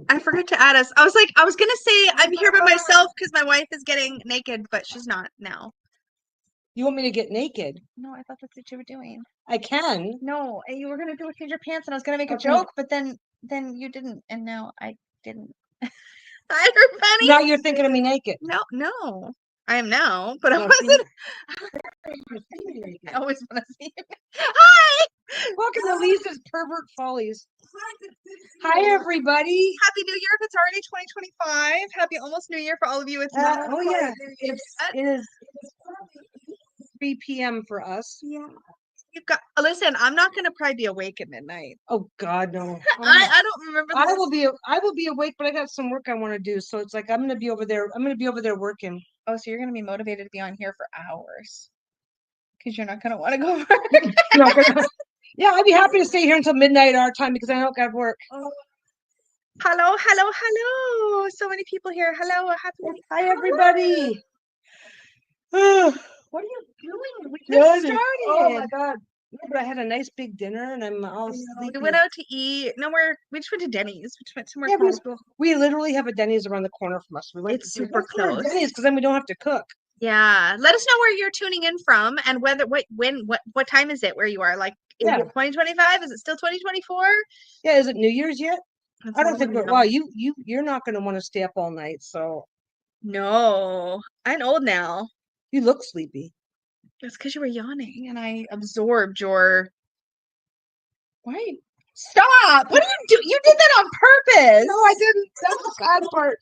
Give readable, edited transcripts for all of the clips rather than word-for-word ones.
I forgot to add us. I was gonna say I'm here by myself because my wife is getting naked, but she's not now. You want me to get naked? No, I thought that's what you were doing. I can. No, and you were gonna do it change your pants, and I was gonna make a joke, but then you didn't, and now I didn't. Hi, everybody. Now you're thinking of me naked. No, I am now, but I wasn't. I always want to see you. Hi. Welcome to Lisa's Pervert Follies. Hi, everybody. Happy New Year if it's already 2025. Happy almost New Year for all of you. It's not. Oh yeah, it is 3 p.m. for us. Yeah. You've got. Listen, I'm not gonna probably be awake at midnight. Oh God, no. I don't remember. I will be awake, but I got some work I want to do. So it's like I'm gonna be over there. I'm gonna be over there working. Oh, so you're gonna be motivated to be on here for hours because you're not gonna want to go work. Yeah, I'd be happy to stay here until midnight our time because I don't got work. Hello. So many people here. Hello. Hi, everybody. What are you doing? We just started. Oh my God. Yeah, but I had a nice big dinner and I'm all sleepy. We went out to eat. No, we just went to Denny's. We just went somewhere close. We literally have a Denny's around the corner from us. It's super close. Denny's because then we don't have to cook. Yeah. Let us know where you're tuning in from and what time is it where you are? Like, is it 2025? Is it still 2024? Yeah. Is it New Year's yet? I don't think we're. Wow, you're not going to want to stay up all night. So. No, I'm old now. You look sleepy. That's because you were yawning and I absorbed your. Why? Stop! What did you do? You did that on purpose. No, I didn't. That's the sad part.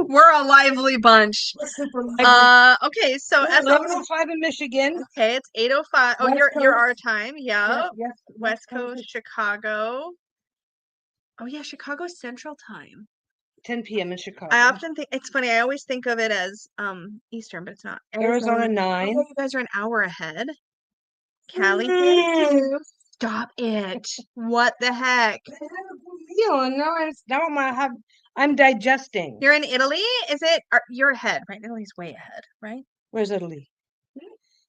We're a lively bunch. Okay, so it's 11:05 in Michigan. Okay, it's 8:05. Oh, you're our time. Yeah. Yes. West Coast, Chicago. Oh yeah, Chicago Central Time. 10 p.m. in Chicago. I often think it's funny. I always think of it as Eastern, but it's not. Arizona 9. Oh, you guys are an hour ahead. Cali. Stop it. What the heck? I'm digesting. You're in Italy? You're ahead, right? Italy's way ahead, right? Where's Italy?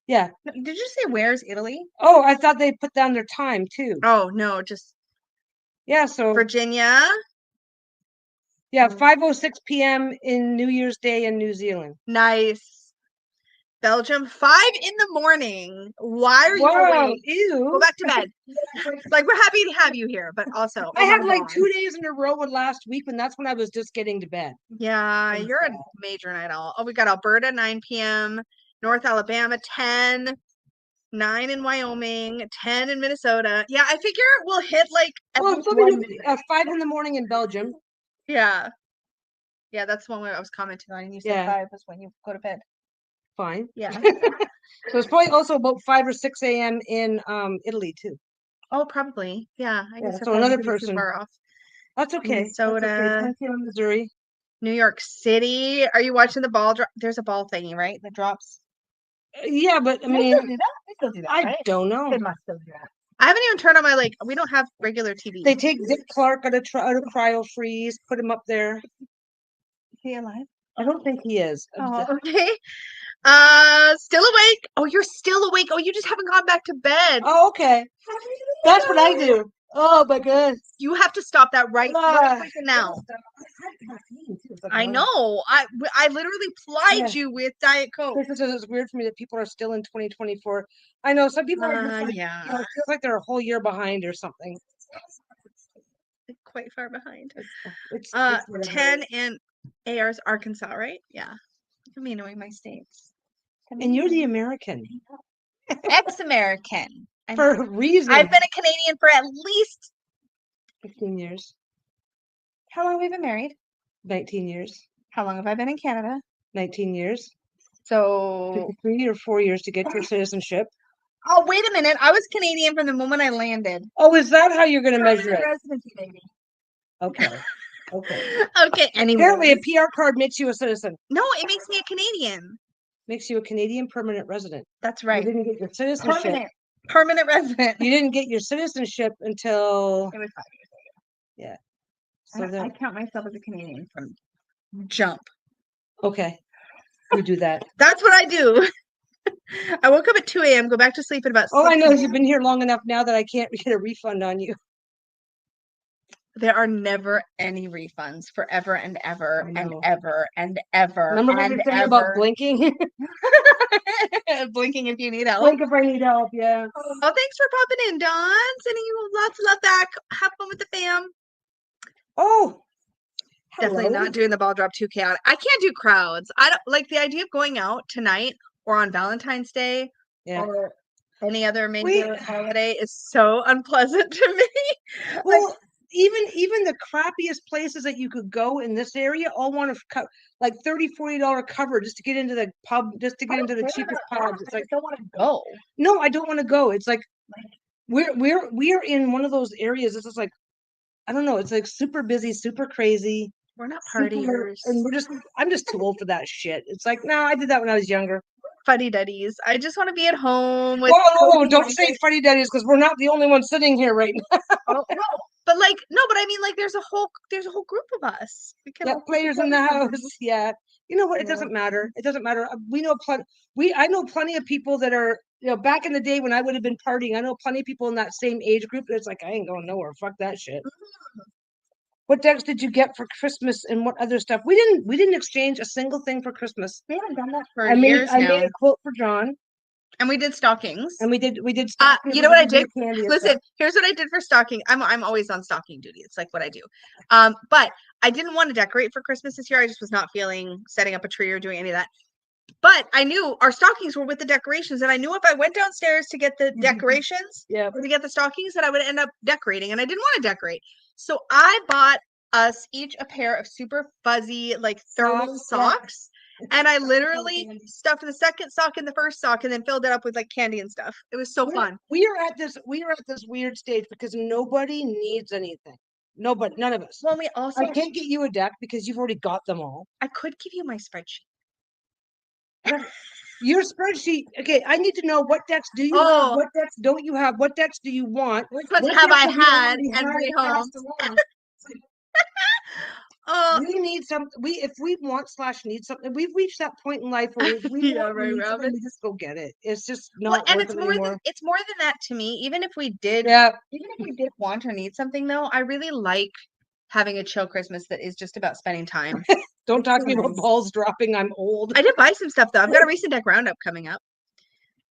Yeah. Did you say where's Italy? Oh, I thought they put down their time too. Oh, no, just. Yeah, so. Virginia. Yeah, 5:06 p.m. in New Year's Day in New Zealand. Nice. Belgium, 5 a.m. Why are you awake? Ew. Go back to bed. Like, we're happy to have you here, but also I had like 2 days in a row with last week, and that's when I was just getting to bed. Yeah, you're a major night owl. Oh, we got Alberta, 9 p.m. North Alabama, 10. 9 in Wyoming, 10 in Minnesota. Yeah, I figure we'll hit like 5 in the morning in Belgium. Yeah. Yeah, that's the one where I was commenting on, and you said 5 was when you go to bed. Fine. Yeah. So it's probably also about 5 or 6 a.m. in Italy too. Oh, probably. Yeah. I guess so another person. Far off. That's okay. Minnesota. That's okay. 10 p.m. Missouri. New York City. Are you watching the ball drop? There's a ball thingy, right? That drops. Yeah, but I mean, they still do that. I don't know. They must still do that. I haven't even turned on my we don't have regular TV. They take Dick Clark out of cryo freeze, put him up there. Is he alive? I don't think he is. Oh, okay. Still awake. Oh, you're still awake. Oh, you just haven't gone back to bed. Oh, okay. That's what I do. Oh my God. You have to stop that right now. I know. I literally plied you with Diet Coke. It's weird for me that people are still in 2024. I know some people are just it feels like they're a whole year behind or something. Quite far behind. It's 10 in AR's Arkansas, right? Yeah. I mean, knowing my states. And you're the American. Ex-American. For a reason. I've been a Canadian for at least 15 years. How long have we been married? 19 years. How long have I been in Canada? 19 years. So 3 or 4 years to get your citizenship. Oh, wait a minute. I was Canadian from the moment I landed. Oh, is that how you're going to measure it? Residency, baby. Okay. Okay. Anyway. Apparently, a PR card makes you a citizen. No, it makes me a Canadian. Makes you a Canadian permanent resident. That's right. You didn't get your citizenship. Permanent resident. You didn't get your citizenship until. It was 5 years ago. Yeah. So I count myself as a Canadian from jump. Okay. You do that. That's what I do. I woke up at 2 a.m., go back to sleep at about 6 I know. You've been here long enough now that I can't get a refund on you. There are never any refunds forever and ever I and know. ever and ever. Remember what and you're saying about blinking? Blinking if you need help. Blink if I need help, yeah. Oh, thanks for popping in, Dawn. Sending you lots of love back. Have fun with the fam. Oh, Definitely hello. not doing the ball drop too chaotic. I can't do crowds. I don't like the idea of going out tonight or on Valentine's Day Yeah. or any other major holiday is so unpleasant to me. Well, even the crappiest places that you could go in this area all want to like $30-$40 cover just to get into the pub, just to get into the cheapest pubs. It's like, I don't want to go. no, I don't want to go. It's like we're in one of those areas. This is like, I don't know. It's like super busy, super crazy. We're not super- partiers. and I'm just too old for that shit. It's like, no, I did that when I was younger. Fuddy duddies. I just want to be at home with. Whoa, don't say fuddy duddies because we're not the only ones sitting here right now. Oh, no. But like, no, but I mean, like, there's a whole group of us. We can all players in the house. Yeah, you know what? It doesn't matter. It doesn't matter. We know I know plenty of people that are, back in the day when I would have been partying. I know plenty of people in that same age group. It's like, I ain't going nowhere. Fuck that shit. What decks did you get for Christmas and what other stuff? We didn't exchange a single thing for Christmas. We haven't done that for years now. I made a quote for John. And we did stockings. And we did stockings. You know what I did? Listen, here's what I did for stocking. I'm always on stocking duty. It's like what I do. But I didn't want to decorate for Christmas this year. I just was not feeling setting up a tree or doing any of that. But I knew our stockings were with the decorations, and I knew if I went downstairs to get the decorations, or to get the stockings, that I would end up decorating, and I didn't want to decorate. So I bought us each a pair of super fuzzy, like thermal socks. And I literally stuffed the second sock in the first sock and then filled it up with like candy and stuff. It was so fun. We are at this weird stage because nobody needs anything. Nobody, none of us. Well, we also I can't get you a deck because you've already got them all. I could give you my spreadsheet. Your spreadsheet. Okay, I need to know what decks do you have, what decks don't you have, what decks do you want? Which ones have I had and rehomed? We need something. If we want / need something, we've reached that point in life where we we just go get it. It's just not. And it's more than that to me. Even if we did want or need something, though, I really like having a chill Christmas that is just about spending time. Don't talk to me about balls dropping. I'm old. I did buy some stuff though. I've got a recent deck roundup coming up.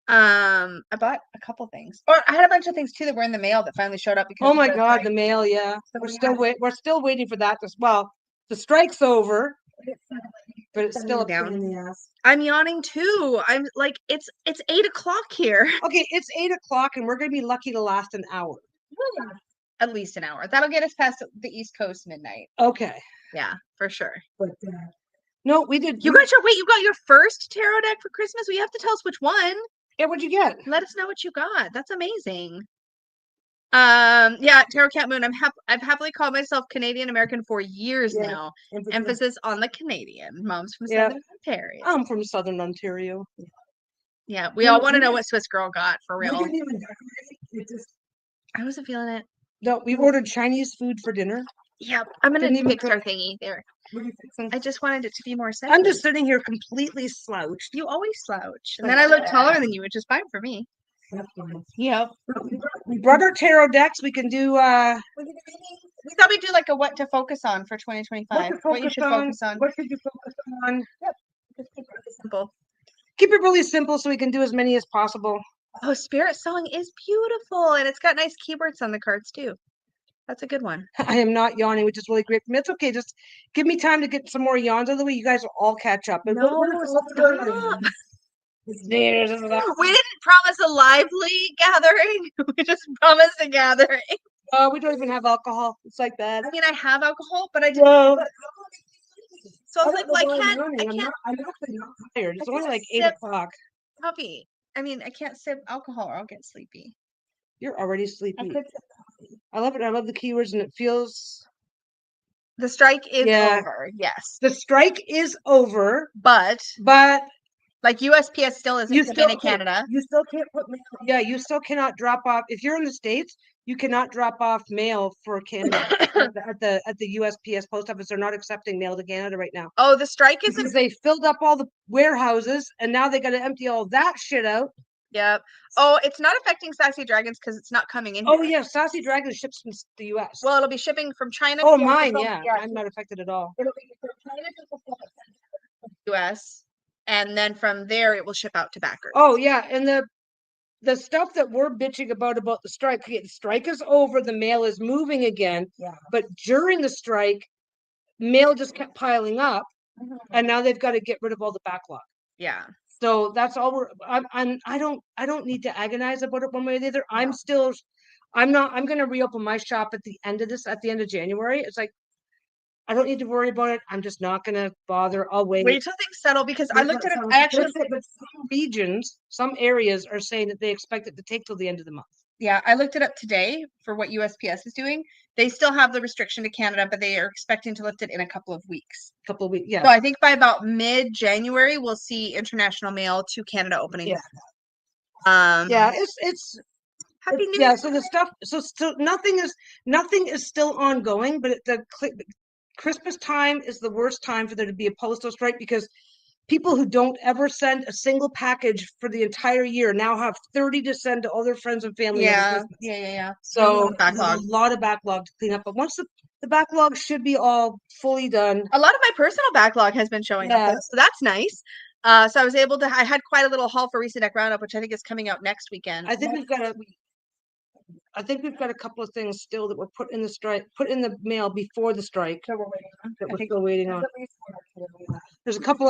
I bought a couple things, or I had a bunch of things too that were in the mail that finally showed up. Because oh my god, the mail! Yeah, so we're still waiting for that as well. The strike's over, but it's still a pain in the ass. I'm yawning too. I'm like, it's 8 o'clock here. Okay, it's 8 o'clock, and we're gonna be lucky to last an hour. At least an hour. That'll get us past the East Coast midnight. Okay. Yeah, for sure. But no, we did. You got your first tarot deck for Christmas. Well, you have to tell us which one. Yeah, what'd you get? Let us know what you got. That's amazing. Yeah, Tarot Cat Moon. I've happily called myself Canadian American for years now. Emphasis on the Canadian. Mom's from Southern Ontario. I'm from Southern Ontario. Yeah, we all want to know what Swiss Girl got for real. I wasn't feeling it. No, we ordered Chinese food for dinner. Yep, I'm gonna fix our thingy there. I just wanted it to be more sexy. I'm just sitting here completely slouched. You always slouch, and then I look taller than you, which is fine for me. Yep. We brought our tarot decks. We can do. We thought we'd do like a what to focus on for 2025. What you should focus on. What should you focus on? Yep. Just keep it simple. Keep it really simple so we can do as many as possible. Oh, Spirit Song is beautiful, and it's got nice keywords on the cards too. That's a good one. I am not yawning, which is really great. It's okay. Just give me time to get some more yawns out of the way. You guys will all catch up. No, stop. We didn't promise a lively gathering. We just promised a gathering. We don't even have alcohol. It's like that. I mean, I have alcohol, but I didn't. Whoa. So I was like, well, I can't. I'm actually not tired. It's only like 8 o'clock. Coffee. I mean, I can't sip alcohol or I'll get sleepy. You're already sleepy. I love it. I love the keywords, and it feels. The strike is over. Yes. The strike is over. But like USPS still isn't shipping to Canada. You still can't put mail. Yeah, you still cannot drop off. If you're in the States, you cannot drop off mail for Canada at the USPS post office. They're not accepting mail to Canada right now. Oh, the strike is because they filled up all the warehouses, and now they got to empty all that shit out. Yep. Oh, it's not affecting Sassy Dragons because it's not coming in Oh here. yeah, Sassy Dragon ships from the US. Well, it'll be shipping from China. Oh, to mine, Fulfillment. yeah. I'm not affected at all. It'll be from China to Fulfillment Center, US, and then from there it will ship out to backers. Oh yeah, and the stuff that we're bitching about the strike. Okay, the strike is over. The mail is moving again. Yeah. But during the strike, mail just kept piling up, and now they've got to get rid of all the backlog. Yeah. So that's all I don't need to agonize about it one way or the other. I'm going to reopen my shop at the end of January. It's like, I don't need to worry about it. I'm just not going to bother. I'll wait. Wait till things settle because I looked at it. But some regions, some areas are saying that they expect it to take till the end of the month. Yeah, I looked it up today for what USPS is doing. They still have the restriction to Canada, but they are expecting to lift it in a couple of weeks. Yeah. So I think by about mid-January, we'll see international mail to Canada opening. Yeah. Yeah, it's Happy New Year. Yeah, so the stuff, so nothing is still ongoing, but the Christmas time is the worst time for there to be a postal strike because people who don't ever send a single package for the entire year now have 30 to send to all their friends and family. Yeah. So there's a lot of backlog to clean up. But once the backlog should be all fully done. A lot of my personal backlog has been showing up, so that's nice. So I was able to. I had quite a little haul for Recent Deck Roundup, which I think is coming out next weekend. I think we've got a couple of things still that were put in the mail before the strike that we're still waiting on. There's a couple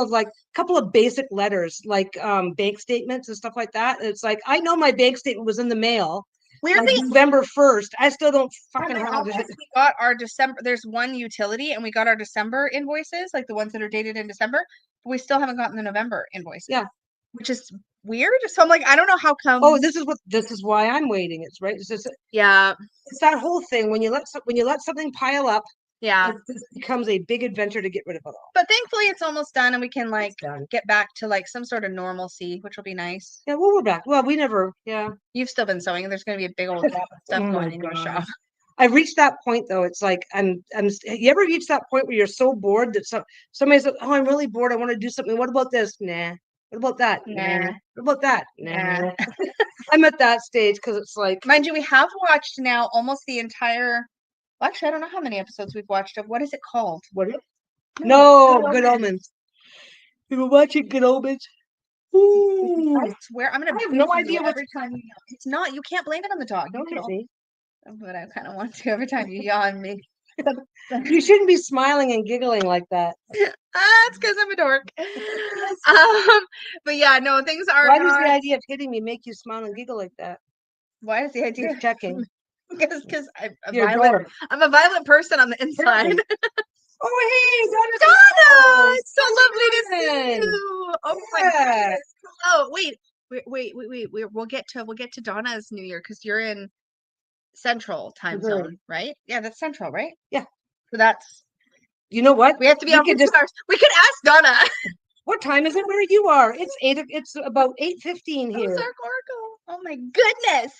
of basic letters like bank statements and stuff like that. It's like, I know my bank statement was in the mail. Weirdly, like November 1st. I still don't fucking have it. We got our December. There's one utility, and we got our December invoices, like the ones that are dated in December. But we still haven't gotten the November invoices. Yeah, which is weird. So I'm like, I don't know how come. Oh, this is why I'm waiting. It's right. It's that whole thing when you let something pile up. Yeah, it becomes a big adventure to get rid of it all. But thankfully, it's almost done, and we can get back to some sort of normalcy, which will be nice. Yeah, well, we're back. Well, we never. Yeah, you've still been sewing, and there's going to be a big old stuff going in your shop. I've reached that point though. It's like I'm. You ever reach that point where you're so bored that somebody says, "Oh, I'm really bored. I want to do something. What about this? Nah. What about that? Nah. What about that? Nah." I'm at that stage because it's like, mind you, we have watched now almost the entire. Well, actually, I don't know how many episodes we've watched of. What is it called? What? No, Good Omens. We were watching Good Omens. Ooh. I swear, I have no idea every time you yawn. It's not. You can't blame it on the dog. Don't you see? But I kind of want to every time you yawn me. You shouldn't be smiling and giggling like that. It's because I'm a dork. But yeah, no, things are. Why does the idea of hitting me make you smile and giggle like that? Why is the idea of checking? Because I'm a violent person on the inside. Oh, hey, Donna! It's so lovely to see you. Oh my goodness. Oh, wait. We'll get to Donna's New Year because you're in Central time zone, right? Yeah, that's Central, right? Yeah. So that's. You know what? We have to be on 2 hours. We could ask Donna. What time is it where you are? It's about 8:15 here. Oh my goodness.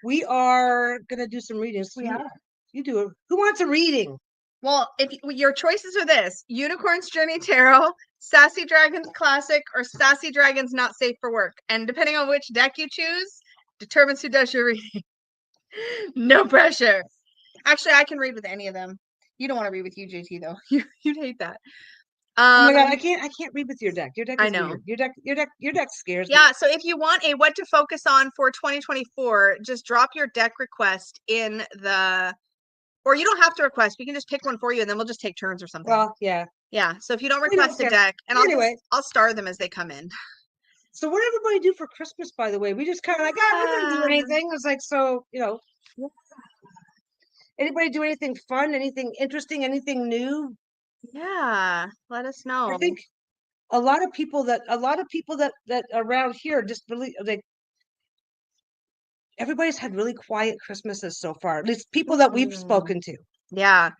We are gonna do some readings. You do it. Who wants a reading? Well, if your choices are this: Unicorn's Journey Tarot, Sassy Dragons Classic, or Sassy Dragons Not Safe for Work, and depending on which deck you choose, determines who does your reading. No pressure. Actually, I can read with any of them. You don't want to read with you, JT, though. You'd hate that. Oh my god, I can't read with your deck. Your deck is weird. Your deck scares me. Yeah, so if you want a what to focus on for 2024, just drop your deck request in the, or you don't have to request. We can just pick one for you, and then we'll just take turns or something. Well, yeah. Yeah. So if you don't request a deck, and I'll star them as they come in. So what did everybody do for Christmas, by the way? We just kind of we didn't do anything. It was like, so, anybody do anything fun, anything interesting, anything new? Yeah, let us know. I think a lot of people that around here just really everybody's had really quiet Christmases so far. At least people that we've spoken to. Yeah,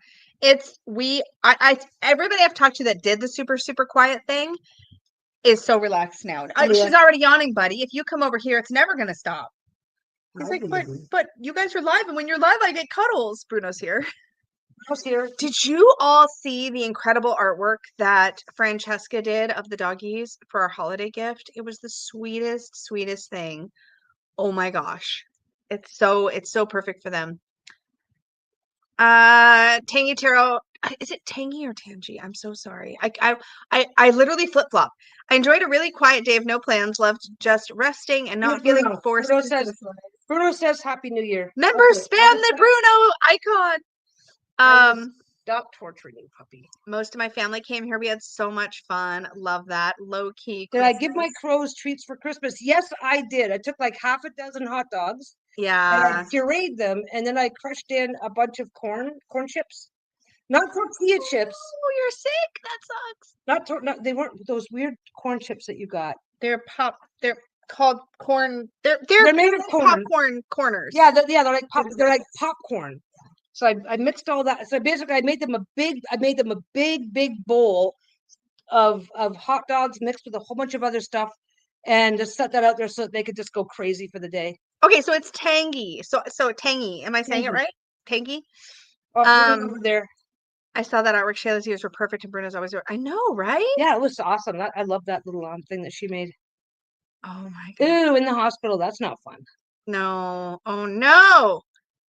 everybody I've talked to that did the super super quiet thing is so relaxed now. She's already yawning, buddy. If you come over here, it's never gonna stop. He's like, but you guys are live, and when you're live, I get cuddles. Bruno's here. House here. Did you all see the incredible artwork that Francesca did of the doggies for our holiday gift? It was the sweetest thing. Oh my gosh. It's so perfect for them. Tangy Taro. Is it Tangy or Tangy? I'm so sorry. I literally flip-flop. I enjoyed a really quiet day of no plans, loved just resting and not feeling forced. Bruno says Happy New Year. Remember, spam the Bruno icon. Stop torturing you, puppy. Most of my family came here. We had so much fun. Love that. Low key. Did I give my crows treats for Christmas? Yes, I did. I took like half a dozen hot dogs. Yeah. And I pureed them, and then I crushed in a bunch of corn chips. Not tortilla chips. Oh, you're sick. That sucks. Not they weren't those weird corn chips that you got. They're called corn. They're made of corn. Popcorn corners. Yeah, they're like popcorn. So I mixed all that. So basically, I made them a big bowl of hot dogs mixed with a whole bunch of other stuff, and just set that out there so that they could just go crazy for the day. Okay, so it's tangy. So tangy. Am I saying it right? Tangy. Over there. I saw that artwork. Shayla's ears were perfect, and Bruno's always. I know, right? Yeah, it was awesome. I love that little thing that she made. Oh my god. Ooh, in the hospital. That's not fun. No. Oh no.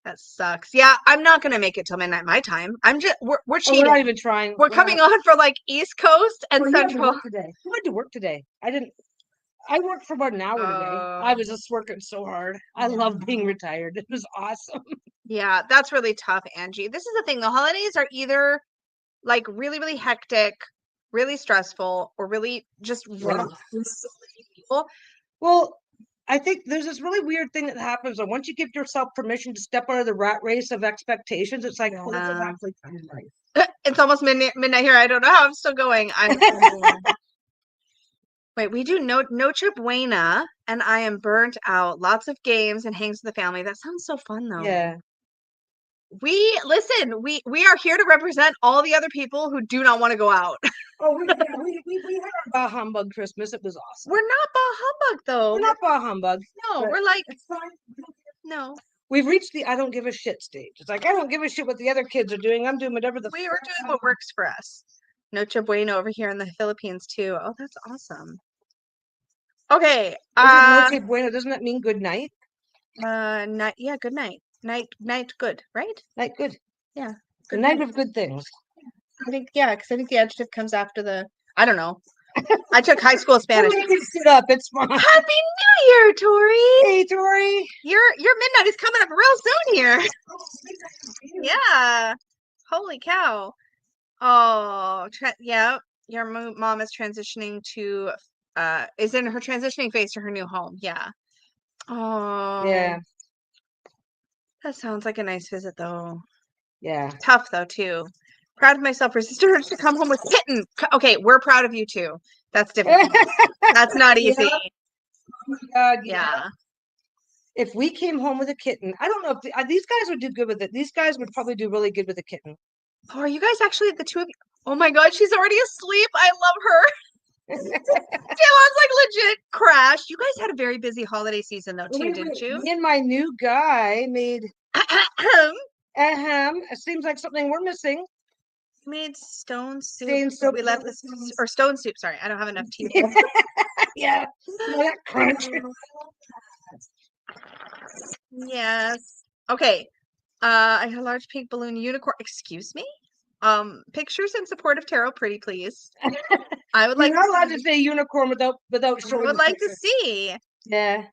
That sucks. Yeah, I'm not gonna make it till midnight my time. We're cheating. We're not even trying. We're coming on for like East Coast and Central. Today. We went to work today. I worked for about an hour today. I was just working so hard. I love being retired. It was awesome. Yeah, that's really tough, Angie. This is the thing. The holidays are either like really, really hectic, really stressful, or really just rough. Well, I think there's this really weird thing that happens. And once you give yourself permission to step out of the rat race of expectations, it's like, it's almost midnight here. I don't know how I'm still going. Wait, we do Noche Buena, and I am burnt out. Lots of games and hangs with the family. That sounds so fun, though. Yeah. We are here to represent all the other people who do not want to go out. Oh, we had our bah humbug Christmas. It was awesome. We're not bah humbug, though. We're not bah humbug. No, we're like, it's fine. No. We've reached the I don't give a shit stage. It's like, I don't give a shit what the other kids are doing. I'm doing whatever we are doing what works for us. Noche Buena over here in the Philippines, too. Oh, that's awesome. Okay. Noche Buena, doesn't that mean good night? Night. Yeah, good night. Night good, right? Night good. Yeah. Good night of good things. I think, yeah, because I think the adjective comes after the, I don't know. I took high school Spanish. Sit up, it's fine. Happy New Year, Tori. Hey, Tori. Your midnight is coming up real soon here. Yeah. Holy cow. Oh, yeah. Your mom is transitioning to, is in her transitioning phase to her new home. Yeah. Oh. Yeah. That sounds like a nice visit, though. Yeah. Tough, though, too. Proud of myself for sister to come home with kitten. Okay, we're proud of you, too. That's difficult. That's not easy. Yeah. Oh my God, yeah. If we came home with a kitten, I don't know if these guys would do good with it. These guys would probably do really good with a kitten. Oh, are you guys actually the two of you? Oh my God, she's already asleep. I love her. Jaylon's like legit crashed. You guys had a very busy holiday season though too, didn't you? Me and my new guy made it seems like something we're missing. Made stone soup. We left this or stone soup. Sorry, I don't have enough tea. Yeah, that crunch. Yes. Okay. I had a large pink balloon unicorn. Excuse me. Pictures in support of tarot, pretty please. I would like. You're not allowed to say unicorn without showing. I would like to see. Yeah.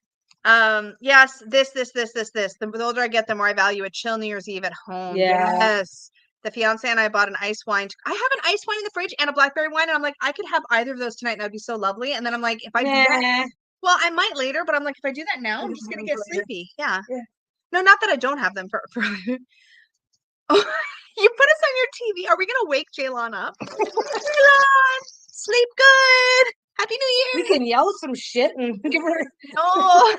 Yes. This. The older I get, the more I value a chill New Year's Eve at home. Yeah. Yes. The fiance and I bought an ice wine. I have an ice wine in the fridge and a blackberry wine, and I'm like, I could have either of those tonight, and that'd be so lovely. And then I'm like, if I do that, well, I might later, but I'm like, if I do that now, I'm just gonna get sleepy. Yeah. No, not that I don't have them for. Oh, you put us on your TV. Are we gonna wake Jaylon up? Jaylon, sleep good. Happy New Year. We can yell some shit and give her. Oh.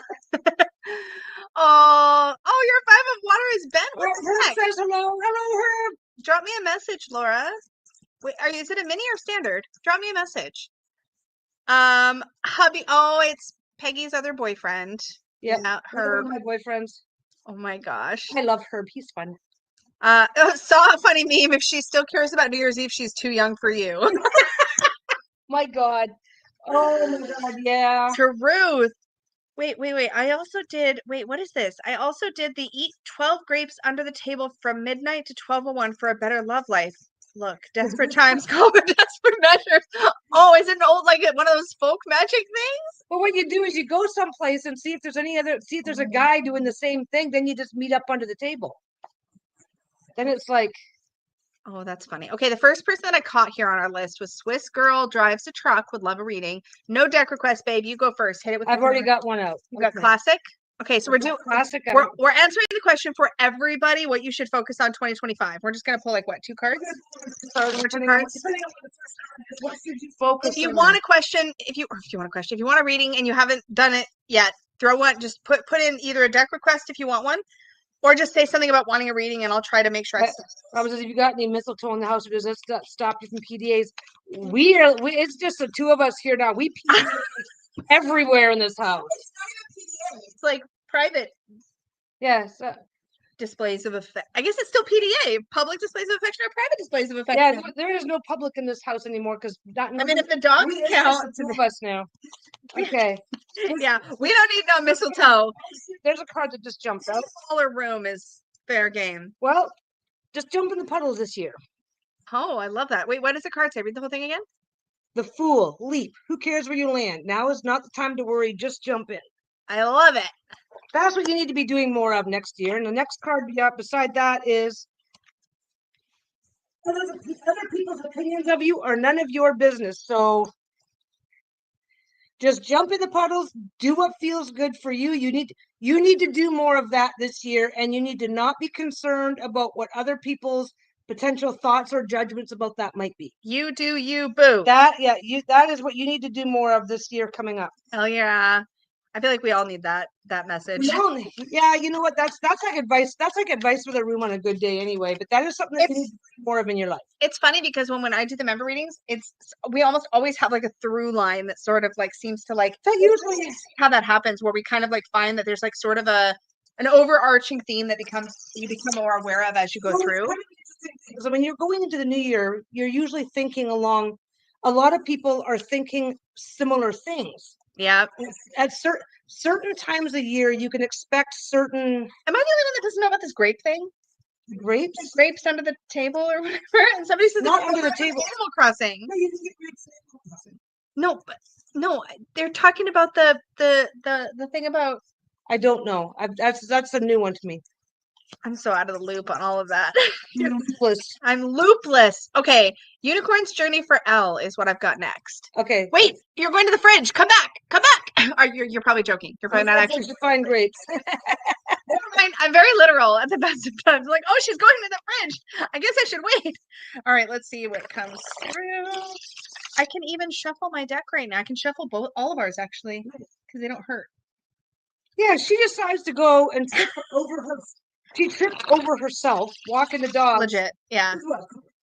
Oh, your 5 of water is bent. Herb says hello. Hello, Herb. Drop me a message, Laura. Wait, is it a mini or standard? Drop me a message. Hubby. Oh, it's Peggy's other boyfriend. Yeah, Herb. my boyfriends. Oh my gosh. I love Herb. He's fun. Saw a funny meme. If she still cares about New Year's Eve, she's too young for you. My God. Oh my God. Yeah. Truth. Wait. I also did. Wait, what is this? I also did the eat 12 grapes under the table from midnight to 12:01 for a better love life. Look, desperate times call for desperate measures. Oh, is it an old, like one of those folk magic things? Well, what you do is you go someplace and see if there's a guy doing the same thing. Then you just meet up under the table. Then it's like, oh, that's funny. Okay, the first person that I caught here on our list was Swiss girl drives a truck, would love a reading. No deck request, babe. You go first. Hit it with. I've already got one out. You got classic. Okay, so we're doing classic. We're answering the question for everybody. What you should focus on 2025. We're just gonna pull like what, 2 cards? Two cards. What should you focus? If you want a question, if you want a reading and you haven't done it yet, throw one. Just put in either a deck request if you want one, or just say something about wanting a reading, and I'll try to make sure. I was. If you got any mistletoe in the house, or does that stop you from PDAs? It's just the two of us here now. We PDA everywhere in this house. It's like private. Yes. Displays of affection. I guess it's still PDA, public displays of affection or private displays of affection. Yeah, there is no public in this house anymore because I mean, if the dogs count, two of us now. Okay. Yeah, we don't need no mistletoe. There's a card that just jumped out. Smaller room is fair game. Well, just jump in the puddles this year. Oh, I love that. Wait, what does the card say? Read the whole thing again. The Fool, leap. Who cares where you land? Now is not the time to worry. Just jump in. I love it. That's what you need to be doing more of next year. And the next card beside that is other people's opinions of you are none of your business. So just jump in the puddles, do what feels good for you. You need to do more of that this year, and you need to not be concerned about what other people's potential thoughts or judgments about that might be. You do you, boo. That is what you need to do more of this year coming up. Hell yeah. I feel like we all need that message. Yeah, you know what? That's like advice. That's like advice for the room on a good day anyway. But that is something that you need more of in your life. It's funny because when I do the member readings, we almost always have like a through line that sort of like seems to like that usually is how that happens, where we kind of like find that there's like sort of an overarching theme that you become more aware of as you go through. So when you're going into the new year, you're usually thinking along. A lot of people are thinking similar things. Yeah. At certain times of year, you can expect certain. Am I the only one that doesn't know about this grape thing? Grapes under the table or whatever? And somebody says not under the table. Animal Crossing. No, but no, they're talking about the thing about. I don't know. That's a new one to me. I'm so out of the loop on all of that. I'm loopless. Okay. Unicorn's Journey for Elle is what I've got next. Okay. Wait, you're going to the fridge. Come back. You're probably joking. You're probably not actually. To find grapes. I'm very literal at the best of times. Like, oh, she's going to the fridge. I guess I should wait. All right, let's see what comes through. I can even shuffle my deck right now. I can shuffle all of ours actually because they don't hurt. Yeah, she decides to go and trip over her. She tripped over herself walking the dog. Legit, yeah.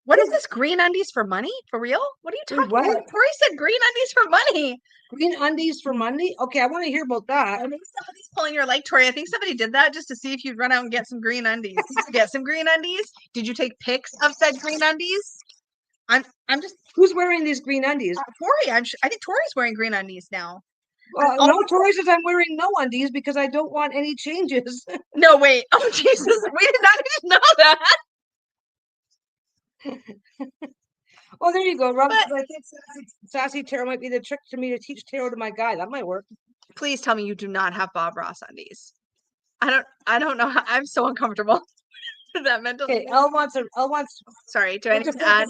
What is this? Green undies for money? For real? What are you talking about? Tori said green undies for money. Green undies for money? Okay, I want to hear about that. I think somebody's pulling your leg, Tori. I think somebody did that just to see if you'd run out and get some green undies. Did you get some green undies? Did you take pics of said green undies? I'm just. Who's wearing these green undies? Tori. I think Tori's wearing green undies now. No, Tori says I'm wearing no undies because I don't want any changes. No, wait. Oh, Jesus. We did not even know that. Oh, there you go. Robert, I think Sassy Tarot might be the trick to me to teach tarot to my guy. That might work. Please tell me you do not have Bob Ross undies. I don't know how, I'm so uncomfortable. That mental. Okay, Elle wants. Sorry, do I need to add?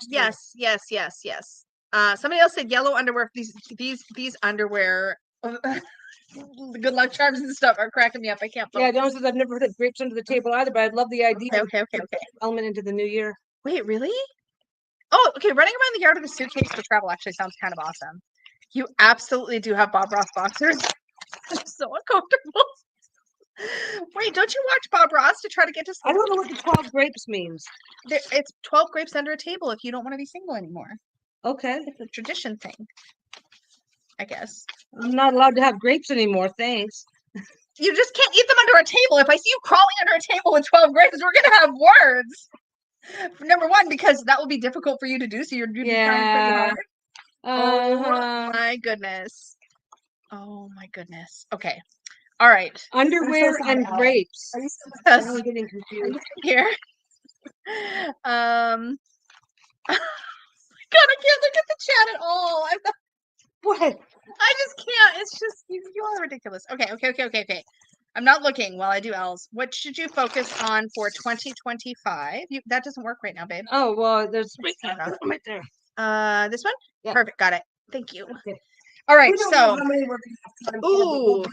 Yes. Somebody else said yellow underwear. These underwear. Good luck charms and stuff are cracking me up. I can't. Yeah, don't says I've never heard of grapes under the table either, but I love the idea. Okay. Element into the new year. Wait, really? Oh, okay. Running around the yard with a suitcase for travel actually sounds kind of awesome. You absolutely do have Bob Ross boxers. I'm so uncomfortable. Wait, don't you watch Bob Ross to try to get to sleep? I don't know what the 12 grapes means. It's 12 grapes under a table if you don't want to be single anymore. Okay. It's a tradition thing, I guess. I'm not allowed to have grapes anymore, thanks. You just can't eat them under a table. If I see you crawling under a table with 12 grapes, we're gonna have words. Number one, because that will be difficult for you to do, so you're trying pretty hard. Oh my goodness. Oh my goodness. Okay. All right. Underwear and grapes. Yes. I'm getting confused. Here. God, I can't look at the chat at all. What? I just can't. It's just you all are ridiculous. Okay. I'm not looking while I do L's. What should you focus on for 2025? That doesn't work right now, babe. Oh well, there's right there. This one? Yeah. Perfect. Got it. Thank you. Okay. All right. So, ooh,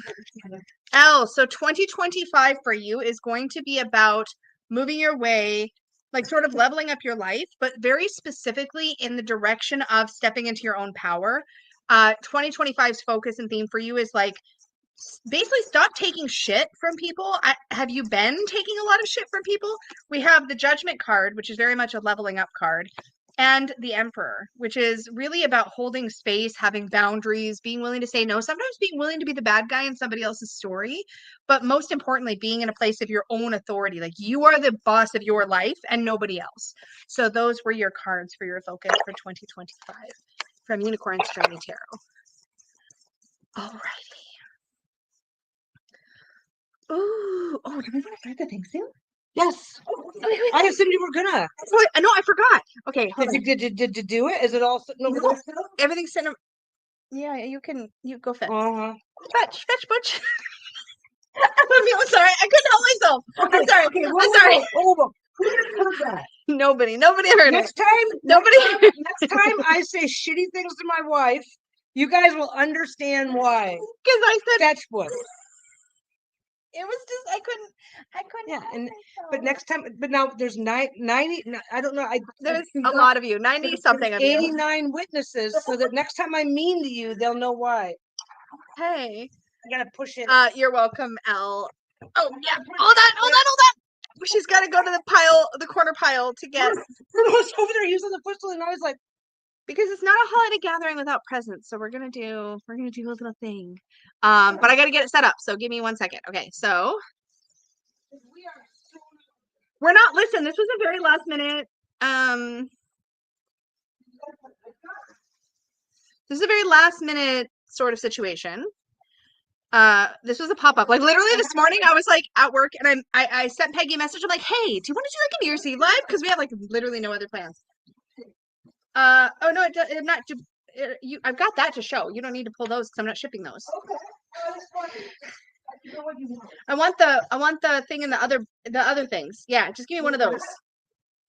L. So 2025 for you is going to be about moving your way, like sort of leveling up your life, but very specifically in the direction of stepping into your own power. 2025's focus and theme for you is like basically stop taking shit from people. Have you been taking a lot of shit from people? We have the Judgment card, which is very much a leveling up card, and the Emperor, which is really about holding space, having boundaries, being willing to say no, sometimes being willing to be the bad guy in somebody else's story, but most importantly, being in a place of your own authority. Like you are the boss of your life and nobody else. So those were your cards for your focus for 2025 from Unicorn's Journey Tarot. All righty. Ooh, oh, do we want to start the thing soon? Yes. Wait. I assumed you were gonna. No, I forgot. Okay, hold on. Did you do it? Is it all sitting over there? Everything's sitting. Yeah, you go fetch. Fetch, Butch. I'm sorry, I couldn't help myself. Okay, I'm sorry. Okay, I'm sorry. Who heard that? Nobody heard Next it. time, Nobody. next time I say shitty things to my wife, you guys will understand why. Because I said Fetch wood. it was just I couldn't. Yeah, but next time, but now there's 90. I don't know. There's a lot of you, 90 something of you. 89 witnesses, so that next time I'm mean to you, they'll know why. Hey, I gotta push it. You're welcome, Elle. Oh yeah, hold on. She's got to go to the corner pile to get. I was over there using the pistol, and I was like, because it's not a holiday gathering without presents, so we're gonna do a little thing. But I gotta get it set up, so give me 1 second. Okay, so we're not. Listen, this was a very last minute. This is a very last minute sort of situation. This was a pop-up. Like literally this morning, I was like at work, and I sent Peggy a message. I'm like, hey, do you want to do like a New Year's Eve live? Because we have like literally no other plans. Oh no, I'm not. I've got that to show. You don't need to pull those because I'm not shipping those. Okay. I want the thing in the other things. Yeah, just give me one of those.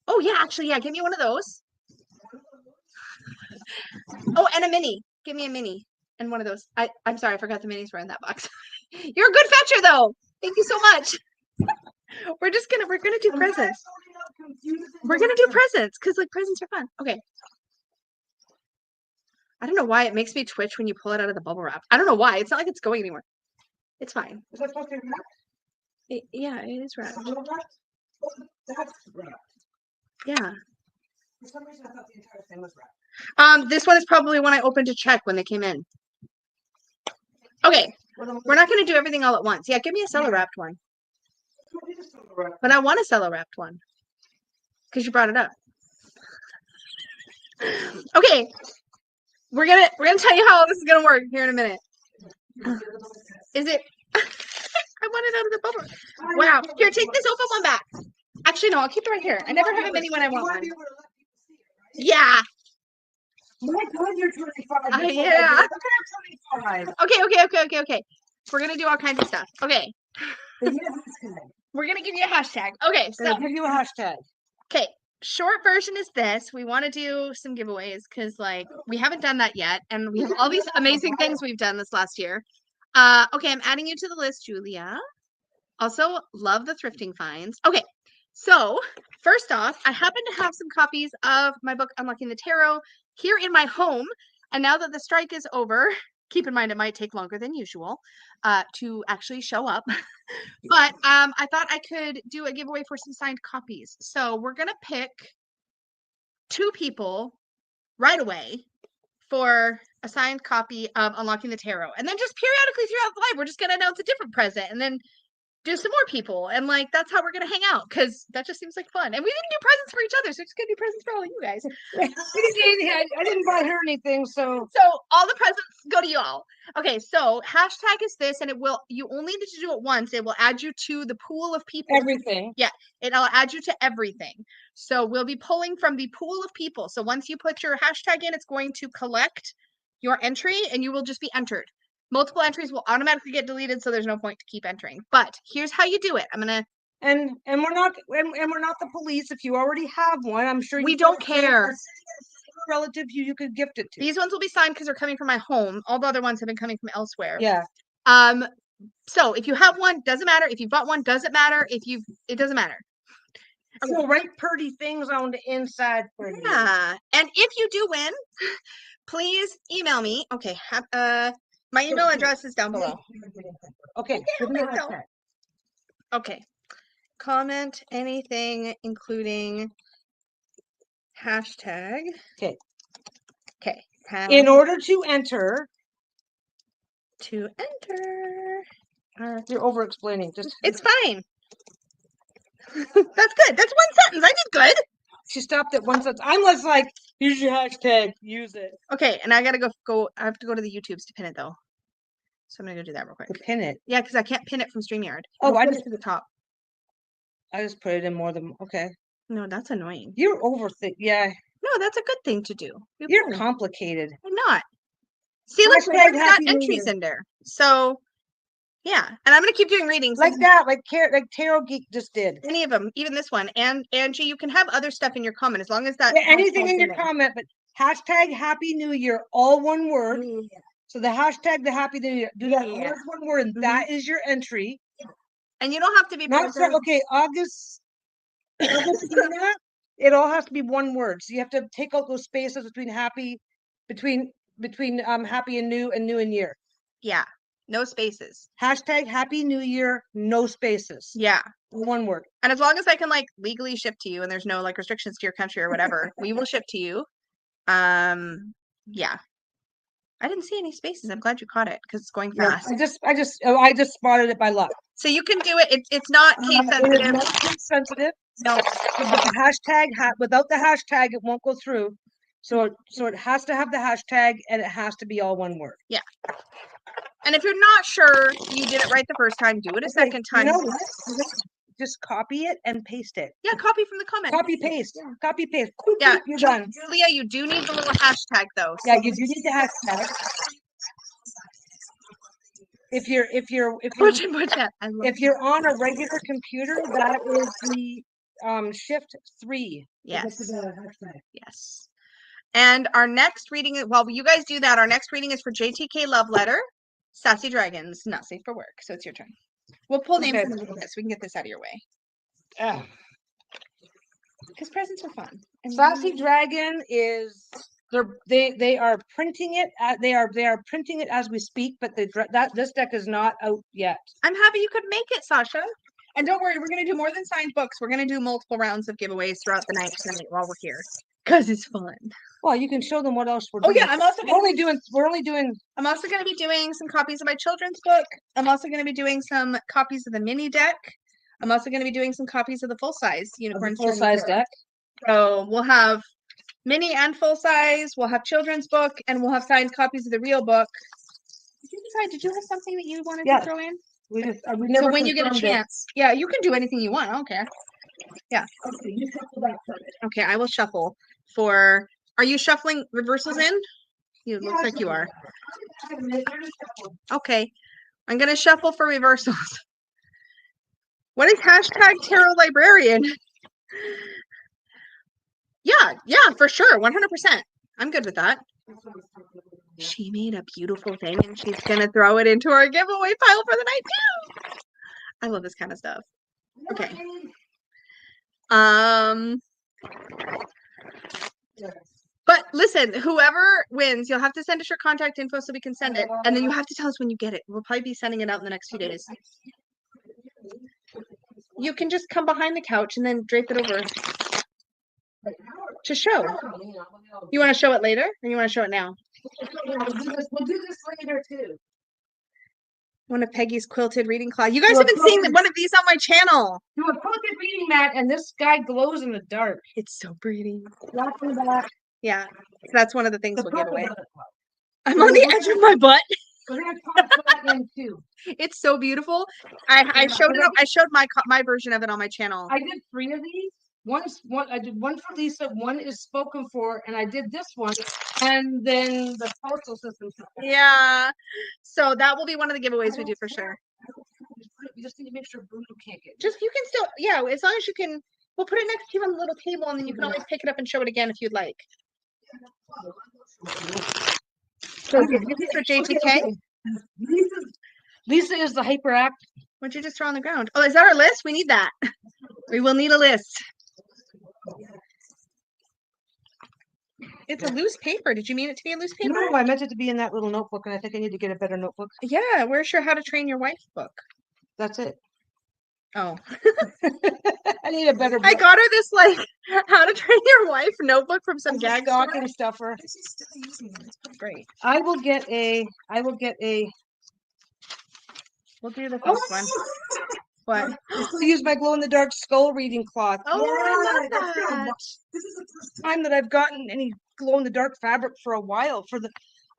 Oh yeah, actually, yeah, give me one of those. Oh, and a mini. Give me a mini and one of those. I'm sorry, I forgot the minis were in that box. You're a good fetcher though. Thank you so much. We're gonna do presents. We're gonna do presents because like presents are fun. Okay. I don't know why it makes me twitch when you pull it out of the bubble wrap. I don't know why. It's not like it's going anywhere. It's fine. Is that supposed to be wrapped? Yeah, it is wrapped. That's wrapped. Yeah. For some reason, I thought the entire thing was wrapped. This one is probably one I opened to check when they came in. Okay. We're not going to do everything all at once. Yeah, give me a cello wrapped one. But I want a cello wrapped one. Because you brought it up. Okay. We're gonna tell you how this is gonna work here in a minute. Is it? I want it out of the bubble. Wow. Here, take this open one back. Actually, no, I'll keep it right here. I never have a mini when I want one. Yeah. My God, you're 25. Yeah. Look at I'm 25. Okay. We're gonna do all kinds of stuff. Okay. We're gonna give you a hashtag. Okay, so give you a hashtag. Okay. Short version is this. We want to do some giveaways because like we haven't done that yet, and we have all these amazing things we've done this last year. Okay, I'm adding you to the list, Julia. Also, love the thrifting finds. Okay, so first off, I happen to have some copies of my book Unlocking the Tarot here in my home, and now that the strike is over, keep in mind it might take longer than usual to actually show up. But I thought I could do a giveaway for some signed copies. So we're going to pick 2 people right away for a signed copy of Unlocking the Tarot. And then just periodically throughout the live, we're just going to announce a different present and then do some more people. And like, that's how we're going to hang out because that just seems like fun. And we didn't do presents for each other. So we're just going to do presents for all of you guys. I didn't buy her anything. So all the presents go to you all. Okay. So hashtag is this, and you only need to do it once. It will add you to the pool of people. Everything. Yeah. It'll add you to everything. So we'll be pulling from the pool of people. So once you put your hashtag in, it's going to collect your entry and you will just be entered. Multiple entries will automatically get deleted, so there's no point to keep entering. But here's how you do it. I'm gonna and we're not the police. If you already have one, I'm sure we don't care. Relative you could gift it to. These ones will be signed because they're coming from my home. All the other ones have been coming from elsewhere. Yeah. So if you have one, doesn't matter. If you've bought one, doesn't matter. It doesn't matter. Okay. So write pretty things on the inside for you. Yeah. And if you do win, please email me. Okay. My email address is down below. Okay. Okay. Comment anything, including hashtag. Okay. Okay. In order to enter. You're over explaining. It's fine. That's good. That's one sentence. I did good. She stopped at one sentence. I was like, use your hashtag. Use it. Okay, and I gotta go. I have to go to the YouTubes to pin it though. So I'm gonna go do that real quick. To pin it? Yeah, because I can't pin it from StreamYard. Oh, I just to the top. I just put it in more than okay. No, that's annoying. You're overthink. Yeah. No, that's a good thing to do. You're complicated. I'm not. See, look, I've got entries in there. So, yeah, and I'm gonna keep doing readings like that, like Tarot Geek just did. Any of them, even this one. And Angie, you can have other stuff in your comment as long as that. Yeah, anything in your comment, but hashtag Happy New Year, all one word. Yeah. So the hashtag the Happy New Year, do that all as one word, and that is your entry. And you don't have to be not so, okay. August it all has to be one word. So you have to take out those spaces between happy, between happy and new and year. Yeah, no spaces. Hashtag Happy New Year, no spaces. Yeah, one word. And as long as I can like legally ship to you, and there's no like restrictions to your country or whatever, we will ship to you. Yeah. I didn't see any spaces. I'm glad you caught it because it's going fast. I just spotted it by luck. So you can do it. It's not case sensitive. It is not case sensitive. No. The hashtag without the hashtag, it won't go through. So it has to have the hashtag and it has to be all one word. Yeah. And if you're not sure you did it right the first time, do it a second time. You know what? Just copy it and paste it. Yeah, copy from the comment. Copy paste. Yeah. Copy paste. Yeah, you're done. Julia, you do need the little hashtag though. So. Yeah, you do need the hashtag. If you're on a regular computer, that is the shift 3. Yes. Yes. And our next reading, while you guys do that, our next reading is for JTK Love Letter, Sassy Dragons, Not Safe for Work. So it's your turn. We'll pull names in a little bit so we can get this out of your way. Yeah. Because presents are fun. And Sassy Dragon is they are printing it. They are printing it as we speak, but this deck is not out yet. I'm happy you could make it, Sasha. And don't worry, we're gonna do more than signed books. We're gonna do multiple rounds of giveaways throughout the night tonight while we're here. Because it's fun. Well, you can show them what else we're doing. Oh yeah, I'm also gonna be doing some copies of my children's book. I'm also gonna be doing some copies of the mini deck. I'm also gonna be doing some copies of the full size unicorn. Full size deck. So we'll have mini and full size. We'll have children's book, and we'll have signed copies of the real book. Did you have something that you wanted to throw in? We never. So when you get a chance, yeah, you can do anything you want. I don't care. Yeah. Okay, you shuffle that first. Okay, I will shuffle for. Are you shuffling reversals in? You look like you are. Okay, I'm gonna shuffle for reversals. What is hashtag Tarot Librarian? Yeah, for sure, 100%. I'm good with that. She made a beautiful thing, and she's gonna throw it into our giveaway pile for the night too. I love this kind of stuff. Okay. But listen, whoever wins, you'll have to send us your contact info so we can send it. And then you have to tell us when you get it. We'll probably be sending it out in the next few days. You can just come behind the couch and then drape it over to show. You want to show it later or you want to show it now? We'll do this later too. One of Peggy's quilted reading cloth. You guys Do a have been seeing quilted- one of these on my channel. Do a quilted reading mat, and this guy glows in the dark. It's so pretty. Lock in the back. Yeah, that's one of the things The we'll give purple away. butterfly. I'm on the edge of my butt. We're gonna talk about that in too. It's so beautiful. I showed it. I showed my version of it on my channel. I did 3 of these. I did one for Lisa, one is spoken for, and I did this one, and then the postal system. Yeah. So that will be one of the giveaways we do for sure. We just need to make sure Bruno can't get. Just you can still, yeah, as long as you can, we'll put it next to you on the little table, and then you can always pick it up and show it again if you'd like. So this is for JTK. Lisa is the hyperact. What'd you just throw on the ground? Oh, is that our list? We need that. We will need a list. It's a loose paper. Did you mean it to be a loose paper? No, I meant it to be in that little notebook, and I think I need to get a better notebook. Yeah, where's your How to Train Your Wife book? That's it. Oh. I need a better book. I got her this like How to Train Your Wife notebook from some gag stocking stuffer. Great. I will get a We'll do the first one. What? to use my glow in the dark skull reading cloth. Oh, I love that. This is the first time that I've gotten any glow in the dark fabric for a while.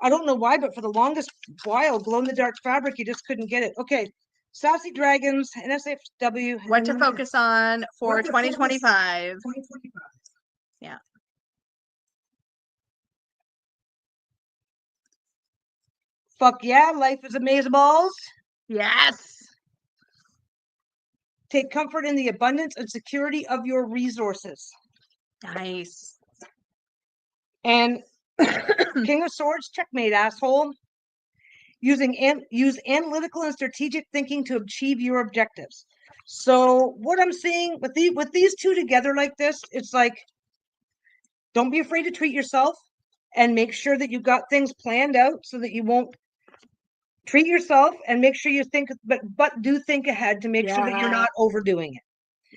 I don't know why, but for the longest while, glow in the dark fabric, you just couldn't get it. Okay. Sassy Dragons, NSFW. What to focus on for 2025. 2025. Yeah. Fuck yeah, life is amazeballs. Yes. Take comfort in the abundance and security of your resources. Nice. And King of Swords, checkmate, asshole. Use analytical and strategic thinking to achieve your objectives. So what I'm seeing with these two together like this, it's like, don't be afraid to treat yourself and make sure that you've got things planned out so that you won't treat yourself, and make sure you think, but do think ahead to make sure that you're not overdoing it.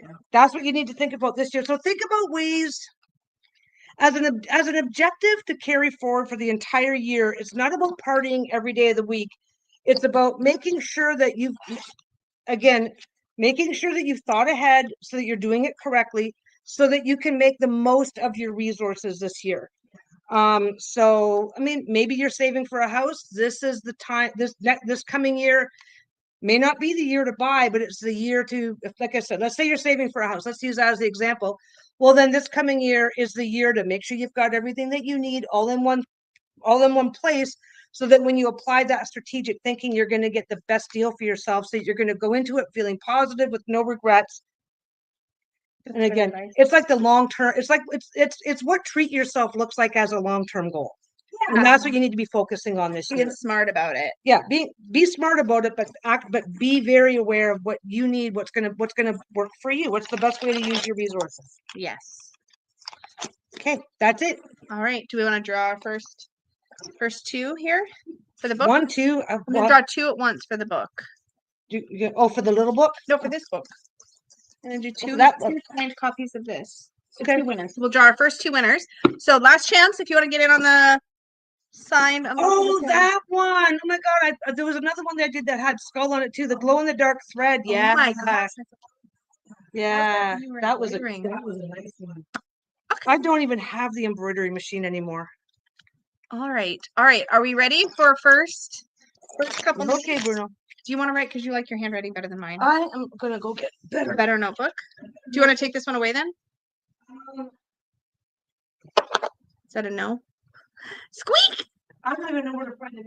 Yeah. That's what you need to think about this year. So think about ways as an objective to carry forward for the entire year. It's not about partying every day of the week. It's about making sure that you've thought ahead so that you're doing it correctly, so that you can make the most of your resources this year. So I mean, maybe you're saving for a house. This is the time. This coming year may not be the year to buy, but it's the year to, like I said, let's say you're saving for a house. Let's use that as the example. Well, then this coming year is the year to make sure you've got everything that you need all in one place, so that when you apply that strategic thinking, you're going to get the best deal for yourself. So you're going to go into it feeling positive with no regrets. And again, it's like the long term. It's like it's what treat yourself looks like as a long term goal. Yeah. And that's what you need to be focusing on this year. Be smart about it. Yeah, be smart about it, but be very aware of what you need, what's gonna work for you, what's the best way to use your resources. Yes. Okay, that's it. All right. Do we want to draw our first two here for the book? 1, 2. I'm gonna draw two at once for the book. For the little book? No, for this book. I'm gonna do two signed copies of this. So okay. 2 winners. We'll draw our first 2 winners. So last chance if you want to get in on the sign. Oh, that one. Oh my god, there was another one that I did that had skull on it too. The glow in the dark thread. Yeah. Oh my gosh. Yeah. That was a nice one. I don't even have the embroidery machine anymore. All right. Are we ready for first couple? Okay, Bruno. Do you want to write because you like your handwriting better than mine? I am gonna go get a better notebook. Do you want to take this one away then? Is that a no? Squeak! I don't even know where to find it.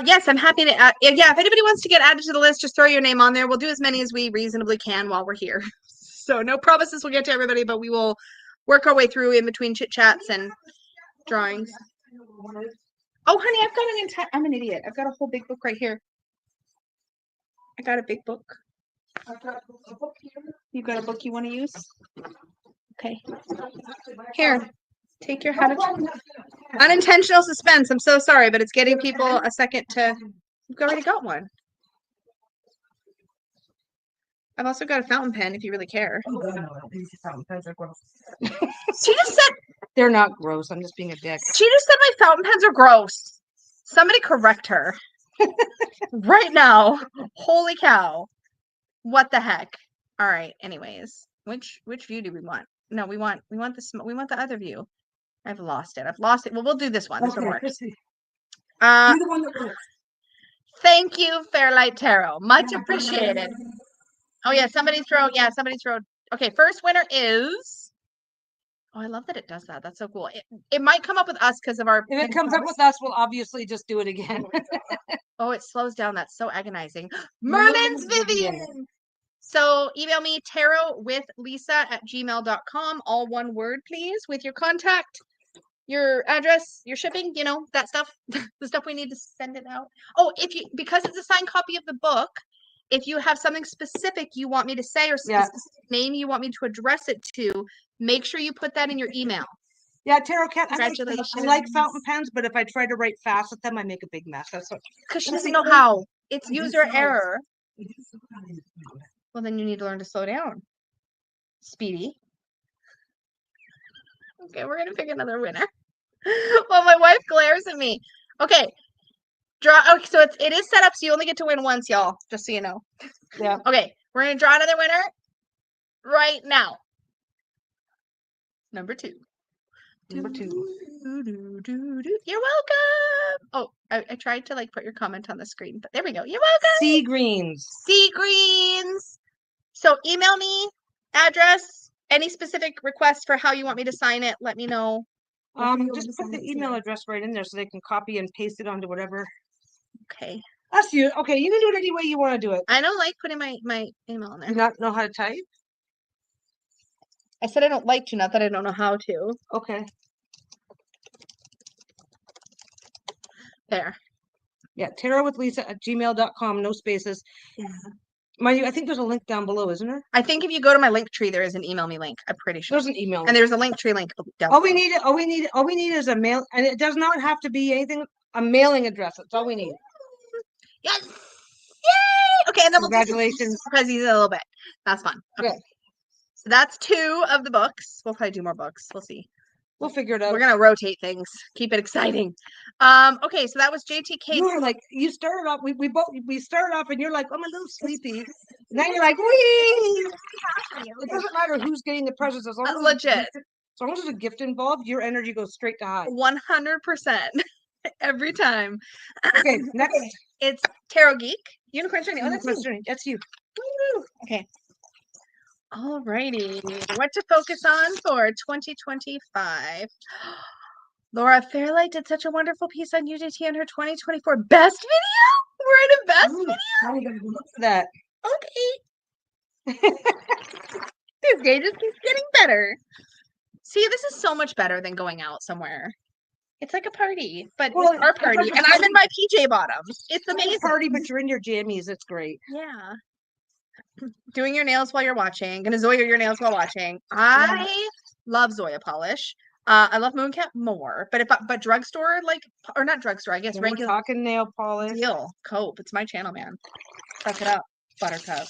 Yes, I'm happy to. Yeah, if anybody wants to get added to the list, just throw your name on there. We'll do as many as we reasonably can while we're here. So no promises we'll get to everybody, but we will work our way through in between chit chats and drawings. Oh, honey, I'm an idiot. I've got a whole big book right here. I got a big book. I've got a book here. You got a book you want to use? Okay. Here, take your unintentional suspense. I'm so sorry, but it's getting people a second to. You've already got one. I've also got a fountain pen if you really care. Oh, God, no, these fountain pens are gross. She just said They're not gross. I'm just being a dick. my fountain pens are gross. Somebody correct her right now. Holy cow. What the heck? All right. Anyways, which view do we want? No, we want the other view. I've lost it. Well, we'll do this one. This one works. Do Uh, the one that works. thank you, Fairlight Tarot. Much appreciated. Oh yeah, somebody throw. Okay, first winner is. Oh, I love that it does that. That's so cool. It might come up with us because of our. If it comes up with us, we'll obviously just do it again. Oh, it slows down. That's so agonizing. Merlin's Vivian. So email me tarotwithlisa@gmail.com. All one word, please, with your contact, your address, your shipping, that stuff, the stuff we need to send it out. Oh, because it's a signed copy of the book, if you have something specific you want me to say or a specific name you want me to address it to, make sure you put that in your email. Yeah, Tarot Cat. Congratulations. I like fountain pens, but if I try to write fast with them, I make a big mess. That's what. Because she doesn't know how. It's user error. Well, then you need to learn to slow down, Speedy. Okay, we're gonna pick another winner. Well, my wife glares at me. Okay, draw. Okay, so it is set up so you only get to win once, y'all. Just so you know. Yeah. Okay, we're gonna draw another winner right now. Number 2. Number 2. You're welcome. Oh, I tried to put your comment on the screen, but there we go. You're welcome. Sea greens. Sea greens. So email me, address, any specific requests for how you want me to sign it. Let me know. Just put the email address right in there so they can copy and paste it onto whatever. Okay. That's you. Okay, you can do it any way you want to do it. I don't like putting my email in there. Do you not know how to type? I said I don't like to, not that I don't know how to. Okay. There. Yeah, tarotwithlisa@gmail.com, no spaces. Yeah. Mind you, I think there's a link down below, isn't there? I think if you go to my link tree, there is an email me link. I'm pretty sure. There's an email link. And there's a link tree link down all we need is a mail, and it does not have to be anything, a mailing address. That's all we need. Yes. Yay! Okay, and then Congratulations. We'll do a little bit. That's fun. Okay. So that's 2 of the books. We'll probably do more books. We'll see. We'll figure it out. We're gonna rotate things. Keep it exciting. Okay, so that was JTK. You were you started off. We started off, and you're like, I'm a little sleepy. Now you're like, wee. It doesn't matter who's getting the presents as long as legit. As long as there's a gift involved, your energy goes straight to high. 100% every time. Okay, next. It's Tarot Geek. Unicorn Journey. Oh, that's you. Woo. Okay. Alrighty. What to focus on for 2025? Laura Fairlight did such a wonderful piece on UGT on her 2024 best video. We're in a best video. How are you gonna look for that? Okay. This day just keeps getting better. See, this is so much better than going out somewhere. It's like a party, but it's our party, and I'm in my PJ bottoms. It's amazing. Party, but you're in your jammies. It's great. Yeah. Doing your nails while you're watching. Gonna Zoya your nails while watching. I love Zoya polish. I love Mooncat more, but drugstore or not drugstore. I guess We're regular. Talking nail polish. Deal. Cope. It's my channel, man. Suck it up, Buttercup.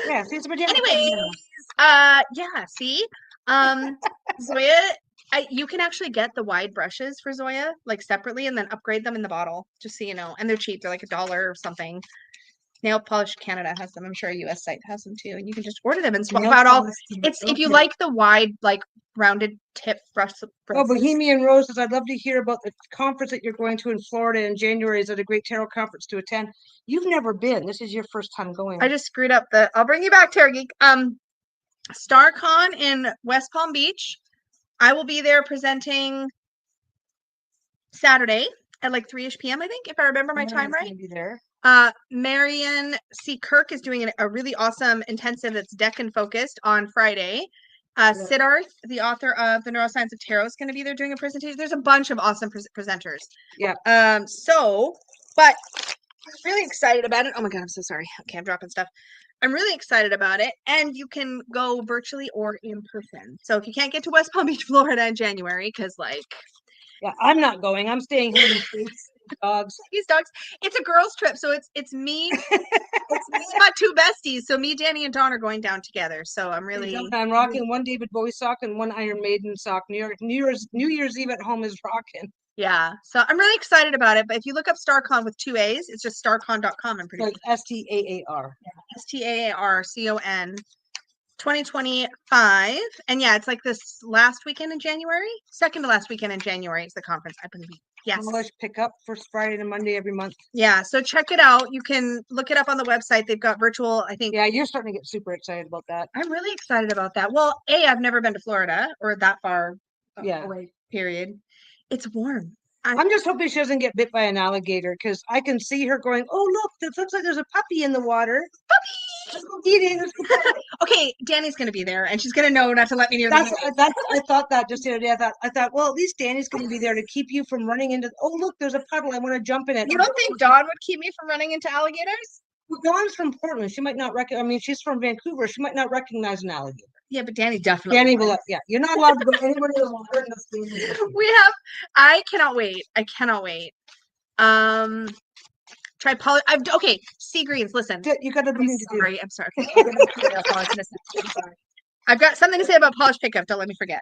Yeah. See, it's anyways, yeah. See, Zoya. You can actually get the wide brushes for Zoya separately and then upgrade them in the bottle, just so you know. And they're cheap. They're $1 or something. Nail Polish Canada has them. I'm sure a US site has them too. And you can just order them and swap out all. It's if you like the wide, rounded tip brush. Oh, Bohemian Roses. I'd love to hear about the conference that you're going to in Florida in January. Is it a great tarot conference to attend? You've never been. This is your first time going. I just screwed up I'll bring you back, Tarot Geek. StarCon in West Palm Beach. I will be there presenting Saturday at 3-ish p.m. I think, if I remember my time right. Be there. Marion C. Kirk is doing a really awesome intensive that's Deccan focused on Friday. Siddharth, the author of The Neuroscience of Tarot, is going to be there doing a presentation. There's a bunch of awesome presenters. Yeah. But I'm really excited about it. Oh my God, I'm so sorry. Okay, I'm dropping stuff. I'm really excited about it. And you can go virtually or in person. So if you can't get to West Palm Beach, Florida in January, because yeah, I'm not going. I'm staying here in the States. Dogs. These dogs. It's a girls' trip, so it's me. It's me and my two besties. So me, Danny, and Dawn are going down together. So I'm really. I'm rocking one David Bowie sock and one Iron Maiden sock. New Year's Eve at home is rocking. Yeah, so I'm really excited about it. But if you look up StarCon with 2 A's, it's just starcon.com. I'm pretty like STAAR. STAARCON 2025. And yeah, it's like this last weekend in January. Second to last weekend in January is the conference. I believe. Yes. Pick up first Friday and Monday every month. Yeah, so check it out. You can look it up on the website. They've got virtual, I think. Yeah, you're starting to get super excited about that. I'm really excited about that. Well, I've never been to Florida or that far away, period. It's warm. I'm just hoping she doesn't get bit by an alligator because I can see her going, oh, look, it looks like there's a puppy in the water. Puppy! Okay, Danny's going to be there and she's going to know not to let me near the I thought that just the other day. I thought, well, at least Danny's going to be there to keep you from running into, oh, look, there's a puddle. I want to jump in it. You don't think Dawn would keep me from running into alligators? Well, Dawn's from Portland. She might not recognize, I mean, she's from Vancouver. She might not recognize an alligator. Yeah, but Danny definitely. Danny will. Yeah, you're not allowed to go anywhere near the water. I cannot wait. I cannot wait. Try polish. Okay, sea greens. Listen, you got to be. I'm sorry. I've got something to say about polish pickup. Don't let me forget.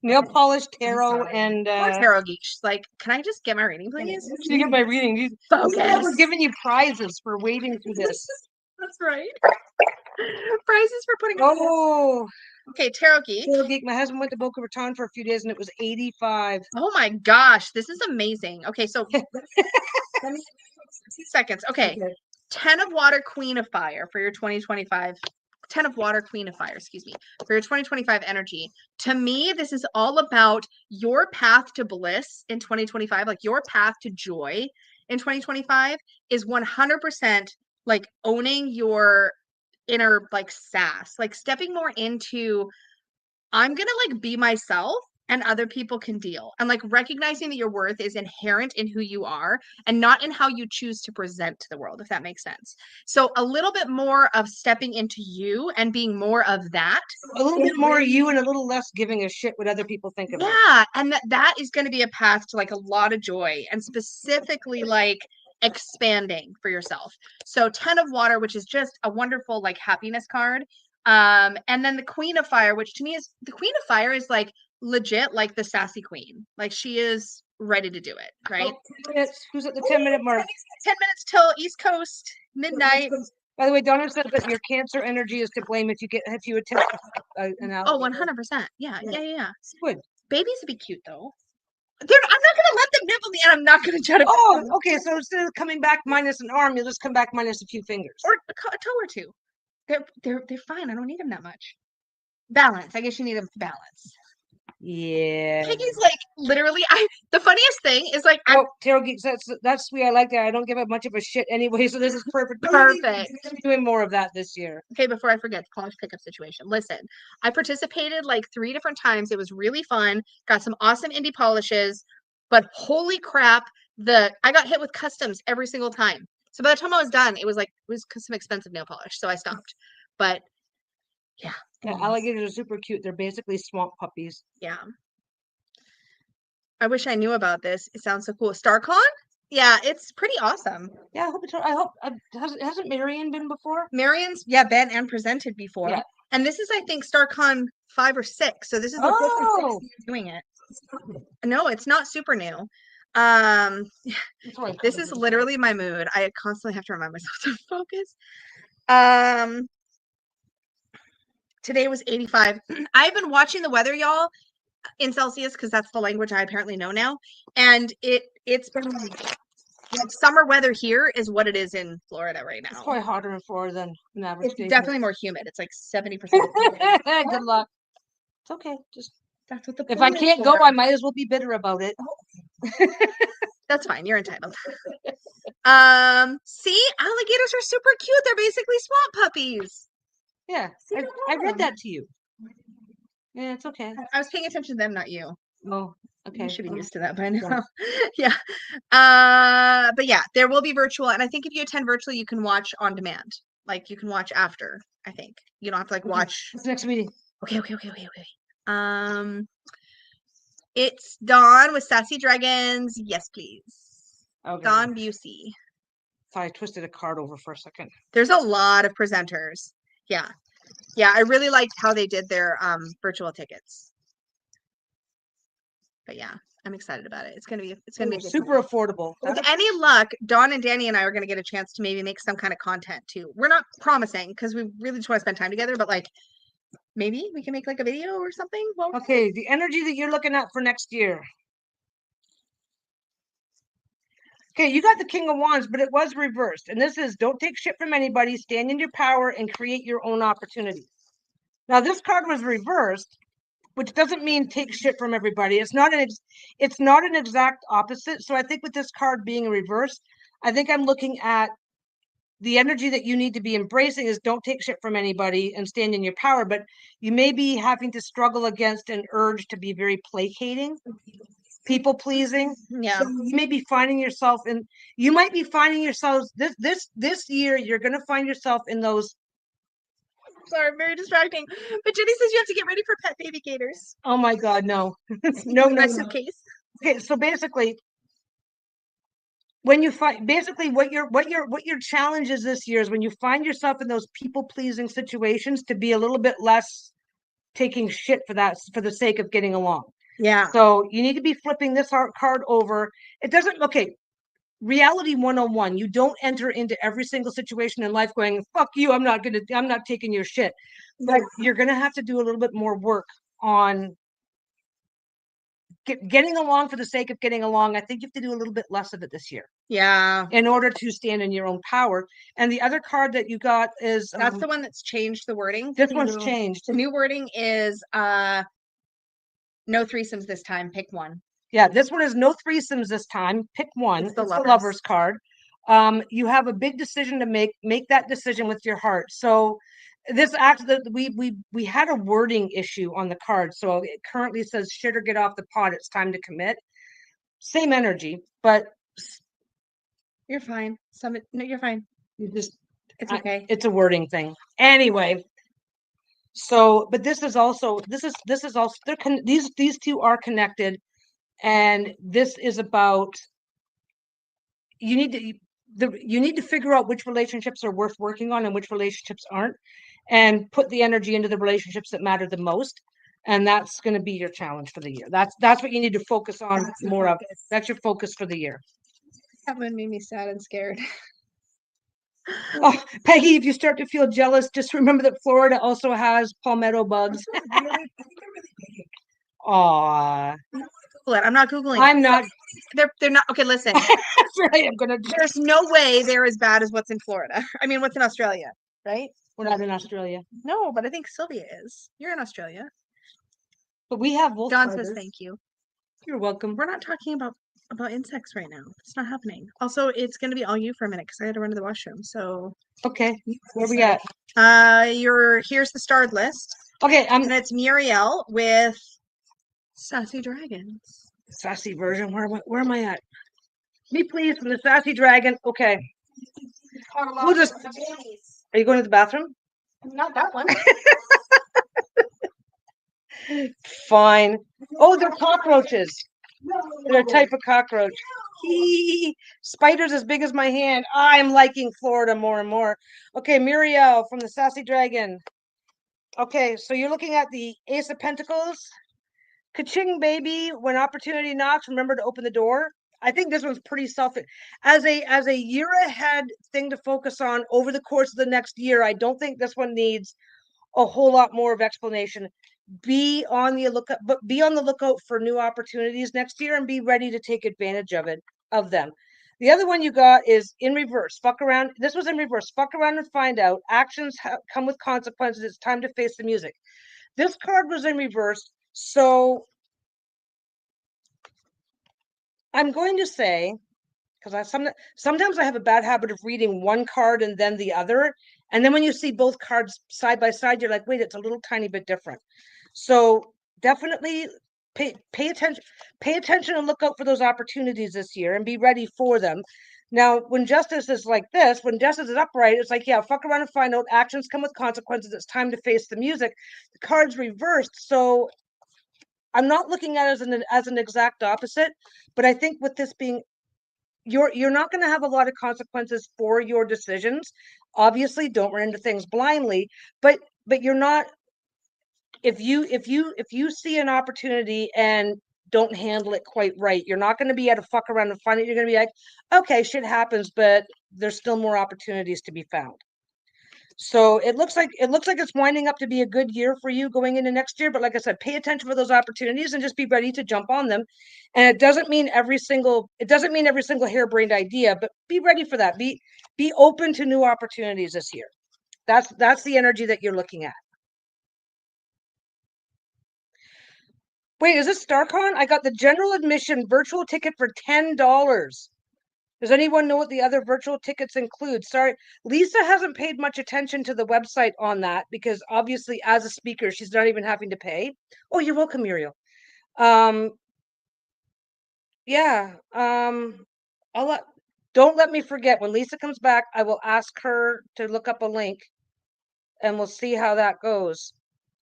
Nail polish, tarot, and tarot geeks. Like, can I just get my reading, please? You get my reading. We're giving you prizes for waiting for this. That's right. Prizes for putting. Oh. Okay, Tarot Geek. Tarot Geek. My husband went to Boca Raton for a few days and it was 85. Oh my gosh, this is amazing. Okay, so 2 seconds. Okay. 10 of Water, Queen of Fire for your 2025. 10 of Water, Queen of Fire, excuse me, for your 2025 energy. To me, this is all about your path to bliss in 2025, like your path to joy in 2025 is 100% like owning your inner like sass, like stepping more into I'm gonna like be myself and other people can deal, and like recognizing that your worth is inherent in who you are and not in how you choose to present to the world, if that makes sense. So a little bit more of stepping into you and being more of that, a little bit more you and a little less giving a shit what other people think of it. Yeah, and that is going to be a path to like a lot of joy and specifically like expanding for yourself. So 10 of Water, which is just a wonderful like happiness card. And then the Queen of Fire, which to me is the Queen of Fire is like legit like the sassy queen. Like she is ready to do it, right? 10 minutes. Who's at the 10-minute mark? 10 minutes till East Coast midnight. By the way, Donna said that your Cancer energy is to blame if you attempt an alligator. Oh, 100%. Yeah. Good. Babies would be cute though. I'm not gonna let them nibble me, and I'm not gonna try to. Oh, okay. So instead of coming back minus an arm, you'll just come back minus a few fingers or a toe or two. They're fine. I don't need them that much. Balance. I guess you need them to balance. Yeah. Peggy's like literally. The funniest thing is like. Tarot Geeks. That's sweet. I like that. I don't give up much of a shit anyway, so this is perfect. Perfect. I'm doing more of that this year. Okay, before I forget the polish pickup situation. Listen, I participated like 3 different times. It was really fun. Got some awesome indie polishes, but holy crap, I got hit with customs every single time. So by the time I was done, it was some expensive nail polish, so I stopped. But yeah. Alligators are super cute. They're basically swamp puppies. Yeah. I wish I knew about this. It sounds so cool. StarCon? Yeah, it's pretty awesome. Yeah, I hope hasn't Marion been before? Marion's been and presented before. Yeah. And this is I think StarCon 5 or 6. So this is the 5th or 6th year doing it. No, it's not super new. This is literally my mood. I constantly have to remind myself to focus. Today was 85. I've been watching the weather, y'all, in Celsius because that's the language I apparently know now. And it's been like summer weather here is what it is in Florida right now. It's probably hotter in Florida than an average. It's definitely more humid. It's like 70%. Good luck. It's okay. Just that's what if I can't go, I might as well be bitter about it. That's fine. You're entitled. See, alligators are super cute. They're basically swamp puppies. Yeah, I read that to you. Yeah, it's okay. I was paying attention to them, not you. Oh, okay. You should be used to that by now. Yeah. But yeah, there will be virtual, and I think if you attend virtually, you can watch on demand. Like you can watch after. I think you don't have to like watch. What's the next meeting? Okay. It's Dawn with Sassy Dragons. Yes, please. Okay. Don Busey. Sorry, I twisted a card over for a second. There's a lot of presenters. Yeah. Yeah, I really liked how they did their virtual tickets. But yeah, I'm excited about it. It's gonna be a good super time. affordable. With any luck, Dawn and Danny and I are gonna get a chance to maybe make some kind of content too. We're not promising because we really just want to spend time together, but like maybe we can make like a video or something. Well, okay, the energy that you're looking at for next year. Okay, you got the King of Wands, but it was reversed. And this is don't take shit from anybody, stand in your power, and create your own opportunities. Now, this card was reversed, which doesn't mean take shit from everybody. It's not an exact opposite. So I think with this card being reversed, I think I'm looking at the energy that you need to be embracing is don't take shit from anybody and stand in your power. But you may be having to struggle against an urge to be very placating, people pleasing. yeah. So you may be finding yourself in, you might be finding yourselves this year, you're going to find yourself in those. Sorry, very distracting. But Jenny says you have to get ready for pet baby gators. Oh my God, no. no, My no. suitcase. Okay, so basically, when you find what your challenge is this year is when you find yourself in those people pleasing situations to be a little bit less taking shit for the sake of getting along. Yeah. So you need to be flipping this card over. It doesn't, okay, reality 101. You don't enter into every single situation in life going, fuck you, I'm not taking your shit. But you're gonna have to do a little bit more work on getting along for the sake of getting along. I think you have to do a little bit less of it this year. Yeah. In order to stand in your own power. And the other card that you got is that's the one that's changed the wording. This one's changed. The new wording is no threesomes this time. Pick one. Yeah, this one is no threesomes this time. Pick one. It's the lovers card. You have a big decision to make. Make that decision with your heart. So this actually we had a wording issue on the card. So it currently says shit or get off the pot. It's time to commit. Same energy, but you're fine. No, you're fine. It's okay. It's a wording thing. Anyway. So, but this is also these two are connected, and this is about you need to figure out which relationships are worth working on and which relationships aren't, and put the energy into the relationships that matter the most. And that's going to be your challenge for the year. That's what you need to focus on more of. That's your focus for the year. That one made me sad and scared. Oh, Peggy, if you start to feel jealous, just remember that Florida also has palmetto bugs. Aw. I'm not Googling. I'm not. They're not. Okay, listen. Right, I'm gonna. There's no way they're as bad as what's in Florida. I mean, what's in Australia, right? We're not in Australia. No, but I think Sylvia is. You're in Australia. But we have wolf John says thank you. You're welcome. We're not talking about insects right now. It's not happening. Also, it's going to be all you for a minute because I had to run to the washroom. So okay, where we at? Here's the starred list. Okay, and it's Muriel with Sassy Dragons. Sassy version. Where am I at? Me, please, from the Sassy Dragon. Okay. We'll just. Are you going to the bathroom? Not that one. Fine. Oh, they're cockroaches. They're a type of cockroach. Spiders as big as my hand. I'm liking Florida more and more. Okay, Muriel from the Sassy Dragon. Okay, so you're looking at the Ace of Pentacles. Ka-ching, baby. When opportunity knocks, remember to open the door. I think this one's pretty as a year ahead thing to focus on over the course of the next year. I don't think this one needs a whole lot more of explanation. Be on the lookout for new opportunities next year and be ready to take advantage of them. The other one you got is in reverse. Fuck around. This was in reverse. Fuck around and find out. Actions come with consequences. It's time to face the music. This card was in reverse. So I'm going to say, because sometimes I have a bad habit of reading one card and then the other. And then when you see both cards side by side, you're like, wait, it's a little tiny bit different. So definitely pay attention and look out for those opportunities this year and be ready for them. Now, when justice is like this, when justice is upright, it's like, yeah, fuck around and find out. Actions come with consequences. It's time to face the music. The card's reversed. So I'm not looking at it as an exact opposite, but I think with this being you're not going to have a lot of consequences for your decisions. Obviously, don't run into things blindly, but you're not, if you see an opportunity and don't handle it quite right, you're not going to be able to fuck around and find it. You're going to be like, okay, shit happens, but there's still more opportunities to be found. So it looks like it's winding up to be a good year for you going into next year. But like I said, pay attention for those opportunities and just be ready to jump on them. And it doesn't mean every single harebrained idea, but be ready for that. Be open to new opportunities this year. That's the energy that you're looking at. Wait, is this StarCon? I got the general admission virtual ticket for $10. Does anyone know what the other virtual tickets include? Sorry, Lisa hasn't paid much attention to the website on that because obviously as a speaker, she's not even having to pay. Oh, you're welcome, Muriel. Yeah. Don't let me forget. When Lisa comes back, I will ask her to look up a link and we'll see how that goes.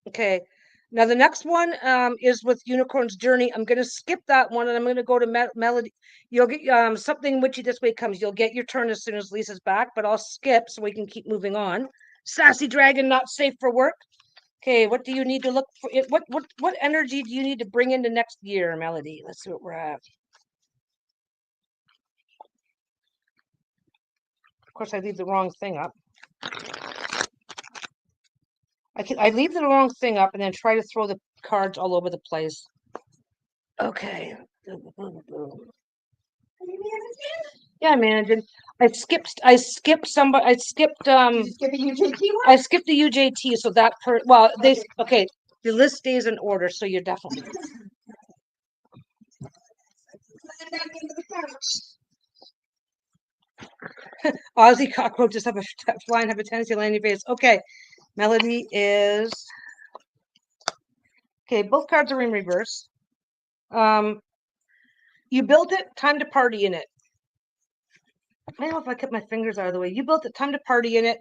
Okay. Now the next one is with Unicorn's Journey. I'm going to skip that one and I'm going to go to Melody. You'll get something witchy this way comes. You'll get your turn as soon as Lisa's back, but I'll skip so we can keep moving on. Sassy Dragon, not safe for work. Okay, what do you need to look for? What energy do you need to bring into next year, Melody? Let's see what we're at. Of course, I leave the wrong thing up. I leave the wrong thing up and then try to throw the cards all over the place. Okay. Yeah, I'm managing. I skipped somebody. I skipped Did you skip a UJT one? I skipped the UJT, so that okay. The list stays in order, so you're definitely Aussie cockroaches have a flying have a tendency to land in your face. Okay. Melody is okay. Both cards are in reverse. You built it, time to party in it. I don't know if I kept my fingers out of the way. You built it, time to party in it.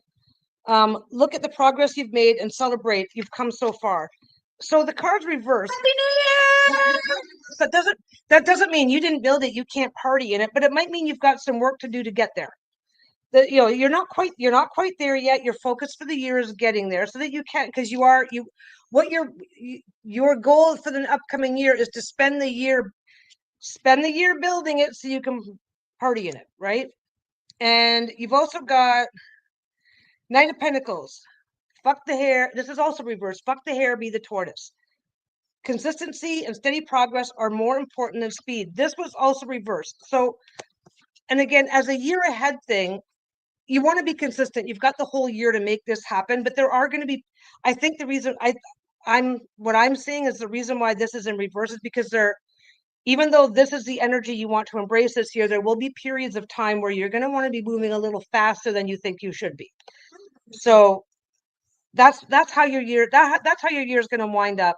Look at the progress you've made and celebrate. You've come so far. So the card's reversed. Happy New Year! That doesn't mean you didn't build it. You can't party in it, but it might mean you've got some work to do to get there. You're not quite there yet. Your focus for the year is getting there, so that you can, because your goal for the upcoming year is to spend the year building it so you can party in it, right? And you've also got Knight of Pentacles. Fuck the hare. This is also reversed. Fuck the hare, be the tortoise. Consistency and steady progress are more important than speed. This was also reversed. So, and again, as a year ahead thing, you want to be consistent. You've got the whole year to make this happen, but there are going to be, I think the reason what I'm seeing is the reason why this is in reverse is because even though this is the energy you want to embrace this year, there will be periods of time where you're going to want to be moving a little faster than you think you should be. So that's how your year that's how your year is going to wind up,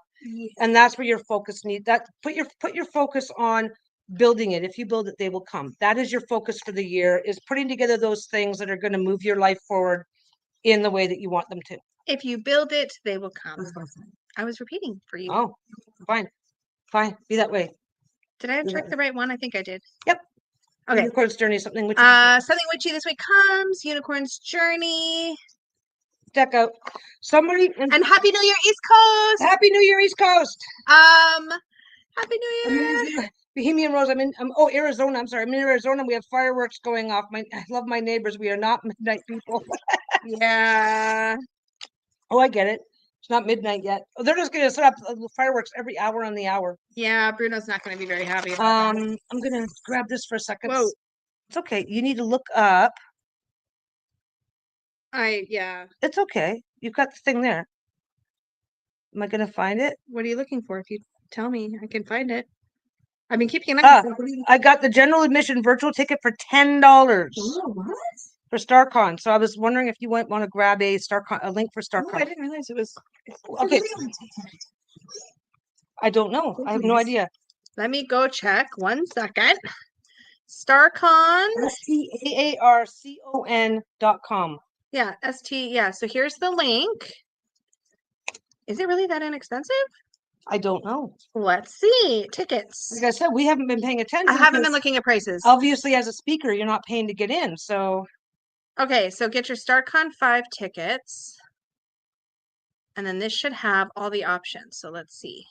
and that's where your focus needs. That put your focus on building it. If you build it, they will come. That is your focus for the year, is putting together those things that are going to move your life forward in the way that you want them to. If you build it, they will come. I was repeating for you. Oh, fine, be that way. Did I check the right one? I think I did. Yep. Okay. Unicorn's Journey, something witchy. Something witchy this week comes. Unicorn's Journey. Check out somebody and Happy New Year, East Coast. Happy New Year, East Coast. Happy New Year. Bohemian Rose. Arizona. I'm sorry. I'm in Arizona. We have fireworks going off. I love my neighbors. We are not midnight people. Yeah. Oh, I get it. It's not midnight yet. Oh, they're just going to set up fireworks every hour on the hour. Yeah, Bruno's not going to be very happy about that. I'm going to grab this for a second. Whoa. It's okay. You need to look up. Yeah. It's okay. You've got the thing there. Am I going to find it? What are you looking for? If you tell me, I can find it. I've been keeping an eye. I got the general admission virtual ticket for $10. Oh, what? For StarCon. So I was wondering if you want to grab a link for StarCon. Oh, I didn't realize it was. Okay. I don't know. I have no idea. Let me go check 1 second. StarCon. STARCON.com. Yeah, yeah. So here's the link. Is it really that inexpensive? I don't know. Let's see. Tickets. Like I said, we haven't been paying attention. I haven't been because looking at prices. Obviously, as a speaker, you're not paying to get in. So, Okay, so get your StarCon 5 tickets. And then this should have all the options. So let's see.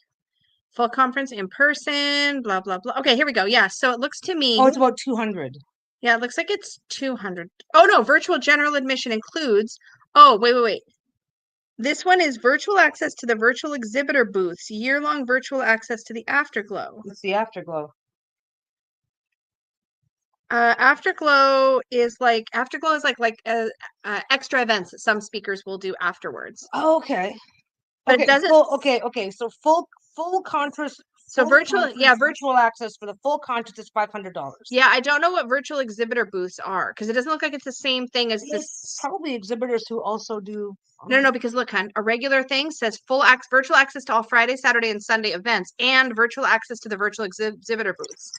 Full conference in person, blah, blah, blah. Okay, here we go. Yeah, so it looks to me. oh, it's about 200. Yeah, it looks like it's 200. Oh, no, virtual general admission includes. Oh, wait. This one is virtual access to the virtual exhibitor booths, year-long virtual access to the Afterglow. What's the Afterglow? Afterglow is like extra events that some speakers will do afterwards. Oh, okay. But okay, it doesn't. Okay. So full conference. So virtual, yeah, virtual access for the full conference is $500. Yeah, I don't know what virtual exhibitor booths are because it doesn't look like it's the same thing as this. Probably exhibitors who also do. No, because look, hon, a regular thing says virtual access to all Friday, Saturday, and Sunday events, and virtual access to the virtual exhibitor booths.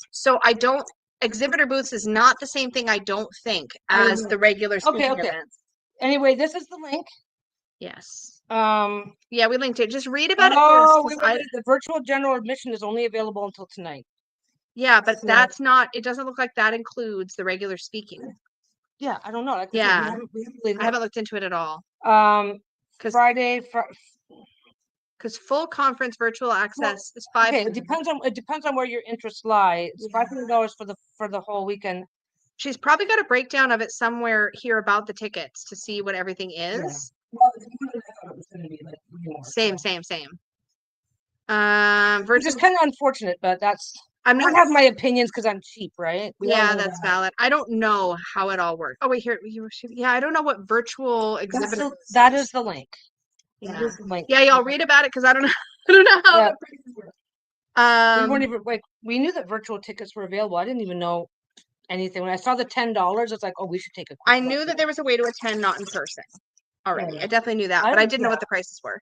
So exhibitor booths is not the same thing, I don't think, as the regular speaking events. Anyway, this is the link. Yes. Yeah, we linked it. Just read about it first. The virtual general admission is only available until tonight. Yeah, but that's not. It doesn't look like that includes the regular speaking. Yeah, I don't know. Like yeah, I haven't looked into it at all. Because Friday. Because full conference virtual access is $500. Okay, it depends on where your interests lie. It's $500 for the whole weekend. She's probably got a breakdown of it somewhere here about the tickets to see what everything is. Yeah. Well, I thought it was going to be like same. Which is kind of unfortunate, but that's. I have my opinions because I'm cheap, right? Yeah, that's valid. I don't know how it all works. Oh wait, here yeah, I don't know what virtual exhibitor. That is the link. Yeah, y'all read about it because I don't know. I don't know how. Yeah. We weren't even we knew that virtual tickets were available. I didn't even know anything. When I saw the $10, it's like, oh, we should take a. I knew that there was a way to attend not in person already. Yeah. I definitely knew that, but I didn't know what the prices were.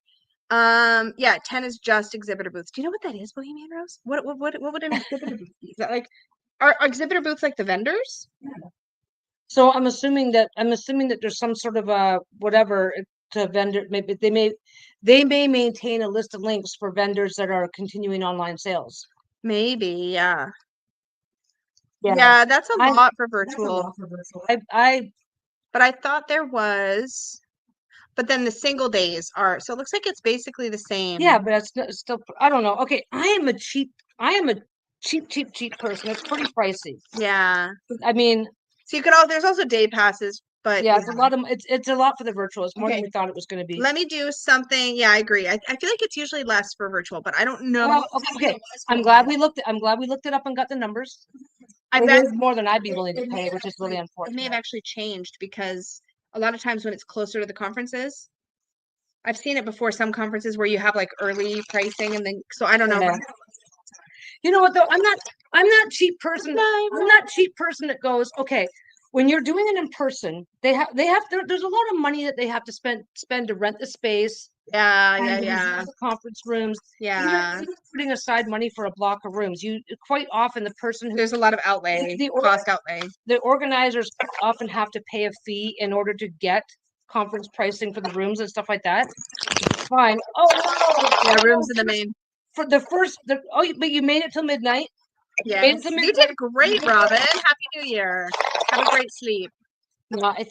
Yeah, 10 is just exhibitor booths. Do you know what that is, Bohemian Rose? What would an exhibitor booth be? Is that like are exhibitor booths like the vendors? Yeah. So I'm assuming that there's some sort of a whatever to vendor. Maybe they may maintain a list of links for vendors that are continuing online sales. Maybe, yeah. Yeah, that's a lot for virtual. But I thought there was. But then the single days are, so it looks like it's basically the same. Yeah, but it's still, I don't know. Okay, I am a cheap person. It's pretty pricey. Yeah. I mean. So there's also day passes, but. Yeah, it's a lot for the virtual. It's more than we thought it was going to be. Let me do something. Yeah, I agree. I feel like it's usually less for virtual, but I don't know. Well, okay. I'm glad we looked it up and got the numbers. I bet it's more than I'd be willing to pay, which is really unfortunate. It may have actually changed because a lot of times when it's closer to the conferences, I've seen it before, some conferences where you have like early pricing and then, so I don't know. Yeah. You know what though? I'm not cheap person. I'm not cheap person that goes, okay, when you're doing it in person, there's a lot of money that they have to spend to rent the space. Yeah. The conference rooms. Yeah. Even putting aside money for a block of rooms, you quite often the person there's a lot of cost outlay. The organizers often have to pay a fee in order to get conference pricing for the rooms and stuff like that. Fine. Rooms in the main. For but you made it till midnight. Yeah, you did great, Robin. Happy New Year. Have a great sleep. No, I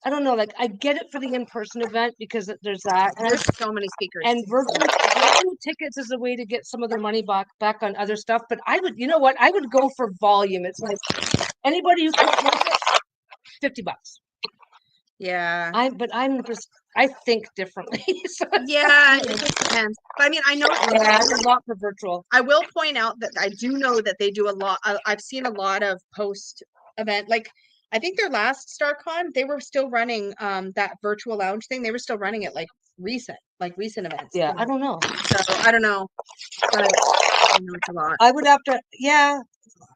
don't know. Like I get it for the in-person event because there's that. And there's so many speakers. And virtual tickets is a way to get some of their money back on other stuff. But I would go for volume. It's like anybody who can $50. Yeah. I think differently. So yeah, it just depends. But I mean, I know it's a lot for virtual. I will point out that I do know that they do a lot. I've seen a lot of post event, like I think their last StarCon, they were still running that virtual lounge thing. They were still running it like recent events. Yeah, I don't know. So I don't know. But I know it's a lot. I would have to. Yeah,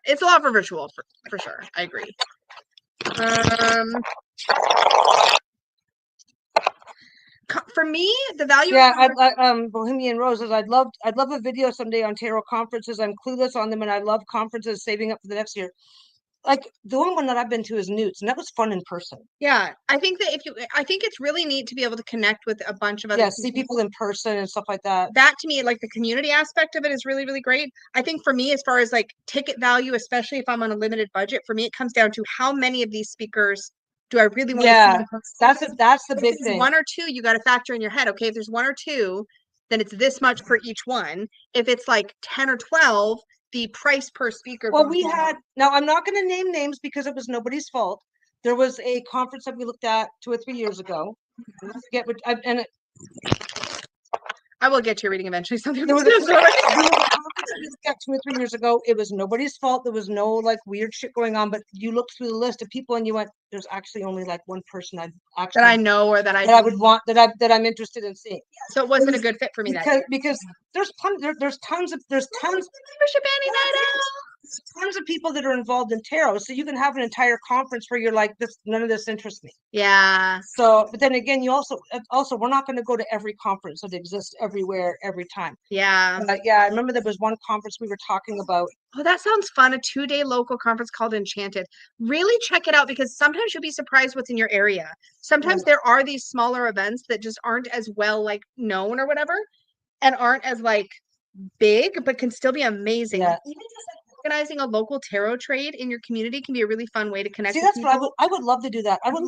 it's a lot for virtual for sure. I agree. For me, the value. Yeah, Bohemian Roses. I'd love a video someday on tarot conferences. I'm clueless on them, and I love conferences. Saving up for the next year. like the only one that I've been to is Newt's, and that was fun in person. Yeah, I think that I think it's really neat to be able to connect with a bunch of other Yeah, see people in person and stuff like that. That to me, like the community aspect of it is really, really great. I think for me, as far as like ticket value, especially if I'm on a limited budget, for me, it comes down to how many of these speakers do I really want to see? That's the big thing. One or two, you got to factor in your head. Okay, if there's one or two, then it's this much for each one. If it's like 10 or 12, the price per speaker. Well, we had, now I'm not going to name names because it was nobody's fault. There was a conference that we looked at 2 or 3 years ago. I will get to your reading eventually. Something there was a conference we looked at 2 or 3 years ago. It was nobody's fault. There was no like weird shit going on, but you looked through the list of people and you went, there's actually only like one person I'd actually that I know or that I would want that I'm interested in seeing. So it wasn't a good fit for me because there's tons of membership Annie night out. Tons of people that are involved in tarot, so you can have an entire conference where you're like, this, none of this interests me. Yeah. So, but then again, you also we're not going to go to every conference that exists everywhere every time. Yeah. Yeah, I remember there was one conference we were talking about. Oh, that sounds fun. A 2-day local conference called Enchanted. Really check it out because sometimes you'll be surprised what's in your area. Sometimes there are these smaller events that just aren't as well like known or whatever, and aren't as like big, but can still be amazing. Yeah. Even just like organizing a local tarot trade in your community can be a really fun way to connect. See, that's what I would love to do that. I would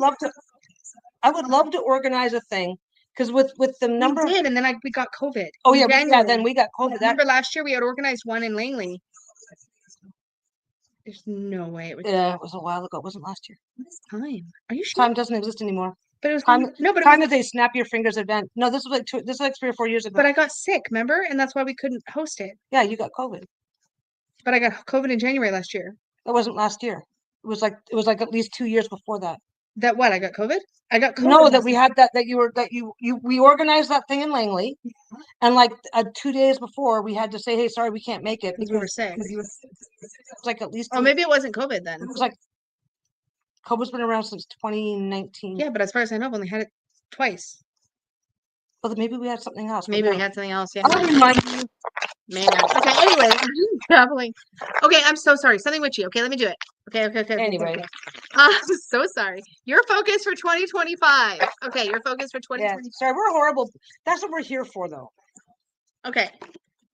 love to organize a thing because with the number we did, and then we got COVID. Oh yeah, then we got COVID. Remember last year we had organized one in Langley. There's no way it was. Yeah, it was a while ago. It wasn't last year. This time? Are you sure? Time doesn't exist anymore. But it was time. No, but time is a snap your fingers event. No, this was like 3 or 4 years ago. But I got sick, remember, and that's why we couldn't host it. Yeah, you got COVID. But I got COVID in January last year. That wasn't last year. It was like at least 2 years before that. That what? I got COVID? I got COVID. No, that we had we organized that thing in Langley, and like 2 days before we had to say, hey, sorry, we can't make it because we were sick. It was like at least. Oh, maybe it wasn't COVID then. It was like COVID's been around since 2019. Yeah, but as far as I know, I've only had it twice. Well, maybe we had something else. Maybe we had something else. Yeah. I'll remind you. Man. Okay. Anyway, traveling. Okay, I'm so sorry. Something witchy. Okay, let me do it. Okay. Anyway, I'm so sorry. Your focus for 2025. Okay, your focus for 2025. Yeah, sorry, we're horrible. That's what we're here for, though. Okay,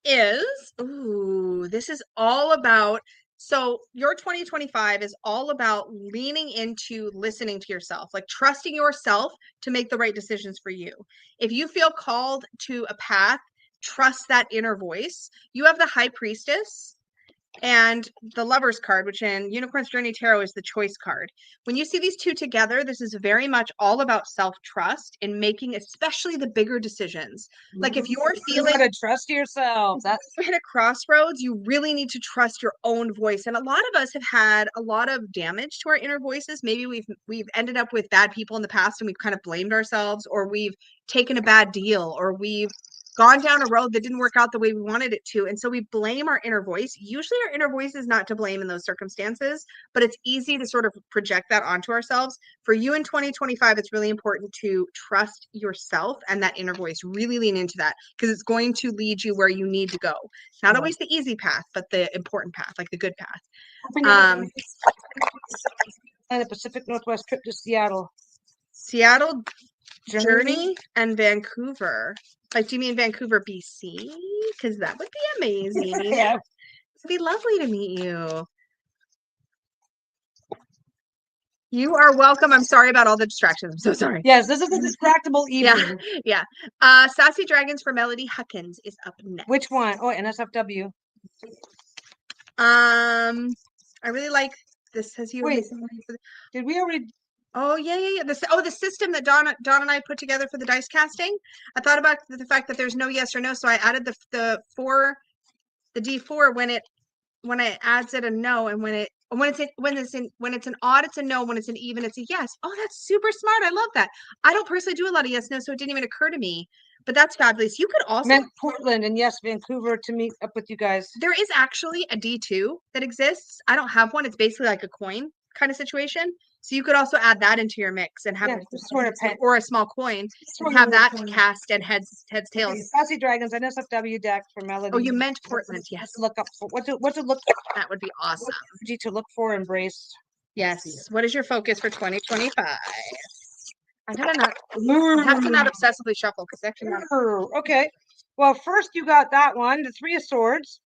this is all about. So your 2025 is all about leaning into listening to yourself, like trusting yourself to make the right decisions for you. If you feel called to a path, trust that inner voice. You have the High Priestess and the Lover's card, which in Unicorn's Journey Tarot is the choice card. When you see these two together, this is very much all about self-trust in making especially the bigger decisions. Like if you're feeling you gotta trust yourself, that's at a crossroads, you really need to trust your own voice. And a lot of us have had a lot of damage to our inner voices. Maybe we've ended up with bad people in the past and we've kind of blamed ourselves, or we've taken a bad deal, or we've gone down a road that didn't work out the way we wanted it to. And so we blame our inner voice. Usually our inner voice is not to blame in those circumstances, but it's easy to sort of project that onto ourselves. For you in 2025, it's really important to trust yourself and that inner voice. Really lean into that because it's going to lead you where you need to go. Not always the easy path, but the important path, like the good path. And a Pacific Northwest trip to Seattle. Seattle Journey and Vancouver. Like, do you mean Vancouver, BC? Because that would be amazing. Yeah. It'd be lovely to meet you. You are welcome. I'm sorry about all the distractions. I'm so sorry. Yes, this is a distractible evening. Yeah. Sassy Dragons for Melody Huckins is up next. Which one? Oh, NSFW. I really like this. Says you. Wait, did we already? Oh yeah. The system that Dawn and I put together for the dice casting. I thought about the fact that there's no yes or no, so I added the D4 when it adds it a no, and when it's an odd it's a no, when it's an even it's a yes. Oh, that's super smart. I love that. I don't personally do a lot of yes no, so it didn't even occur to me. But that's fabulous. You could also meant Portland and yes, Vancouver to meet up with you guys. There is actually a D2 that exists. I don't have one. It's basically like a coin kind of situation. So you could also add that into your mix and have or a small coin and have that to cast and heads, tails. Okay, Sassy Dragons, NSFW deck for Melody. Oh, you meant Portland, yes. Look up for what to look. That would be awesome. To look for, embrace. Yes. What is your focus for 2025? I have to not obsessively shuffle because actually not. Okay. Well, first you got that one, the Three of Swords.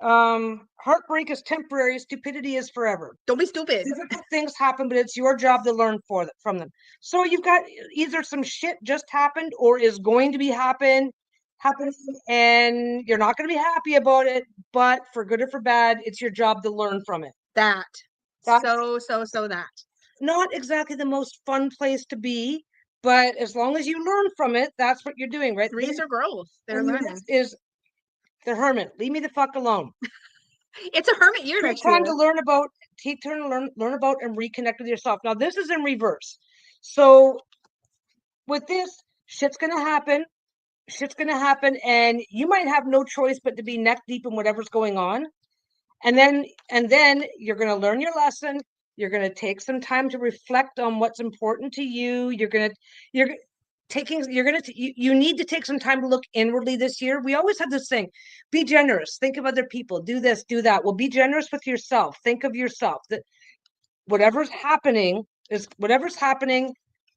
Heartbreak is temporary, stupidity is forever. Don't be stupid. Difficult things happen, but it's your job to learn from them. So you've got either some shit just happened or is going to be happening, and you're not going to be happy about it, but for good or for bad, it's your job to learn from it. That's that. Not exactly the most fun place to be, but as long as you learn from it, that's what you're doing, right? Threes are growth. They're learning. Is the hermit. Leave me the fuck alone. It's a hermit year next year. Take time to learn about and reconnect with yourself. Now this is in reverse. So with this, shit's gonna happen, and you might have no choice but to be neck deep in whatever's going on. And then you're gonna learn your lesson. You're gonna take some time to reflect on what's important to you. You need to take some time to look inwardly this year. We always have this thing, be generous, think of other people, do this, do that. Well, be generous with yourself. Think of yourself, that whatever's happening.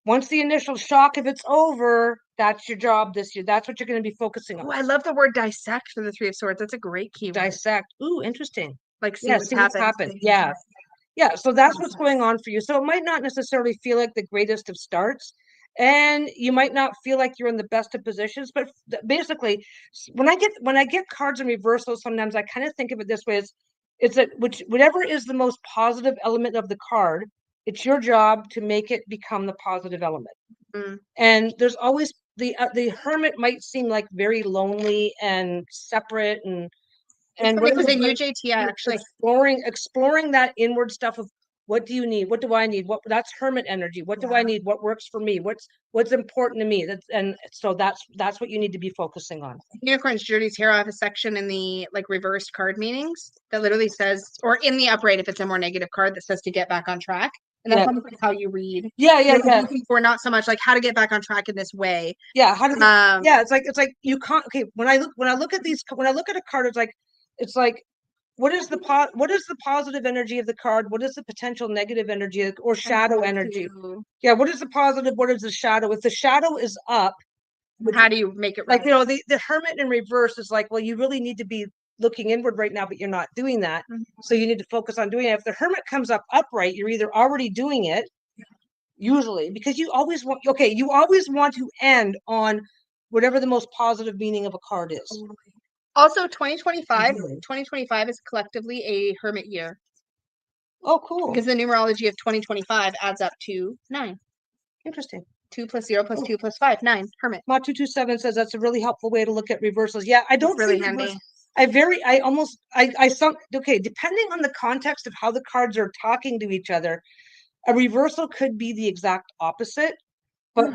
Once the initial shock, if it's over, that's your job this year. That's what you're going to be focusing on. Oh, I love the word dissect for the Three of Swords. That's a great keyword. Dissect. Ooh, interesting. Like see what's happened. Yeah. So that's what's going on for you. So it might not necessarily feel like the greatest of starts, and you might not feel like you're in the best of positions, but basically when I get cards in reversal, sometimes I kind of think of it this way: it's that whatever is the most positive element of the card, it's your job to make it become the positive element. And there's always the hermit might seem like very lonely and separate, and because in UJT I actually exploring that inward stuff of what do you need, what do I need, that's hermit energy. What do I need, what works for me, what's important to me. So that's what you need to be focusing on. Unicorn's Journey's here. I have a section in the like reversed card meanings that literally says, or in the upright if it's a more negative card, that says to get back on track. And that's almost like how you read. Yeah. For not so much like how to get back on track in this way. Yeah. It's like you can't. Okay, when I look at a card, it's like what is the positive energy of the card? What is the potential negative energy or shadow energy? Yeah, what is the positive? What is the shadow? If the shadow is up, how do you make it right? Like, the hermit in reverse is like, well, you really need to be looking inward right now, but you're not doing that. So you need to focus on doing it. If the hermit comes up upright, you're either already doing it, usually, because you always want to end on whatever the most positive meaning of a card is. Also, 2025 is collectively a hermit year. Oh, cool. Because the numerology of 2025 adds up to 9. Interesting. 2 + 0 + 2 + 5, 9. Hermit. Ma 227 says that's a really helpful way to look at reversals. Yeah, I don't really handy. Depending on the context of how the cards are talking to each other, a reversal could be the exact opposite. But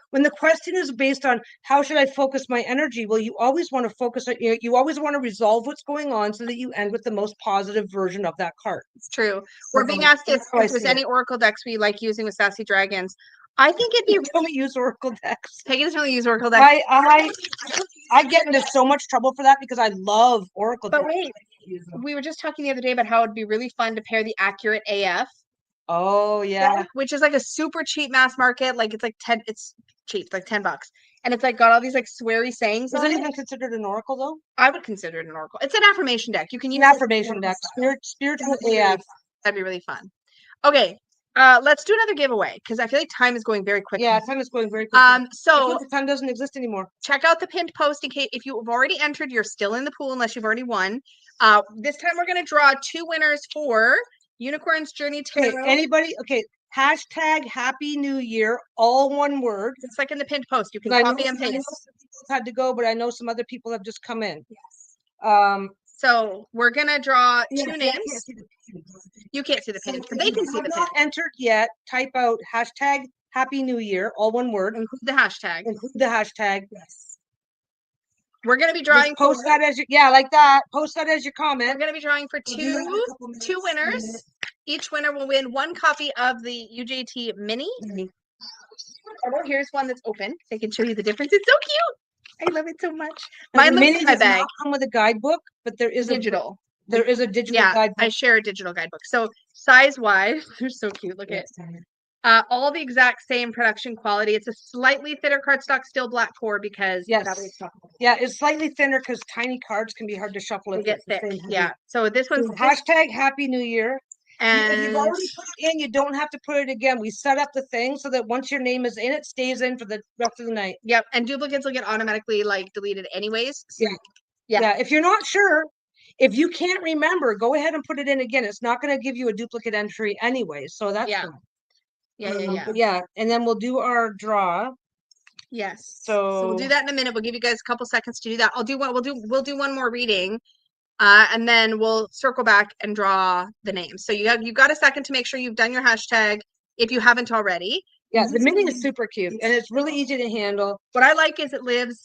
when the question is based on how should I focus my energy, well, you always want to focus on, you always want to resolve what's going on so that you end with the most positive version of that card. It's true. We're being asked if there's any Oracle decks we like using with Sassy Dragons. I think it'd be don't use Oracle decks. Peggy doesn't really use Oracle decks. I get into so much trouble for that because I love Oracle decks. But wait, we were just talking the other day about how it'd be really fun to pair the Accurate AF. Oh yeah, which is like a super cheap mass market. Like it's cheap, like $10, and it's like got all these like sweary sayings. Is it even considered an oracle though? I would consider it an oracle. It's an affirmation deck. You can use an affirmation deck. Spiritual AF. That'd be really fun. Okay, let's do another giveaway because I feel like time is going very quickly. Yeah, time is going very quickly. So time doesn't exist anymore. Check out the pinned post in case if you've already entered, you're still in the pool unless you've already won. This time we're gonna draw 2 winners for Unicorn's Journey Tarot. Okay, anybody? Okay, hashtag Happy New Year, all one word. It's like in the pinned post. You can copy and paste. Had to go, but I know some other people have just come in. Yes. So we're gonna draw 2 names. You can't see the pin, but they can see the pin. Not entered yet. Type out hashtag Happy New Year, all one word. Include the hashtag. Yes. We're gonna be drawing. Just post that as your like that. Post that as your comment. We're gonna be drawing for two winners. Each winner will win 1 copy of the UJT Mini. Here's one that's open. I can show you the difference. It's so cute. I love it so much. Mine looks in my bag. Not come with a guidebook, but there is digital. There is a digital guidebook. I share a digital guidebook. So size-wise, they're so cute. Look at all the exact same production quality. It's a slightly thinner cardstock, still black core because it's slightly thinner because tiny cards can be hard to shuffle. They get thick. Yeah. So this one's hashtag Happy New Year. And you've already put it in, you don't have to put it again. We set up the thing so that once your name is in, it stays in for the rest of the night. Yep. And duplicates will get automatically like deleted anyways. So, yeah. If you're not sure, if you can't remember, go ahead and put it in again. It's not going to give you a duplicate entry anyway. So that's fine. Yeah. And then we'll do our draw. Yes. So we'll do that in a minute. We'll give you guys a couple seconds to do that. We'll do one more reading. And then we'll circle back and draw the names. So you got a second to make sure you've done your hashtag if you haven't already. Yeah, the mini is super cute and it's really easy to handle. What I like is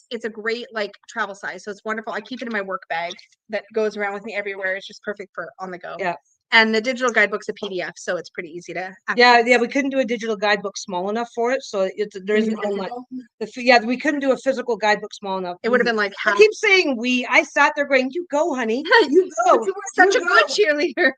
it's a great like travel size. So it's wonderful. I keep it in my work bag that goes around with me everywhere. It's just perfect for on the go. Yeah. And the digital guidebook's a PDF, so it's pretty easy to access. Yeah, we couldn't do a digital guidebook small enough for it, so there isn't much. We couldn't do a physical guidebook small enough. It would have been like I keep saying we. I sat there going, "You go, honey, you go." You were such a good cheerleader.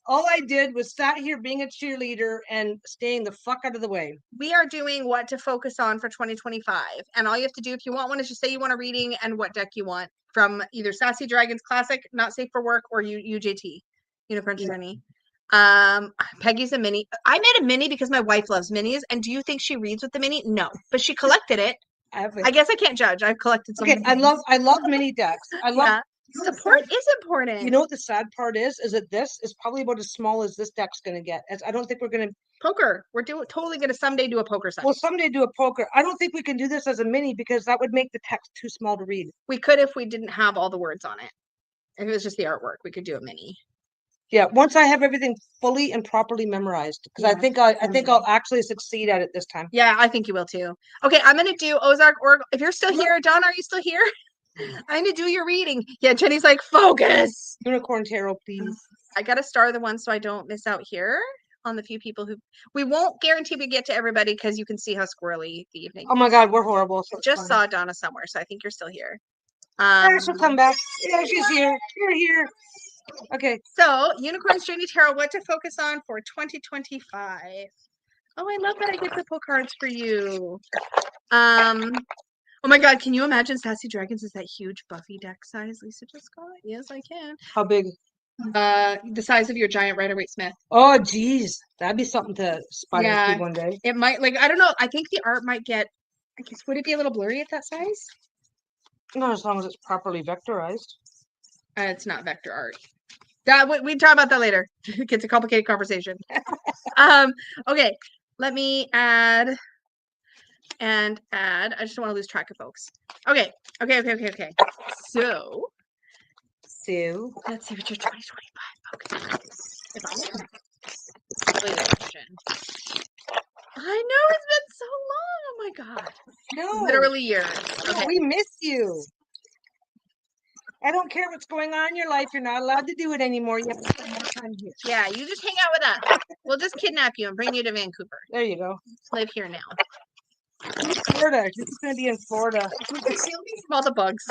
All I did was sat here being a cheerleader and staying the fuck out of the way. We are doing what to focus on for 2025, and all you have to do if you want one is just say you want a reading and what deck you want from either Sassy Dragons Classic, Not Safe for Work, or UJT, Unicorn Journey. Peggy's a mini. I made a mini because my wife loves minis. And do you think she reads with the mini? No, but she collected it. I guess I can't judge. I've collected some. Okay, I love mini decks. I love support is important. You know what the sad part is that this is probably about as small as this deck's going to get. I don't think we're going to poker. We're totally going to someday do a poker session. Well, someday do a poker. I don't think we can do this as a mini because that would make the text too small to read. We could if we didn't have all the words on it. If it was just the artwork, we could do a mini. Yeah, once I have everything fully and properly memerized, because I think I'll actually succeed at it this time. Yeah, I think you will too. Okay, I'm gonna do Ozark Oracle. If you're still here, John, are you still here? I'm gonna do your reading. Yeah, Jenny's like, focus. Unicorn Tarot, please. I gotta star the one so I don't miss out here on the few people who we won't guarantee we get to everybody because you can see how squirrely the evening. Oh my God, we're horrible. So just saw Donna somewhere, so I think you're still here. She'll come back. Yeah, she's here. You're here. Okay. So Unicorn's Journey Tarot, what to focus on for 2025. Oh, I love that I get to pull cards for you. Oh my God, can you imagine Sassy Dragons is that huge Buffy deck size Lisa just got? Yes, I can. How big? The size of your giant Rider-Waite Smith. Oh, geez. That'd be something to spy and see one day. It might, like, I don't know. I think the art might get, I guess, would it be a little blurry at that size? No, as long as it's properly vectorized. It's not vector art. We talk about that later. It's a complicated conversation. Okay, let me add. I just don't want to lose track of folks. Okay. So let's see what your 2025 focus is. I know it's been so long. Oh my God. No. Literally years. Okay. We miss you. I don't care what's going on in your life. You're not allowed to do it anymore. You have to spend more time here. Yeah, you just hang out with us. We'll just kidnap you and bring you to Vancouver. There you go. Live here now. Florida. This is going to be in Florida. Shield me from all the bugs.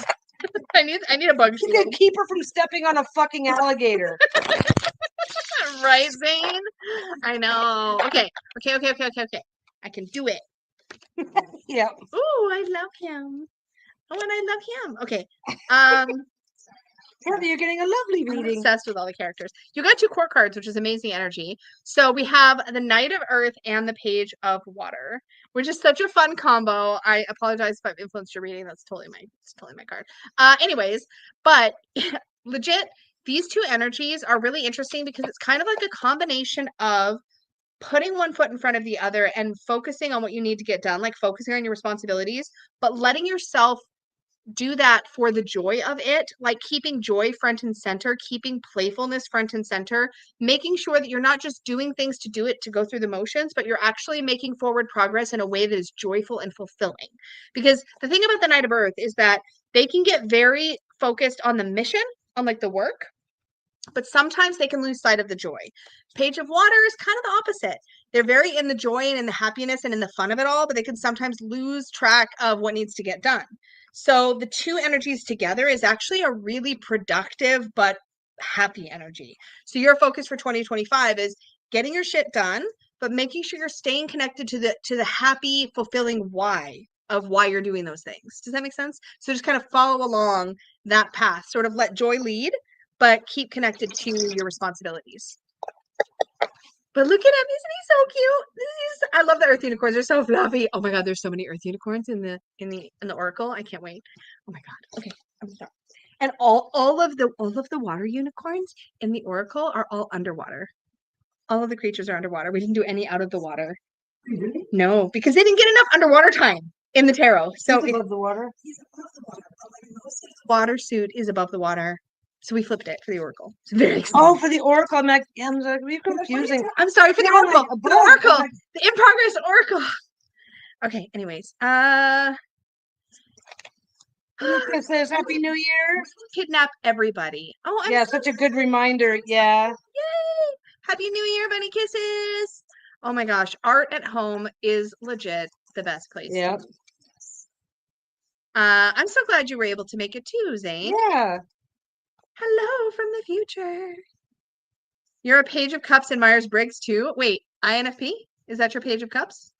I need a bug shield. You can keep her from stepping on a fucking alligator. Right, Zane? I know. Okay. I can do it. Yeah. Ooh, I love him. Oh, and I love him. Okay. Apparently you're getting a lovely reading. I'm obsessed with all the characters. You got 2 court cards, which is amazing energy. So we have the Knight of Earth and the Page of Water, which is such a fun combo. I apologize if I've influenced your reading. That's totally my card. Anyways, but legit, these 2 energies are really interesting because it's kind of like a combination of putting one foot in front of the other and focusing on what you need to get done, like focusing on your responsibilities, but letting yourself do that for the joy of it, like keeping joy front and center, keeping playfulness front and center, making sure that you're not just doing things to do it to go through the motions, but you're actually making forward progress in a way that is joyful and fulfilling. Because the thing about the Knight of Earth is that they can get very focused on the mission, on like the work, but sometimes they can lose sight of the joy. Page of Water is kind of the opposite. They're very in the joy and in the happiness and in the fun of it all, but they can sometimes lose track of what needs to get done. So the two energies together is actually a really productive but happy energy. So your focus for 2025 is getting your shit done, but making sure you're staying connected to the happy, fulfilling why of why you're doing those things. Does that make sense? So just kind of follow along that path, sort of let joy lead, but keep connected to your responsibilities. But look at him, isn't he so cute? I love the earth unicorns. They're so fluffy. Oh my god, there's so many earth unicorns in the oracle. I can't wait. Oh my god. Okay, I'm gonna stop. And all of the water unicorns in the oracle are all underwater. All of the creatures are underwater. We didn't do any out of the water. Really? No, because they didn't get enough underwater time in the tarot. So He's above the water. Water suit is above the water. So we flipped it for the oracle. It's very exciting. Oh, for the oracle. I'm like, we're confusing. I'm sorry for the Yeah, I'm oracle. like, For the oracle. The in progress oracle. Okay, anyways. It says Happy New Year. Kidnap everybody. Oh, I'm Yeah, so such a good reminder. Yeah. Yay! Happy New Year, bunny kisses. Oh my gosh, art at home is legit the best place. Yeah. I'm so glad you were able to make it too, Zane. Yeah. Hello from the future. You're a Page of Cups in Myers-Briggs too. Wait, INFP? Is that your Page of Cups?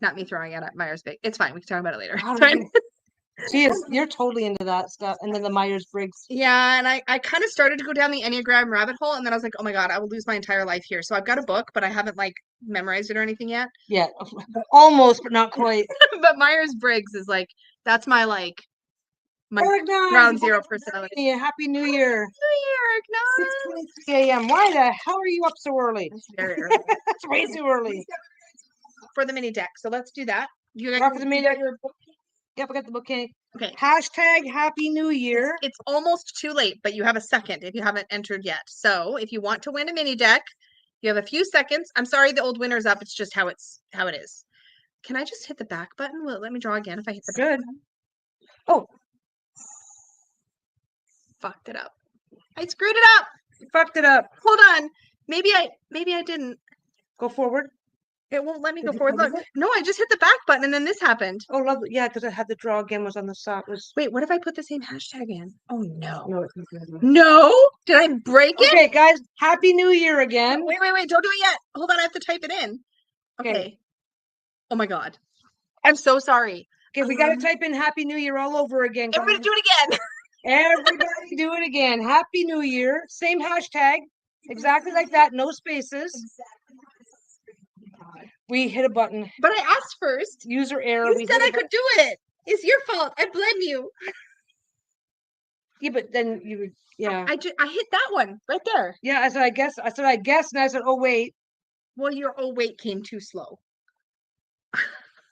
Not me throwing it at Myers-Briggs. It's fine. We can talk about it later. It's fine. You're totally into that stuff. And then the Myers-Briggs. Yeah, and I kind of started to go down the Enneagram rabbit hole, and then I was like, oh my God, I will lose my entire life here. So I've got a book, but I haven't like memorized it or anything yet. Yeah, almost, but not quite. But Myers-Briggs is like, that's my ground zero personality. Yeah, Happy New Year. New Year, 6:23 a.m. Why the hell are you up so early? It's very early. It's way too early. For the mini deck. So let's do that. You Right got for the mini deck. your book? Yep, I got the bouquet. Okay. Hashtag Happy New Year. It's almost too late, but you have a second if you haven't entered yet. So if you want to win a mini deck, you have a few seconds. I'm sorry the old winner's up. It's just how it is. Can I just hit the back button? Will it let me draw again if I hit the back button? Oh. Fucked it up. I screwed it up. You fucked it up. Hold on. Maybe I didn't. Go forward. It won't let me go forward. Look. No, I just hit the back button and then this happened. Oh, lovely. Yeah, because I had the draw again was on the side. Wait, what if I put the same hashtag in? Oh no. No, it's not good. No? Did I break it? Okay, guys. Happy New Year again. Wait. Don't do it yet. Hold on. I have to type it in. Okay. Oh my God. I'm so sorry. Okay, we got to type in Happy New Year all over again. Guys. Everybody do it again. Everybody do it again. Happy New Year. Same hashtag. Exactly like that. No spaces. We hit a button. But I asked first. User error. You said I could do it. It's your fault. I blame you. Yeah, but then you would, yeah. I hit that one right there. Yeah, I said, I guess, and I said, oh, wait. Well, your oh, wait came too slow.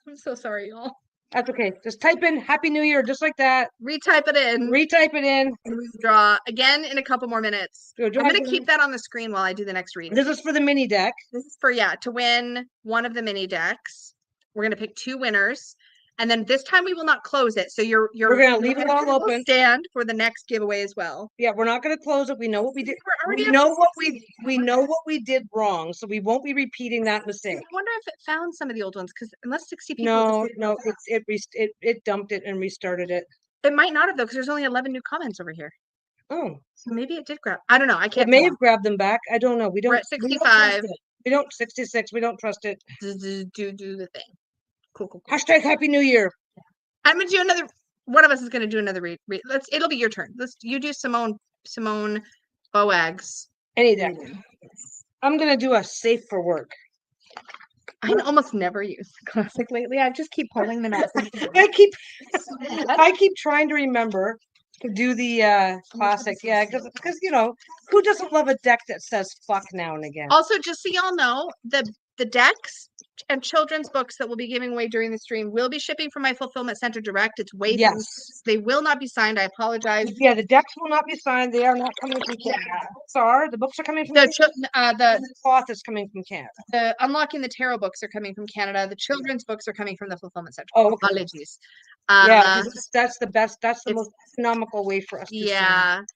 I'm so sorry, y'all. That's okay. Just type in Happy New Year, just like that. Retype it in. Retype it in. And draw again in a couple more minutes. I'm going to keep that on the screen while I do the next reading. This is for the mini deck. This is for, to win one of the mini decks. We're going to pick 2 winners. And then this time we will not close it. So we're going to leave it all open. Stand for the next giveaway as well. Yeah, we're not going to close it. We know what we did. We know what we did wrong. So we won't be repeating that mistake. I wonder if it found some of the old ones because unless 60 people. No, it dumped it and restarted it. It might not have though because there's only 11 new comments over here. Oh, so maybe it did grab. I don't know. I can't. It may have grabbed them back. I don't know. We don't. We're at 65. We don't 66. We don't trust it. Do the thing. Cool. Hashtag Happy New Year. I'm gonna do another. One of us is gonna do another read. It'll be your turn. You do Simone Boags. Any deck. I'm gonna do a safe for work. I almost never use classic lately. I just keep pulling them out. I keep trying to remember to do the classic. Yeah, because who doesn't love a deck that says fuck now and again? Also, just so y'all know, the decks and children's books that we'll be giving away during the stream will be shipping from my fulfillment center direct. It's way they will not be signed. I apologize. Yeah, the decks will not be signed. They are not coming from Canada. The books are coming from the cloth is coming from Canada. The Unlocking the Tarot books are coming from Canada. The children's books are coming from the fulfillment center. Oh, okay. Apologies. Yeah, that's the best. That's the most economical way for us to send.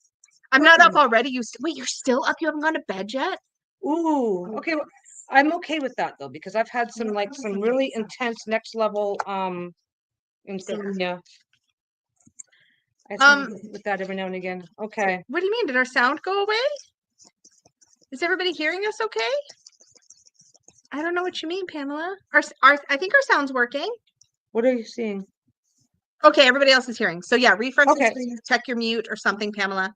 I'm not up already. Wait, you're still up? You haven't gone to bed yet? Ooh, okay. Well, I'm okay with that though, because I've had some really intense next level insomnia. With that every now and again. Okay. What do you mean? Did our sound go away? Is everybody hearing us okay? I don't know what you mean, Pamela. I think our sound's working. What are you seeing? Okay, everybody else is hearing. So yeah, refresh the Okay. screen, check your mute or something, Pamela.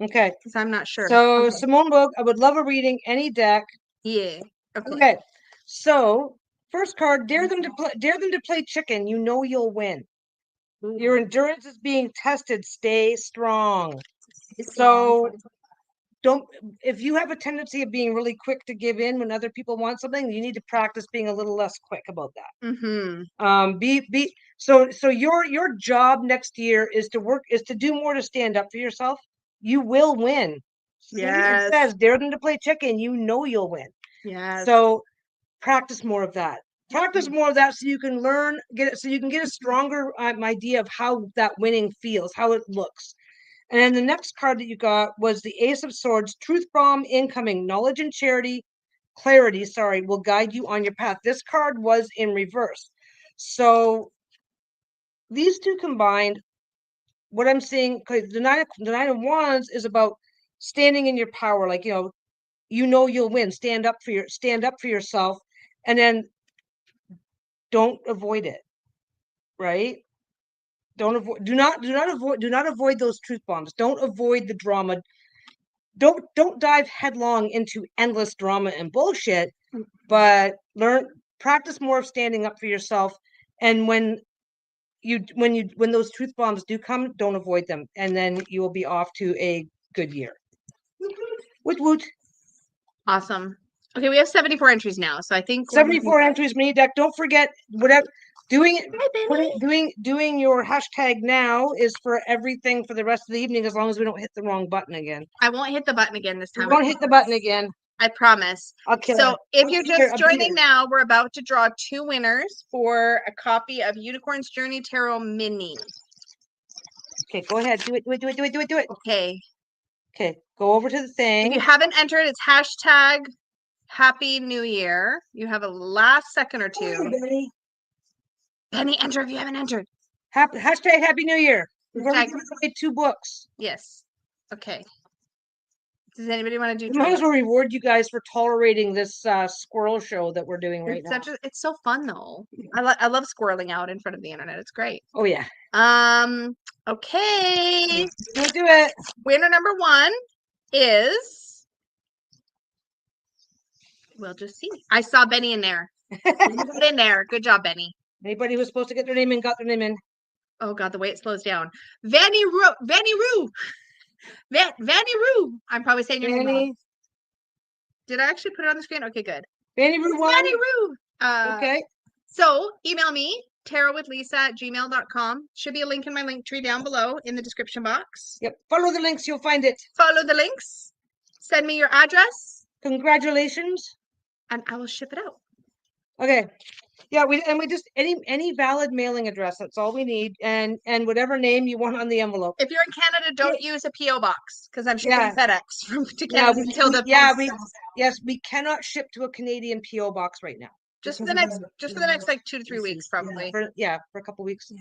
Okay. Because I'm not sure. So Okay. Simone Book, I would love a reading, any deck. Yeah. Okay. So first card, dare them to play chicken. You know you'll win. Your endurance is being tested. Stay strong. So if you have a tendency of being really quick to give in when other people want something, you need to practice being a little less quick about that. Mm-hmm. So your job next year is to do more to stand up for yourself. You will win. Yes. It says dare them to play chicken. You know you'll win. Yes. So practice more of that. Practice more of that so you can so you can get a stronger idea of how that winning feels, how it looks. And then the next card that you got was the Ace of Swords, Truth Bomb incoming, knowledge and clarity, will guide you on your path. This card was in reverse. So these two combined, what I'm seeing, because the nine of Wands is about standing in your power, like you know you'll win. Stand up for yourself, and then don't avoid it, right? Do not avoid those truth bombs. Don't avoid the drama. Don't dive headlong into endless drama and bullshit, but practice more of standing up for yourself. And when those truth bombs do come, don't avoid them, and then you will be off to a good year. Woot woot. Awesome. Okay, we have 74 entries now, so I think 74 entries mini deck. Don't forget whatever doing your hashtag now is for everything for the rest of the evening, as long as we don't hit the wrong button again. I won't hit the button again this time. We won't hit the button again. I promise. Okay. So if you're just joining now, we're about to draw 2 winners for a copy of Unicorn's Journey Tarot Mini. Okay, go ahead. Do it. Okay. Okay, go over to the thing. If you haven't entered, it's hashtag Happy New Year. You have a last second or two. Penny, enter if you haven't entered. Hashtag Happy New Year. We've already played 2 books. Yes. Okay. Does anybody want to do? We might as well reward you guys for tolerating this squirrel show that we're doing right now. It's so fun though. I love squirreling out in front of the internet. It's great. Oh yeah. Okay. Let's do it. Winner number 1 is. We'll just see. I saw Benny in there. Get in there. Good job, Benny. Anybody who was supposed to get their name in got their name in. Oh God, the way it slows down. Vanny Roo. I'm probably saying your name wrong. Did I actually put it on the screen? Okay, good. Vanny Roo. Okay. So email me, tarotwithlisa@gmail.com. Should be a link in my link tree down below in the description box. Yep. Follow the links, you'll find it. Follow the links. Send me your address. Congratulations. And I will ship it out. Okay. Yeah, we just any valid mailing address. That's all we need, and whatever name you want on the envelope. If you're in Canada, don't use a PO box because I'm shipping FedEx to Canada until the we cannot ship to a Canadian PO box right now. Just for the next like 2 to 3 weeks, probably. For a couple weeks. Yeah.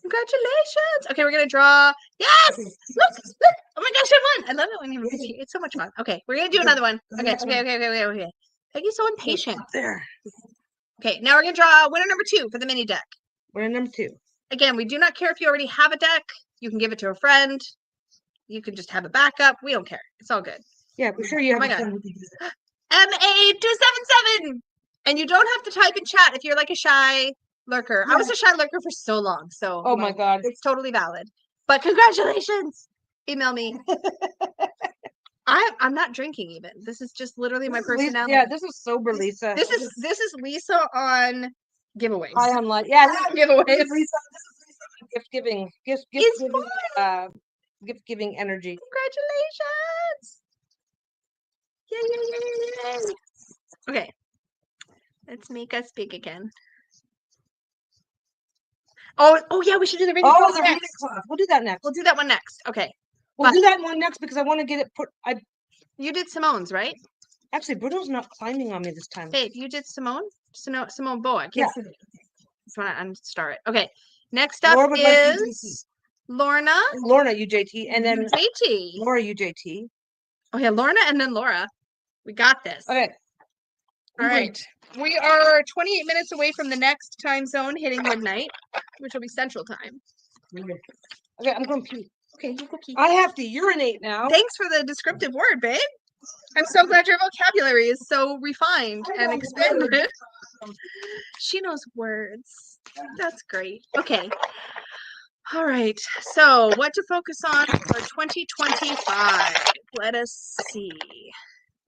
Congratulations. Okay, we're gonna draw. Yes! Look! Oh my gosh, I won! I love it when you repeat. It's so much fun. Okay, we're gonna do another one. Okay. Peggy's so impatient. There. Okay, now we're gonna draw winner number 2 for the mini deck. Winner number 2. Again, we do not care if you already have a deck. You can give it to a friend. You can just have a backup. We don't care. It's all good. Yeah, we're sure you have. Oh my God. MA277. And you don't have to type in chat if you're like a shy lurker. I was a shy lurker for so long, so oh my God, it's totally valid. But congratulations. Email me. I'm not drinking even. This is just literally my personality. Yeah, this is sober Lisa. This is Lisa on giveaways. Hi, I'm like, yeah, giveaways. This is Lisa on gift giving. Gift giving energy. Congratulations. Yay. Okay. Let's make us big again. Oh yeah, we should do the reading class. We'll do that next. We'll do that one next. Okay. We'll But do that one next because I want to get it put. you did Simone's, right? Actually, Bruno's not climbing on me this time. Babe, you did Simone? Simone Boa. Yeah. Just want to unstart it. Okay. Next up Laura would like is Lorna. Lorna UJT, and then JT. Laura UJT. Okay, Lorna and then Laura. We got this. Okay. All right. We are 28 minutes away from the next time zone hitting midnight, which will be Central Time. Okay, I'm going to pee. Okay, you go pee. I have to urinate now. Thanks for the descriptive word, babe. I'm so glad your vocabulary is so refined and expanded. She knows words. That's great. Okay. All right. So, what to focus on for 2025? Let us see.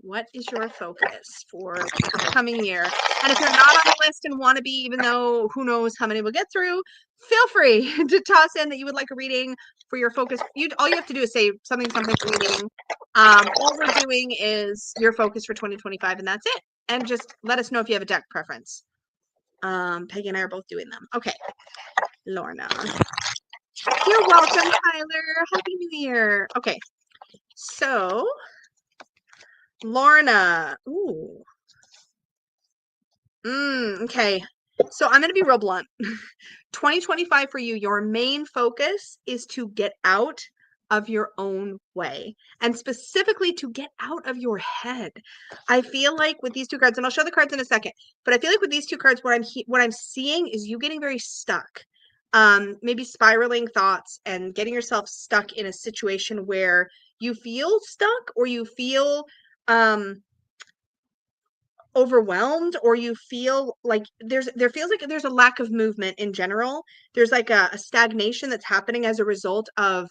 What is your focus for the coming year? And if you're not on the list and want to be, even though who knows how many we'll get through, feel free to toss in that you would like a reading for your focus. All you have to do is say something reading. All we're doing is your focus for 2025, and that's it. And just let us know if you have a deck preference. Peggy and I are both doing them. Okay, Lorna. You're welcome, Tyler. Happy New Year. Okay, so Lorna. Ooh. Okay. So I'm going to be real blunt. 2025 for you, your main focus is to get out of your own way, and specifically to get out of your head. I feel like with these two cards, and I'll show the cards in a second, but I feel like with these two cards, what I'm seeing is you getting very stuck. Maybe spiraling thoughts and getting yourself stuck in a situation where you feel stuck or you feel overwhelmed, or you feel like there feels like there's a lack of movement in general. There's like a stagnation that's happening as a result of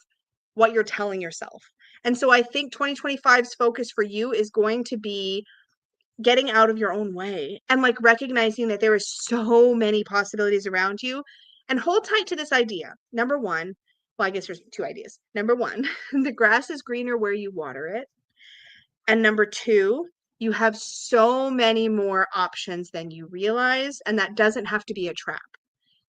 what you're telling yourself. And so I think 2025's focus for you is going to be getting out of your own way and like recognizing that there is so many possibilities around you, and hold tight to this idea. Number one, well, I guess there's two ideas. Number one, the grass is greener where you water it. And number two, you have so many more options than you realize, and that doesn't have to be a trap.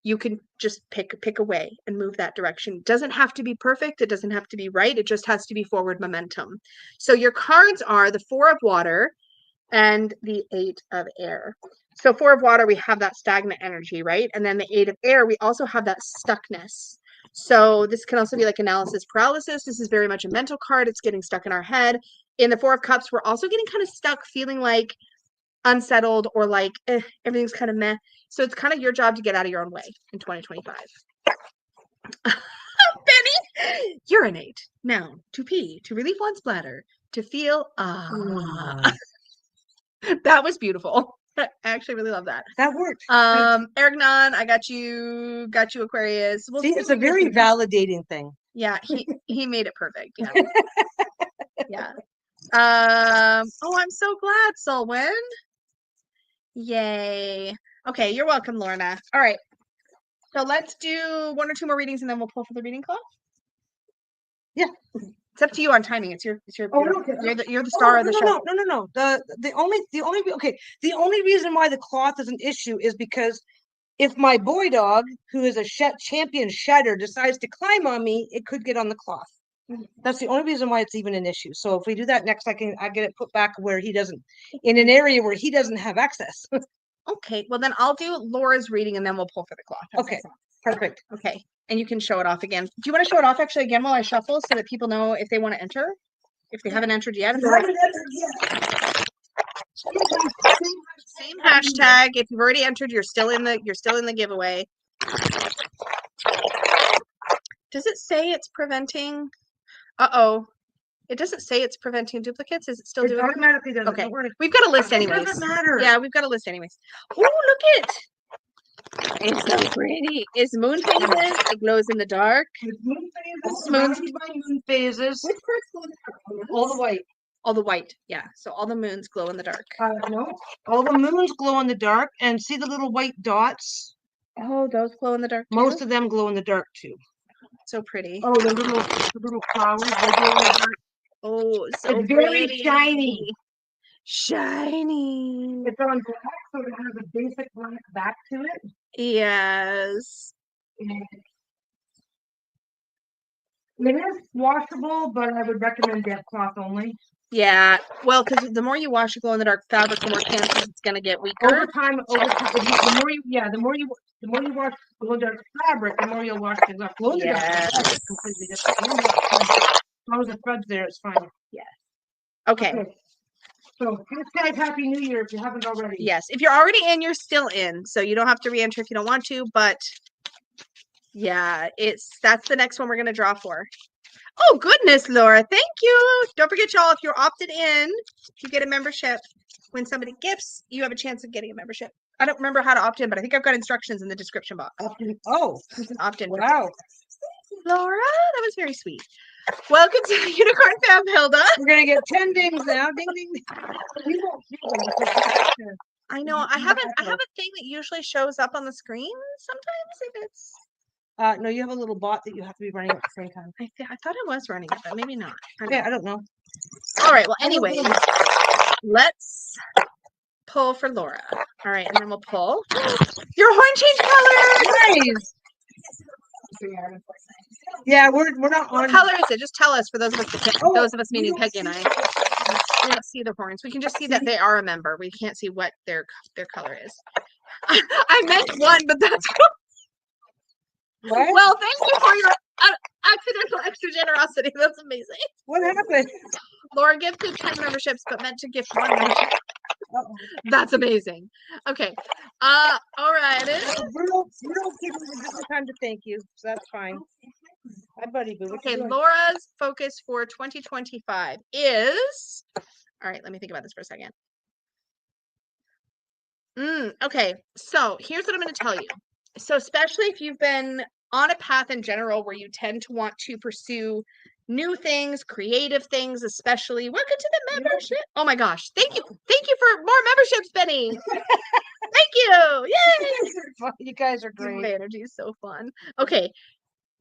You can just pick a way and move that direction. It doesn't have to be perfect. It doesn't have to be right. It just has to be forward momentum. So your cards are the Four of Water and the Eight of Air. So Four of Water, we have that stagnant energy, right? And then the Eight of Air, we also have that stuckness. So this can also be like analysis paralysis. This is very much a mental card. It's getting stuck in our head. In the Four of Cups, we're also getting kind of stuck, feeling like unsettled or like everything's kind of meh. So it's kind of your job to get out of your own way in 2025. Benny, urinate. Noun, to pee, to relieve one's bladder, to feel That was beautiful. I actually really love that. That worked. Ergnon, I got you Aquarius. See, it's a very validating thing. Yeah, he made it perfect. Yeah. Yeah. Oh, I'm so glad, Solwyn. Yay. Okay, you're welcome, Lorna. All right. So let's do one or two more readings and then we'll pull for the reading club. Yeah. It's up to you on timing. It's your okay. You're the star of the show. No. The only reason why the cloth is an issue is because if my boy dog, who is a champion shedder, decides to climb on me, it could get on the cloth. That's the only reason why it's even an issue. So if we do that next, I get it put back where he doesn't, in an area where he doesn't have access. Okay, well then I'll do Laura's reading and then we'll pull for the cloth. Okay, perfect. Okay, and you can show it off again. Do you want to show it off actually again while I shuffle so that people know if they want to enter? If they haven't entered yet? Same hashtag. If you've already entered, you're still in the giveaway. Does it say it's preventing? Uh-oh. It doesn't say it's preventing duplicates. Is it still doing it? Automatically does. Okay. We've got a list anyways. It doesn't matter. Yeah, we've got a list anyways. Oh, look it. It's so pretty. It's moon phases. It glows in the dark. Moon phases. Which parts glow in the dark? All the white. All the white. Yeah. So all the moons glow in the dark. No. All the moons glow in the dark, and see the little white dots? Oh, those glow in the dark too? Most of them glow in the dark too. So pretty. Oh, the little flowers. They glow in the dark. Oh, so it's very pretty. shiny. Shiny. It's on black, so it has a basic black back to it. Yes. It is washable, but I would recommend damp cloth only. Yeah, well, because the more you wash a glow in the dark fabric, the more chances it's gonna get weaker. Over time, the more you wash glow in the dark fabric, the more you'll wash things off. Glow in the dark fabric is completely different. As long as the thread's there, it's fine. Yes. Okay. So hashtag Happy New Year if you haven't already. Yes. If you're already in, you're still in. So you don't have to re-enter if you don't want to, but yeah, that's the next one we're gonna draw for. Oh goodness, Laura, thank you. Don't forget, y'all, if you're opted in, you get a membership. When somebody gifts, you have a chance of getting a membership. I don't remember how to opt in, but I think I've got instructions in the description box. Oh, opt in. Wow. Laura, that was very sweet. Welcome to the Unicorn Fam, Hilda. We're gonna get 10 dings now. Ding ding. We won't see them. I know. I have a thing that usually shows up on the screen sometimes if it's. No, you have a little bot that you have to be running at the same time. I thought I was running it, but maybe not. I don't know. All right. Well, anyway, let's pull for Laura. All right, and then we'll pull. Your horn changed color. Nice. Yeah, we're not on. What color is it? Just tell us for those of us that can't, those of us meaning Peggy and I. We don't see the horns. We can just see that they are a member. We can't see what their color is. I meant one, but that's What? well. Thank you for your accidental extra generosity. That's amazing. What happened? Laura gifted 10 memberships, but meant to gift one membership. That's amazing. Okay. All right. Bruno gave me the time to thank you, so that's fine. Hi, buddy boo. Okay, Laura's focus for 2025 is. All right, let me think about this for a second. Okay, so here's what I'm going to tell you. So, especially if you've been on a path in general where you tend to want to pursue new things, creative things, especially. Welcome to the membership. Oh my gosh, thank you for more memberships, Benny. Thank you. Yay! You guys are great. My energy is so fun. Okay,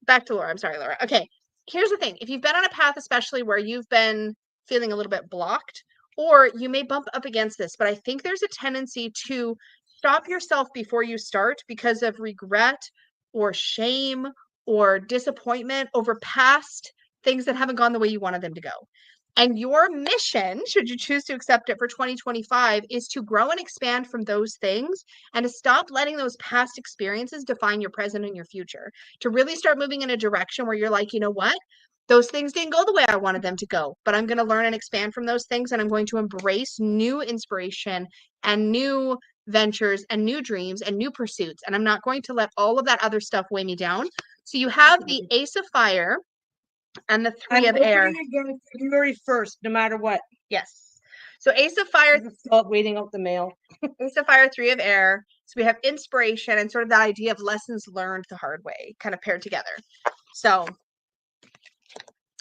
back to Laura. I'm sorry, Laura. Okay, here's the thing. If you've been on a path, especially where you've been feeling a little bit blocked, or you may bump up against this, but I think there's a tendency to stop yourself before you start because of regret or shame or disappointment over past things that haven't gone the way you wanted them to go. And your mission, should you choose to accept it for 2025, is to grow and expand from those things and to stop letting those past experiences define your present and your future. To really start moving in a direction where you're like, you know what? Those things didn't go the way I wanted them to go, but I'm going to learn and expand from those things, and I'm going to embrace new inspiration and new ventures and new dreams and new pursuits. And I'm not going to let all of that other stuff weigh me down. So you have the Ace of Fire and the Three of Air. Again, February 1st, no matter what. Yes. So Ace of Fire. Waiting out the mail. Ace of Fire, Three of Air. So we have inspiration and sort of that idea of lessons learned the hard way kind of paired together. So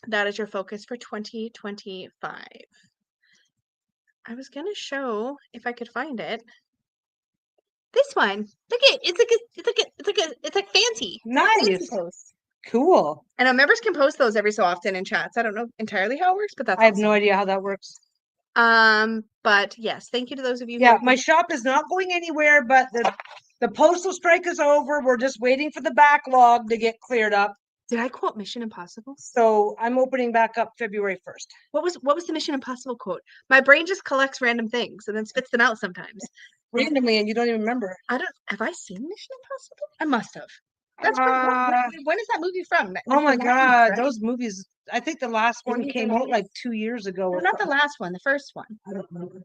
that is your focus for 2025. I was going to show if I could find it. This one. Look at it. It's like fancy. Nice. Cool. I know members can post those every so often in chats. I don't know entirely how it works, but that's I have no idea how that works. But yes, thank you to those of you. Yeah, my shop is not going anywhere, but the postal strike is over. We're just waiting for the backlog to get cleared up. Did I quote Mission Impossible? So I'm opening back up February 1st. What was the Mission Impossible quote? My brain just collects random things and then spits them out sometimes. Randomly, and you don't even remember. Have I seen Mission Impossible? I must have. That's when is that movie from? Oh my God, right? Those movies. I think the last one came out like 2 years ago. No, not the last one, the first one. I don't remember.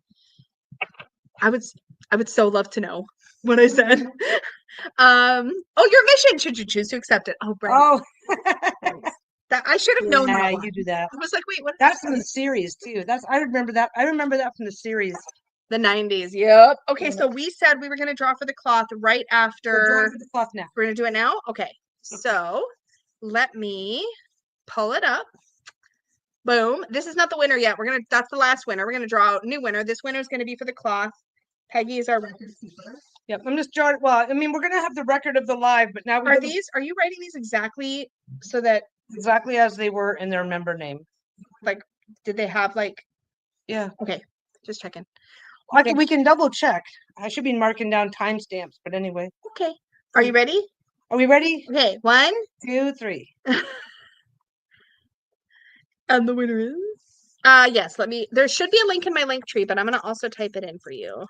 I would so love to know what I said. Your mission, should you choose to accept it. Oh, Brent. That I should have known. Yeah, you do that. I was like, wait, what? That's from the series too. I remember that. I remember that from the series. The 90s. Yep. Okay, so we said we were going to draw for the cloth right after. We're drawing for the cloth now. We're going to do it now? Okay. So let me pull it up. Boom. This is not the winner yet. That's the last winner. We're going to draw out a new winner. This winner is going to be for the cloth. Peggy is our record keeper. Yep. I'm just drawing. Well, I mean, we're going to have the record of the live, but now are you writing these exactly so that exactly as they were in their member name? Like, did they have like, yeah. Okay. Just checking. Okay. We can double check. I should be marking down timestamps, but anyway. Okay. Are you ready? Are we ready? Okay. 1, 2, 3. And the winner is? Yes, there should be a link in my link tree, but I'm gonna also type it in for you.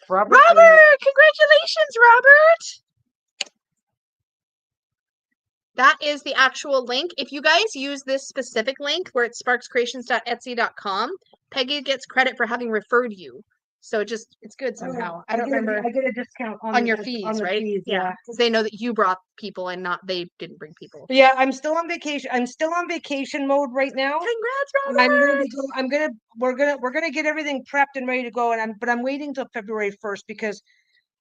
Robert, congratulations, Robert. That is the actual link. If you guys use this specific link where it's sparkscreations.etsy.com, Peggy gets credit for having referred you. So it's good somehow. I don't remember. I get a discount on your fees, on the right? fees, yeah. Because they know that you brought people and not they didn't bring people. Yeah, I'm still on vacation. I'm still on vacation mode right now. Congrats, Robert. We're gonna get everything prepped and ready to go. But I'm waiting till February 1st because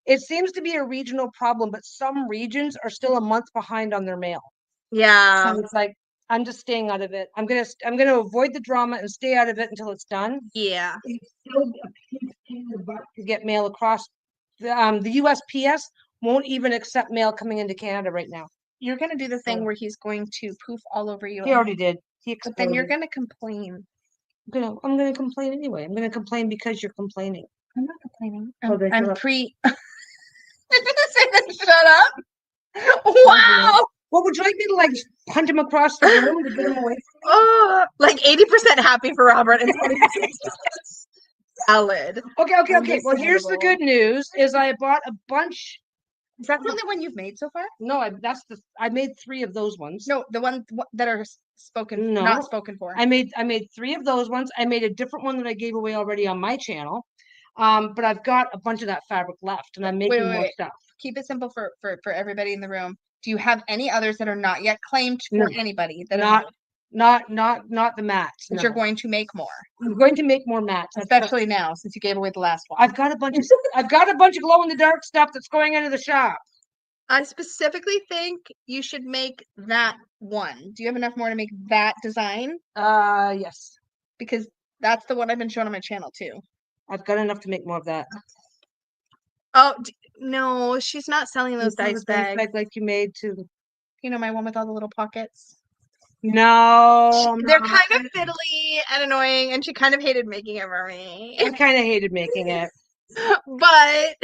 it seems to be a regional problem, but some regions are still a month behind on their mail. Yeah. So it's like I'm just staying out of it. I'm gonna avoid the drama and stay out of it until it's done. Yeah. It's still a pain in the butt to get mail across. The USPS won't even accept mail coming into Canada right now. You're gonna do the thing where he's going to poof all over you. He already did. But then you're gonna complain. I'm gonna complain anyway. I'm gonna complain because you're complaining. I'm not complaining. I'm pre. I'm gonna say that. Shut up. Wow. What would you like me to like hunt him across the room to get him away? Like 80% happy for Robert and 20% salad. Okay. Well, here's the good news: is I bought a bunch. Is that the only one you've made so far? No, I made 3 of those ones. No, the ones that are spoken, not spoken for. I made 3 of those ones. I made a different one that I gave away already on my channel. But I've got a bunch of that fabric left, and I'm making more stuff. Keep it simple for everybody in the room. Do you have any others that are not yet claimed for anybody? That not the mats. But you're going to make more. I'm going to make more mats, especially now since you gave away the last one. I've got a bunch of glow in the dark stuff that's going into the shop. I specifically think you should make that one. Do you have enough more to make that design? Yes. Because that's the one I've been showing on my channel too. I've got enough to make more of that. Oh no, she's not selling those dice bags like you made to. You know, my one with all the little pockets. No, they're kind of fiddly and annoying, and she kind of hated making it for me. I kind of hated making it, but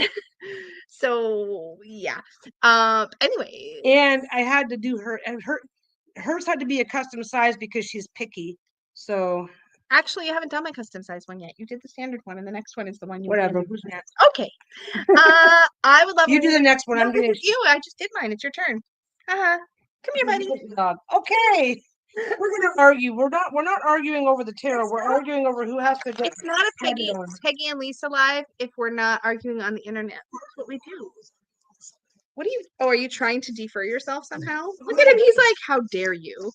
so yeah. Anyway, and I had to do hers had to be a custom size because she's picky. So actually, you haven't done my custom size one yet. You did the standard one, and the next one is the one you. Whatever. Who's next? Okay. I would love. You do the next one. I'm doing you. I just did mine. It's your turn. Come here, buddy. Okay. We're gonna argue. We're not arguing over the tarot. We're arguing over who has to get. It's not a Peggy and Lisa live if we're not arguing on the internet. That's what we do. What do you? Oh, are you trying to defer yourself somehow? Look at him. He's like, "How dare you?"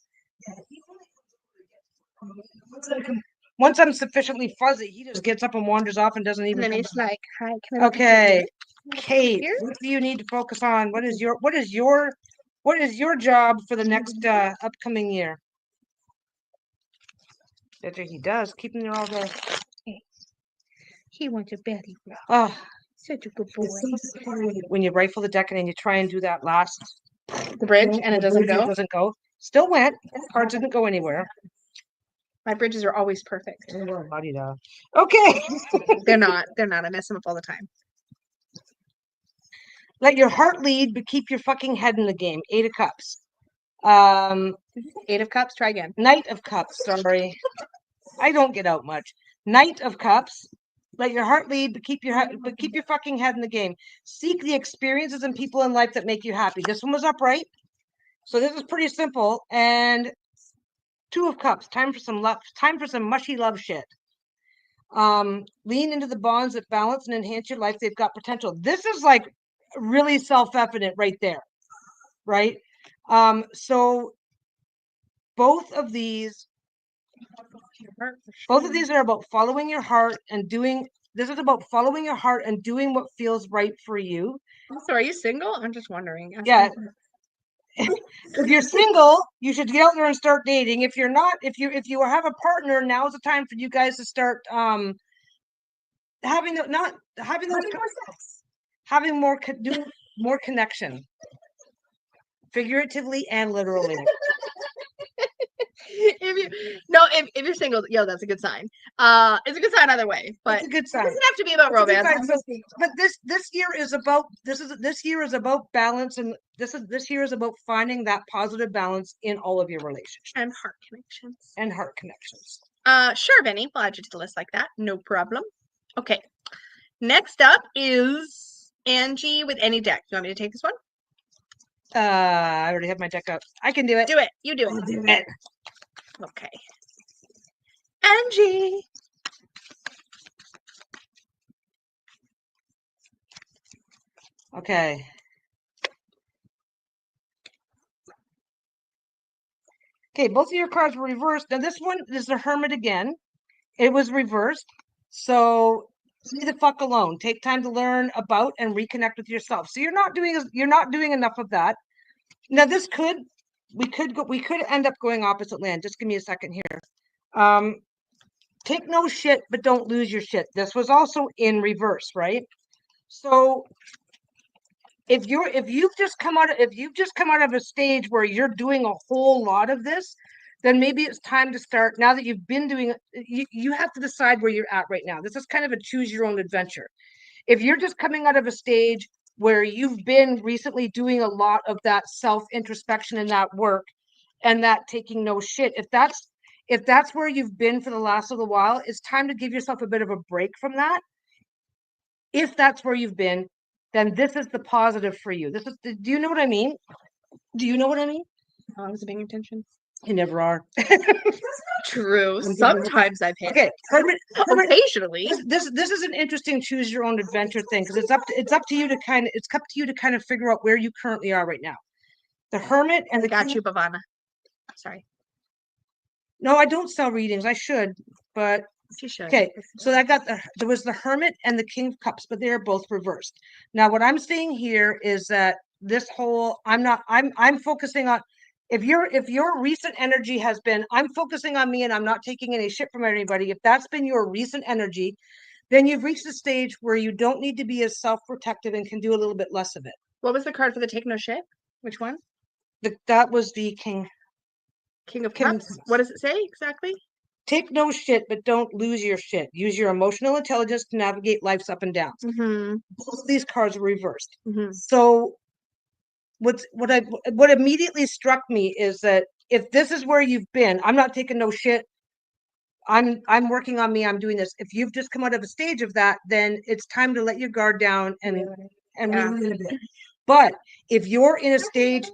Once I'm sufficiently fuzzy, he just gets up and wanders off and doesn't even. And then he's like, "Hi, can I?" Okay, Kate. What do you need to focus on? What is your job for the next upcoming year? That's what he does. Keep him there all day. He wants a belly rub. Oh, such a good boy. When you rifle the deck and then you try and do that last the bridge and it doesn't go. It doesn't go. Still went. Cards didn't go anywhere. My bridges are always perfect. Okay. They're not. I mess them up all the time. Let your heart lead, but keep your fucking head in the game. 8 of Cups. 8 of Cups. Try again. Knight of Cups. Sorry, I don't get out much. Knight of Cups. Let your heart lead, but keep your fucking head in the game. Seek the experiences and people in life that make you happy. This one was upright, so this is pretty simple. And 2 of Cups. Time for some love. Time for some mushy love shit. Lean into the bonds that balance and enhance your life. They've got potential. This is like really self-evident right there, right? So both of these are about following your heart and doing. This is about following your heart and doing what feels right for you. So are you single? I'm just wondering. Yeah. If you're single, you should get out there and start dating. If you're not, if you have a partner, now's the time for you guys to start having more connection, figuratively and literally. if you're single, yo, that's a good sign. It's a good sign either way, but It's a good it sign. doesn't have to be about romance. But this year is about this year is about balance, and this year is about finding that positive balance in all of your relationships And heart connections. Sure, Vinny, we'll add you to the list like that. No problem. Okay. Next up is Angie with any deck. You want me to take this one? I already have my deck up. I can do it. Do it. You do it. I'll do it. Okay. Angie. Okay. Okay, both of your cards were reversed. Now this one is the Hermit again. It was reversed. So leave the fuck alone. Take time to learn about and reconnect with yourself. So you're not doing enough of that. Now we could end up going opposite land. Just give me a second here. Take no shit, but don't lose your shit. This was also in reverse, right? So if you've just come out of a stage where you're doing a whole lot of this, then maybe it's time to start. Now that you've been doing it, you have to decide where you're at right now. This is kind of a choose your own adventure. If you're just coming out of a stage where you've been recently doing a lot of that self introspection and that work and that taking no shit, if that's where you've been for the last little while, it's time to give yourself a bit of a break from that. If that's where you've been, then this is the positive for you. Do you know what I mean? Do you know what I mean? I was paying attention. You never are. True. Sometimes I pay. Okay, occasionally. This is an interesting choose your own adventure thing, because it's up to you to kind of figure out where you currently are right now. The Hermit and the Got you, Bhavana. Sorry. No, I don't sell readings. I should, but you should. Okay, so there was the Hermit and the King of Cups, but they are both reversed. Now, what I'm saying here is that this whole I'm focusing on if your recent energy has been I'm focusing on me and I'm not taking any shit from anybody. If that's been your recent energy, then you've reached a stage where you don't need to be as self-protective and can do a little bit less of it. What was the card for the take no shit? Which one? That was the King of Cups. What does it say exactly? Take no shit, but don't lose your shit. Use your emotional intelligence to navigate life's up and downs. Both of these cards are reversed. So what immediately struck me is that if this is where you've been, I'm not taking no shit. I'm working on me. I'm doing this. If you've just come out of a stage of that, then it's time to let your guard down and relearn a bit. But if you're in a stage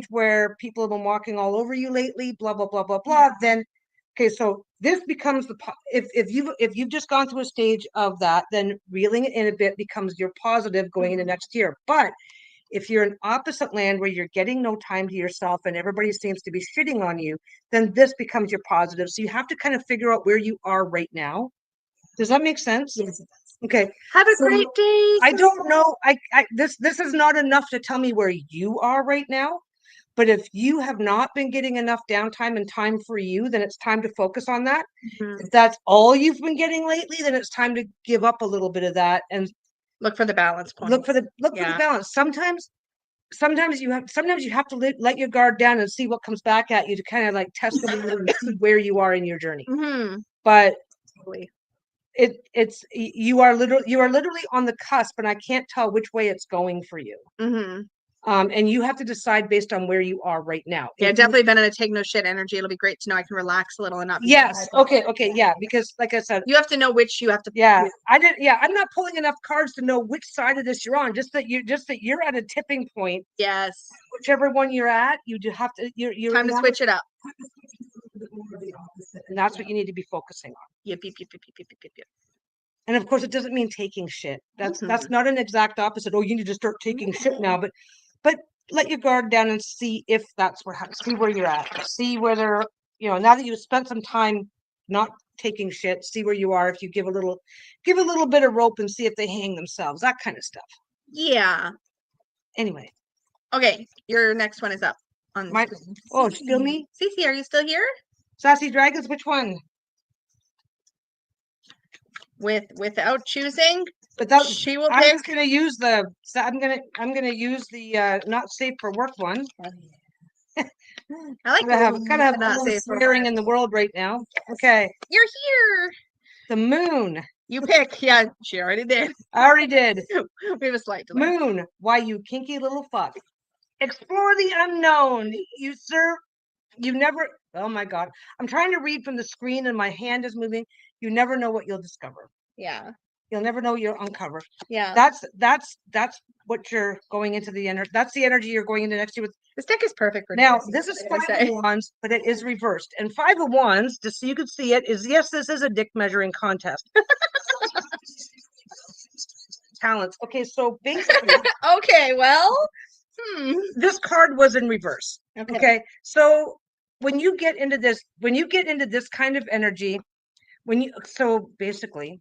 where people have been walking all over you lately, blah blah blah blah blah, then okay, so this becomes if you've just gone through a stage of that, then reeling it in a bit becomes your positive going into next year. But if you're in opposite land where you're getting no time to yourself and everybody seems to be shitting on you, then this becomes your positive. So you have to kind of figure out where you are right now. Does that make sense? Yes. Okay. Have a great day. I don't know. This is not enough to tell me where you are right now. But if you have not been getting enough downtime and time for you, then it's time to focus on that. If that's all you've been getting lately, then it's time to give up a little bit of that and look for the balance point. Look for the balance. Sometimes you have to let your guard down and see what comes back at you to kind of like test where you are in your journey. But you are literally on the cusp, and I can't tell which way it's going for you. And you have to decide based on where you are right now. Yeah, definitely been in a take no shit energy. It'll be great to know I can relax a little and not be yes. Okay. Yeah, because like I said, you have to know which you have to. Yeah, I'm not pulling enough cards to know which side of this you're on. Just that you're at a tipping point. Yes. Whichever one you're at, you do have to. You're time to switch it up. And that's what you need to be focusing on. Yep. And of course, it doesn't mean taking shit. That's not an exact opposite. Oh, you need to start taking shit now, but let your guard down and see if that's see where you're at. See whether now that you've spent some time not taking shit, see where you are. If you give a little bit of rope and see if they hang themselves, that kind of stuff. Yeah. Anyway. Okay, your next one is up. On still me? Cece, are you still here? Sassy Dragons, which one? Without choosing, but that she will. I'm gonna use the not safe for work one. I like gotta have all the swearing in the world right now. Okay. You're here. The moon. You pick. Yeah, she already did. I already did. We have a slight delay. Moon. Why, you kinky little fuck. Explore the unknown. You never. Oh my God. I'm trying to read from the screen and my hand is moving. You never know what you'll discover. Yeah. You'll never know you'll uncover. Yeah. That's what you're going into the energy. That's the energy you're going into next year with. This deck is perfect for Now. This is 5 of Wands, but it is reversed. And 5 of Wands, just so you can see it, is yes, this is a dick measuring contest. Talents. Okay, so basically. Okay, well, this card was in reverse. Okay. So when you get into this kind of energy, so basically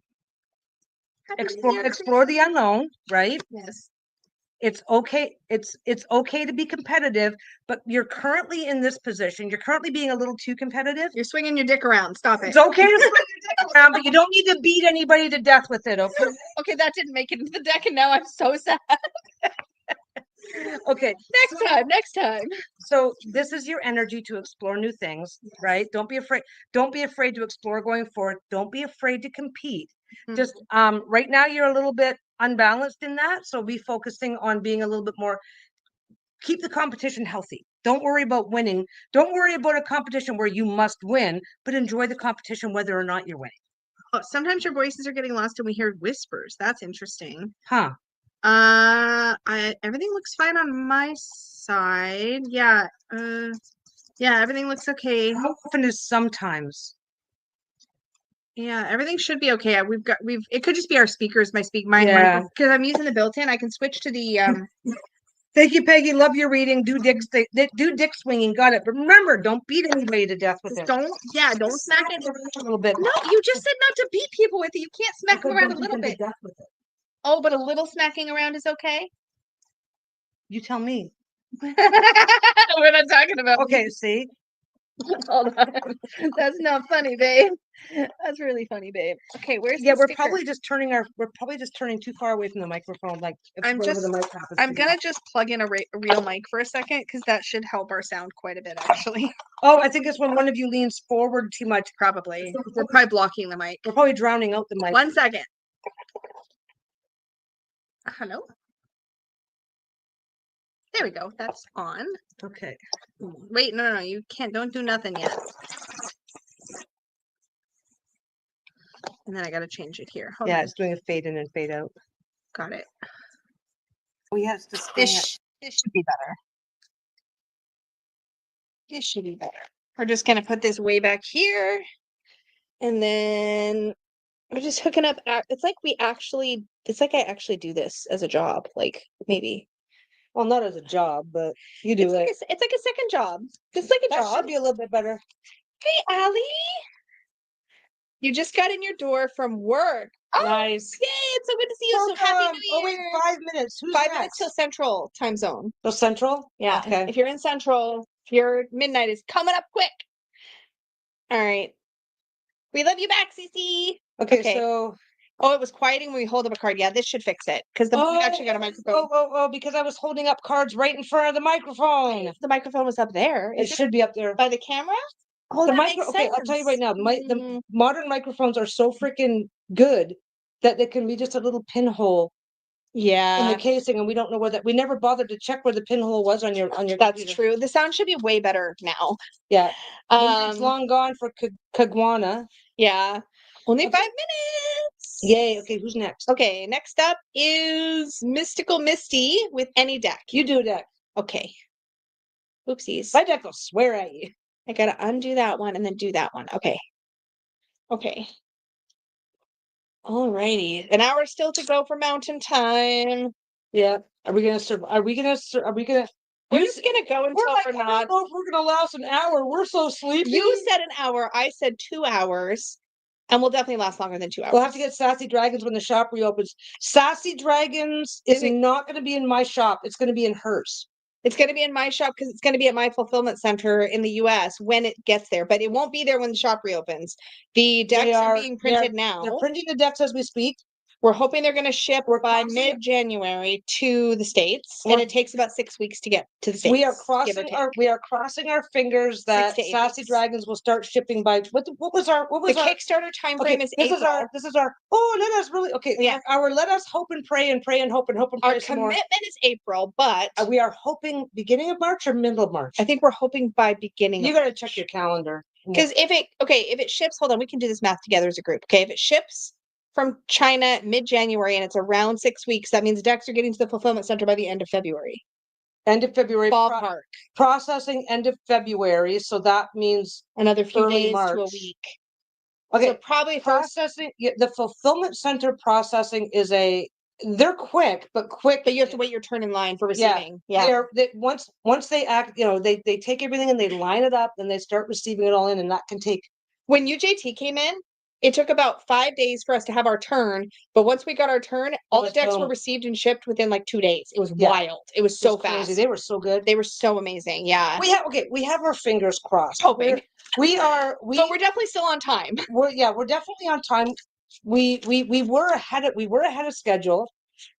explore the unknown, right? Yes. It's okay. It's okay to be competitive, but you're currently in this position. You're currently being a little too competitive. You're swinging your dick around. Stop it. It's okay to swing your dick around, but you don't need to beat anybody to death with it. Okay. Okay, that didn't make it into the deck, and now I'm so sad. Okay. Next time. So this is your energy to explore new things, right? Don't be afraid. Don't be afraid to explore going forward. Don't be afraid to compete. Just right now you're a little bit unbalanced in that. So be focusing on being a little bit more, keep the competition healthy. Don't worry about winning. Don't worry about a competition where you must win, but enjoy the competition whether or not you're winning. Oh, sometimes your voices are getting lost and we hear whispers. That's interesting. Huh. Everything looks fine on my side. Yeah. Yeah, everything looks okay. How often is sometimes? Yeah, everything should be okay. It could just be our speakers, mine, because I'm using the built-in. I can switch to the Thank you, Peggy. Love your reading. Do dick swinging. Got it. But remember, don't beat anybody to death with it. Don't smack it a little bit. No, you just said not to beat people with it. You can't smack them around a little bit. Oh, but a little smacking around is okay? You tell me. We're not talking about okay, see? Hold on. That's not funny, babe. That's really funny, babe. Okay, where's the we're sticker? probably just turning too far away from the microphone. Like I'm gonna just plug in a real mic for a second because that should help our sound quite a bit, actually. Oh, I think it's when one of you leans forward too much. Probably. We're probably blocking the mic. We're probably drowning out the mic. 1 second. Hello? There we go. That's on. Okay. Wait, no. You can't. Don't do nothing yet. And then I got to change it here. Hold on. It's doing a fade in and fade out. Got it. Oh, yes. This should be better. This should be better. We're just going to put this way back here. And then we're just hooking up. It's like I actually do this as a job. Like, maybe. Well, not as a job, but you do it. It's like a second job. It's like a job. That should be a little bit better. Hey, Allie. You just got in your door from work. Oh, nice. Yay, it's so good to see you. So happy New Year. Oh, wait, 5 minutes. Who's 5 minutes till Central time zone. So Central? Yeah. Okay. If you're in Central, your midnight is coming up quick. All right. We love you back, Cece. Okay, so... Oh, it was quieting when we hold up a card. Yeah, this should fix it. Because we actually got a microphone. Oh, because I was holding up cards right in front of the microphone. The microphone was up there. It should be up there. By the camera? Oh, that makes sense. Okay, I'll tell you right now. The modern microphones are so freaking good that they can be just a little pinhole. Yeah. In the casing, and we don't know where we never bothered to check where the pinhole was on your That's computer. True. The sound should be way better now. Yeah. It's long gone for Kagwana. Yeah. Only 5 minutes. Yay. Okay, who's next? Okay, next up is Mystical Misty with any deck. You do a deck. Okay. Oopsies. My deck will swear at you. I gotta undo that one and then do that one. Okay. Alrighty. An hour still to go for mountain time. Yeah. Are we gonna survive? We're just gonna go until we're not. I don't know if we're gonna last an hour. We're so sleepy. You said an hour. I said 2 hours. And we'll definitely last longer than 2 hours. We'll have to get Sassy Dragons when the shop reopens. Sassy Dragons is not going to be in my shop. It's going to be in hers. It's going to be in my shop because it's going to be at my fulfillment center in the U.S. when it gets there. But it won't be there when the shop reopens. The decks are being printed now. They're printing the decks as we speak. We're hoping they're going to ship We're by crossing it. mid-January to the States, and We're- it takes about 6 weeks to get to the States. We are give or crossing our fingers 6 that to 8 Sassy weeks. Dragons will start shipping by what was our The Kickstarter time frame is this April. is our let us really Yeah. our let us hope and pray and pray and hope and hope and pray Our some more. commitment is April, but We are hoping beginning of March or middle of March. I think we're hoping by beginning. You got to check your calendar. Because if it ships, hold on, we can do this math together as a group. Okay, if it ships from China mid-January and it's around 6 weeks, that means decks are getting to the fulfillment center by the end of February. End of February. Ballpark. Processing end of February, so that means another few early days March to a week. Okay, So probably processing. The fulfillment center processing is they're quick, but you have to wait your turn in line for receiving. Yeah. Once they act, they take everything and they line it up and they start receiving it all in, and that can take. When UJT came in, it took about 5 days for us to have our turn, but once we got our turn, all the decks were received and shipped within like 2 days. It was wild. It was so fast. Crazy. They were so good. They were so amazing. Yeah. We have our fingers crossed. Hoping. But we're definitely still on time. We're definitely on time. We were ahead of schedule.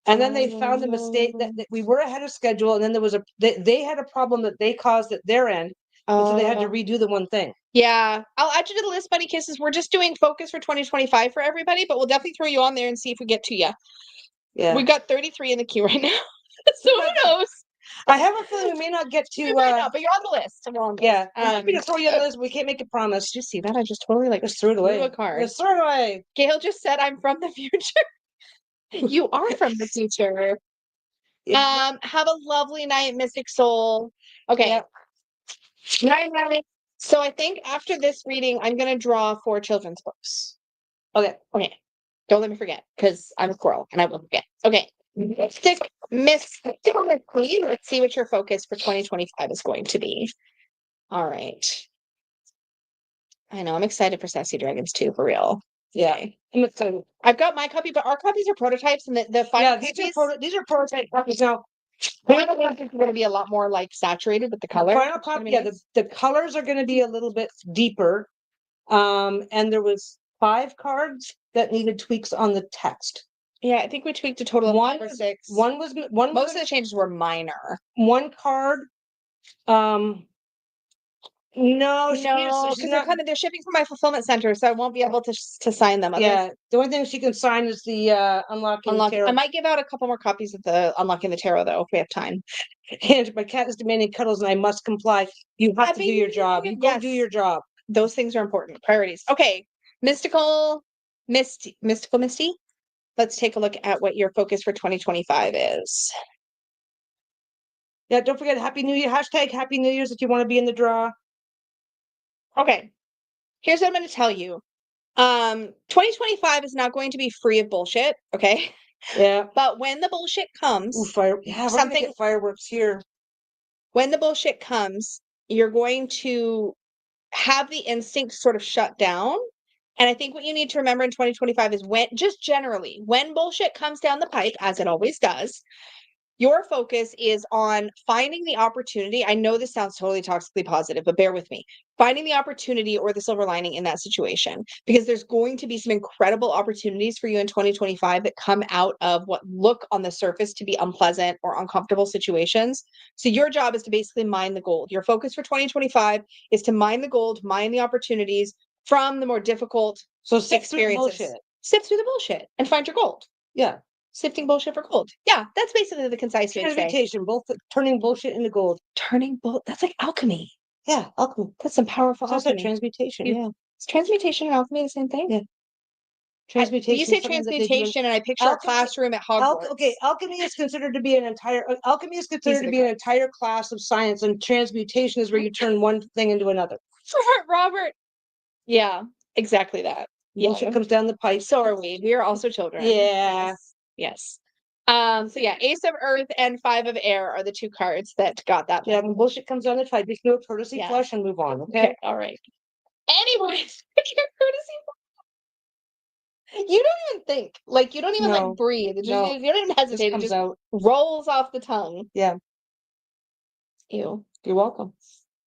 And then they found a mistake that we were ahead of schedule, and then there was they had a problem that they caused at their end, and so they had to redo the one thing. Yeah, I'll add you to the list, Bunny Kisses. We're just doing focus for 2025 for everybody, but we'll definitely throw you on there and see if we get to you. Yeah, we got 33 in the queue right now, so who knows? I have a feeling we may not get to. We might not, but you're on the list. Yeah, I'm happy to throw you on the list. We can't make a promise. Did you see that? I just totally just threw it away. A card. Just threw it away. Gail just said, "I'm from the future." You are from the future. Yeah. Have a lovely night, Mystic Soul. Okay. Yep. Night. So I think after this reading, I'm gonna draw 4 children's books. Okay. Don't let me forget, because I'm a squirrel and I will forget. Okay. Mystic Queen. Let's see what your focus for 2025 is going to be. All right. I know I'm excited for Sassy Dragons too, for real. Yeah, I'm excited. I've got my copy, but our copies are prototypes, and the final these are prototype copies now. It's going to be a lot more like saturated with the color. Final copy, the colors are going to be a little bit deeper. And there was 5 cards that needed tweaks on the text. Yeah, I think we tweaked a total of 5 or 6. Most of the changes were minor. One card, no, because they're shipping from my fulfillment center, so I won't be able to sign them. Yeah, the only thing she can sign is the unlocking the tarot. I might give out a couple more copies of the unlocking the tarot though, if we have time. And my cat is demanding cuddles, and I must comply. You have to do your job. You go do your job. Those things are important. Priorities. Okay, Mystical Misty. Let's take a look at what your focus for 2025 is. Yeah, don't forget Happy New Year. Hashtag Happy New Year's if you want to be in the draw. Okay, here's what I'm going to tell you. 2025 is not going to be free of bullshit, okay? Yeah. But when the bullshit comes, we're gonna get fireworks here. When the bullshit comes, you're going to have the instinct sort of shut down. And I think what you need to remember in 2025 is when bullshit comes down the pipe, as it always does, your focus is on finding the opportunity. I know this sounds totally toxically positive, but bear with me. Finding the opportunity or the silver lining in that situation, because there's going to be some incredible opportunities for you in 2025 that come out of what look on the surface to be unpleasant or uncomfortable situations. So your job is to basically mine the gold. Your focus for 2025 is to mine the gold, mine the opportunities from the more difficult experiences. Sift through the bullshit and find your gold. Yeah. Sifting bullshit for gold. Yeah, that's basically the concise way to say. Transmutation, turning bullshit into gold. That's like alchemy. Yeah, alchemy. That's some powerful alchemy. Also transmutation. Yeah. Is transmutation and alchemy the same thing? Yeah. Transmutation. You say transmutation, and I picture a classroom at Hogwarts. Alchemy is considered to be an entire class of science, and transmutation is where you turn one thing into another. Robert. Yeah, exactly that. Bullshit comes down the pipe. So are we. We are also children. Yeah. Yes. So yeah, Ace of Earth and 5 of Air are the 2 cards that got that. Yeah, when bullshit comes down the pipe, you can do a courtesy flush and move on. Okay. All right. Anyways, your courtesy flush. You don't even think. Like, you don't even like breathe. You don't even hesitate. It just rolls off the tongue. Yeah. Ew. You're welcome.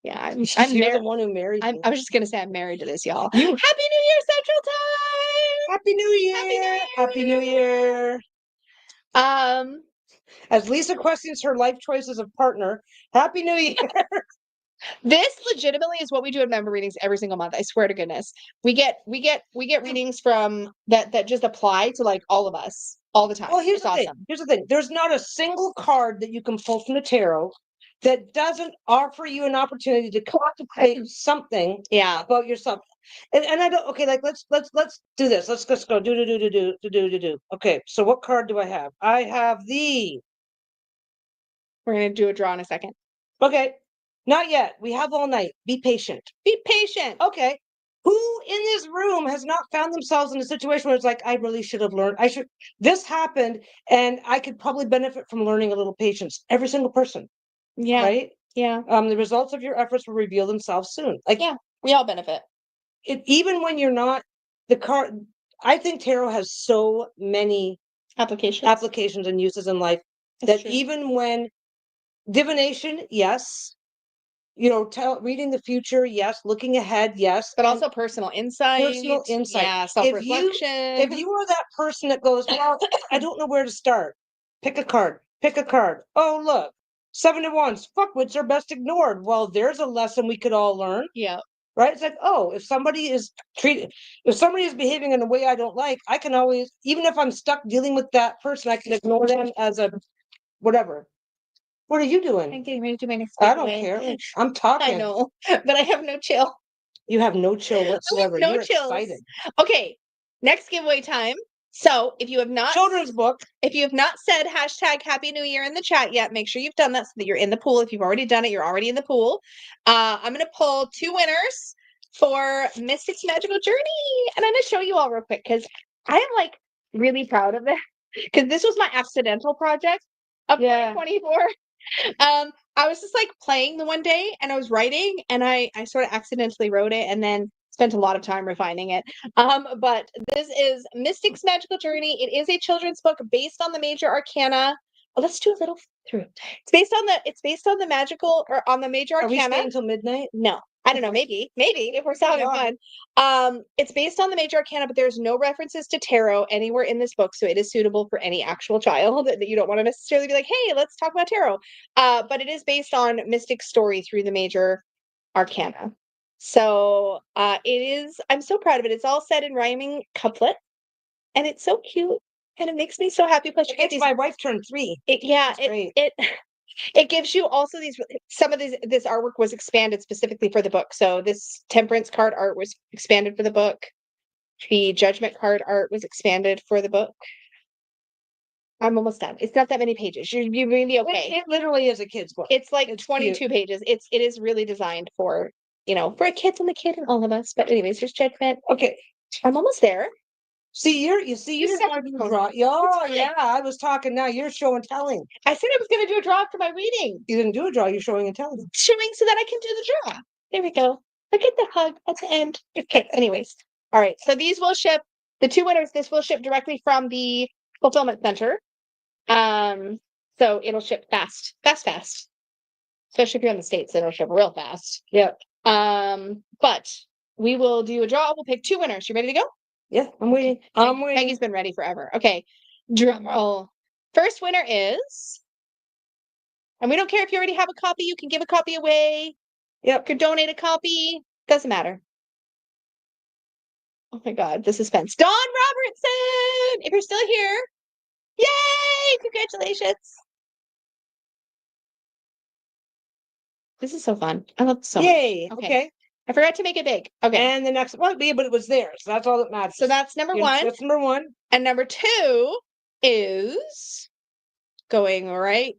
Yeah, I'm You're the one who married me. I was just gonna say I'm married to this, y'all. Happy New Year, Central Time! Happy New Year. Happy New Year. Happy New Year. As Lisa questions her life choices of partner, Happy New Year. This legitimately is what we do at member readings every single month. I swear to goodness. We get readings from that just apply to like all of us all the time. Well, here's It's the thing. awesome. Here's the thing. There's not a single card that you can pull from the tarot that doesn't offer you an opportunity to contemplate something Yeah. about yourself. And I don't, okay, like let's do this. Let's just go do. Okay, so what card do I have? I have the We're gonna do a draw in a second. okay, not yet. We have all night. Be patient. Be patient. Okay. Who in this room has not found themselves in a situation where it's like, I really should have learned. This happened, and I could probably benefit from learning a little patience. Every single person. Yeah. Right? Yeah. The results of your efforts will reveal themselves soon. Like, yeah, we all benefit. Even when you're not the card, I think tarot has so many applications and uses in life that even when divination, yes, reading the future, yes, looking ahead, yes, but also personal insight. Yeah, self-reflection. If you are that person that goes, well, I don't know where to start, pick a card. Oh, look, 7 of Wands. Fuckwits are best ignored. Well, there's a lesson we could all learn. Yeah. Right? It's like, oh, if somebody is behaving in a way I don't like, I can always, even if I'm stuck dealing with that person, I can ignore them as a whatever. What are you doing? I'm getting ready to do my next I don't care. I'm talking. I know, but I have no chill. You have no chill whatsoever. No You're chills. excited. Okay, next giveaway time. So if you have not children's book, if you have not said hashtag Happy New Year in the chat yet, make sure you've done that so that you're in the pool. If you've already done it, you're already in the pool. I'm gonna pull 2 winners for Mystic's Magical Journey, and I'm gonna show you all real quick because I am like really proud of this because this was my accidental project of 2024. I was just like playing the one day and I was writing and I sort of accidentally wrote it and then spent a lot of time refining it. But this is Mystic's Magical Journey. It is a children's book based on the major arcana. Well, let's do a little through. It's based on the magical or on the major arcana. Are we staying until midnight? No. I don't know, maybe if we're still having fun. It's based on the major arcana, but there's no references to tarot anywhere in this book, so it is suitable for any actual child that you don't want to necessarily be like, hey, let's talk about tarot. But it is based on Mystic's story through the major arcana. So it is, I'm so proud of it. It's all said in rhyming couplet, and it's so cute, and it makes me so happy. Plus, my wife turned 3. It gives you also some of this artwork was expanded specifically for the book. So this temperance card art was expanded for the book. The judgment card art was expanded for the book. I'm almost done. It's not that many pages. You're really okay. It literally is a kid's book. It's like 22 pages. It is really designed for, for a kid and all of us. But anyways, here's judgment. Okay. I'm almost there. See, you didn't want to do a draw. Oh, yeah, I was talking now. You're show and telling. I said I was going to do a draw after my reading. You didn't do a draw. You're showing and telling. Showing so that I can do the draw. There we go. Look at the hug at the end. Okay, anyways. All right, so these will ship, the 2 winners, this will ship directly from the fulfillment center. So it'll ship fast. Especially if you're in the States, it'll ship real fast. Yep. But we will do a draw. We'll pick 2 winners. You ready to go? Yeah, I'm waiting. I'm waiting. Peggy's been ready forever. Okay. Drum roll. First winner is, and we don't care if you already have a copy, you can give a copy away. Yep. You can donate a copy. Doesn't matter. Oh my God, the suspense. Dawn Robertson! If you're still here, yay! Congratulations. This is so fun. I love this so much. Yay. Okay. I forgot to make it big. Okay. And the next one, but it was there. So that's all that matters. So that's number 1. That's number 1. And number 2 is going right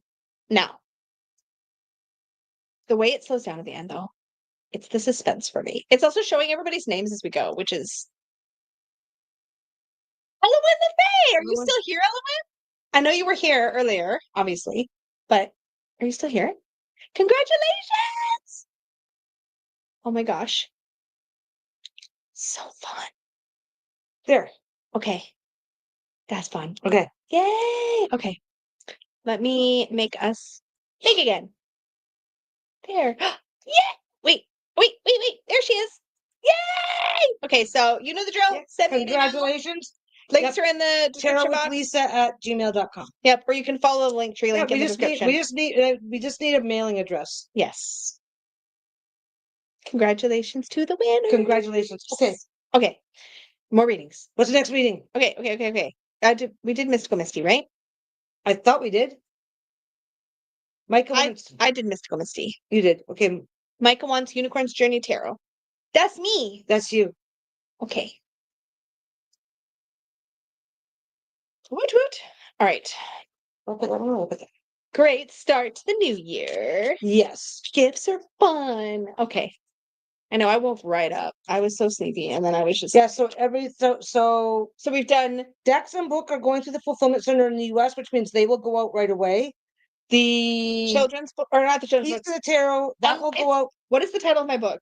now. The way it slows down at the end, though, it's the suspense for me. It's also showing everybody's names as we go, which is Elowen LeFay. Are you still here, Elowen? I know you were here earlier, obviously, but are you still here? Congratulations! Oh my gosh. So fun. There. Okay. That's fun. Okay. Yay! Okay. Let me make us big again. There. Yeah! Wait. There she is. Yay! Okay, so you know the drill. Yep. Send me an email. Congratulations. Links are in the description box. tarotwithlisa@gmail.com. Yep, or you can follow the link tree link in the description. We just need a mailing address. Yes. Congratulations to the winner. Congratulations. Okay. Okay. More readings. What's the next reading? Okay. We did Mystical Misty, right? I thought we did. Micah I did Mystical Misty. You did. Okay. Micah wants Unicorn's Journey Tarot. That's me. That's you. Okay. Woot woot. All right. Great start to the new year. Yes. Gifts are fun. Okay. I know I woke right up. I was so sleepy, and then I was just so we've done Dex and Book are going to the fulfillment center in the US, which means they will go out right away. The children's book, or not the children's Keys book. to the Tarot, that will go out. What is the title of my book?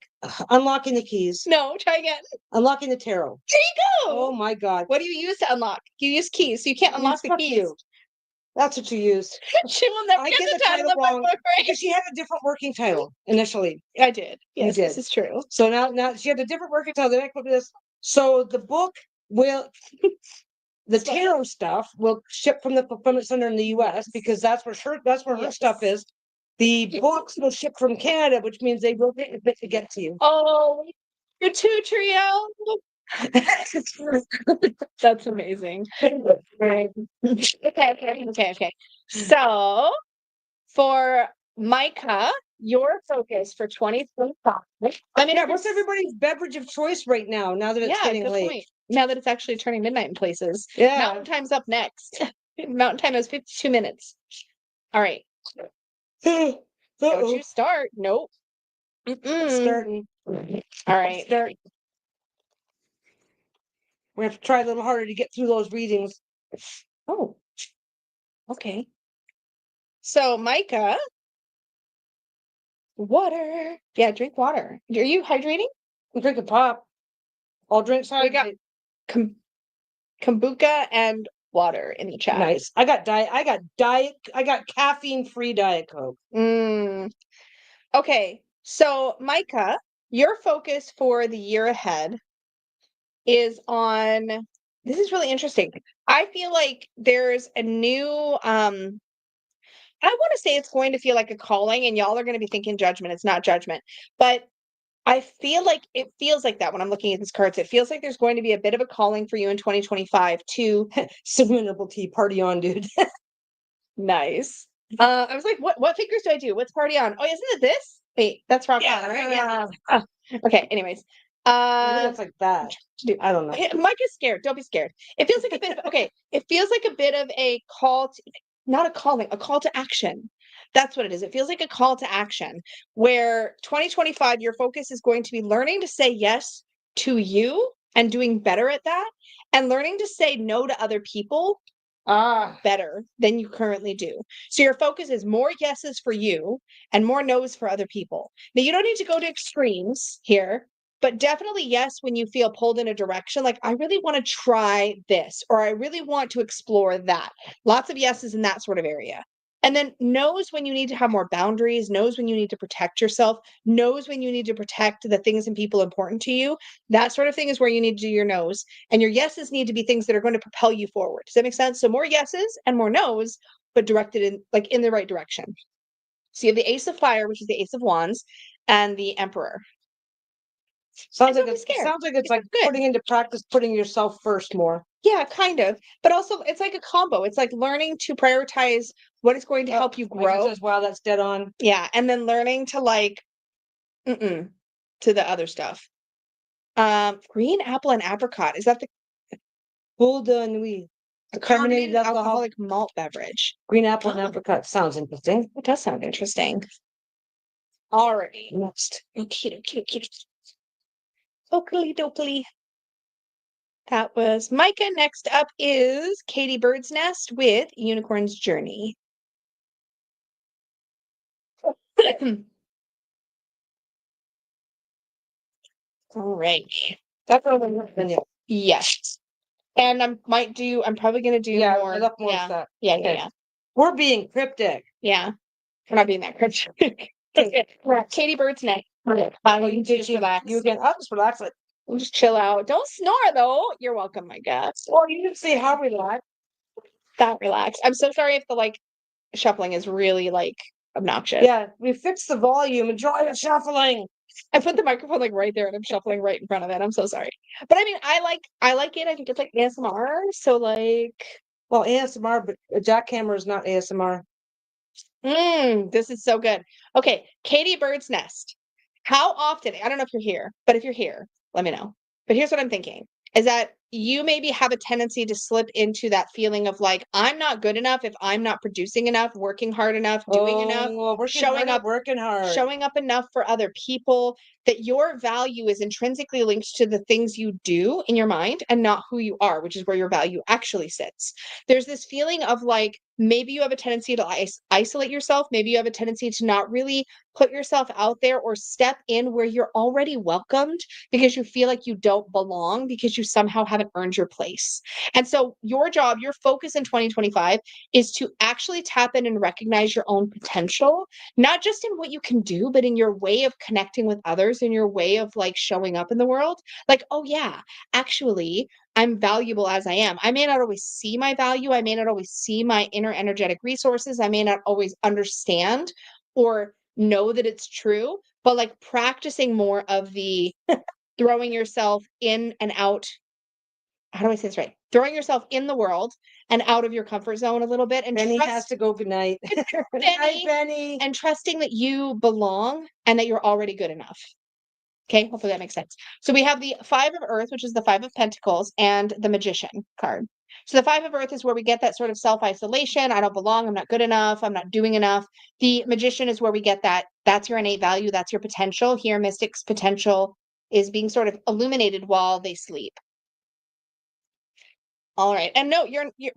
Unlocking the Keys. No, try again. Unlocking the Tarot. There you go. Oh my God. What do you use to unlock? You use keys, so you can't unlock the keys. You. That's what you used. She will never get the title of my book right. Because she had a different working title initially. I did. Yes, this is true. So now she had a different working title. Then I put this. So the book will, the tarot stuff will ship from the fulfillment center in the US because that's where her stuff is. The books will ship from Canada, which means they will take a bit to get to you. Oh, you're two trio. That's amazing. Okay. So for Micah, your focus for 2025. What's everybody's beverage of choice right now? Now that it's getting late. Point. Now that it's actually turning midnight in places. Yeah. Mountain Time's up next. Mountain Time has 52 minutes. All right. Don't you start? Nope. Starting. All right. We have to try a little harder to get through those readings. Oh. Okay. So Micah. Water. Yeah, drink water. Are you hydrating? I'm drinking pop. All drinks We got kombucha and water in the chat. Nice. I got caffeine-free Diet Coke. Okay. So Micah, your focus for the year ahead is on, this is really interesting. I feel like there's a new I want to say it's going to feel like a calling, and y'all are going to be thinking judgment. It's not judgment. But I feel like it feels like that when I'm looking at these cards. It feels like there's going to be a bit of a calling for you in 2025 to Submittable tea. Party on, dude. Nice. I was like, what figures do I do? What's party on? Oh, isn't it this? Wait, that's rock on, right? Yeah. Okay, anyways. It's like that. I don't know. Mike is scared. Don't be scared. It feels like a bit of it feels like a bit of a call to, not a calling, a call to action. That's what it is. It feels like a call to action where 2025, your focus is going to be learning to say yes to you and doing better at that, and learning to say no to other people better than you currently do. So your focus is more yeses for you and more no's for other people. Now, you don't need to go to extremes here, but definitely yes when you feel pulled in a direction, like I really want to try this, or I really want to explore that. Lots of yeses in that sort of area. And then knows when you need to have more boundaries, knows when you need to protect yourself, knows when you need to protect the things and people important to you. That sort of thing is where you need to do your no's. And your yeses need to be things that are going to propel you forward. Does that make sense? So more yeses and more no's, but directed in the right direction. So you have the Ace of Fire, which is the Ace of Wands, and the Emperor. Sounds like it's like good. Putting into practice, putting yourself first more. Yeah, kind of. But also it's like a combo. It's like learning to prioritize what is going to help you grow. Wow, that's dead on. Yeah. And then learning to to the other stuff. Green apple and apricot. Is that the Boule de nuit? A carbonated alcoholic malt beverage. Green apple and apricot. Sounds interesting. It does sound interesting. Alrighty. Next. Okie dokie. That was Micah. Next up is Katie Bird's Nest with Unicorn's Journey. Alrighty. That's what I'm Yes. And I'm probably gonna do more. Stuff. Yeah. We're being cryptic. Yeah. We're not being that cryptic. Okay. Katie Bird's Oh, you just relax. You again. I'll just relax. Like, We'll just chill out. Don't snore though. You're welcome, my God. well, you didn't say how relax. That relaxed. I'm so sorry if the like shuffling is really like obnoxious. Yeah, we fixed the volume. Enjoy the shuffling. I put the microphone like right there and I'm shuffling right in front of it. I'm so sorry. But I mean I like it. I think it's like ASMR. So like Well, ASMR, but a jackhammer is not ASMR. this is so good. Okay, Katie Bird's Nest. How often, I don't know if you're here, but if you're here, let me know. But here's what I'm thinking is that you maybe have a tendency to slip into that feeling of like, I'm not good enough if I'm not producing enough, working hard enough, doing enough, showing up, working hard, showing up enough for other people, that your value is intrinsically linked to the things you do in your mind and not who you are, which is where your value actually sits. There's this feeling of like, maybe you have a tendency to isolate yourself. Maybe you have a tendency to not really put yourself out there or step in where you're already welcomed because you feel like you don't belong because you somehow haven't earned your place. And so your job, your focus in 2025 is to actually tap in and recognize your own potential, not just in what you can do, but in your way of connecting with others, in your way of like showing up in the world. Like, oh yeah, actually, I'm valuable as I am. I may not always see my value. I may not always see my inner energetic resources. I may not always understand or know that it's true, but like practicing more of the throwing yourself in and out. How do I say this right? Throwing yourself in the world and out of your comfort zone a little bit. And Benny has to go. Good night. Benny, Benny. and trusting that you belong and that you're already good enough. Okay, hopefully that makes sense. So we have the Five of Earth, which is the Five of Pentacles, and the Magician card. So the Five of Earth is where we get that sort of self-isolation. I don't belong. I'm not good enough. I'm not doing enough. The Magician is where we get that. That's your innate value. That's your potential. Here, Mystic's potential is being sort of illuminated while they sleep. All right. And no,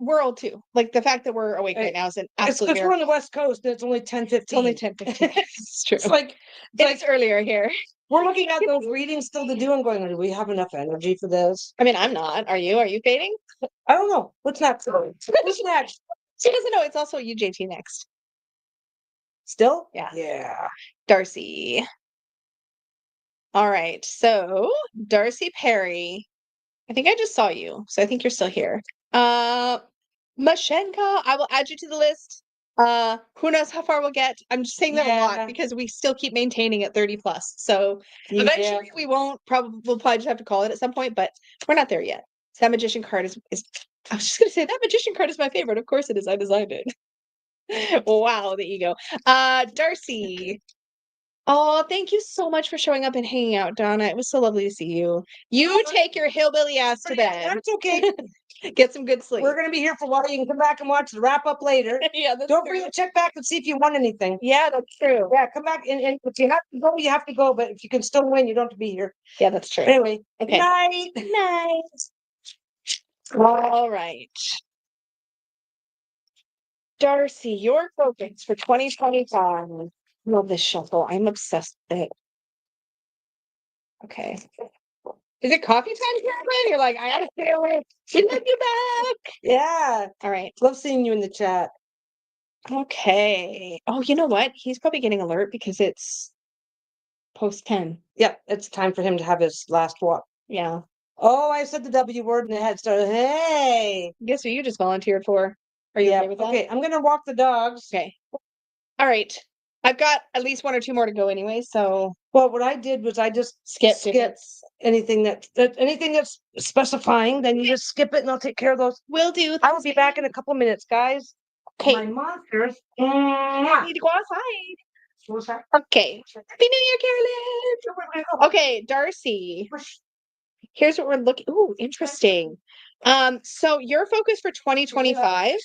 we're old too. Like the fact that we're awake right now is an absolute It's because we're on the West Coast and it's only 10:15. It's only 10:15. It's true. It's like it's earlier here. We're looking at those readings still to do and going, do we have enough energy for this? I mean, I'm not. Are you? Are you fading? I don't know. What's next? What's next? She doesn't know. It's also UJT next. Still? Yeah. Yeah. Darcy. All right. So Darcy Perry. I think I just saw you. So I think you're still here. Mashenka, I will add you to the list. Who knows how far we'll get? I'm just saying that a lot because we still keep maintaining at 30 plus. So eventually we'll probably just have to call it at some point, but we're not there yet. So that magician card is I was just gonna say that magician card is my favorite. Of course it is. I designed it. Wow, the ego. Darcy. Oh, thank you so much for showing up and hanging out, Donna. It was so lovely to see you. You take your hillbilly ass to bed. That's okay. Get some good sleep. We're going to be here for a while. You can come back and watch the wrap up later. Yeah, that's Don't forget to check back and see if you won anything. Yeah, that's true. Yeah, come back and if you have to go, you have to go. But if you can still win, you don't have to be here. Yeah, that's true. Anyway, okay. Night. Night. All right. Darcy, your focus for 2025. Love this shuffle. I'm obsessed with it. Okay. Is it coffee time, Carolyn? You're like, I gotta stay awake. We love you back. Yeah. All right. Love seeing you in the chat. Okay. Oh, you know what? He's probably getting alert because it's post 10. Yeah, it's time for him to have his last walk. Yeah. Oh, I said the W word and the head started. Hey. Guess who you just volunteered for? Are you okay with that? Okay, I'm gonna walk the dogs. Okay. All right. I've got at least one or two more to go anyway, so well, what I did was I just skip anything that's specifying, then you just skip it and I'll take care of those. Will do. I will be back in a couple minutes, guys. Okay. My monsters need to go outside. Okay. Happy New Year, Carolyn. Okay, Darcy. Here's what we're looking. Ooh, interesting. So your focus for 2025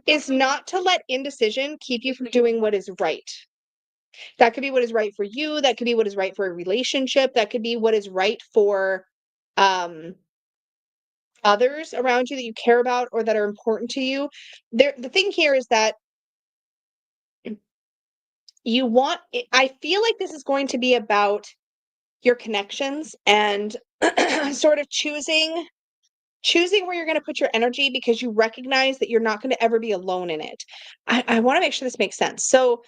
is not to let indecision keep you from doing what is right. That could be what is right for you. That could be what is right for a relationship. That could be what is right for others around you that you care about or that are important to you. The thing here is that I feel like this is going to be about your connections and sort of choosing where you're going to put your energy because you recognize that you're not going to ever be alone in it. I want to make sure this makes sense. So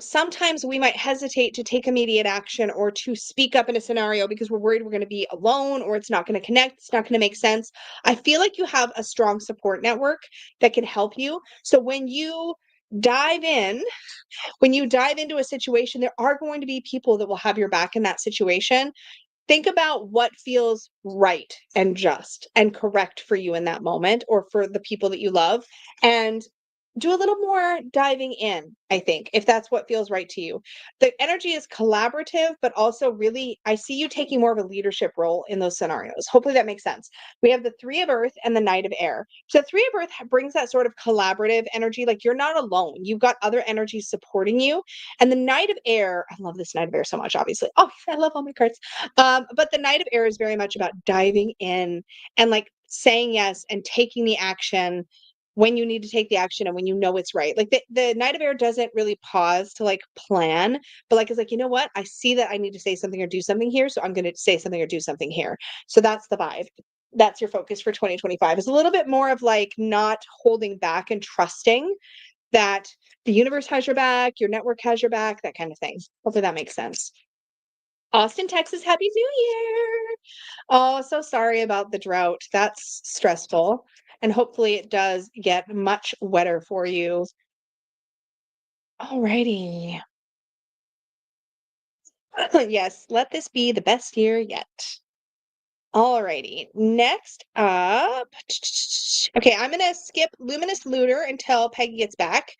Sometimes we might hesitate to take immediate action or to speak up in a scenario because we're worried we're going to be alone or it's not going to connect, it's not going to make sense. I feel like you have a strong support network that can help you. So when you dive in, when you dive into a situation, there are going to be people that will have your back in that situation. Think about what feels right and just and correct for you in that moment or for the people that you love, and do a little more diving in, I think, if that's what feels right to you. The energy is collaborative, but also really, I see you taking more of a leadership role in those scenarios. Hopefully that makes sense. We have the Three of Earth and the Knight of Air. So the Three of Earth brings that sort of collaborative energy, like you're not alone. You've got other energies supporting you. And the Knight of Air, I love this Knight of Air so much, obviously. Oh, I love all my cards. But the Knight of Air is very much about diving in and like saying yes and taking the action when you need to take the action and when you know it's right. Like the Knight of Air doesn't really pause to like plan, but like it's like, you know what? I see that I need to say something or do something here, so I'm going to say something or do something here. So that's the vibe. That's your focus for 2025. It's a little bit more of like not holding back and trusting that the universe has your back, your network has your back, that kind of thing. Hopefully that makes sense. Austin, Texas, Happy New Year. Oh, so sorry about the drought. That's stressful. And hopefully it does get much wetter for you. Alrighty. Yes, let this be the best year yet. Alrighty. Next up. Okay, I'm going to skip Luminous Looter until Peggy gets back,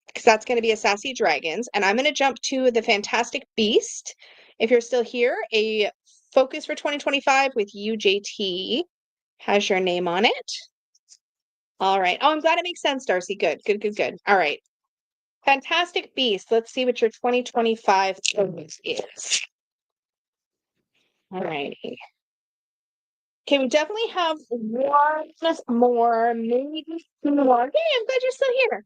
because that's going to be a Sassy Dragons. And I'm going to jump to the Fantastic Beast. If you're still here, a focus for 2025 with UJT has your name on it. All right. Oh, I'm glad it makes sense, Darcy. Good, good, good, good. All right. Fantastic Beast. Let's see what your 2025 focus is. All right. Okay, we definitely have one more, maybe two more. Hey, I'm glad you're still here.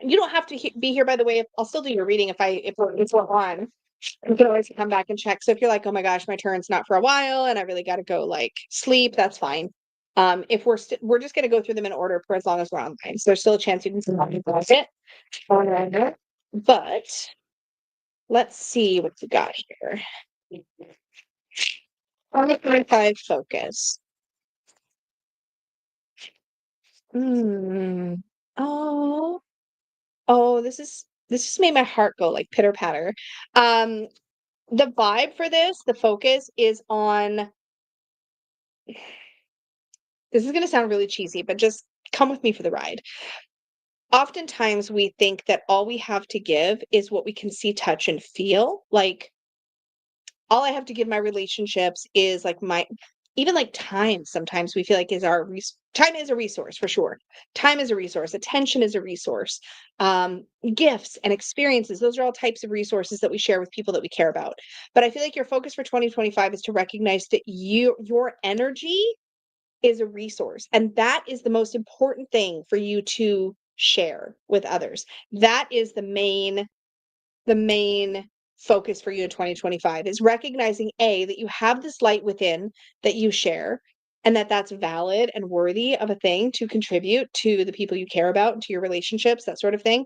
You don't have to be here, by the way. I'll still do your reading if we're on. You can always come back and check. So if you're like, oh my gosh, my turn's not for a while and I really got to go like sleep, that's fine. If we're just going to go through them in order for as long as we're online. So there's still a chance you can still it. But let's see what we got here. On the 25 focus. Oh, this just made my heart go like pitter patter. The vibe for this, the focus is on, this is going to sound really cheesy, but just come with me for the ride. Oftentimes we think that all we have to give is what we can see, touch, and feel. Like all I have to give my relationships is like even like time. Sometimes we feel like time is a resource for sure. Time is a resource. Attention is a resource. Gifts and experiences. Those are all types of resources that we share with people that we care about. But I feel like your focus for 2025 is to recognize that your energy is a resource. And that is the most important thing for you to share with others. That is the main focus for you in 2025 is recognizing that you have this light within that you share and that's valid and worthy of a thing to contribute to the people you care about and to your relationships, that sort of thing.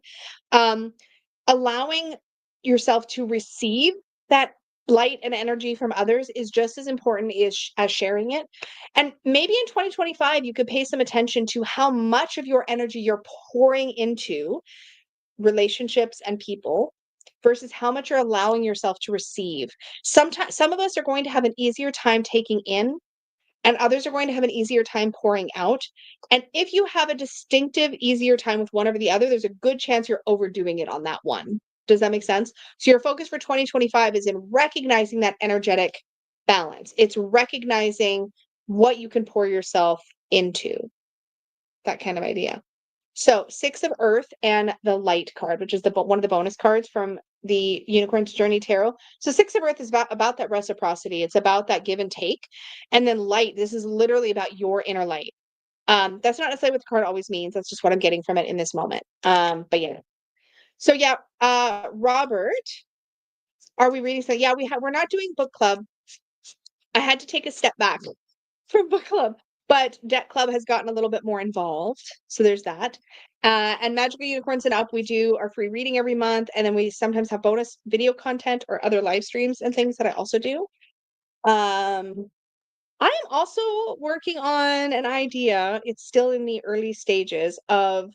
Allowing yourself to receive that light and energy from others is just as important as sharing it. And maybe in 2025, you could pay some attention to how much of your energy you're pouring into relationships and people versus how much you're allowing yourself to receive. Sometimes some of us are going to have an easier time taking in and others are going to have an easier time pouring out. And if you have a distinctive easier time with one over the other, there's a good chance you're overdoing it on that one. Does that make sense? So your focus for 2025 is in recognizing that energetic balance. It's recognizing what you can pour yourself into. That kind of idea. So 6 of Earth and the Light card, which is one of the bonus cards from the Unicorn's Journey Tarot. So 6 of Earth is about that reciprocity. It's about that give and take. And then Light, this is literally about your inner light. That's not necessarily what the card always means. That's just what I'm getting from it in this moment. But yeah. So yeah, Robert, are we reading something? Yeah, we're not doing book club. I had to take a step back from book club, but deck club has gotten a little bit more involved. So there's that. And Magical Unicorns and Up, we do our free reading every month, and then we sometimes have bonus video content or other live streams and things that I also do. I am also working on an idea. It's still in the early stages of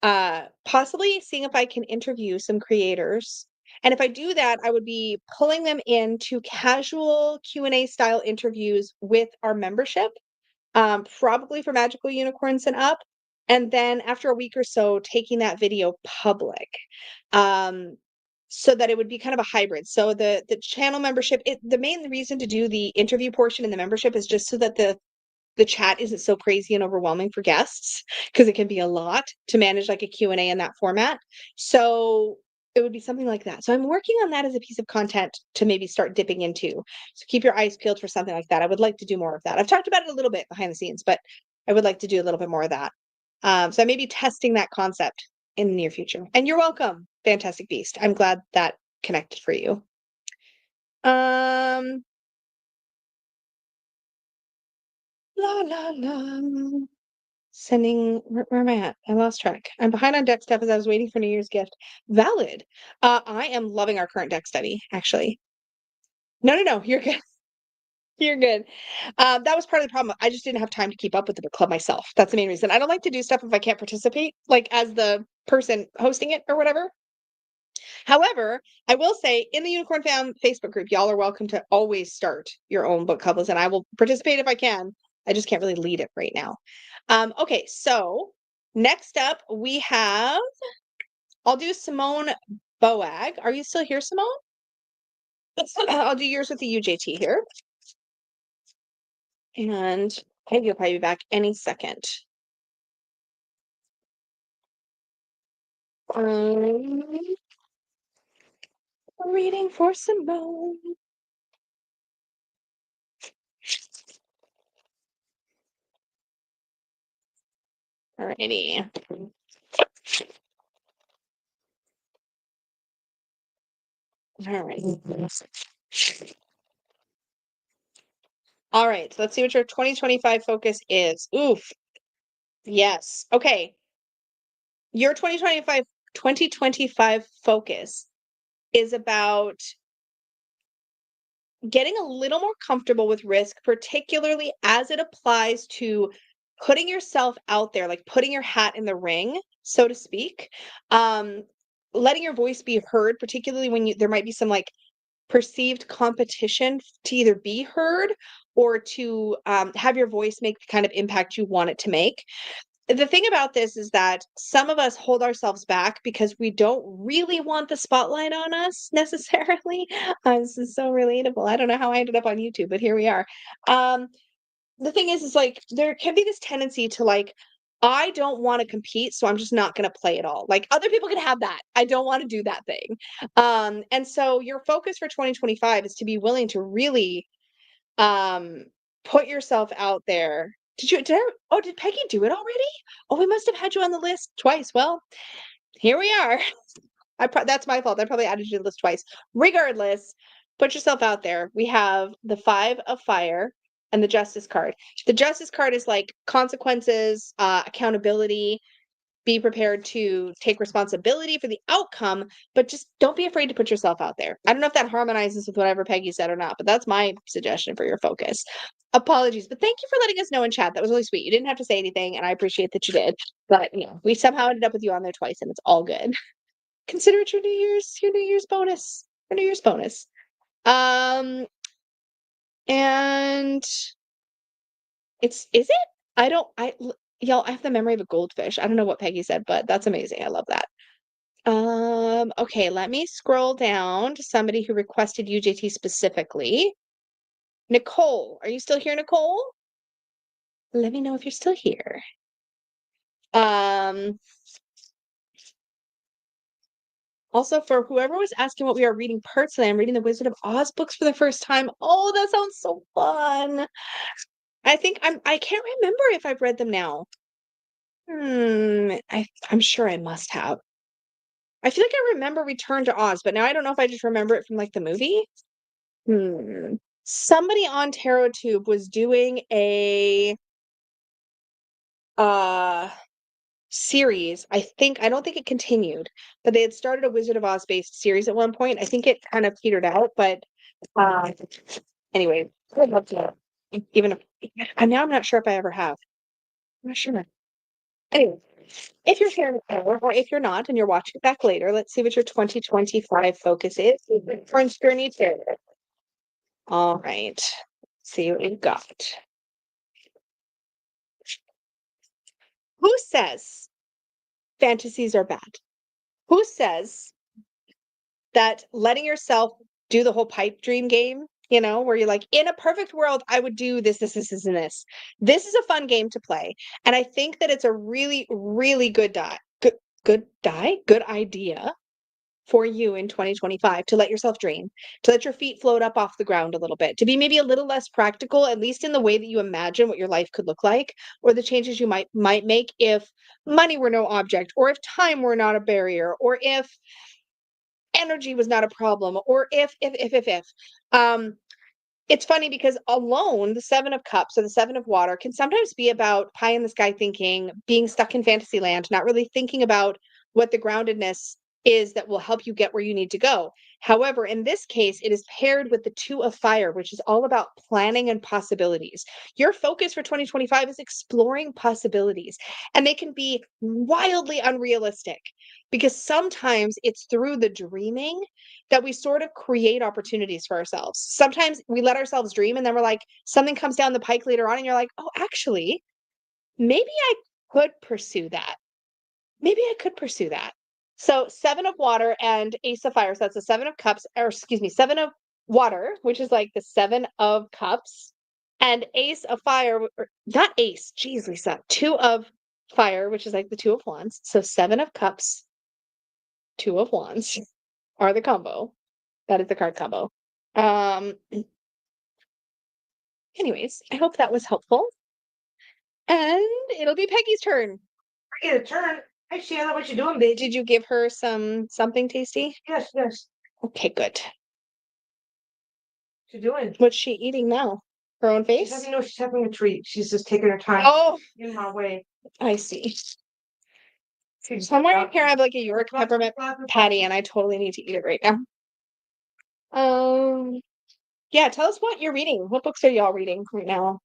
possibly seeing if I can interview some creators. And if I do that, I would be pulling them into casual Q&A style interviews with our membership, probably for Magical Unicorns and Up. And then after a week or so, taking that video public. So that it would be kind of a hybrid. So the channel membership, the main reason to do the interview portion in the membership is just so that the chat isn't so crazy and overwhelming for guests, because it can be a lot to manage like a Q&A in that format. So it would be something like that. So I'm working on that as a piece of content to maybe start dipping into. So keep your eyes peeled for something like that. I would like to do more of that. I've talked about it a little bit behind the scenes, but I would like to do a little bit more of that. So I may be testing that concept in the near future. And you're welcome, Fantastic Beast. I'm glad that connected for you. La la la. Sending, where am I at? I lost track. I'm behind on deck stuff as I was waiting for New Year's gift. Valid. I am loving our current deck study, actually. No, you're good. You're good. That was part of the problem. I just didn't have time to keep up with the book club myself. That's the main reason. I don't like to do stuff if I can't participate, like as the person hosting it or whatever. However, I will say in the Unicorn Fam Facebook group, y'all are welcome to always start your own book clubs, and I will participate if I can. I just can't really lead it right now. Okay, so next up we have, I'll do Simone Boag. Are you still here, Simone? I'll do yours with the UJT here. And Peggy will probably be back any second. Reading for Simone. Alrighty. All right. All right. So let's see what your 2025 focus is. Oof. Yes. Okay. Your 2025 focus is about getting a little more comfortable with risk, particularly as it applies to putting yourself out there, like putting your hat in the ring, so to speak. Letting your voice be heard, particularly when there might be some like perceived competition to either be heard or to have your voice make the kind of impact you want it to make. The thing about this is that some of us hold ourselves back because we don't really want the spotlight on us necessarily. This is so relatable. I don't know how I ended up on YouTube, but here we are. The thing is like there can be this tendency to like, I don't want to compete, so I'm just not going to play at all. Like other people can have that. I don't want to do that thing. And so your focus for 2025 is to be willing to really put yourself out there. Did Peggy do it already? Oh, we must have had you on the list twice. Well, here we are. That's my fault. I probably added you to the list twice. Regardless, put yourself out there. We have the 5 of Fire and the Justice card. The Justice card is like consequences, accountability, be prepared to take responsibility for the outcome, but just don't be afraid to put yourself out there. I don't know if that harmonizes with whatever Peggy said or not, but that's my suggestion for your focus. Apologies, but thank you for letting us know in chat. That was really sweet. You didn't have to say anything, and I appreciate that you did. But we somehow ended up with you on there twice, and it's all good. Consider it your New Year's bonus. Your New Year's bonus. And is it? Y'all, I have the memory of a goldfish. I don't know what Peggy said, but that's amazing. I love that. Okay, let me scroll down to somebody who requested UJT specifically. Nicole, are you still here, Nicole? Let me know if you're still here. Also, for whoever was asking what we are reading personally, I'm reading the Wizard of Oz books for the first time. Oh, that sounds so fun. I think I can't remember if I've read them now. I'm sure I must have. I feel like I remember Return to Oz, but now I don't know if I just remember it from like the movie. Somebody on TarotTube was doing a series. I don't think it continued, but they had started a Wizard of Oz based series at one point. I think it kind of petered out, but anyway, I'd love to even if, and now I'm not sure if I ever have. I'm not sure. Anyway, if you're here now, or if you're not and you're watching it back later, let's see what your 2025 focus is. Orange Journey too. All right. See what we've got. Who says fantasies are bad? Who says that letting yourself do the whole pipe dream game, you know, where you're like, in a perfect world, I would do this, this, this, this, and this. This is a fun game to play. And I think that it's a really, really good idea for you in 2025 to let yourself dream, to let your feet float up off the ground a little bit, to be maybe a little less practical, at least in the way that you imagine what your life could look like, or the changes you might make if money were no object, or if time were not a barrier, or if energy was not a problem, or if. It's funny because alone, the Seven of Cups or the Seven of Water can sometimes be about pie in the sky thinking, being stuck in fantasy land, not really thinking about what the groundedness is that will help you get where you need to go. However, in this case, it is paired with the Two of Fire, which is all about planning and possibilities. Your focus for 2025 is exploring possibilities, and they can be wildly unrealistic because sometimes it's through the dreaming that we sort of create opportunities for ourselves. Sometimes we let ourselves dream and then we're like, something comes down the pike later on and you're like, oh, actually, maybe I could pursue that. Maybe I could pursue that. So Seven of Water and Ace of Fire. So that's the Seven of Cups, or excuse me, Seven of Water, which is like the Seven of Cups, and Ace of Fire, or not Ace, geez, Lisa, Two of Fire, which is like the Two of Wands. So Seven of Cups, Two of Wands are the combo. That is the card combo. Anyways, I hope that was helpful. And it'll be Peggy's turn. I get a turn. Hey, Shanna, what you doing, baby? Did you give her something tasty? Yes, yes. Okay, good. What you doing? What's she eating now? Her own face? She's having a treat. She's just taking her time. Oh, In my way. I see. Somewhere in here I have like a York peppermint patty and I totally need to eat it right now. Yeah, tell us what you're reading. What books are y'all reading right now?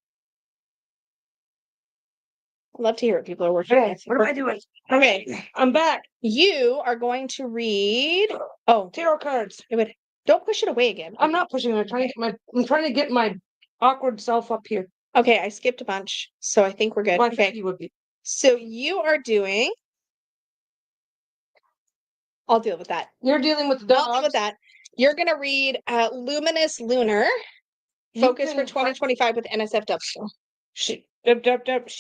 I'd love to hear what people are working Okay, with. what am I doing? Okay, I'm back. you are going to read Tarot cards. Don't push it away again. I'm not pushing it. I'm trying to get my awkward self up here. Okay, I skipped a bunch, so I think we're good. Okay. You would be. So you are doing. I'll deal with that. You're dealing with the I'll deal with that. You're gonna read Luminous Lunar Focus for 2025 with NSFW. She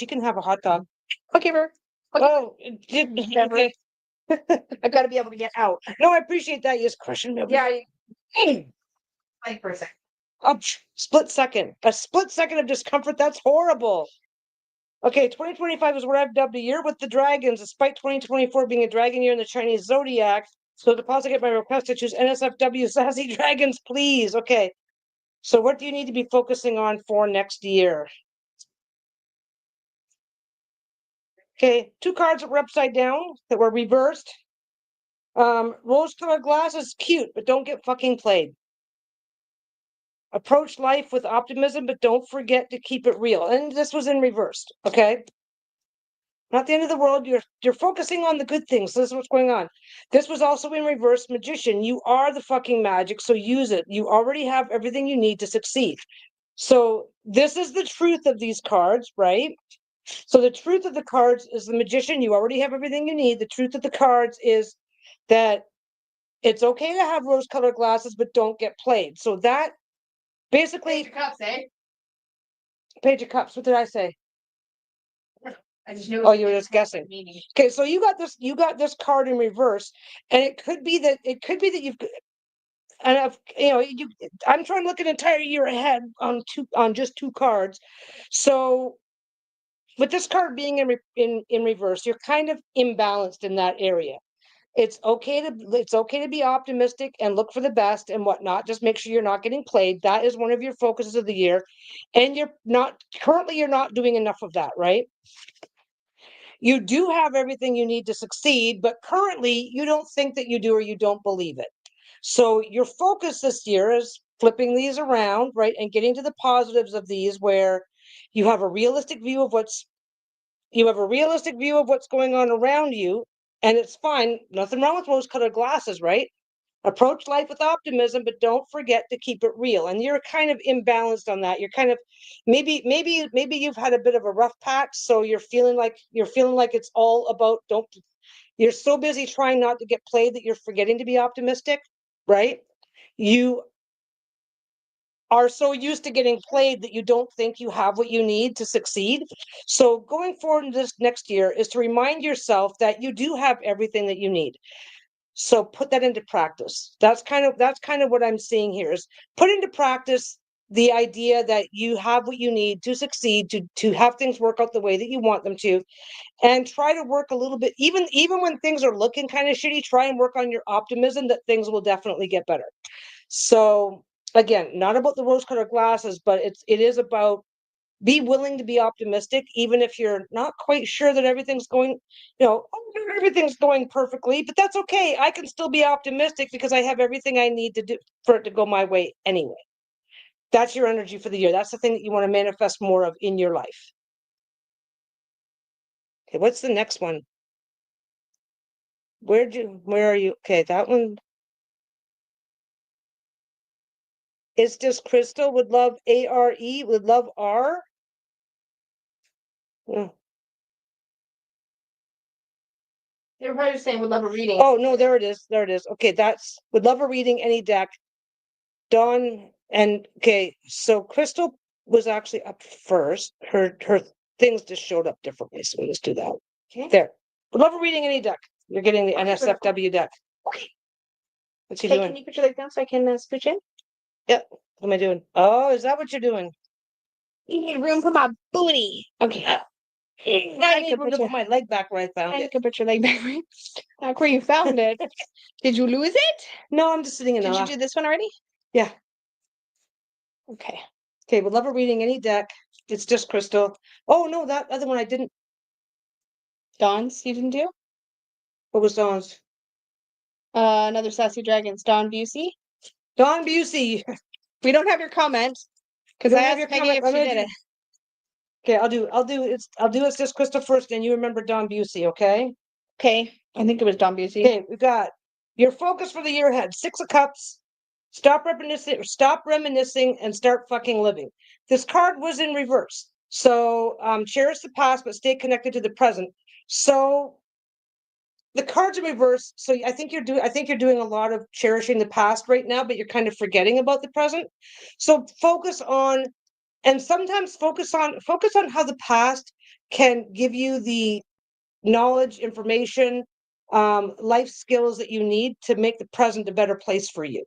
can have a hot dog. Okay, Ver. Okay. Oh, okay. I've got to be able to get out. No, I appreciate that. You're crushing me. Yeah. Like for a second. A split second of discomfort. That's horrible. Okay, 2025 is what I've dubbed a year with the dragons, despite 2024 being a dragon year in the Chinese zodiac. So to possibly get my request to choose NSFW Sassy Dragons, please. Okay. So what do you need to be focusing on for next year? Okay, 2 cards that were upside down, that were reversed. Rose-colored glasses, cute, but don't get fucking played. Approach life with optimism, but don't forget to keep it real. And this was in reversed, okay? Not the end of the world. You're focusing on the good things. So this is what's going on. This was also in reverse. Magician. You are the fucking magic, so use it. You already have everything you need to succeed. So this is the truth of these cards, right? So the truth of the cards is the magician. You already have everything you need. The truth of the cards is that it's okay to have rose-colored glasses, but don't get played. So that basically. Page of Cups, eh? Page of Cups. What did I say? I just knew. Oh, you were just guessing. Okay, so you got this card in reverse, and it could be that you've, and I'm trying to look an entire year ahead on just 2 cards. So with this card being in reverse, you're kind of imbalanced in that area. It's okay to be optimistic and look for the best and whatnot. Just make sure you're not getting played. That is one of your focuses of the year, and you're not doing enough of that, right? You do have everything you need to succeed, but currently you don't think that you do or you don't believe it. So your focus this year is flipping these around, right? And getting to the positives of these where you have a realistic view of what's going on around you, and it's fine. Nothing wrong with rose-colored glasses, right? Approach life with optimism, but don't forget to keep it real. And you're kind of imbalanced on that. You're kind of maybe you've had a bit of a rough patch, so you're feeling like it's all about don't. You're so busy trying not to get played that you're forgetting to be optimistic, right? You are so used to getting played that you don't think you have what you need to succeed. So going forward in this next year is to remind yourself that you do have everything that you need. So put that into practice. That's kind of what I'm seeing here is put into practice the idea that you have what you need to succeed, to have things work out the way that you want them to, and try to work a little bit, even when things are looking kind of shitty, try and work on your optimism that things will definitely get better. So again, not about the rose-colored glasses, but it is about be willing to be optimistic, even if you're not quite sure that everything's going, everything's going perfectly, but that's okay. I can still be optimistic because I have everything I need to do for it to go my way anyway. That's your energy for the year. That's the thing that you want to manifest more of in your life. Okay, what's the next one? Where are you? Okay, that one. It's just Crystal would love ARE, would love R. Oh. They're probably just saying would love a reading. Oh no, there it is. There it is. Okay, that's would love a reading any deck. Dawn and okay, so Crystal was actually up first. Her things just showed up differently, so let's do that. Okay. There. Would love a reading any deck. You're getting the NSFW deck. Okay. What's he Hey, doing? can you put your leg down so I can scooch in? Yep. What am I doing? Oh, is that what you're doing? You need room for my booty. Okay. Now I need room to put my leg back where I found it. You can put your leg back where you found it. Did you lose it? No, I'm just sitting in. Did you do this one already? Yeah. Okay. Okay, would love a reading any deck. It's just Crystal. Oh no, that other one I didn't. Dawn's you didn't do? What was Dawn's? Another Sassy Dragons, Dawn Busey. Dawn Busey. We don't have your comment because I asked Peggy if she did it. Okay, I'll do it's just Crystal first, and you remember Dawn Busey, okay? Okay, I think it was Dawn Busey. Okay, we got your focus for the year ahead. 6 of Cups. Stop reminiscing, and start fucking living. This card was in reverse. So cherish the past, but stay connected to the present. So the cards in reverse. So I think you're doing a lot of cherishing the past right now, but you're kind of forgetting about the present. So focus on, and sometimes focus on how the past can give you the knowledge, information, life skills that you need to make the present a better place for you.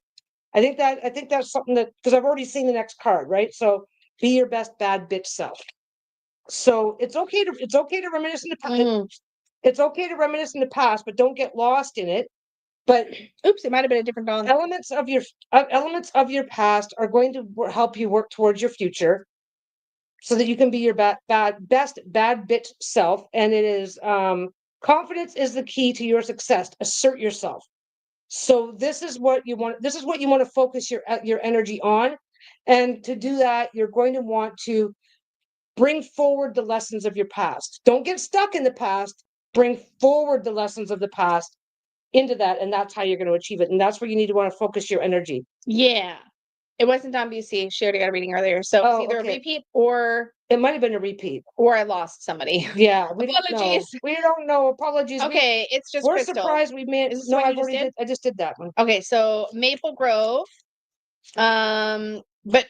I think that's something that, because I've already seen the next card, right? So be your best bad bitch self. So it's okay to reminisce in the past. It's okay to reminisce in the past, but don't get lost in it. But oops, it might have been a different Dawn. Elements of your past are going to help you work towards your future, so that you can be your best bad bitch self. And it is confidence is the key to your success. Assert yourself. So this is what you want to focus your energy on. And to do that, you're going to want to bring forward the lessons of your past. Don't get stuck in the past. Bring forward the lessons of the past into that, and that's how you're going to achieve it. And that's where you need to want to focus your energy. Yeah. It wasn't Dawn BC. She already got a reading earlier. So it's either a repeat or it might have been a repeat. Or I lost somebody. Yeah. Apologies. We don't know. Apologies. Okay, it's just we're Crystal. Surprised we made. No, I just did that one. Okay, so Maple Grove. But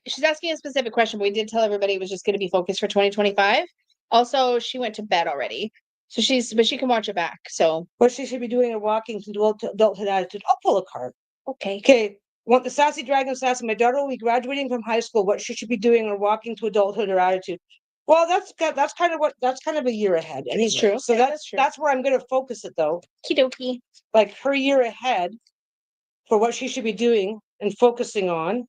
she's asking a specific question, but we did tell everybody it was just going to be focused for 2025. Also, she went to bed already. So she can watch it back. So what she should be doing a walking to adulthood attitude. I'll pull a card. Okay. Okay. Want the Sassy Dragon Sassy. My daughter will be graduating from high school. What she should be doing or walking to adulthood or attitude. Well, that's kind of a year ahead. Anyway. It's true. So yeah, that's where I'm going to focus it though. Kidoki. Like her year ahead for what she should be doing and focusing on.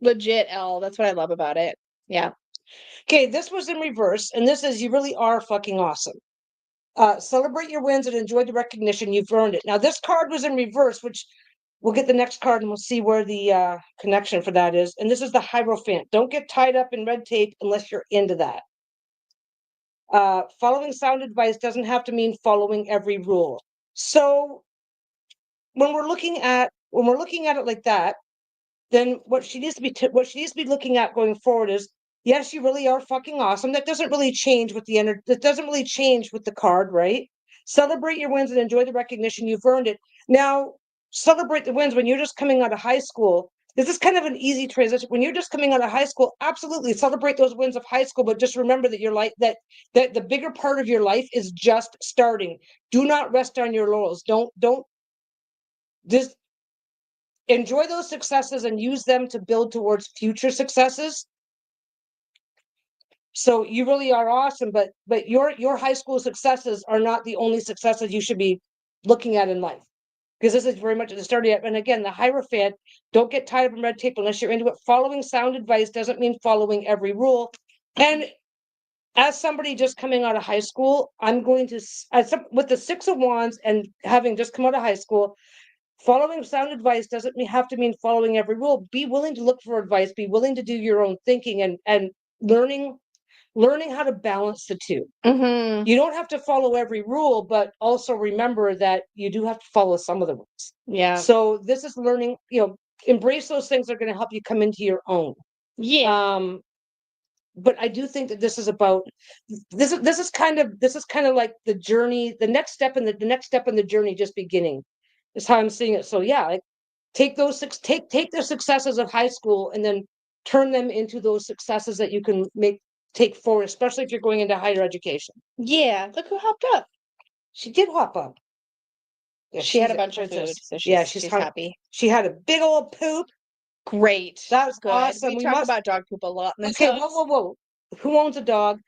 Legit L. That's what I love about it. Yeah. Okay, this was in reverse, and this is you really are fucking awesome. Celebrate your wins and enjoy the recognition. You've earned it. Now, this card was in reverse, which we'll get the next card and we'll see where the connection for that is. And this is the Hierophant. Don't get tied up in red tape unless you're into that. Following sound advice doesn't have to mean following every rule. So when we're looking at it like that, then what she needs to be looking at going forward is, yes, you really are fucking awesome. That doesn't really change with the energy. That doesn't really change with the card, right? Celebrate your wins and enjoy the recognition. You've earned it. Now, celebrate the wins when you're just coming out of high school. This is kind of an easy transition. When you're just coming out of high school, absolutely celebrate those wins of high school, but just remember that your life, that the bigger part of your life is just starting. Do not rest on your laurels. Don't just enjoy those successes and use them to build towards future successes. So you really are awesome, but your high school successes are not the only successes you should be looking at in life, because this is very much at the start of it. And again, the Hierophant, don't get tied up in red tape unless you're into it. Following sound advice doesn't mean following every rule. And as somebody just coming out of high school, I'm going to, with the Six of Wands and having just come out of high school, following sound advice doesn't have to mean following every rule. Be willing to look for advice, be willing to do your own thinking, and learning how to balance the two. Mm-hmm. You don't have to follow every rule, but also remember that you do have to follow some of the rules. Yeah. So this is learning, embrace those things that are going to help you come into your own. Yeah. But I do think that this is about this is kind of like the journey, the next step in the journey just beginning is how I'm seeing it. So yeah, like take the successes of high school and then turn them into those successes that you can take forward, especially if you're going into higher education. Yeah. Look who hopped up. She did hop up. Yeah, she had a bunch of food, so she's happy. She had a big old poop. Great. That was good. awesome. We talk about dog poop a lot in this Okay, house. whoa. Who owns a dog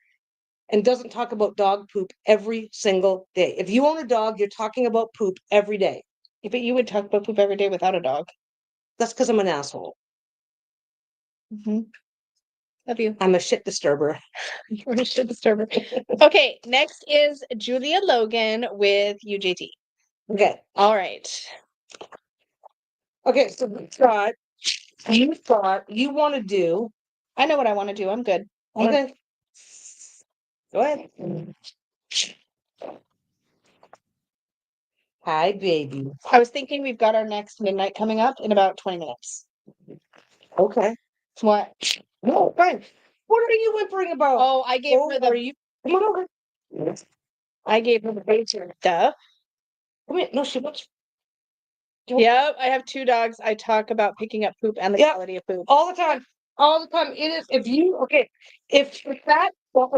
and doesn't talk about dog poop every single day? If you own a dog, you're talking about poop every day. Yeah, but you would talk about poop every day without a dog. That's because I'm an asshole. Mm-hmm. Love you. I'm a shit disturber. You're a shit disturber. Okay, next is Julia Logan with UJT. Okay. All right. Okay, so you thought you want to do. I know what I want to do. I'm good. Okay. Go ahead. Hi, baby. I was thinking we've got our next midnight coming up in about 20 minutes. Okay. What? No, fine. What are you whimpering about? Oh, I gave her the. Come on over. I gave her the basic stuff. Come here. No, she wants. Yep, I have 2 dogs. I talk about picking up poop and the quality of poop all the time. All the time. It is. If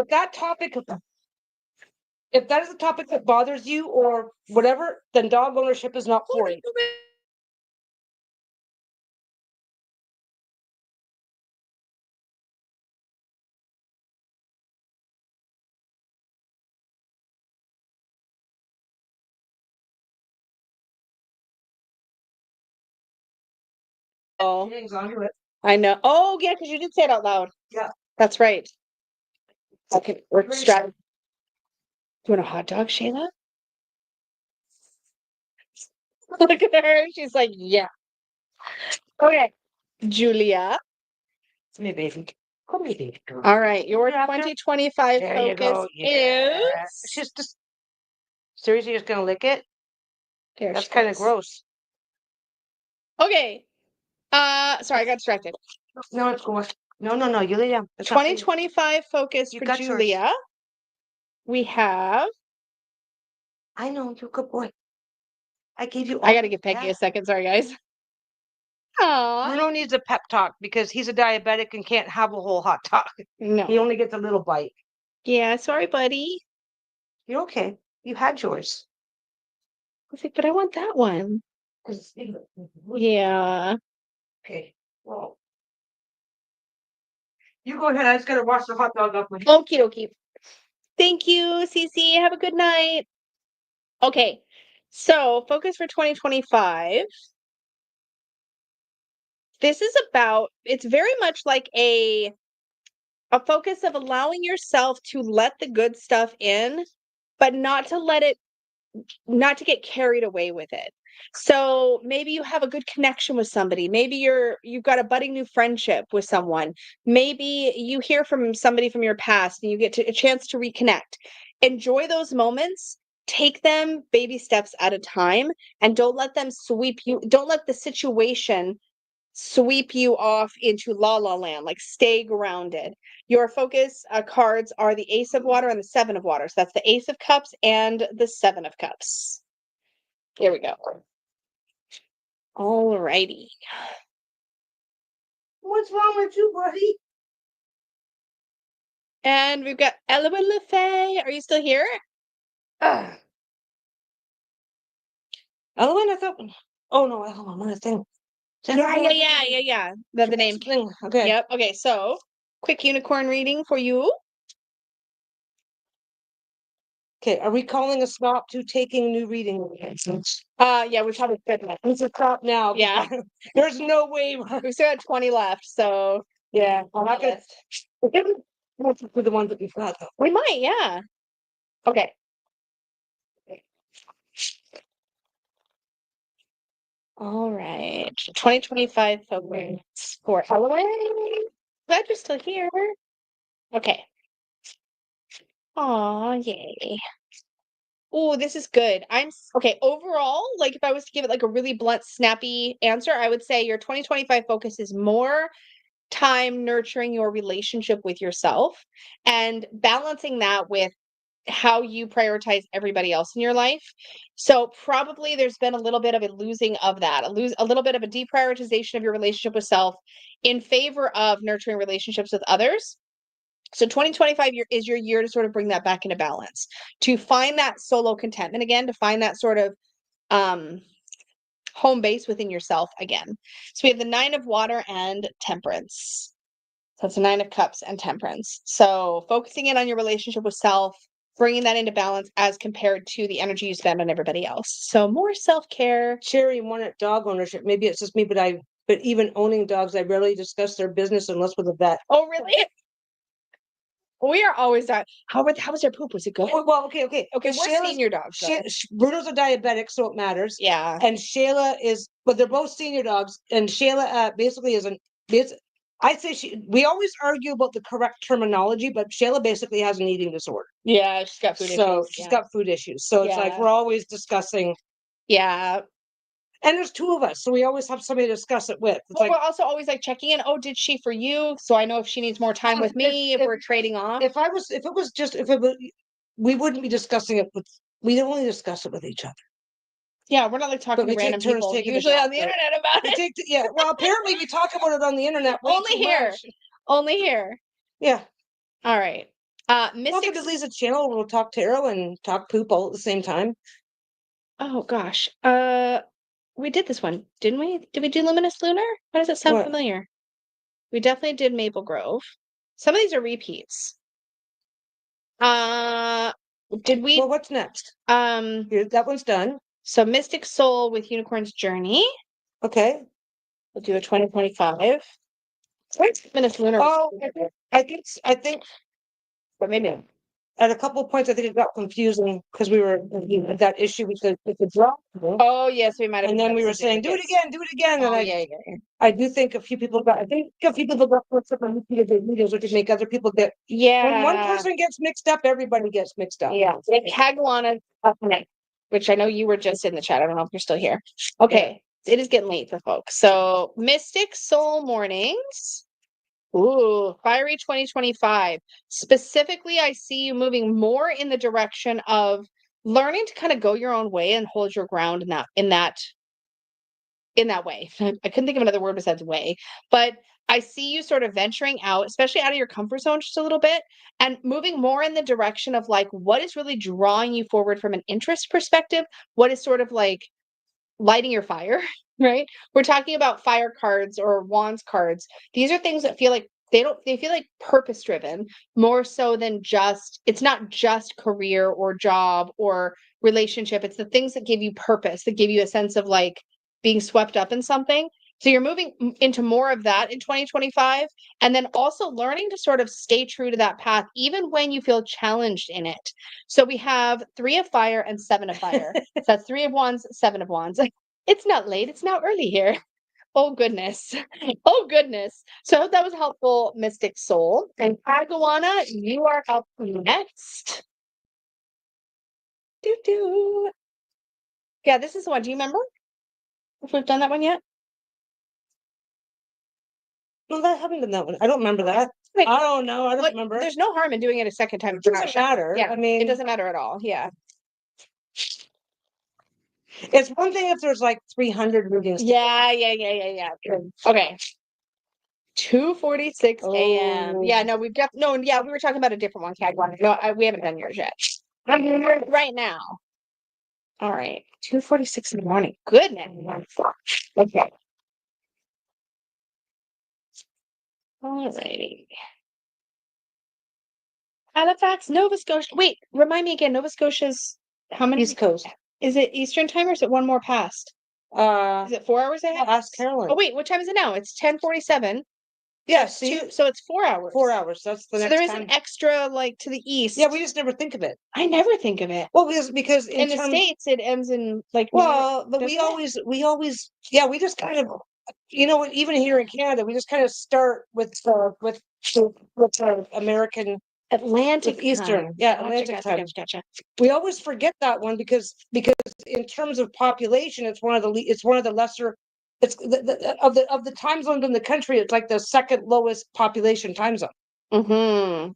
that topic, if that is a topic that bothers you or whatever, then dog ownership is not for you. Oh, I know. Oh, yeah, because you did say it out loud. Yeah, that's right. Okay, we're strategy. Do you want a hot dog, Shayla? Look at her. She's like, yeah. Okay, Julia. It's me, baby. Come here, baby. All right, your 2025 focus is. She's just seriously just gonna lick it. That's kind of gross. Okay. Sorry, I got distracted. No, it's cool. No. You lay down. 2025 focus for Julia. Yours. We have. I know, you're a good boy. I gave you. I got to give Peggy a second. Sorry, guys. Aww. Bruno needs a pep talk because he's a diabetic and can't have a whole hot dog. No. He only gets a little bite. Yeah, sorry, buddy. You're okay. You had yours. I was like, but I want that one. Yeah. Okay. Well, you go ahead. I just gotta wash the hot dog off my. Okie dokie. Thank you, Cece. Have a good night. Okay. So, focus for 2025. This is about, it's very much like a a focus of allowing yourself to let the good stuff in, but not to get carried away with it. So maybe you have a good connection with somebody. Maybe you've got a budding new friendship with someone. Maybe you hear from somebody from your past and you get a chance to reconnect. Enjoy those moments. Take them baby steps at a time, and don't let them sweep you. Don't let the situation sweep you off into la la land. Like, stay grounded. Your focus cards are the Ace of Water and the Seven of Water. So that's the Ace of Cups and the Seven of Cups. Here we go. All righty. What's wrong with you, buddy? And we've got Eloise LeFay. Are you still here? Ellen, I thought. Oh no, Ellen, what a thing. Yeah. The name. Thing. Okay. Yep. Okay. So, quick unicorn reading for you. Okay. Are we calling a stop to taking new reading? Yeah, we probably said that. It's a stop now. Yeah. There's no way. We still had 20 left, so Yeah, I'm not gonna. For the ones that we've got, though. we might. Yeah. Okay. All right. 2025 focus for Eloise. Glad you're still here. Okay. Aw, yay. Oh, this is good. Okay. Overall, like, if I was to give it like a really blunt, snappy answer, I would say your 2025 focus is more time nurturing your relationship with yourself and balancing that with how you prioritize everybody else in your life. So probably there's been a little bit of a losing of that, a little bit of a deprioritization of your relationship with self in favor of nurturing relationships with others. So 2025 is your year to sort of bring that back into balance, to find that solo contentment again, to find that sort of home base within yourself again. So we have the Nine of Water and Temperance. So it's a Nine of Cups and Temperance. So focusing in on your relationship with self, bringing that into balance as compared to the energy you spend on everybody else. So more self-care. Sherry wanted dog ownership. Maybe it's just me, but even owning dogs, I rarely discuss their business unless with a vet. Oh, really? We are always that. How was your poop? Was it good? Well, okay. Okay, we're Shayla's- senior dogs. Bruno's a diabetic, so it matters. Yeah. And Shayla is, but they're both senior dogs. And Shayla basically is I'd say we always argue about the correct terminology, but Shayla basically has an eating disorder. Yeah, she's got food issues. So she's got food issues. So it's like we're always discussing. Yeah. And there's two of us, so we always have somebody to discuss it with. It's we're also always like checking in. Oh, did she for you? So I know if she needs more time with me, if we're trading off. If we wouldn't be discussing it we'd only discuss it with each other. Yeah, we're not like talking to random people usually on the internet about it. Well, apparently we talk about it on the internet. Only here. Yeah. All right. Welcome to Lisa's channel. We'll talk tarot and talk poop all at the same time. Oh gosh. We did this one, didn't we? Did we do Luminous Lunar? Why does it sound familiar? We definitely did Maple Grove. Some of these are repeats. Did we? Well, what's next? That one's done. So Mystic Soul with Unicorn's Journey. Okay. We'll do a 2025. Luminous Lunar. Oh, I think. But maybe. At a couple of points, I think it got confusing because we were that issue with the draw. Oh yes, we might have. And then we were saying, "Do it again." Oh, and I do think a few people got. I think a few people got flipped up on repeated videos, which would make other people get. Yeah. When one person gets mixed up, everybody gets mixed up. Yeah. Haglana up next, which I know you were just in the chat. I don't know if you're still here. Okay, it is getting late for folks. So Mystic Soul Mornings. Ooh, Fiery 2025. Specifically, I see you moving more in the direction of learning to kind of go your own way and hold your ground in that way. I couldn't think of another word besides way, but I see you sort of venturing out, especially out of your comfort zone just a little bit, and moving more in the direction of like what is really drawing you forward from an interest perspective, what is sort of like lighting your fire. Right? We're talking about fire cards or wands cards. These are things that feel like they feel like purpose driven more so than it's not just career or job or relationship. It's the things that give you purpose, that give you a sense of like being swept up in something. So you're moving into more of that in 2025, and then also learning to sort of stay true to that path, even when you feel challenged in it. So we have 3 of fire and 7 of fire. So that's 3 of wands, 7 of wands. It's not late. It's now early here. Oh, goodness. Oh, goodness. So I hope that was helpful, Mystic Soul. And Pagawana, you are up next. Doo-doo. Yeah, this is the one. Do you remember if we've done that one yet? No, I haven't done that one. I don't remember that. Wait, I don't know. I don't Look, remember. there's no harm in doing it a second time. It if you're not doesn't sure. matter. Yeah, I mean, it doesn't matter at all. Yeah. it's one thing if there's like 300 readings. Yeah. Okay. 2:46 a.m. Yeah, no, we've got no. Yeah, we were talking about a different one, Cagwan. No, we haven't done yours yet. I'm doing yours right now. All right, 2:46 in the morning. Goodness. Okay. All righty. Halifax, Nova Scotia. Wait, remind me again. Nova Scotia's how many? East Coast. Is it Eastern time or is it one more past? Is it 4 hours ahead? Ask Carolyn. Oh wait, what time is it now? It's 10:47. Yeah, so it's so it's 4 hours. 4 hours. That's the so next there is time. an extra like to the east. Yeah, we just never think of it. I never think of it. Well, because in the States it ends in like well, but we always yeah, we just kind of even here in Canada, we just kind of start with American Atlantic Eastern. time. Yeah, Atlantic time. Gotcha. We always forget that one because in terms of population, it's one of the lesser. It's of the time zones in the country. It's like the second lowest population time zone. Mm-hmm.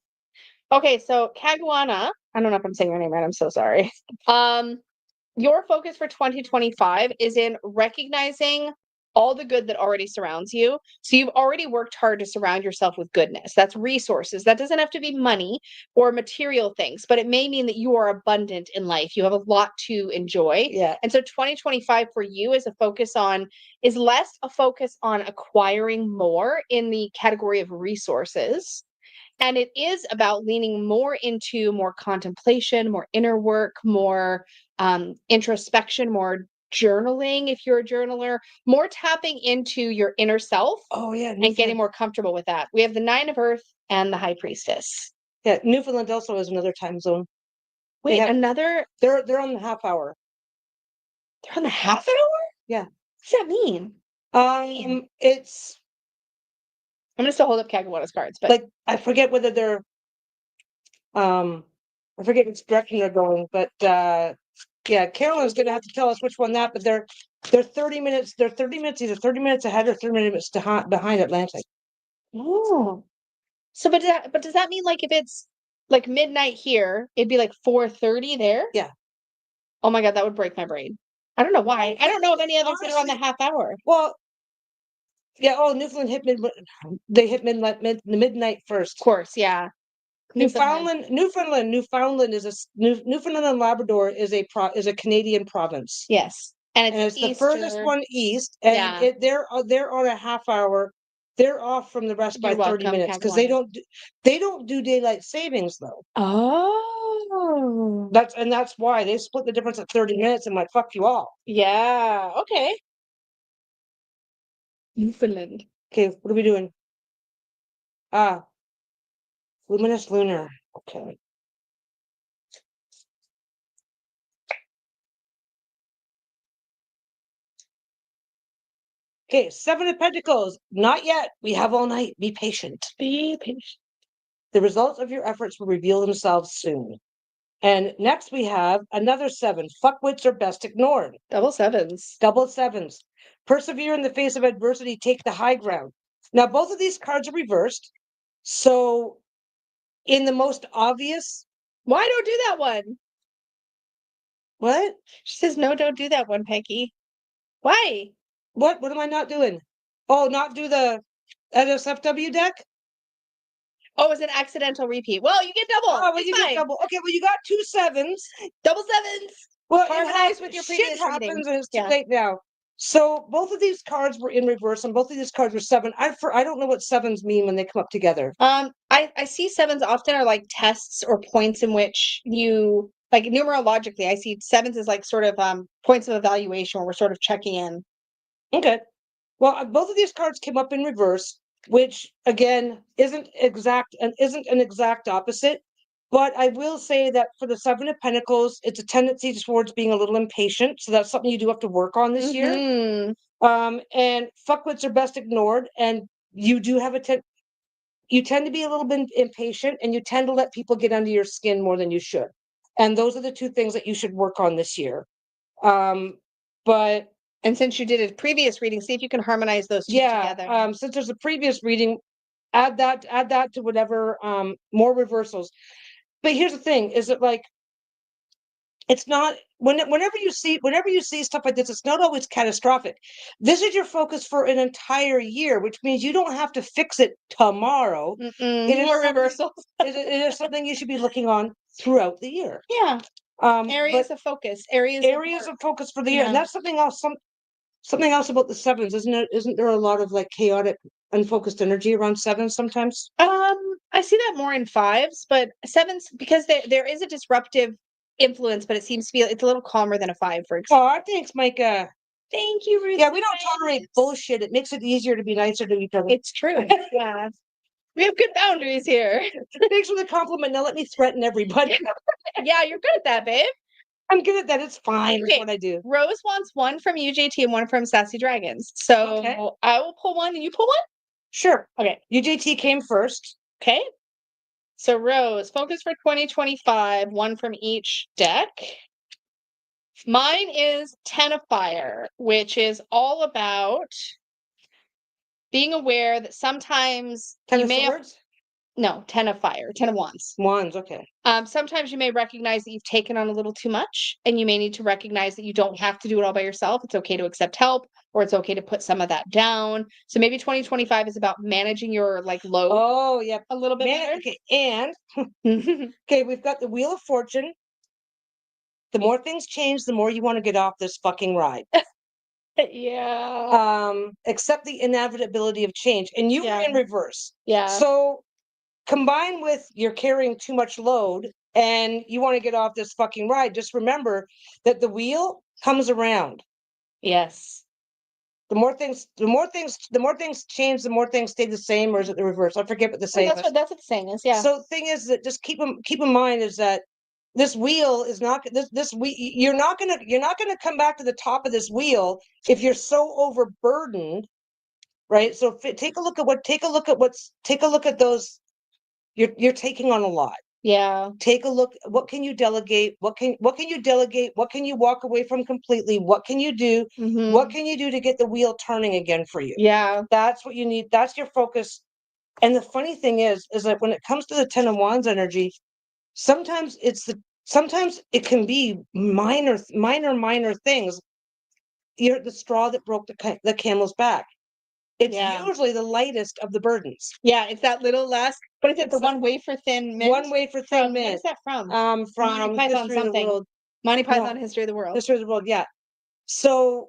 Okay, so Caguana, I don't know if I'm saying your name right. I'm so sorry. Your focus for 2025 is in recognizing all the good that already surrounds you. So you've already worked hard to surround yourself with goodness. That's resources. That doesn't have to be money or material things, but it may mean that you are abundant in life. You have a lot to enjoy. Yeah. And so 2025 for you is less a focus on acquiring more in the category of resources. And it is about leaning more into more contemplation, more inner work, more introspection, more journaling if you're a journaler, more tapping into your inner self. Oh yeah, and getting more comfortable with that. We have the 9 of Earth and the High Priestess. Yeah, Newfoundland also is another time zone. Wait, another? They're on the half hour. They're on the half hour? Yeah. What's that mean? It's. I'm gonna still hold up Caguana's cards, but like I forget whether they're. I forget which direction they're going, but yeah, Carolyn's gonna have to tell us which one that. But they're 30 minutes. They're 30 minutes either 30 minutes ahead or 30 minutes behind Atlantic. Oh. So, but does that mean like if it's like midnight here, it'd be like 4:30 there? Yeah. Oh my God, that would break my brain. I don't know why. I don't know of any others that are on the half hour. Well, yeah. Oh, Newfoundland hit They hit midnight first. Of course, yeah. Newfoundland is Newfoundland and Labrador is a Canadian province. Yes, and it's the furthest one east, and they're on a half hour. They're off from the rest by 30 minutes because they don't do daylight savings though. Oh, that's why they split the difference at 30 minutes and like fuck you all. Yeah. Okay. Newfoundland. Okay, what are we doing? Luminous lunar. Okay. Okay, 7 of Pentacles. Not yet. We have all night. Be patient. Be patient. The results of your efforts will reveal themselves soon. And next we have another 7. Fuckwits are best ignored. Double sevens. Double sevens. Persevere in the face of adversity. Take the high ground. Now, both of these cards are reversed. So, in the most obvious. Why don't do that one? What? She says, no, don't do that one, Peggy. Why? What am I not doing? Oh, not do the NSFW deck? Oh, it's an accidental repeat. Well, you get double. Oh, well, you get double. Okay, well, you got 2 sevens. Double sevens. Well, harmonize with your previous shit happens reading. and it's too late now. So both of these cards were in reverse, and both of these cards were 7. I don't know what sevens mean when they come up together. I see sevens often are like tests or points in which you like numerologically. I see sevens as like sort of points of evaluation where we're sort of checking in. Okay. Well, both of these cards came up in reverse, which again isn't an exact opposite. But I will say that for the Seven of Pentacles, it's a tendency towards being a little impatient. So that's something you do have to work on this year. And fuckwits are best ignored. And you do have you tend to be a little bit impatient, and you tend to let people get under your skin more than you should. And those are the two things that you should work on this year. But and since you did a previous reading, see if you can harmonize those two together. Since there's a previous reading, add that to whatever more reversals. But here's the thing: is that like it's not whenever you see stuff like this, it's not always catastrophic. This is your focus for an entire year, which means you don't have to fix it tomorrow. More reversals. It is something you should be looking on throughout the year. Yeah. Areas of focus. Areas of focus for the year. And that's something else. Something else about the sevens, isn't there a lot of like chaotic, unfocused energy around sevens sometimes? I see that more in fives, but sevens, because there is a disruptive influence, but it seems to be it's a little calmer than a five, for example. Oh, thanks, Micah. Thank you, Ruth. Yeah, we don't tolerate bullshit. It makes it easier to be nicer to each other. It's true. Yeah. We have good boundaries here. Thanks for the compliment. Now let me threaten everybody. Yeah, you're good at that, babe. I'm good at that. It's fine. That's what I do. Rose wants one from UJT and one from Sassy Dragons. So I will pull one and you pull one? Sure. Okay. UJT came first. Okay. So Rose, focus for 2025, one from each deck. Mine is Ten of Fire, which is all about being aware that sometimes Ten you of may Swords? No, Ten of Fire, Ten of Wands. Wands, okay. Sometimes you may recognize that you've taken on a little too much, and you may need to recognize that you don't have to do it all by yourself. It's okay to accept help, or it's okay to put some of that down. So maybe 2025 is about managing your load. Oh, yeah. A little bit better. Okay, and okay, we've got the Wheel of Fortune. The more things change, the more you want to get off this fucking ride. Yeah. Accept the inevitability of change. And you were in reverse. Yeah. So combined with you're carrying too much load and you want to get off this fucking ride, just remember that the wheel comes around. Yes. The more things change, the more things stay the same, or is it the reverse? I forget what the saying is. That's what the saying is, yeah. So the thing is that just keep in mind is that this wheel is not you're not gonna come back to the top of this wheel if you're so overburdened, right? So take a look at those. You're taking on a lot. Yeah. Take a look. What can you delegate? What can you delegate? What can you walk away from completely? What can you do? What can you do to get the wheel turning again for you? Yeah. That's what you need. That's your focus. And the funny thing is that when it comes to the Ten of Wands energy, sometimes it can be minor things. You're the straw that broke the camel's back. It's usually the lightest of the burdens. Yeah, it's that little last. What is it? The one wafer thin mint. One wafer thin mint. What is that from? From Monty Python History of the something. World. Monty Python History of the World. History of the World. Yeah. So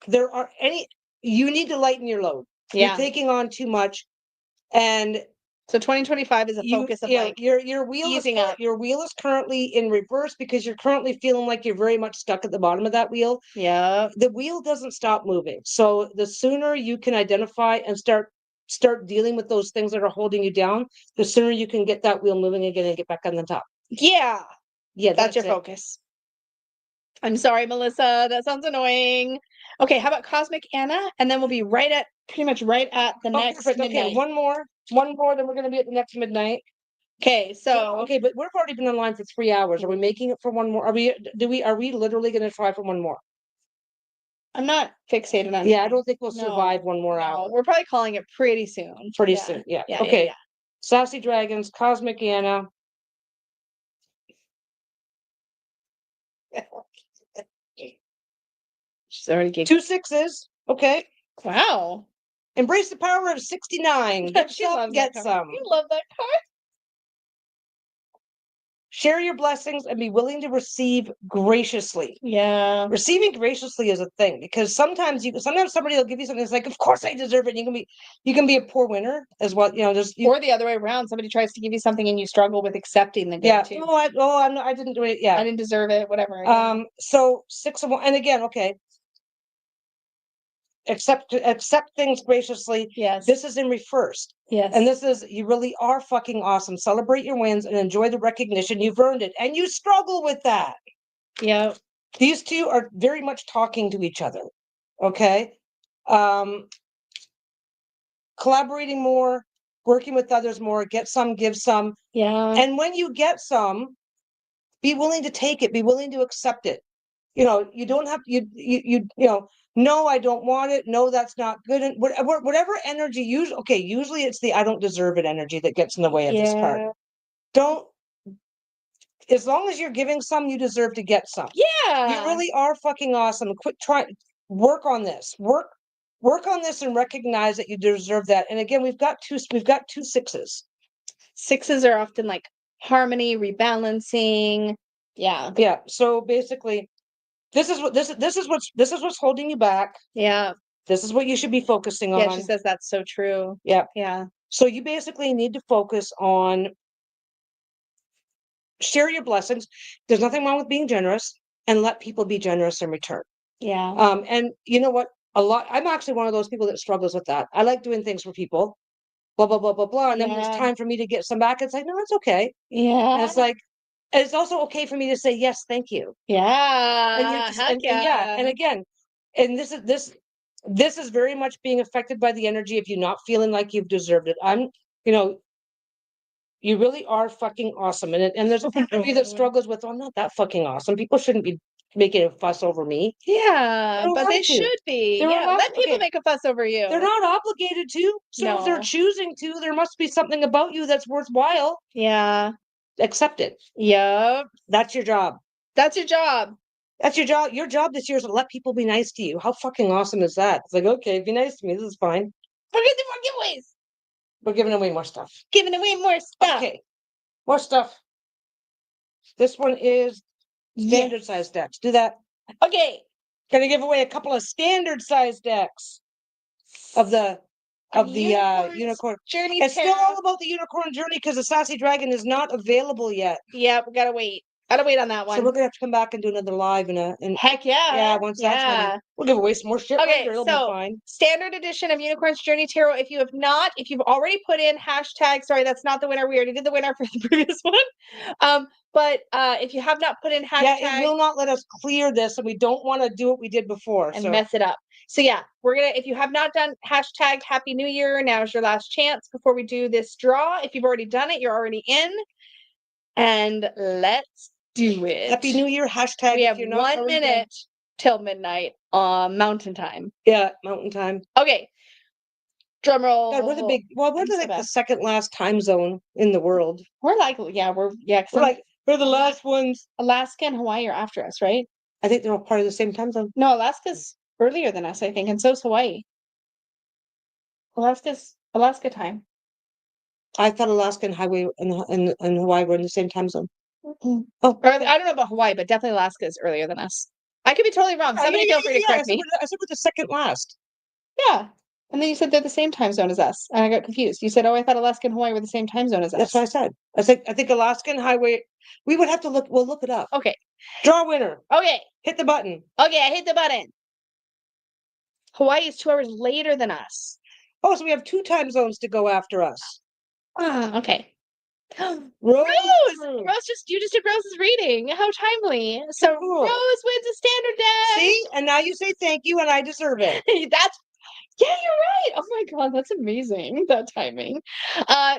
you need to lighten your load. Yeah. You're taking on too much, and so 2025 is a focus of your wheel easing up. Your wheel is currently in reverse because you're currently feeling like you're very much stuck at the bottom of that wheel. Yeah. The wheel doesn't stop moving. So the sooner you can identify and start dealing with those things that are holding you down, the sooner you can get that wheel moving again and get back on the top. Yeah. Yeah, that's your focus. I'm sorry, Melissa. That sounds annoying. Okay, how about Cosmic Anna? And then we'll be pretty much right at the next midnight. Okay, one more, then we're going to be at the next midnight. Okay, so okay, but we've already been online for 3 hours. Are we making it for one more? Are we literally going to try for one more? I'm not fixated on. Yeah, I don't think we'll survive one more hour. We're probably calling it pretty soon. Pretty soon, yeah. Okay. Yeah. Sassy Dragons, Cosmic Anna. She's already 2 6s. Okay. Wow. Embrace the power of 69. Get some. You love that card. Share your blessings and be willing to receive graciously. Yeah. Receiving graciously is a thing because sometimes somebody will give you something that's like, of course I deserve it. And you can be a poor winner as well. Or the other way around. Somebody tries to give you something and you struggle with accepting the good. Yeah. Too. I didn't do it. Yeah. I didn't deserve it. Whatever. So 6 of 1. And again, okay. accept things graciously. Yes. This is in reversed. Yes. And this is, you really are fucking awesome. Celebrate your wins and enjoy the recognition. You've earned it. And you struggle with that. Yeah. These two are very much talking to each other. Okay. Collaborating more, working with others more, get some, give some. Yeah. And when you get some, be willing to take it, be willing to accept it. You know, you don't have you know, no, I don't want it. No, that's not good. And whatever energy, usually it's the I don't deserve it energy that gets in the way of this part. Don't, as long as you're giving some, you deserve to get some. Yeah. You really are fucking awesome. Quit trying, work on this. Work on this and recognize that you deserve that. And again, we've got two sixes. Sixes are often like harmony, rebalancing. Yeah. Yeah. So basically, this is what's holding you back. Yeah. This is what you should be focusing on. Yeah, she says that's so true. Yeah. Yeah. So you basically need to focus on share your blessings. There's nothing wrong with being generous, and let people be generous in return. Yeah. And you know what? I'm actually one of those people that struggles with that. I like doing things for people, blah, blah, blah, blah, blah. And then when it's time for me to get some back, it's like, no, it's okay. Yeah. And it's like, it's also okay for me to say, yes, thank you. Yeah. And you have to, Heck and yeah. And again, and this is very much being affected by the energy of you not feeling like you've deserved it. You know, you really are fucking awesome. And there's a part of you that struggles with, oh, I'm not that fucking awesome. People shouldn't be making a fuss over me. Yeah, don't but want they to. should be. They're Yeah, not- let people okay. make a fuss over you. They're not obligated to. So if they're No. choosing to, there must be something about you that's worthwhile. Yeah. Accept it. Yep. That's your job. That's your job. That's your job. Your job this year is to let people be nice to you. How fucking awesome is that? It's like, okay, be nice to me. This is fine. Forget the more giveaways. We're giving away more stuff. Giving away more stuff. Okay. More stuff. This one is standard size decks. Do that. Okay. Gonna give away a couple of standard size decks of the unicorn journey. It's still all about the unicorn journey because the sassy dragon is not available yet. Yeah, we gotta wait. Gotta wait on that one. So we're gonna have to come back and do another live heck yeah. Yeah, once that's ready. We'll give away some more shit Okay, later. It'll be so fine. standard edition of Unicorn's Journey Tarot. If you've already put in hashtag, sorry, that's not the winner. We already did the winner for the previous one. But if you have not put in hashtag, yeah, it will not let us clear this, and we don't want to do what we did before and mess it up. So yeah, if you have not done hashtag Happy New Year, now is your last chance before we do this draw. If you've already done it, you're already in. And let's do it. Happy New Year hashtag. We have 1 minute till midnight Mountain Time. Yeah, Mountain Time. Okay. Drum roll. God, we're the second last time zone in the world. We're the last ones. Alaska and Hawaii are after us, right? I think they're all part of the same time zone. No, Alaska's earlier than us, I think, and so's Hawaii. Alaska time. I thought Alaska and Hawaii and Hawaii were in the same time zone. Mm-hmm. Oh, I don't know about Hawaii, but definitely Alaska is earlier than us. I could be totally wrong. Somebody feel free to correct me. I said we're the second last. Yeah. And then you said they're the same time zone as us. And I got confused. You said, oh, I thought Alaska and Hawaii were the same time zone as us. That's what I said. I think Alaska and Hawaii, we would have to look. We'll look it up. Okay. Draw winner. Okay. Hit the button. Okay, I hit the button. Hawaii is 2 hours later than us. Oh, so we have 2 time zones to go after us. Okay. Rose! You just did Rose's reading. How timely. So cool. Rose wins a standard deck. See? And now you say thank you and I deserve it. Yeah, you're right. Oh my God, that's amazing. That timing.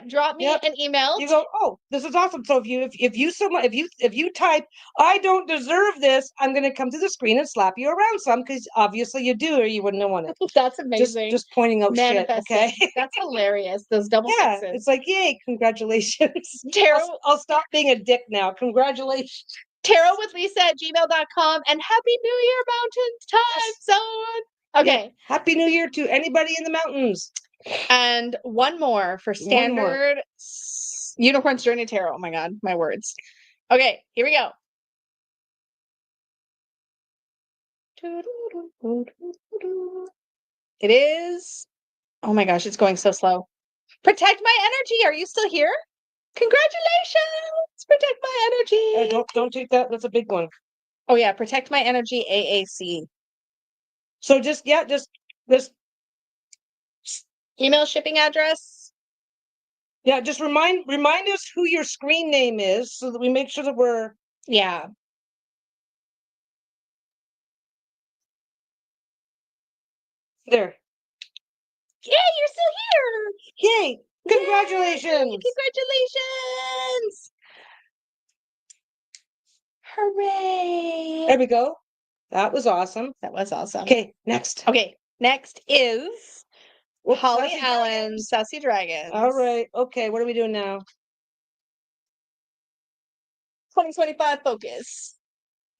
Drop me an email. You go, oh, this is awesome. So if you type, I don't deserve this, I'm gonna come to the screen and slap you around some because obviously you do, or you wouldn't have won it. That's amazing. Just pointing out shit. Okay. That's hilarious. Those double sixes. It's like, yay, congratulations. Tarot. I'll stop being a dick now. Congratulations. tarotwithlisa@gmail.com and Happy New Year, Mountain Time Zone. Okay. Yeah. Happy New Year to anybody in the mountains. And one more for standard Unicorn's Journey Tarot. Oh my God, my words. Okay, here we go. It is. Oh my gosh, it's going so slow. Protect my energy. Are you still here? Congratulations. Protect my energy. Don't take that. That's a big one. Oh yeah, protect my energy AAC. So just This, Email shipping address. yeah, just remind us who your screen name is so that we make sure that we're. Yeah. There. Yay, you're still here. Yay! Congratulations! Yay, congratulations! Hooray! There we go. That was awesome. That was awesome. Okay, next. Okay, next is Whoops, Holly Sassy Allen, Dragons. Sassy Dragons. All right. Okay, what are we doing now? 2025 focus.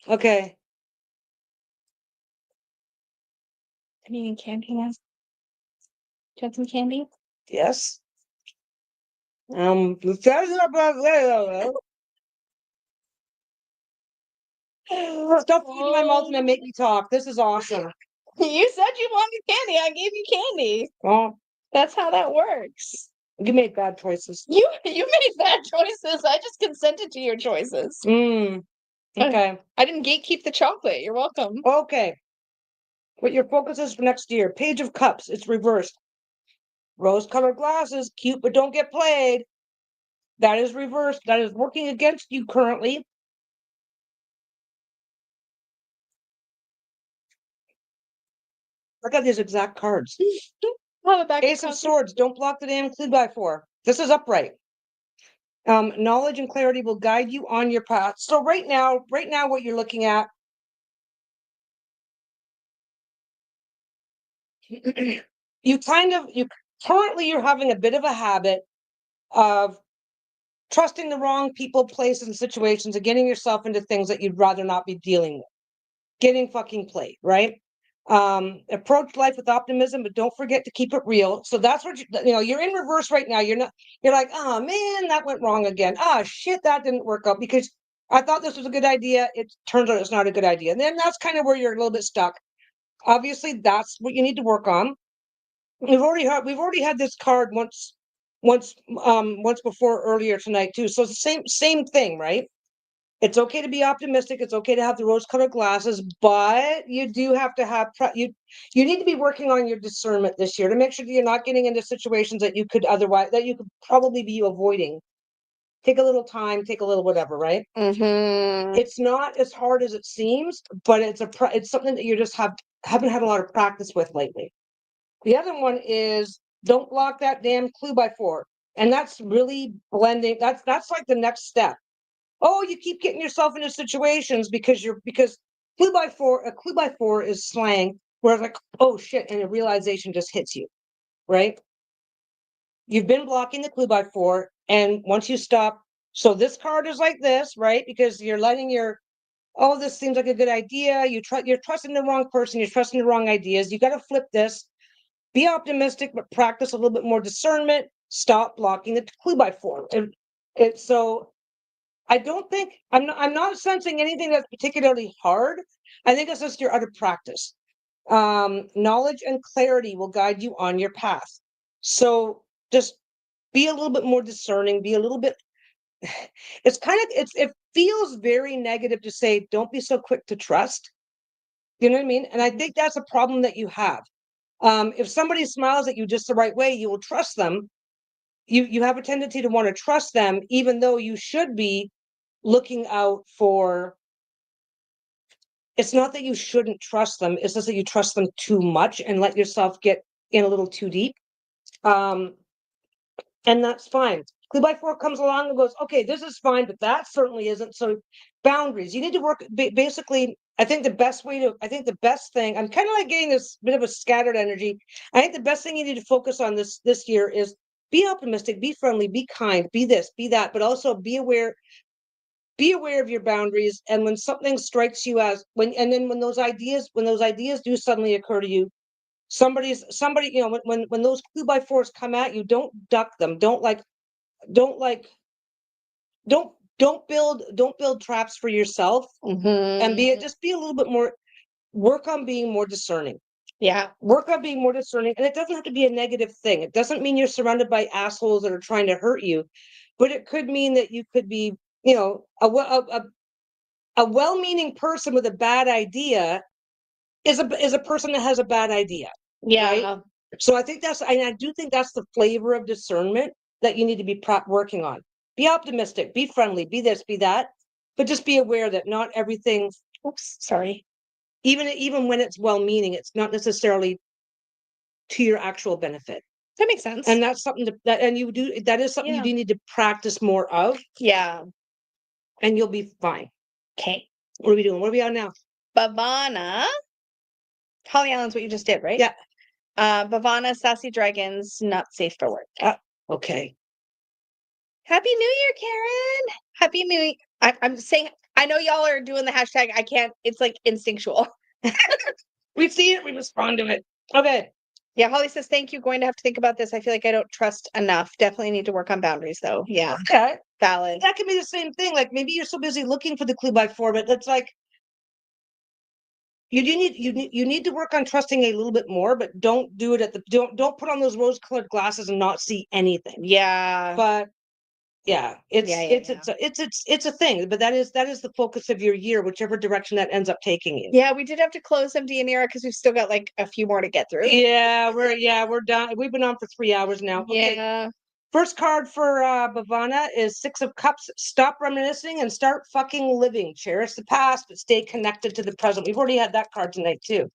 Okay. I mean, candy now. Do you want some candy? Yes. Stop feeding my mouth and make me talk. This is awesome. You said you wanted candy. I gave you candy. Well, That's how that works. you made bad choices. You made bad choices. I just consented to your choices. Okay. I didn't gatekeep the chocolate. You're welcome. Okay. What your focus is for next year. Page of Cups. It's reversed. Rose-colored glasses. Cute, but don't get played. That is reversed. That is working against you currently. Look at these exact cards. Ace of Swords. Don't block the damn clue by 4. This is upright. Knowledge and clarity will guide you on your path. So right now, what you're looking at, you currently you're having a bit of a habit of trusting the wrong people, places, and situations and getting yourself into things that you'd rather not be dealing with. Getting fucking played, right? Approach life with optimism, but don't forget to keep it real. So that's what you're in reverse right now. You're like, oh man, that went wrong again. Oh shit, that didn't work out because I thought this was a good idea. It turns out it's not a good idea. And then that's kind of where you're a little bit stuck. Obviously, that's what you need to work on. We've already had this card once before earlier tonight too. So it's the same thing, right? It's okay to be optimistic. It's okay to have the rose-colored glasses, but you do have to have you need to be working on your discernment this year to make sure that you're not getting into situations that you could probably be avoiding. Take a little time, take a little whatever, right? It's not as hard as it seems, but it's something that you just haven't had a lot of practice with lately. The other one is don't block that damn clue by 4, and that's really blending. That's like the next step. Oh, you keep getting yourself into situations because a clue by 4 is slang where it's like, oh shit, and a realization just hits you, right? You've been blocking the clue by 4, and once you stop, so this card is like this, right? Because you're letting this seems like a good idea. You're trusting the wrong person, you're trusting the wrong ideas. You got to flip this. Be optimistic, but practice a little bit more discernment. Stop blocking the clue by 4. So I don't think I'm not sensing anything that's particularly hard. I think it's just you're out of practice. Knowledge and clarity will guide you on your path. So just be a little bit more discerning, be a little bit it feels very negative to say don't be so quick to trust. You know what I mean? And I think that's a problem that you have. If somebody smiles at you just the right way, you will trust them. You have a tendency to want to trust them, even though you should be looking out for. It's not that you shouldn't trust them, it's just that you trust them too much and let yourself get in a little too deep. And that's fine. Clue by 4 comes along and goes, okay, this is fine, but that certainly isn't. So boundaries, you need to work basically. I think the best thing, I'm kind of like getting this bit of a scattered energy. I think the best thing you need to focus on this year is be optimistic, be friendly, be kind, be this, be that, but also be aware of your boundaries. And when something strikes you when those ideas do suddenly occur to you, somebody, when those clue by 4s come at you, don't duck them. Don't build traps for yourself. And just be a little bit more, work on being more discerning. Yeah. Work on being more discerning. And it doesn't have to be a negative thing. It doesn't mean you're surrounded by assholes that are trying to hurt you, but it could mean that you could be, a well-meaning person with a bad idea is a person that has a bad idea. Yeah. So I think and I do think that's the flavor of discernment that you need to be working on. Be optimistic, be friendly, be this, be that, but just be aware that not everything, Oops, sorry. Even when it's well-meaning, it's not necessarily to your actual benefit. That makes sense. And that's something that is something you do need to practice more of. Yeah. And you'll be fine. Okay. What are we doing? What are we on now? Bhavana. Holly Island's what you just did, right? Yeah. Bhavana, Sassy Dragons, not safe for work. Okay. Happy New Year, Karen. Happy New Year. I'm saying, I know y'all are doing the hashtag. I can't, it's like instinctual. We see it, we respond to it. Okay. Yeah, Holly says, thank you. Going to have to think about this. I feel like I don't trust enough. Definitely need to work on boundaries, though. Yeah. Okay. Valid. That can be the same thing. Like maybe you're so busy looking for the clue by four, but that's like, you need to work on trusting a little bit more, but don't do it don't put on those rose-colored glasses and not see anything. Yeah. But yeah, it's a thing. But that is the focus of your year, whichever direction that ends up taking you. Yeah, we did have to close MD and Era because we've still got like a few more to get through. Yeah, we're done. We've been on for 3 hours now. Okay. Yeah. First card for Bhavana is Six of Cups. Stop reminiscing and start fucking living. Cherish the past, but stay connected to the present. We've already had that card tonight too.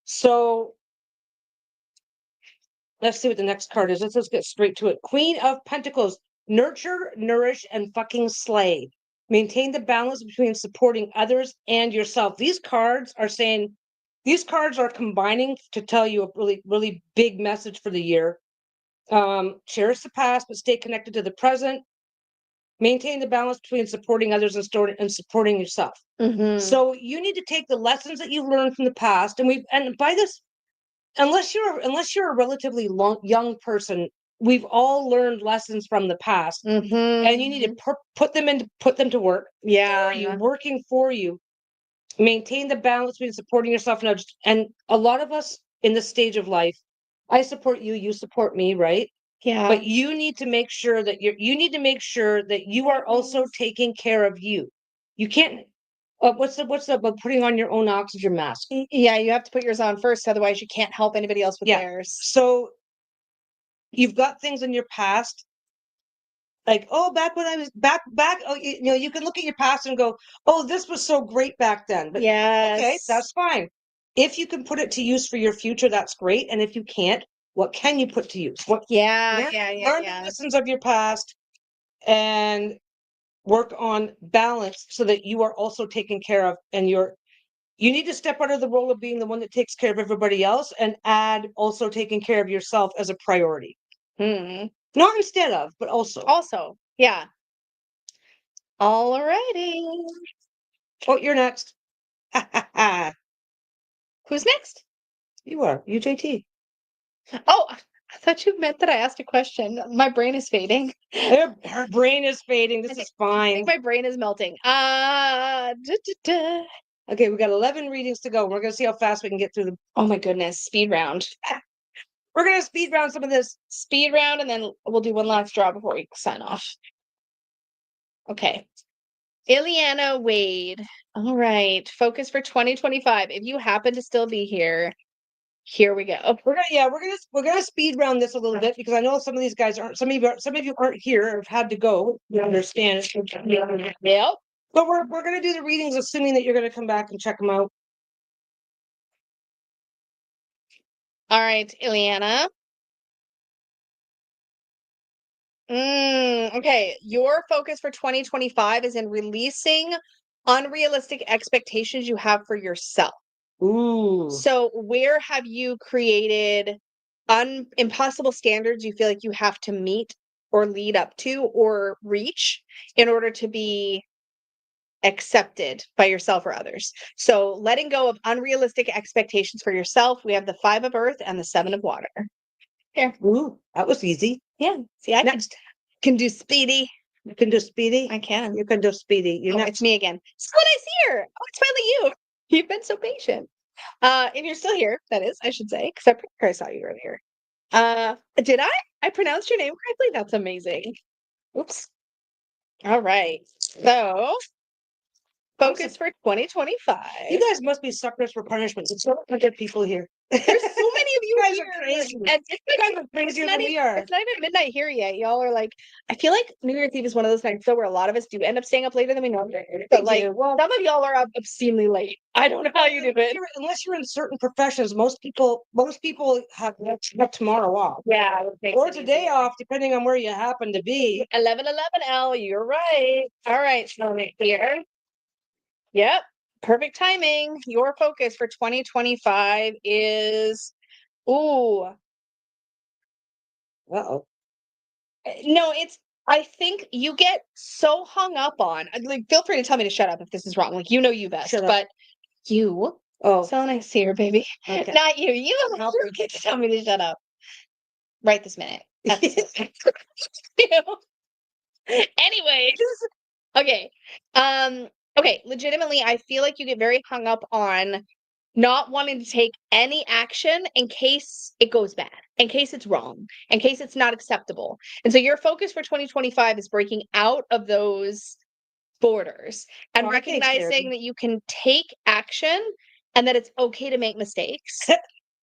So let's see what the next card is. Let's get straight to it. Queen of Pentacles. Nurture, nourish, and fucking slay. Maintain the balance between supporting others and yourself. These cards are combining to tell you a really, really big message for the year. Cherish the past, but stay connected to the present. Maintain the balance between supporting others and supporting yourself. Mm-hmm. So you need to take the lessons that you've learned from the past, and by this, unless you're a relatively young person, we've all learned lessons from the past, and you need to put them to work. Yeah, you working for you. Maintain the balance between supporting yourself and others. And a lot of us in this stage of life, I support you, you support me, right? Yeah. But you need to make sure that you are also taking care of you. You can't. What's the putting on your own oxygen mask? Yeah, you have to put yours on first, otherwise you can't help anybody else with theirs. So you've got things in your past, like, oh, back when I was back. Oh, you can look at your past and go, oh, this was so great back then. But okay, that's fine. If you can put it to use for your future, that's great. And if you can't, what can you put to use? Learn the lessons of your past and work on balance so that you are also taken care of, and you need to step out of the role of being the one that takes care of everybody else and add also taking care of yourself as a priority. Not instead of, but also. Yeah. Alrighty. Oh, you're next. Who's next? You are. UJT. Oh, I thought you meant that I asked a question. My brain is fading. Her brain is fading. This is fine. My brain is melting. Okay, we got 11 readings to go. We're going to see how fast we can get through them. Oh my goodness. Speed round. We're going to speed round some of this. Speed round, and then we'll do one last draw before we sign off. Okay. Ileana Wade. All right. Focus for 2025. If you happen to still be here, here we go. We're gonna speed round this a little bit because I know some of these guys aren't. Some of you aren't here or have had to go. You understand? Yep. But we're gonna do the readings, assuming that you're gonna come back and check them out. All right, Ileana. Okay, your focus for 2025 is in releasing unrealistic expectations you have for yourself. Ooh. So where have you created impossible standards you feel like you have to meet or lead up to or reach in order to be accepted by yourself or others? So letting go of unrealistic expectations for yourself. We have the 5 of Earth and the 7 of Water. Here. Ooh, that was easy. Yeah. See, I can do speedy. You can do speedy? I can. You can do speedy. It's me again. Someone is here. Oh, it's finally you. You've been so patient. If you're still here, that is, I should say, because I'm pretty sure I saw you earlier. Did I? I pronounced your name correctly? That's amazing. Oops. All right. So, focus for 2025. You guys must be suckers for punishment. It's so good people here. There's so many of you guys here. are crazy. And it's You guys are crazier than we are. It's not even midnight here yet. Y'all are like, I feel like New Year's Eve is one of those nights though where a lot of us do end up staying up later than we know. But like, Well, some of y'all are up obscenely late. I don't know how you do it. Unless you're in certain professions, most people have tomorrow off. Yeah. Or today off, depending on where you happen to be. 11:11, L. You're right. All right, so here. Yep. Perfect timing. Your focus for 2025 is, ooh, Uh-oh. no, I think you get so hung up on, like, feel free to tell me to shut up if this is wrong. Like, you best, Shut up. but you, so nice here, baby. Okay. Not you. You get to tell me to shut up right this minute. Anyways, okay. Okay, legitimately, I feel like you get very hung up on not wanting to take any action in case it goes bad, in case it's wrong, in case it's not acceptable. And so your focus for 2025 is breaking out of those borders and recognizing that you can take action and that it's okay to make mistakes.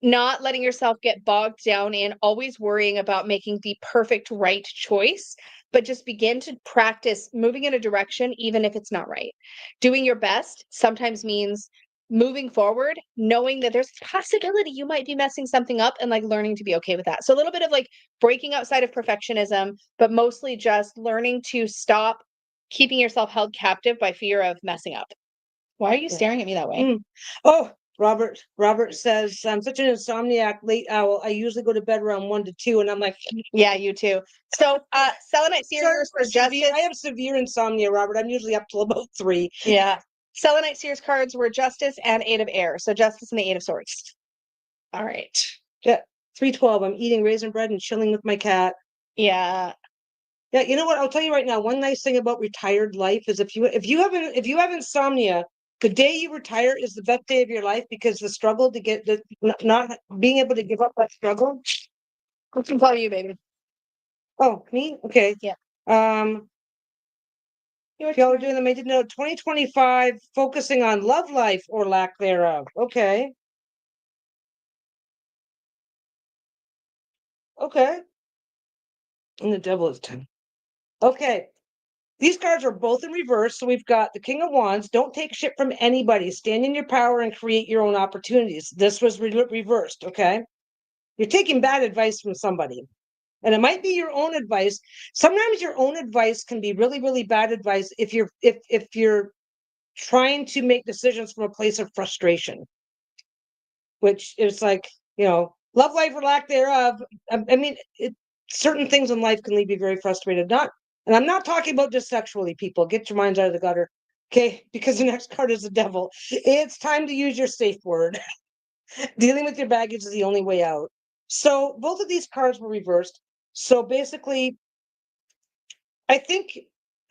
Not letting yourself get bogged down in always worrying about making the perfect right choice, but just begin to practice moving in a direction, even if it's not right. Doing your best sometimes means moving forward, knowing that there's a possibility you might be messing something up and like learning to be okay with that. So a little bit of like breaking outside of perfectionism, but mostly just learning to stop keeping yourself held captive by fear of messing up. Why are you staring at me that way? Oh, Robert says, I'm such an insomniac, late owl. I usually go to bed around 1 to 2, and I'm like, yeah, you too. So, Selenite Sears for Justice. I have severe insomnia, Robert. I'm usually up till about 3. Yeah. Selenite Sears cards were Justice and Eight of Air. So Justice and the Eight of Swords. All right. Yeah, 312. I'm eating raisin bread and chilling with my cat. Yeah. Yeah, you know what? I'll tell you right now. One nice thing about retired life is if you have insomnia, the day you retire is the best day of your life because the struggle to get the not being able to give up that struggle. What's in front of you, baby? Oh, me? Okay. Yeah. Y'all are doing them. I didn't know. 2025 focusing on love life or lack thereof. Okay. Okay. And the devil is 10. Okay. These cards are both in reverse. So we've got the King of Wands. Don't take shit from anybody. Stand in your power and create your own opportunities. This was reversed. Okay. You're taking bad advice from somebody. And it might be your own advice. Sometimes your own advice can be really, really bad advice if you're trying to make decisions from a place of frustration, which is like, love life or lack thereof. I mean, certain things in life can leave you very frustrated. And I'm not talking about just sexually, people. Get your minds out of the gutter. Okay, because the next card is the devil. It's time to use your safe word. Dealing with your baggage is the only way out. So both of these cards were reversed. So basically, I think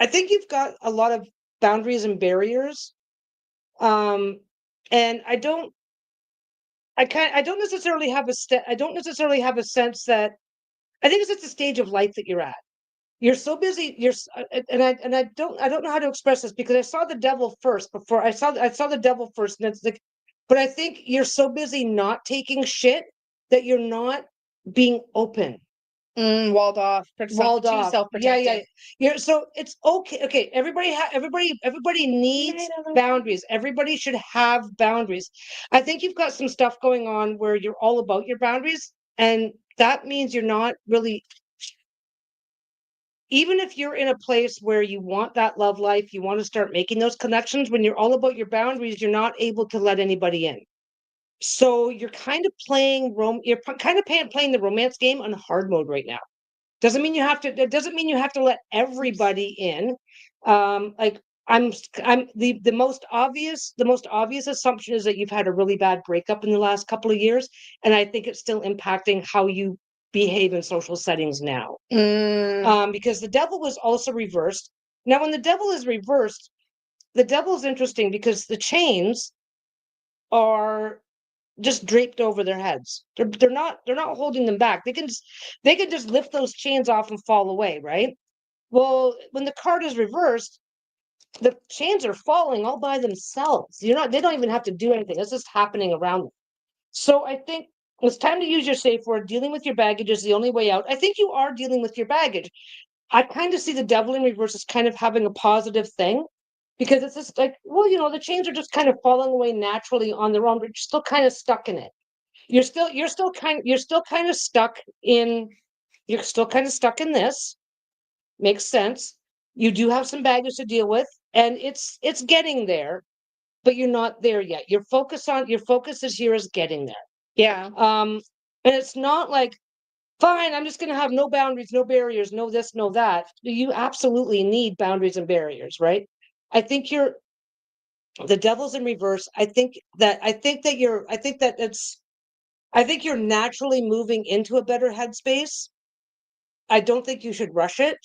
you've got a lot of boundaries and barriers. And I don't necessarily have I don't necessarily have a sense that I think it's just a stage of life that you're at. You're so busy. And I don't know how to express this because I saw the devil first before I saw the devil first, and it's like, but I think you're so busy not taking shit that you're not being open. Walled off. Walled off. Self-protective. Yeah. So it's okay. Okay. Everybody needs boundaries. Everybody should have boundaries. I think you've got some stuff going on where you're all about your boundaries, and that means you're not really. Even if you're in a place where you want that love life, you want to start making those connections, when you're all about your boundaries, you're not able to let anybody in. So you're kind of playing playing the romance game on hard mode right now. Doesn't mean you have to. It doesn't mean you have to let everybody in. Like I'm the most obvious assumption is that you've had a really bad breakup in the last couple of years, and I think it's still impacting how you behave in social settings now. Because the devil was also reversed. Now, when the devil is reversed, the devil is interesting because the chains are just draped over their heads. They're not holding them back. They can just lift those chains off and fall away, right? Well, when the card is reversed, the chains are falling all by themselves. They don't even have to do anything. It's just happening around them. So I think it's time to use your safe word. Dealing with your baggage is the only way out. I think you are dealing with your baggage. I kind of see the devil in reverse as kind of having a positive thing, because it's just like, well, the chains are just kind of falling away naturally on their own, but you're still kind of stuck in it. You're still kind of stuck in, you're still kind of stuck in this. Makes sense. You do have some baggage to deal with, and it's getting there, but you're not there yet. Your focus this year is getting there. Yeah. And it's not like, fine, I'm just going to have no boundaries, no barriers, no this, no that. You absolutely need boundaries and barriers, right? I think the devil's in reverse. I think that you're naturally moving into a better headspace. I don't think you should rush it.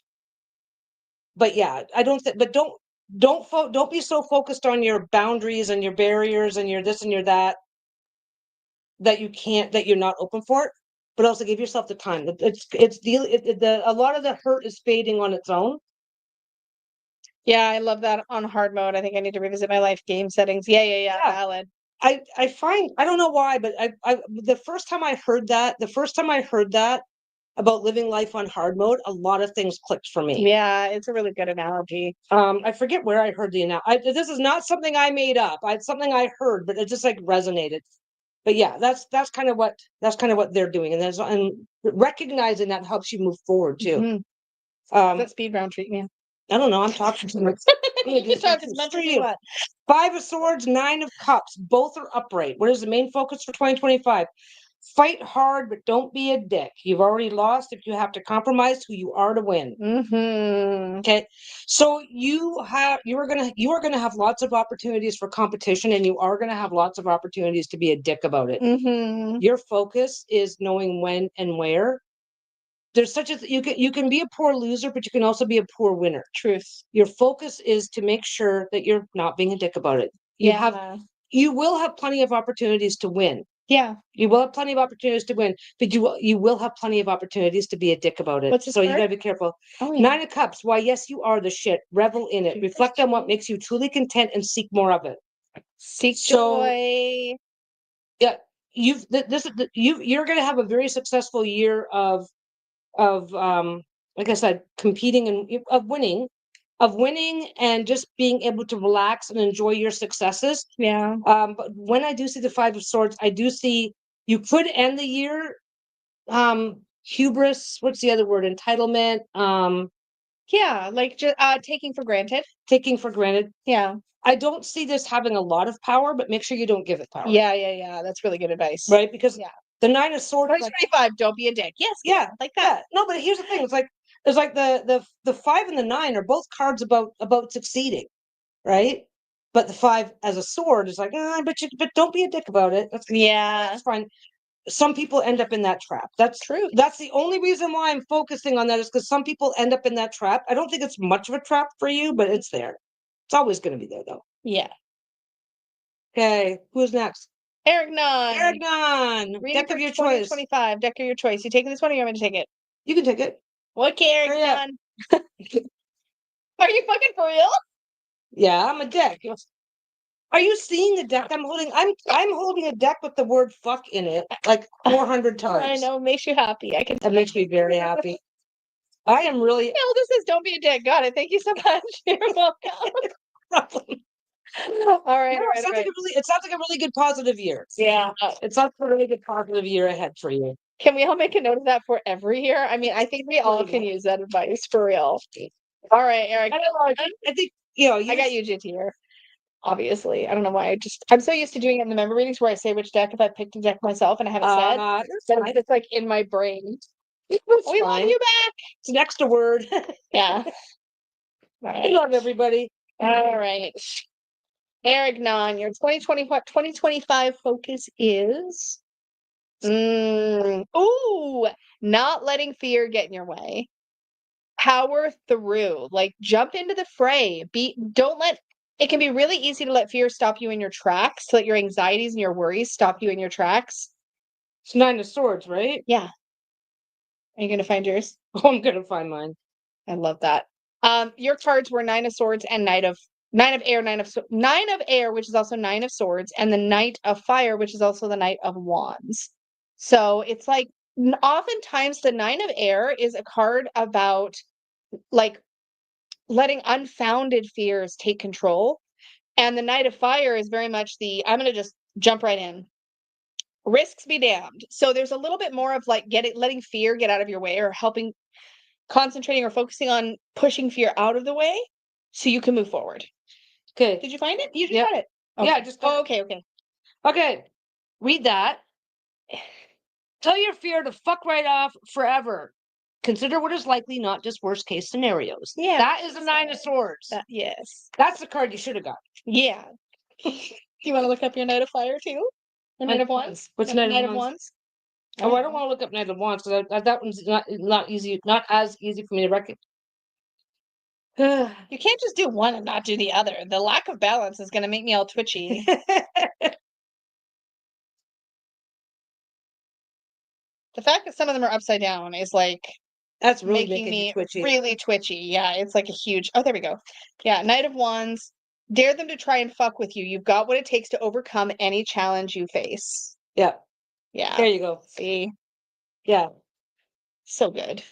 But yeah, I don't think, but don't be so focused on your boundaries and your barriers and your this and your that that you're not open for it. But also give yourself the time. A lot of the hurt is fading on its own. Yeah, I love that on hard mode. I think I need to revisit my life game settings. Yeah. Valid. I find, I don't know why, but the first time I heard that about living life on hard mode, a lot of things clicked for me. Yeah, it's a really good analogy. I forget where I heard the analogy. This is not something I made up. It's something I heard, but it just like resonated. But yeah, that's kind of what they're doing, and recognizing that helps you move forward too. The speed round treatment. I don't know. I'm talking too much. You can talk as much as you want. 5 of Swords, 9 of Cups. Both are upright. What is the main focus for 2025? Fight hard, but don't be a dick. You've already lost. If you have to compromise who you are to win. Okay, so you are gonna have lots of opportunities for competition, and you are gonna have lots of opportunities to be a dick about it. Your focus is knowing when and where. There's you can be a poor loser, but you can also be a poor winner. Truth. Your focus is to make sure that you're not being a dick about it. You will have plenty of opportunities to win. Yeah. You will have plenty of opportunities to win, but you will have plenty of opportunities to be a dick about it. So you gotta be careful. Oh, yeah. 9 of Cups. Why, yes, you are the shit. Revel in it. Reflect on what makes you truly content and seek more of it. Seek joy. Yeah, you're gonna have a very successful year of like I said, competing and of winning and just being able to relax and enjoy your successes. Yeah. But when I do see the 5 of Swords, I do see you could end the year hubris, what's the other word? Entitlement. Yeah, like just taking for granted. Yeah. I don't see this having a lot of power, but make sure you don't give it power. Yeah. That's really good advice. Right? Because the 9 of Swords, 2025, don't be a dick. Yes. Yeah, like that. Yeah. No, but here's the thing. It's like the 5 and the 9 are both cards about succeeding, right? But the 5 as a sword is like, but don't be a dick about it. That's fine. Some people end up in that trap. That's true. That's the only reason why I'm focusing on that, is because some people end up in that trap. I don't think it's much of a trap for you, but it's there. It's always going to be there, though. Yeah. Okay, who's next? Eric Nunn. Deck of your choice. 2025. Deck of your choice. You taking this one, or you want me to take it? You can take it. Okay, Eric Nunn. Are you fucking for real? Yeah, I'm a deck. Are you seeing the deck I'm holding? I'm holding a deck with the word fuck in it like 400 times. I know, it makes you happy. That makes me very happy. I am really. Yeah, this says don't be a dick. Got it. Thank you so much. You're welcome. All right. It sounds like a really good positive year. Yeah. It sounds like a really good positive year ahead for you. Can we all make a note of that for every year? I mean, I think we all can use that advice for real. All right, Eric. I think I got you here. Obviously, I don't know why. I'm so used to doing it in the member readings where I say which deck if I picked a deck myself and I haven't said. It's like in my brain. We love you back. It's an extra word. Yeah. I love everybody. All right. Eric Nunn, your 2025 focus is not letting fear get in your way. Power through. Like jump into the fray. It can be really easy to let fear stop you in your tracks, to let your anxieties and your worries stop you in your tracks. It's 9 of Swords, right? Yeah. Are you going to find yours? Oh, I'm going to find mine. I love that. Your cards were 9 of Swords and Knight of Nine of air, nine of air, which is also nine of swords, and the knight of fire, which is also the knight of wands. So it's like oftentimes the nine of air is a card about like letting unfounded fears take control. And the knight of fire is very much I'm going to just jump right in. Risks be damned. So there's a little bit more of like letting fear get out of your way, or helping, concentrating or focusing on pushing fear out of the way so you can move forward. Okay. Did you find it? You just got it. Okay. Yeah, just okay. Okay. Read that. Tell your fear to fuck right off forever. Consider what is likely, not just worst case scenarios. Yeah. That is the nine of swords. Yes. That's the card you should have got. Yeah. You want to look up your knight of fire too? Or knight of wands? What's knight of wands? Oh, I don't want to look up knight of wands because that one's not easy, not as easy for me to recognize. You can't just do one and not do the other. The lack of balance is going to make me all twitchy. The fact that some of them are upside down is like that's really making me twitchy. Really twitchy. Yeah, it's like a huge. Oh, there we go. Yeah, Knight of Wands. Dare them to try and fuck with you. You've got what it takes to overcome any challenge you face. Yeah. Yeah. There you go. See. Yeah. So good.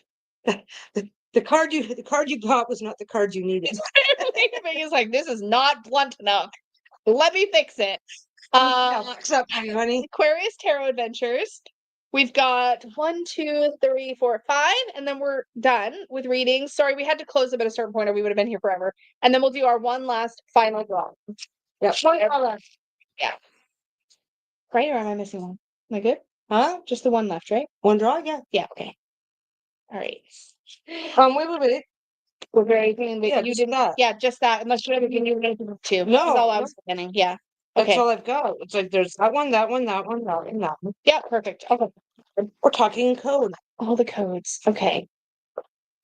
The card you got was not the card you needed. It's like, this is not blunt enough. Let me fix it. What's up, honey? Aquarius Tarot Adventures. We've got 1, 2, 3, 4, 5, and then we're done with readings. Sorry, we had to close them at a certain point or we would have been here forever. And then we'll do our one last final draw. Yeah. Yeah. Right, or am I missing one? Am I good? Huh? Just the one left, right? One draw? Yeah. Yeah, okay. All right. Wait. We're very clean. Yeah, You didn't. That. Yeah, just that. Unless you have anything you wanted to do. No, that's all I was beginning. Yeah. Okay. That's all I've got. It's like there's that one, that one, that one, that one, that one. Yeah, perfect. Okay. We're talking code. All the codes. Okay.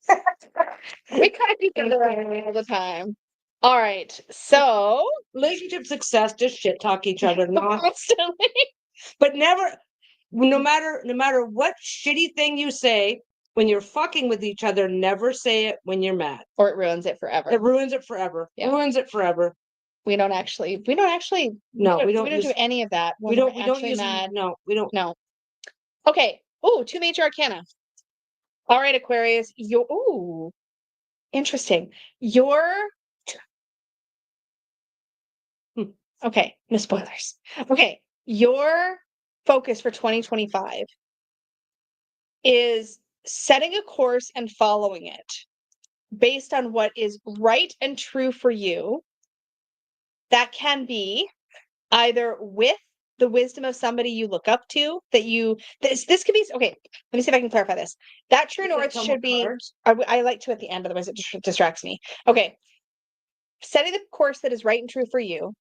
We kind of each other all the time. All right. So relationship success, just shit talk each other, not constantly. But never, no matter what shitty thing you say when you're fucking with each other, never say it when you're mad, or it ruins it forever. It ruins it forever. Yeah. It ruins it forever. We don't actually. No, we don't do any of that. We don't use mad. No, we don't. No. Okay. Oh, 2 major arcana. All right, Aquarius. Interesting. Okay, no spoilers. Okay, your focus for 2025 is setting a course and following it based on what is right and true for you. That can be either with the wisdom of somebody you look up to, this could be, okay, let me see if I can clarify this. That true north should be, I like to at the end, otherwise it distracts me. Okay, setting the course that is right and true for you,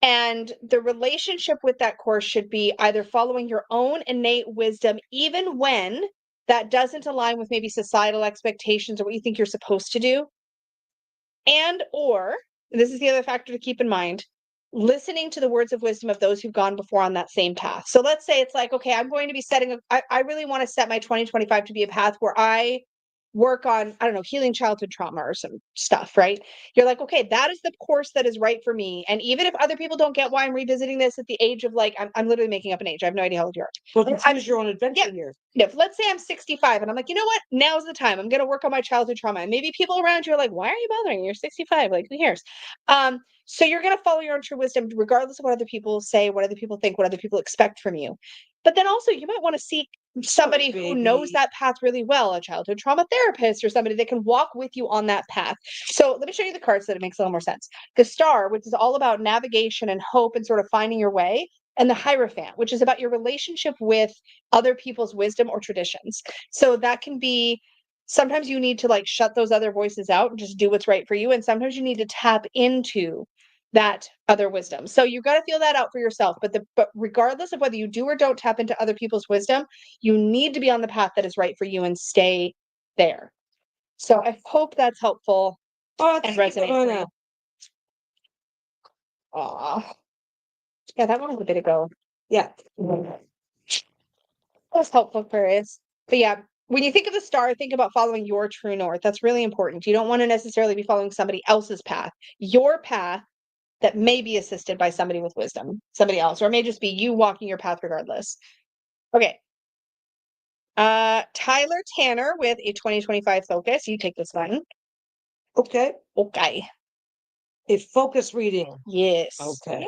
and the relationship with that course should be either following your own innate wisdom, even when that doesn't align with maybe societal expectations or what you think you're supposed to do, and this is the other factor to keep in mind, listening to the words of wisdom of those who've gone before on that same path. So let's say it's like, okay, I'm going to be I really want to set my 2025 to be a path where I work on, I don't know, healing childhood trauma or some stuff, right? You're like, okay, that is the course that is right for me. And even if other people don't get why I'm revisiting this at the age of like, I'm literally making up an age. I have no idea how old you are. Well, choose your own adventure here. If let's say I'm 65 and I'm like, you know what? Now's the time. I'm going to work on my childhood trauma. And maybe people around you are like, why are you bothering? You're 65. Like, who cares? So you're going to follow your own true wisdom, regardless of what other people say, what other people think, what other people expect from you. But then also you might want to seek somebody who knows that path really well, a childhood trauma therapist or somebody that can walk with you on that path. So let me show you the cards so that it makes a little more sense. The Star, which is all about navigation and hope and sort of finding your way. And the Hierophant, which is about your relationship with other people's wisdom or traditions. So that can be, sometimes you need to like shut those other voices out and just do what's right for you. And sometimes you need to tap into that other wisdom. So you've got to feel that out for yourself. But regardless of whether you do or don't tap into other people's wisdom, you need to be on the path that is right for you and stay there. So I hope that's helpful and resonates for you. Aww. Yeah, that one was a bit ago. Yeah. That was helpful, Aquarius. But yeah, when you think of the star, think about following your true north. That's really important. You don't want to necessarily be following somebody else's path. Your path that may be assisted by somebody with wisdom, somebody else, or it may just be you walking your path regardless. Okay. Tyler Tanner with a 2025 focus. You take this one. Okay. Okay. A focus reading. Yes. Okay.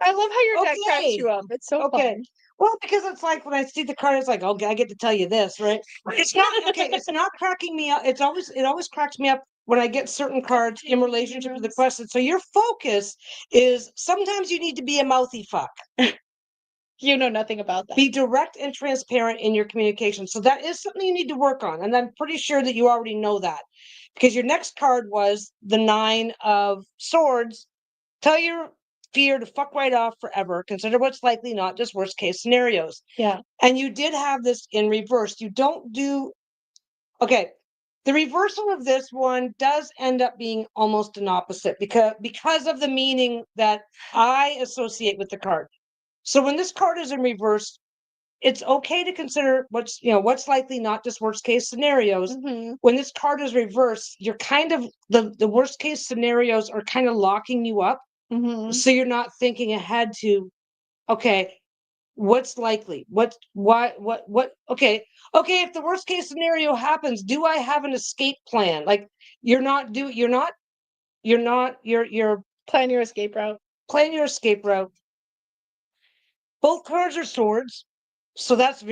I love how your deck cracks you up. It's so fun. Well, because it's like when I see the card, it's like, okay, I get to tell you this, right? It's not okay. It's not cracking me up. It always cracks me up when I get certain cards in relationship to the question. So your focus is sometimes you need to be a mouthy fuck. You know nothing about that. Be direct and transparent in your communication. So that is something you need to work on. And I'm pretty sure that you already know that because your next card was the 9 of Swords. Tell your fear to fuck right off forever. Consider what's likely, not just worst case scenarios. Yeah. And you did have this in reverse. You don't do. Okay. The reversal of this one does end up being almost an opposite because of the meaning that I associate with the card. So when this card is in reverse, it's okay to consider what's likely, not just worst case scenarios. Mm-hmm. When this card is reversed, you're kind of the worst case scenarios are kind of locking you up. Mm-hmm. So you're not thinking ahead to, okay, what's likely? What, okay, if the worst case scenario happens, do I have an escape plan? Like you're Plan your escape route. Plan your escape route. Both cards are swords. So that's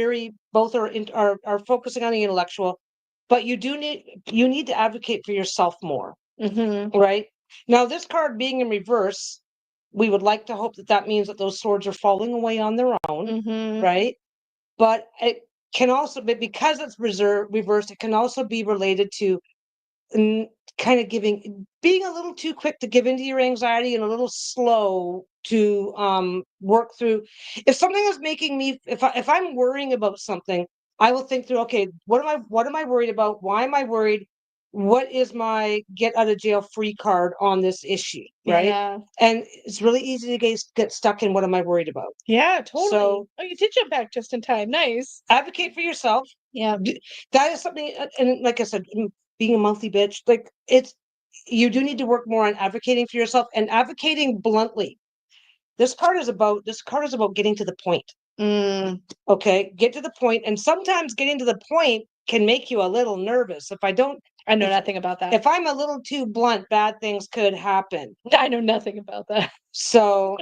both are focusing on the intellectual, but you need to advocate for yourself more. Mm-hmm. Right? Now, this card being in reverse, we would like to hope that means that those swords are falling away on their own, Mm-hmm. right? But it can also be, because it's reversed, it can also be related to kind of being a little too quick to give into your anxiety and a little slow to work through. If something is making me, if I'm worrying about something, I will think through, okay, what am I worried about? Why am I worried? What is my get out of jail free card on this issue, right? Yeah. And it's really easy to get stuck in what am I worried about. Yeah, totally. So, oh, you did jump back just in time. Nice. Advocate for yourself. Yeah. That is something, and like I said, being a monthly bitch, like you do need to work more on advocating for yourself and advocating bluntly. This card is about getting to the point. Okay, get to the point, and sometimes getting to the point can make you a little nervous. I know nothing about that. If I'm a little too blunt, bad things could happen. I know nothing about that. So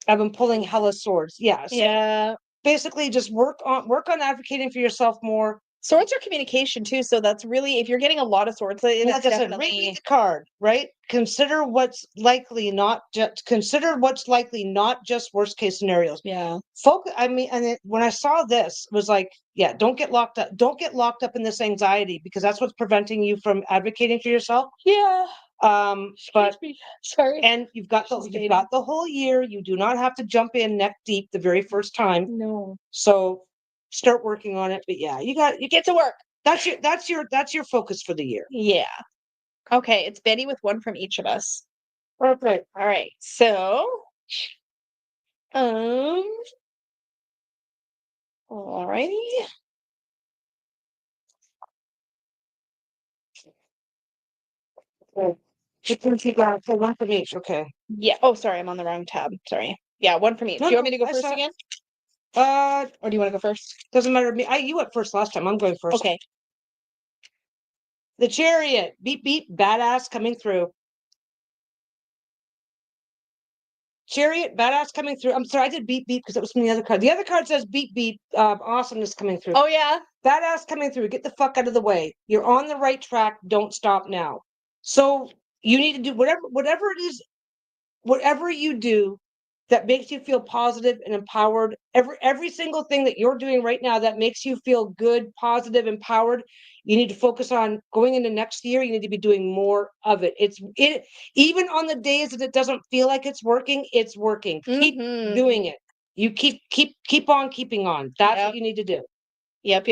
I've been pulling hella swords. Yeah. So yeah. Basically, just work on advocating for yourself more. Swords are communication too, so that's really, if you're getting a lot of swords, like I said, read the card, right? Consider what's likely, not just worst case scenarios. Yeah. Focus. I mean, and when I saw this, it was like, yeah, don't get locked up. Don't get locked up in this anxiety because that's what's preventing you from advocating for yourself. Yeah. But sorry. And you've got the whole year. You do not have to jump in neck deep the very first time. No. So start working on it. But yeah, you get to work. That's your focus for the year. Yeah. Okay, it's Betty with one from each of us. Perfect. All right. So, all righty. So one from each. Okay. Yeah. Oh, sorry, I'm on the wrong tab. Sorry. Yeah, one from each. Do you want me to go first again? Or do you want to go first? Doesn't matter to me. You went first last time. I'm going first. Okay. The Chariot. Beep beep. Badass coming through. Chariot. Badass coming through. I'm sorry, I did beep beep because it was from the other card. The other card says beep beep. Awesomeness coming through. Oh yeah. Badass coming through. Get the fuck out of the way. You're on the right track. Don't stop now. So you need to do whatever it is, whatever you do that makes you feel positive and empowered. Every single thing that you're doing right now that makes you feel good, positive, empowered, you need to focus on going into next year. You need to be doing more of it. Even on the days that it doesn't feel like it's working. Keep doing it. You keep on keeping on. That's what you need to do. Yep.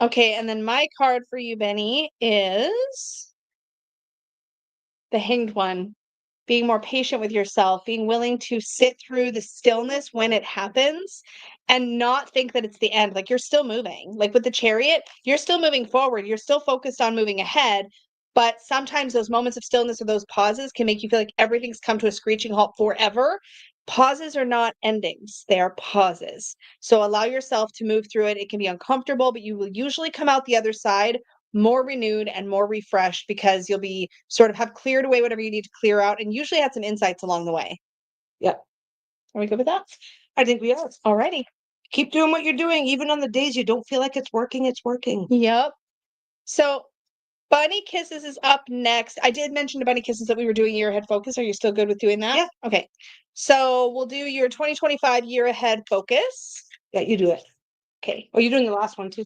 Okay, and then my card for you, Benny, is the Hanged One. being more patient with yourself, being willing to sit through the stillness when it happens and not think that it's the end. Like you're still moving. Like with the chariot, you're still moving forward. You're still focused on moving ahead. But sometimes those moments of stillness or those pauses can make you feel like everything's come to a screeching halt forever. Pauses are not endings. They are pauses. So allow yourself to move through it. It can be uncomfortable, but you will usually come out the other side more renewed and more refreshed because you'll be sort of have cleared away whatever you need to clear out and usually had some insights along the way. Yeah. Are we good with that? I think we are. Alrighty. Keep doing what you're doing. Even on the days you don't feel like it's working. Yep. So Bunny Kisses is up next. I did mention to Bunny Kisses that we were doing year ahead focus. Are you still good with doing that? Yeah. Okay. So we'll do your 2025 year ahead focus. Yeah, you do it. Okay. Oh, you're doing the last one too.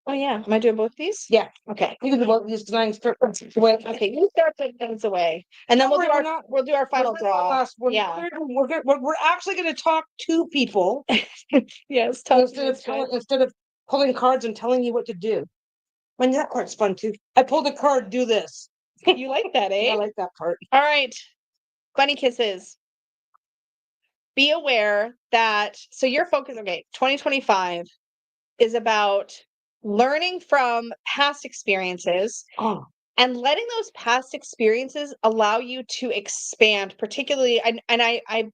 Oh yeah. Am I doing both these? Yeah. Okay. You can do both of these because Okay, you start putting things away. And then No, we'll do our final draw. Yeah. We're actually going to talk to people Yes. instead of pulling cards and telling you what to do. And that part's fun too. I pulled a card, do this. You like that, eh? Yeah, I like that part. All right. Bunny Kisses. Be aware that, so your focus, okay, 2025 is about learning from past experiences Oh, and letting those past experiences allow you to expand, particularly, and I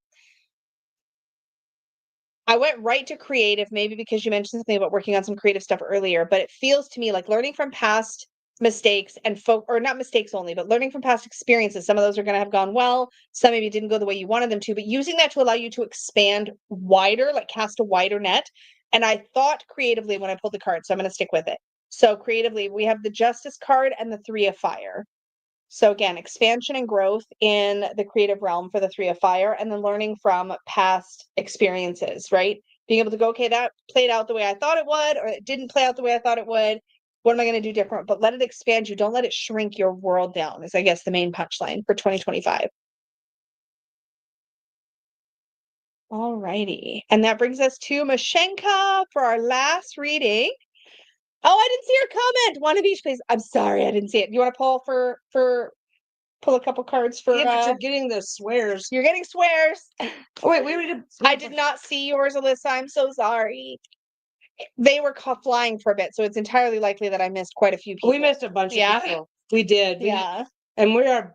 went right to creative, maybe because you mentioned something about working on some creative stuff earlier, but it feels to me like learning from past mistakes and or not mistakes only, but learning from past experiences. Some of those are going to have gone well. Some maybe didn't go the way you wanted them to, but using that to allow you to expand wider, like cast a wider net. And I thought creatively when I pulled the card, so I'm going to stick with it. So creatively, we have the Justice card and the Three of Fire. So again, expansion and growth in the creative realm for the Three of Fire, and then learning from past experiences, right? Being able to go, okay, that played out the way I thought it would, or it didn't play out the way I thought it would. What am I going to do different? But let it expand you. Don't let it shrink your world down, is I guess the main punchline for 2025. All righty. And that brings us to Mashenka for our last reading. Oh, I didn't see your comment. One of each, please. I'm sorry, I didn't see it. You want to pull pull a couple cards for but you're getting the swears. You're getting swears. Oh wait, we did. I did not see yours, Alyssa. I'm so sorry. They were caught flying for a bit, so it's entirely likely that I missed quite a few people. We missed a bunch of people. We did. Yeah. And we are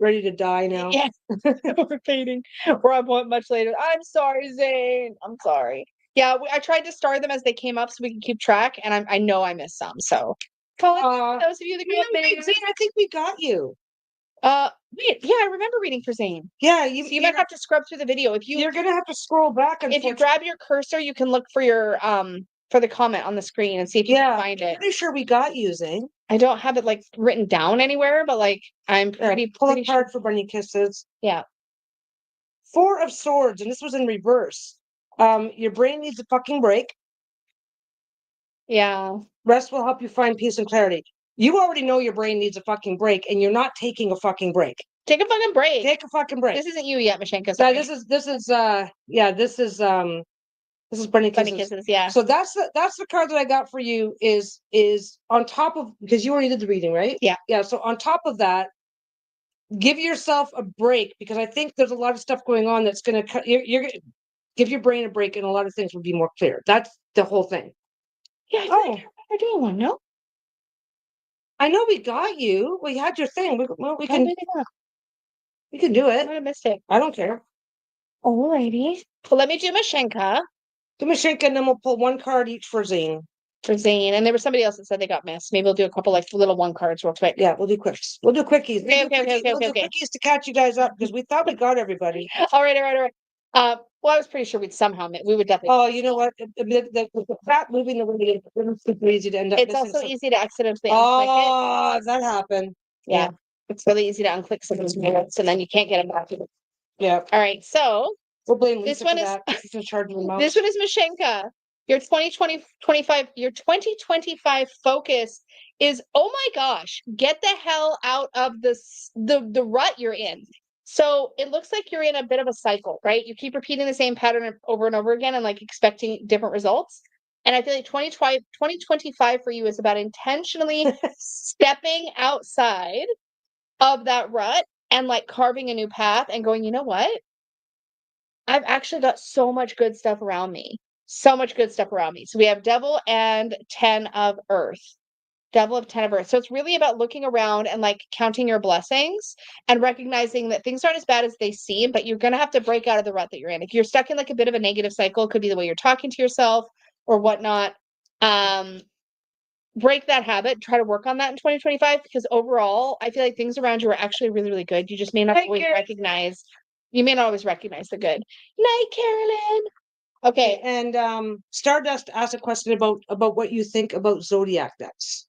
ready to die now. Yeah. We're fading. We're on point much later. I'm sorry, Zane. I'm sorry. Yeah, I tried to star them as they came up so we can keep track, and I know I missed some. So, those of you that grew up Zane, I think we got you. Wait, yeah, I remember reading for Zane. Yeah, you might have to scrub through the video. You're gonna have to scroll back. If you grab your cursor, you can look for your for the comment on the screen and see if you can find it. I'm pretty sure we got you, Zane. I don't have it like written down anywhere, but like I'm pretty pull pretty a card for Bunny Kisses. Yeah. Four of Swords, and this was in reverse. Your brain needs a fucking break. Yeah. Rest will help you find peace and clarity. You already know your brain needs a fucking break, and you're not taking a fucking break. Take a fucking break. Take a fucking break. This isn't you yet, Mashenka. Yeah, this is Bunny Kisses. Yeah. So that's the card that I got for you is on top of, because you already did the reading, right? Yeah. Yeah. So on top of that, give yourself a break, because I think there's a lot of stuff going on that's going to cut. You're going to give your brain a break, and a lot of things will be more clear. That's the whole thing. Yeah. I doing one. No. I know we got you. We had your thing. We can do it. I missed it. I don't care. Alrighty. Well, let me do Mashenka. Do Mashenka, and then we'll pull one card each for Zane. And there was somebody else that said they got missed. Maybe we'll do a couple like little one cards real quick. Yeah, we'll do quicks. We'll do quickies. Okay. Quickies to catch you guys up, because we thought we got everybody. All right. Well, I was pretty sure we'd somehow we would definitely. Oh, you know what? The crap moving the way it is, it's super easy to end up. It's also easy to accidentally. Oh, that happened. Yeah. It's really easy to unclick some of those minutes, and then you can't get them back. Yeah. All right. So we'll blame this Lisa one for is that. She's in charge of the mouse. This one is Mashenka. Your 2025 focus is, oh my gosh, get the hell out of the rut you're in. So it looks like you're in a bit of a cycle, right? You keep repeating the same pattern over and over again and like expecting different results. And I feel like 2025 for you is about intentionally stepping outside of that rut and like carving a new path and going, you know what? I've actually got so much good stuff around me. So much good stuff around me. So we have Devil and 10 of Earth. Devil of 10 of Earth. So it's really about looking around and like counting your blessings and recognizing that things aren't as bad as they seem, but you're going to have to break out of the rut that you're in. If you're stuck in like a bit of a negative cycle, it could be the way you're talking to yourself or whatnot. Break that habit, try to work on that in 2025 because overall, I feel like things around you are actually really, really good. You just may not always recognize. You may not always recognize the good. Night, Carolyn. Okay. And Stardust asked a question about what you think about zodiac decks.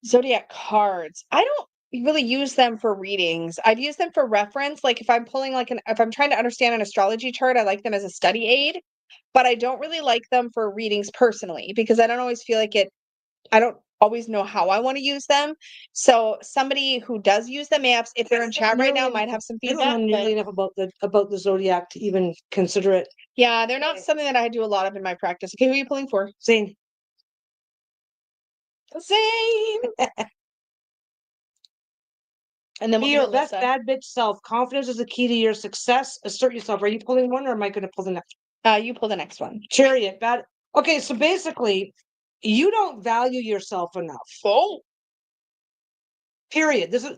Zodiac cards. I don't really use them for readings. I'd use them for reference. Like if I'm pulling if I'm trying to understand an astrology chart, I like them as a study aid, but I don't really like them for readings personally because I don't always feel like I don't always know how I want to use them. So somebody who does use them, if they're in chat right now, might have some feedback. I don't know nearly enough about the zodiac to even consider it. Yeah, they're not something that I do a lot of in my practice. Okay, who are you pulling for? Zane. And then be your best bad bitch self. Confidence is the key to your success. Assert yourself. Are you pulling one or am I going to pull the next? You pull the next one. Chariot. Bad. Okay, so basically, you don't value yourself enough. Oh. Period. This is.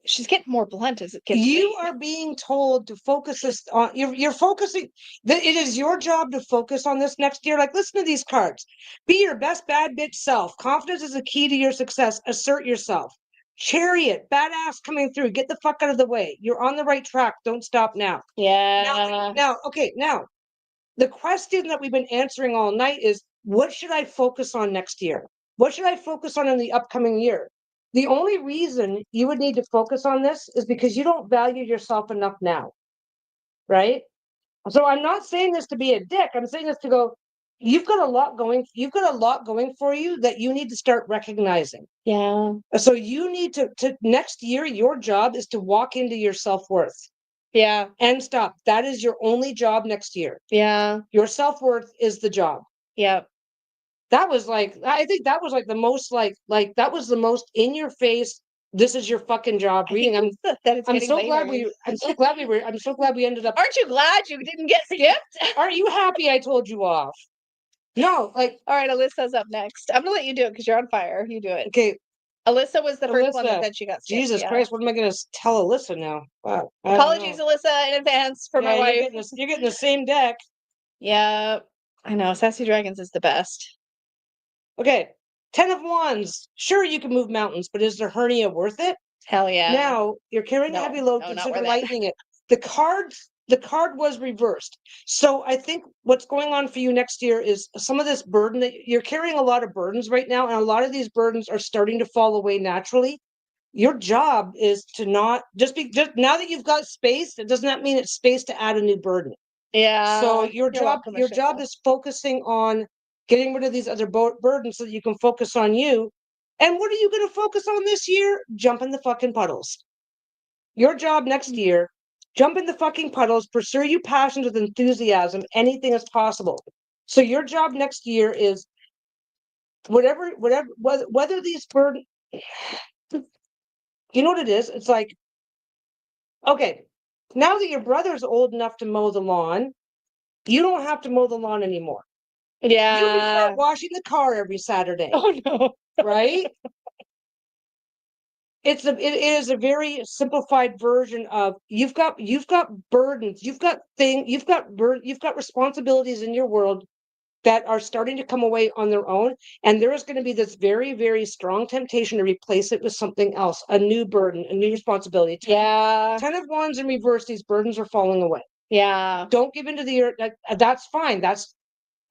She's getting more blunt as it gets. You are being told to focus this on. You're focusing. It is your job to focus on this next year. Like, listen to these cards. Be your best bad bitch self. Confidence is the key to your success. Assert yourself. Chariot, badass coming through. Get the fuck out of the way. You're on the right track. Don't stop now. Yeah. Now, the question that we've been answering all night is, what should I focus on next year? What should I focus on in the upcoming year? The only reason you would need to focus on this is because you don't value yourself enough now, right? So I'm not saying this to be a dick. I'm saying this to go, you've got a lot going for you that you need to start recognizing. Yeah. So you need to next year, your job is to walk into your self-worth. Yeah. And stop. That is your only job next year. Yeah. Your self-worth is the job. Yep. That was like, I think that was like the most that was the most in your face. This is your fucking job reading. I'm so glad we ended up. Aren't you glad you didn't get skipped? Aren't you happy I told you off? No, like, all right, Alyssa's up next. I'm gonna let you do it because you're on fire. You do it. Okay. Alyssa was the first one that said she got skipped. Jesus Christ, what am I going to tell Alyssa now? Wow. Apologies, Alyssa, in advance for my wife. You're getting the same deck. Yeah, I know. Sassy Dragons is the best. Okay, 10 of Wands. Sure, you can move mountains, but is the hernia worth it? Hell yeah. Now, you're carrying a heavy load, consider lightening it. The card was reversed. So I think what's going on for you next year is some of this burden that you're carrying a lot of burdens right now, and a lot of these burdens are starting to fall away naturally. Your job is to not just now that you've got space, it does not mean it's space to add a new burden. Yeah. So your job is focusing on getting rid of these other burdens so that you can focus on you. And what are you going to focus on this year? Jump in the fucking puddles. Your job next year, jump in the fucking puddles, pursue your passions with enthusiasm. Anything is possible. So your job next year is whether these burdens, you know what it is? It's like, okay, now that your brother's old enough to mow the lawn, you don't have to mow the lawn anymore. Yeah. You can start washing the car every Saturday. Oh no. Right? It is a very simplified version of you've got burdens, you've got responsibilities in your world that are starting to come away on their own, and there is going to be this very, very strong temptation to replace it with something else, a new burden, a new responsibility. 10 of Wands in reverse, these burdens are falling away. Yeah. Don't give into the earth. That's fine. That's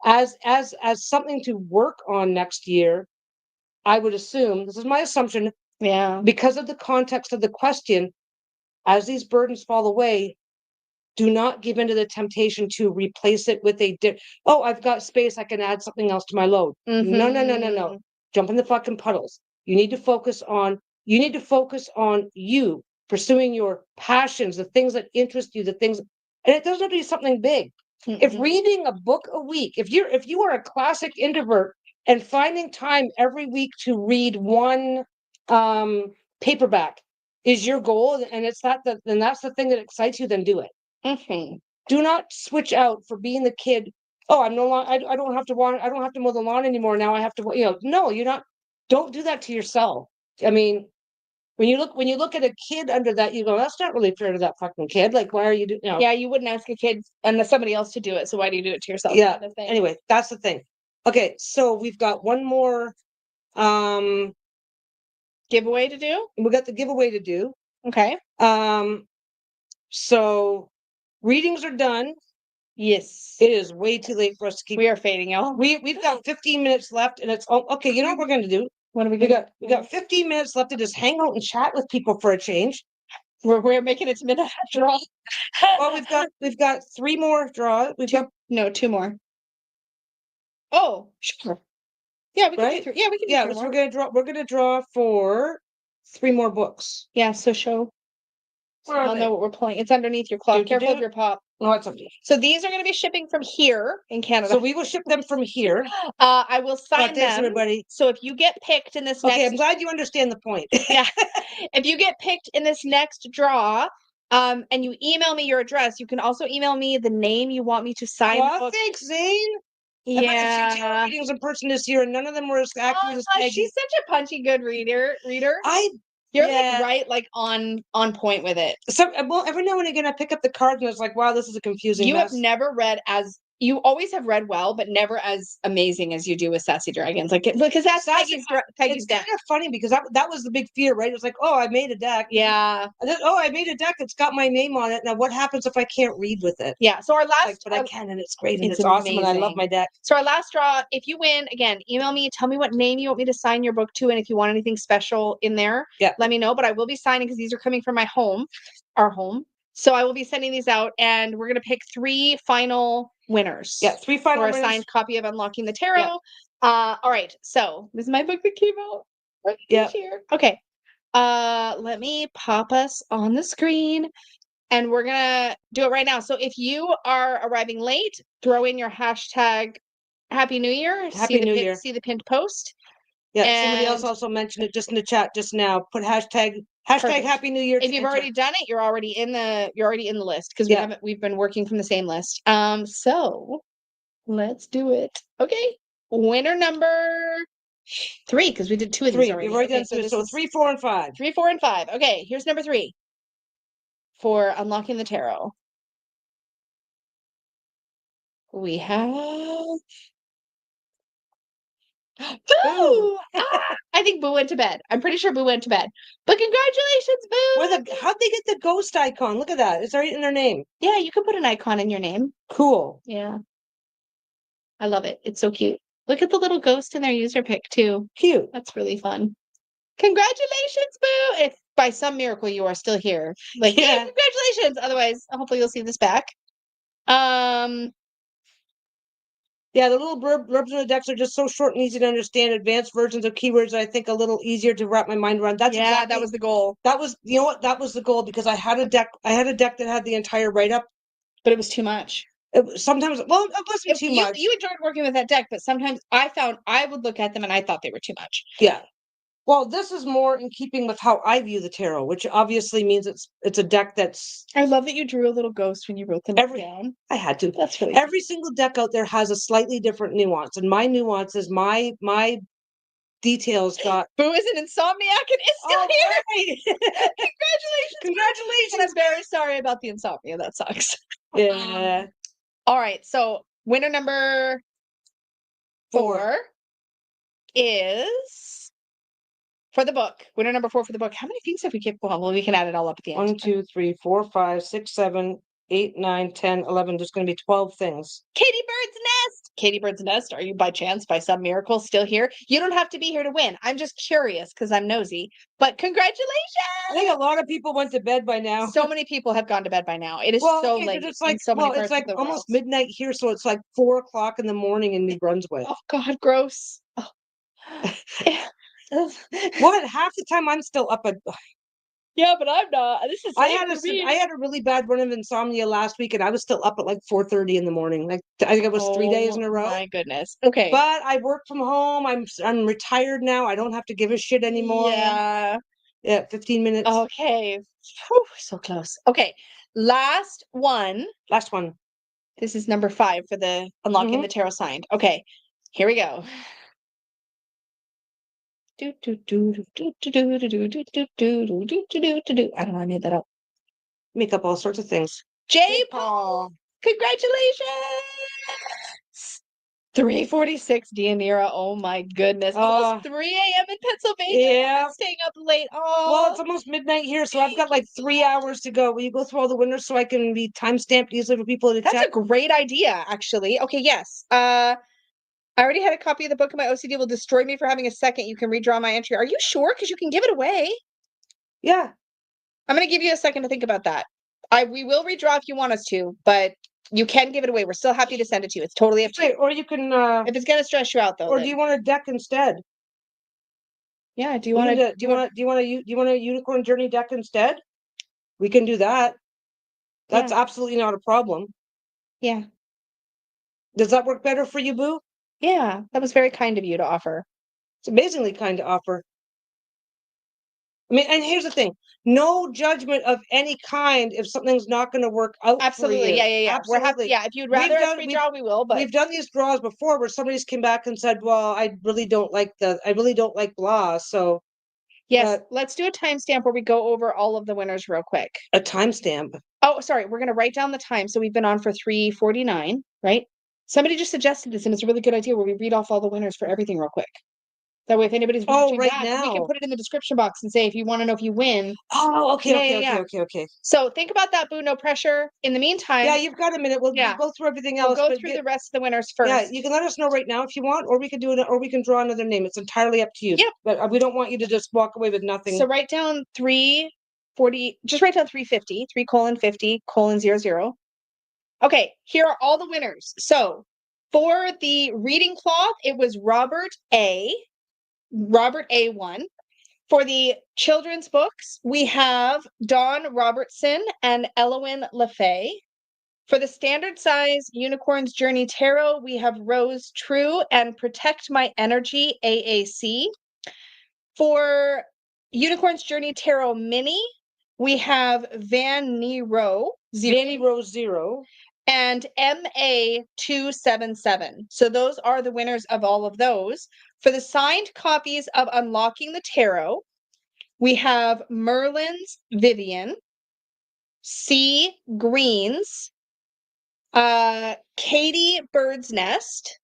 as something to work on next year. I would assume, this is my assumption, because of the context of the question, as these burdens fall away, do not give into the temptation to replace it with I've got space, I can add something else to my load. Mm-hmm. No. Jump in the fucking puddles. You need to focus on you pursuing your passions, the things that interest you, and it doesn't have to be something big. Mm-hmm. If reading a book a week, if you are a classic introvert and finding time every week to read one paperback is your goal, and it's then that's the thing that excites you, then do it. Mm-hmm. Do not switch out for being the kid. Oh, I'm no longer, I don't have to mow the lawn anymore. Now I have to, no, you're not, don't do that to yourself. I mean, when you look at a kid under that, you go, that's not really fair to that fucking kid. Like, why are you doing, Yeah, you wouldn't ask a kid and somebody else to do it. So why do you do it to yourself? Yeah. Kind of thing. Anyway, that's the thing. Okay. So we've got one more, giveaway to do. we got the giveaway to do. Okay. So readings are done. Yes. It is way too late for us to keep. We are fading, y'all. We've got 15 minutes left, and it's okay. You know what we're going to do? What are we We gonna got 15 minutes left to just hang out and chat with people for a change. We're making it to midnight draw. Well, we've got 3 more draws. No, 2 more. Oh, sure. Yeah, we can do 3. Yeah, we can do 3 more. We're gonna draw for 3 more books. Yeah, so show. Where are I'll they? know what we're playing. It's underneath your clock. Careful of your pop. No, it's okay. So these are going to be shipping from here in Canada. So we will ship them from here. I will sign Thanks, them. everybody. So if you get picked in this Okay, next, I'm glad you understand the point. yeah, if you get picked in this next draw, and you email me your address, you can also email me the name you want me to sign. Well, thanks, Zane. Yeah, readings in person this year, and none of them were as accurate as Peggy. she's such a punchy good reader. You're like on point with it. So, well, every now and again I pick up the cards and it's like, wow, this is a confusing You mess. have never read you always have read well, but never as amazing as you do with Sassy Dragons. Like, because that's Peggy's it's deck. kind of funny because that was the big fear, right? It was like, oh, I made a deck. Yeah. I made a deck that's got my name on it. Now, what happens if I can't read with it? Yeah. So our last, but I can, and it's great, and it's awesome, and I love my deck. So our last draw, if you win, again, email me, tell me what name you want me to sign your book to, and if you want anything special in there, let me know. But I will be signing because these are coming from our home. So I will be sending these out, and we're going to pick 3 final winners. Yeah, 3 final winners. For a signed copy of Unlocking the Tarot. Yeah. All right. So this is my book that came out right here. Okay. Let me pop us on the screen, and we're going to do it right now. So if you are arriving late, throw in your hashtag Happy New Year. Happy New Year. See the pinned post. Yeah, and somebody else also mentioned it just in the chat just now. Put hashtag Happy New Year. If you've already done it, you're already in the list because we've been working from the same list. So let's do it. Okay. Winner number 3, because we did 2 of these already. You've already done 2. So 3, 4, and 5. 3, 4, and 5. Okay, here's number 3 for Unlocking the Tarot. We have Boo! I think Boo went to bed. I'm pretty sure Boo went to bed. But congratulations, Boo! How'd they get the ghost icon? Look at that. It's right in their name. Yeah, you can put an icon in your name. Cool. Yeah. I love it. It's so cute. Look at the little ghost in their user pick, too. Cute. That's really fun. Congratulations, Boo! If by some miracle you are still here. Like, yeah, congratulations! Otherwise, hopefully you'll see this back. Yeah, the little blurbs in the decks are just so short and easy to understand. Advanced versions of keywords, I think, a little easier to wrap my mind around. That was the goal. That was, you know what? That was the goal because I had a deck that had the entire write-up. But it was too much. Sometimes, it wasn't too much. You enjoyed working with that deck, but sometimes I found I would look at them and I thought they were too much. Yeah. Well, this is more in keeping with how I view the tarot, which obviously means it's a deck that's... I love that you drew a little ghost when you wrote them down. I had to. That's really Every single deck out there has a slightly different nuance, and my nuance is my details got... Boo is an insomniac and is still here! Congratulations! Congratulations! And I'm very sorry about the insomnia. That sucks. Yeah. All right, so winner number 4 is... For the book, winner number 4 for the book. How many things have we given? Well, we can add it all up at the end. 1, 2, 3, 4, 5, 6, 7, 8, 9, 10, 11. There's going to be 12 things. Katie Bird's Nest. Katie Bird's Nest. Are you by chance, by some miracle, still here? You don't have to be here to win. I'm just curious because I'm nosy. But congratulations! I think a lot of people went to bed by now. So many people have gone to bed by now. It is so late. It's like it's like almost midnight here, so it's like 4 o'clock in the morning in New Brunswick. Oh God, gross. Oh. What? Half the time I'm still up at... Yeah, but I'm not. This is... I had a really bad run of insomnia last week, and I was still up at like 4:30 in the morning. Like I think it was 3 days in a row. My goodness. Okay. But I work from home. I'm retired now. I don't have to give a shit anymore. Yeah. Yeah, 15 minutes. Okay. Whew, so close. Okay. Last one. Last one. This is number 5 for the unlocking the tarot sign. Okay. Here we go. I don't know, I made that up. Make up all sorts of things. J. Paul. Congratulations. 3:46 Deanira. Oh my goodness. Almost 3 a.m. in Pennsylvania. Yeah. Staying up late. Well, Oh, it's almost midnight here, so I've got like 3 hours to go. Will you go through all the winners so I can be time-stamped easily for people to that's check? a great idea, actually. Okay, yes. I already had a copy of the book, and my OCD will destroy me for having a second. You can redraw my entry. Are you sure? Because you can give it away. Yeah. I'm going to give you a second to think about that. We will redraw if you want us to, but you can give it away. We're still happy to send it to you. It's totally up to you. Or you can If it's going to stress you out, though. or then- do you want a deck instead? Yeah, do you want to do you want a unicorn journey deck instead? We can do that. That's absolutely not a problem. Yeah. Does that work better for you, Boo? Yeah, that was very kind of you to offer. It's amazingly kind to offer. I mean, and here's the thing: no judgment of any kind if something's not going to work out Absolutely. for you. Yeah. We're happy. Yeah, if you'd rather us redraw, we will. But we've done these draws before where somebody's came back and said, "Well, I really don't like blah." So yes, let's do a timestamp where we go over all of the winners real quick. A timestamp. Oh, sorry. We're going to write down the time. So we've been on for 3:49, right? Somebody just suggested this, and it's a really good idea where we read off all the winners for everything real quick. That way, if anybody's watching right back, now we can put it in the description box and say if you want to know if you win. Oh, okay, Yeah. okay. So think about that, Boo. No pressure. In the meantime, Yeah, you've got a minute. We'll go through everything else. We'll go through the rest of the winners first. Yeah, you can let us know right now if you want, or we can do it, or we can draw another name. It's entirely up to you. Yep. But we don't want you to just walk away with nothing. So write down 340. Just write down 350. 3:50:00. Okay, here are all the winners. So for the reading cloth, it was Robert A. Robert A won. For the children's books, we have Dawn Robertson and Elowyn LaFay. For the standard size Unicorn's Journey Tarot, we have Rose True and Protect My Energy AAC. For Unicorn's Journey Tarot Mini, we have Vanny Rowe Zero. and MA277. So those are the winners of all of those. For the signed copies of Unlocking the Tarot, we have Merlin's Vivian, C. Green's, Katie Bird's Nest,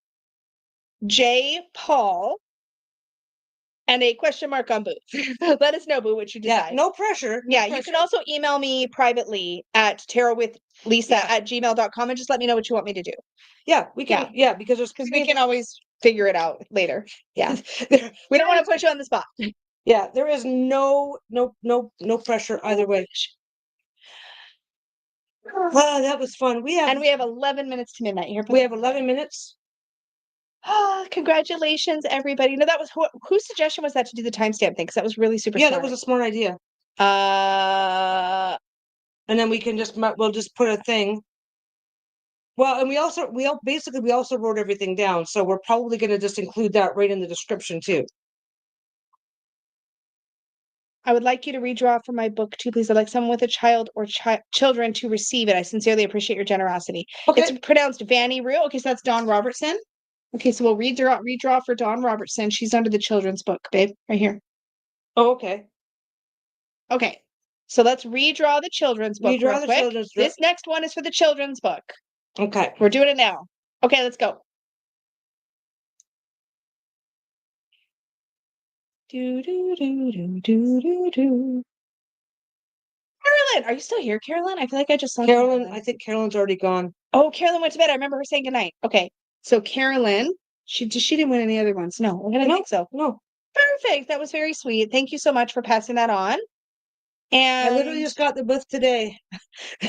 J. Paul, and a question mark on Boo. Let us know, Boo, what you decide. Yeah, no pressure. You can also email me privately at tarotwithlisa@gmail.com and just let me know what you want me to do. Yeah, we can. Yeah, because we can always figure it out later. Yeah. We don't want to put you on the spot. Yeah, there is no pressure either way. Wow, that was fun. We have 11 minutes to midnight here. We have 11 minutes. Congratulations, everybody. No, that was whose suggestion was that to do the timestamp thing? Because that was really super smart. Yeah, that was a smart idea. And then we'll just put a thing. Well, and we also wrote everything down, so we're probably going to just include that right in the description too. I would like you to redraw for my book too, please. I'd like someone with a child or children to receive it. I sincerely appreciate your generosity. Okay. It's pronounced Vanny Rue. Okay, so that's Dawn Robertson. Okay, so we'll redraw for Dawn Robertson. She's under the children's book, babe, right here. Oh, okay. Okay, so let's redraw the children's book real quick. This next one is for the children's book. Okay. We're doing it now. Okay, let's go. Carolyn, are you still here, Carolyn? I feel like I just saw Carolyn. I think Carolyn's already gone. Oh, Carolyn went to bed. I remember her saying goodnight. Okay, so Carolyn, she didn't win any other ones. No, I don't think so. No. Perfect. That was very sweet. Thank you so much for passing that on. And I literally just got the book today.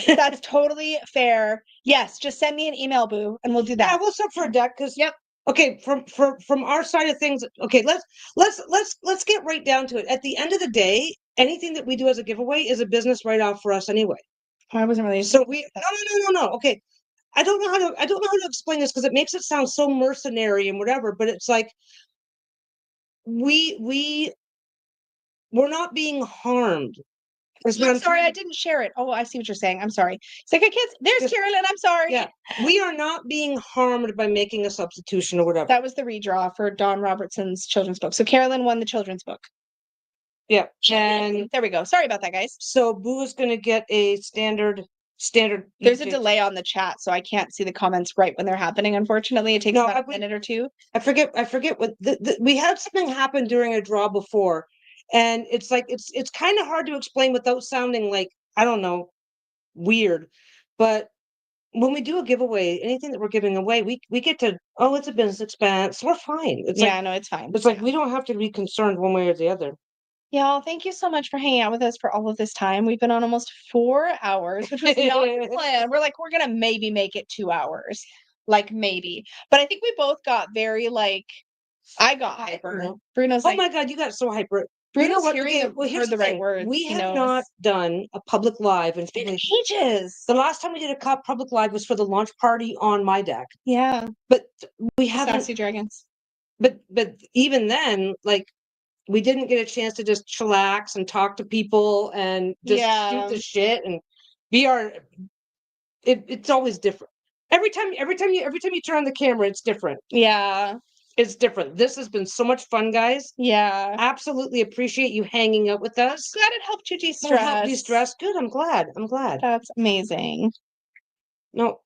That's totally fair. Yes, just send me an email, Boo, and we'll do that. Yeah, we'll set for a deck because Yep. Okay, from our side of things, okay, let's get right down to it. At the end of the day, anything that we do as a giveaway is a business write-off for us anyway. I wasn't really so we no. Okay. I don't know how to explain this because it makes it sound so mercenary and whatever, but it's like we we're not being harmed. I'm sorry, I didn't share it. Oh, I see what you're saying. I'm sorry. It's like, I can't. There's Carolyn. I'm sorry. Yeah, we are not being harmed by making a substitution or whatever. That was the redraw for Don Robertson's children's book. So Carolyn won the children's book. Yeah, and there we go. Sorry about that, guys. So Boo is going to get a standard. There's a delay on the chat, so I can't see the comments right when they're happening. Unfortunately, it takes about a minute or two. I forget what we had something happen during a draw before, and it's like it's kind of hard to explain without sounding like, I don't know, weird. But when we do a giveaway, anything that we're giving away, we get to, oh, it's a business expense. We're fine. It's yeah, no, it's fine. It's like we don't have to be concerned one way or the other. Y'all, thank you so much for hanging out with us for all of this time. We've been on almost 4 hours, which was not the plan. We're like, we're gonna maybe make it 2 hours. Like maybe. But I think we both got very like, I got hyper. Bruno's oh my God, you got so hyper. Bruno's hearing the right words. We have not done a public live in ages. The last time we did a public live was for the launch party on my deck. Yeah. But we haven't. Sassy Dragons. But even then, like, we didn't get a chance to just chillax and talk to people and just shoot the shit and be our. It's always different. Every time you turn on the camera, it's different. Yeah. It's different. This has been so much fun, guys. Yeah. Absolutely appreciate you hanging out with us. Glad it helped you de-stress. Good. I'm glad. That's amazing. No,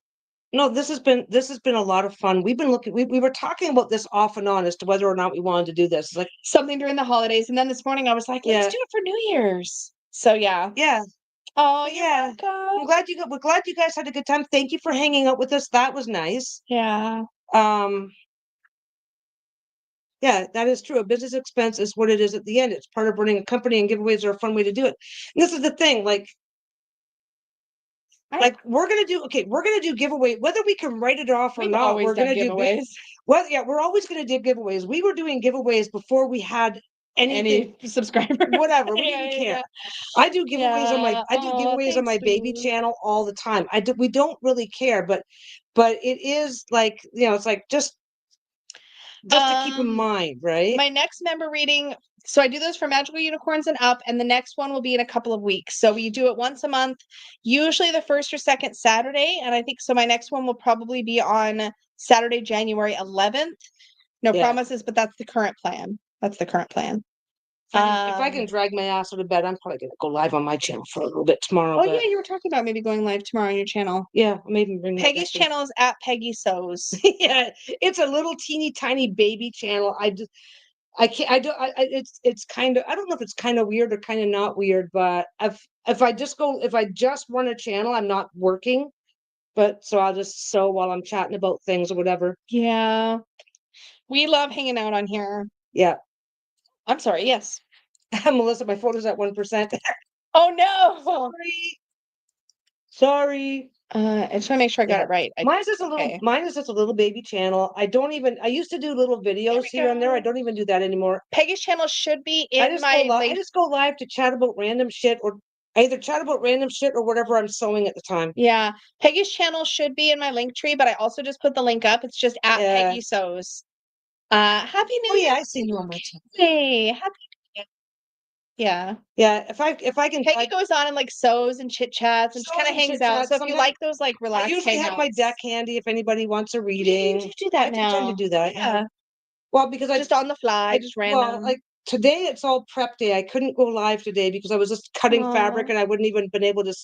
this has been a lot of fun. We've been looking, we were talking about this off and on as to whether or not we wanted to do this. It's like something during the holidays. And then this morning I was like, let's do it for New Year's. So yeah. Yeah. Oh, yeah. We're glad you guys had a good time. Thank you for hanging out with us. That was nice. Yeah. Yeah, that is true. A business expense is what it is at the end. It's part of running a company, and giveaways are a fun way to do it. And this is the thing, like we're gonna do giveaway, whether we can write it off or not. We're gonna do giveaways. Well, yeah, we're always gonna do giveaways. We were doing giveaways before we had any subscribers. Whatever, we didn't care. I do giveaways on my baby channel all the time. We don't really care, but it is like, it's like just to keep in mind, right? My next member reading, so I do those for Magical Unicorns and up, and the next one will be in a couple of weeks. So we do it once a month, usually the first or second Saturday. And I think so my next one will probably be on Saturday, January 11th. No promises, but that's the current plan. If I can drag my ass out of bed, I'm probably gonna go live on my channel for a little bit tomorrow. Oh yeah, you were talking about maybe going live tomorrow on your channel. Yeah, maybe bring Peggy's channel is at Peggy Sews. Yeah, it's a little teeny tiny baby channel. It's kind of, I don't know if it's kind of weird or kind of not weird, but if I just run a channel, I'm not working, but so I'll just sew while I'm chatting about things or whatever. Yeah, we love hanging out on here. Yeah. I'm sorry. Yes. Melissa, my photo's at 1%. Oh no. Sorry. I just want to make sure I got it right. Mine is just a little baby channel. I used to do little videos here and there. I don't even do that anymore. Peggy's channel should be in I just go live to chat about random shit, or I either chat about random shit or whatever I'm sewing at the time. Yeah. Peggy's channel should be in my link tree, but I also just put the link up. It's just at Peggy Sews. Happy New Year. Yeah, I see you on my channel. Hey, happy New Year. Yeah. Yeah, if I can, Peggy goes on and like sews and chit chats and just kind of hangs out. So if you like those like relaxed, I usually have my deck handy if anybody wants a reading. You do that now. I tend to do that. Yeah. Well, because just on the fly, just random. Well, like today, it's all prep day. I couldn't go live today because I was just cutting fabric and I wouldn't even been able to.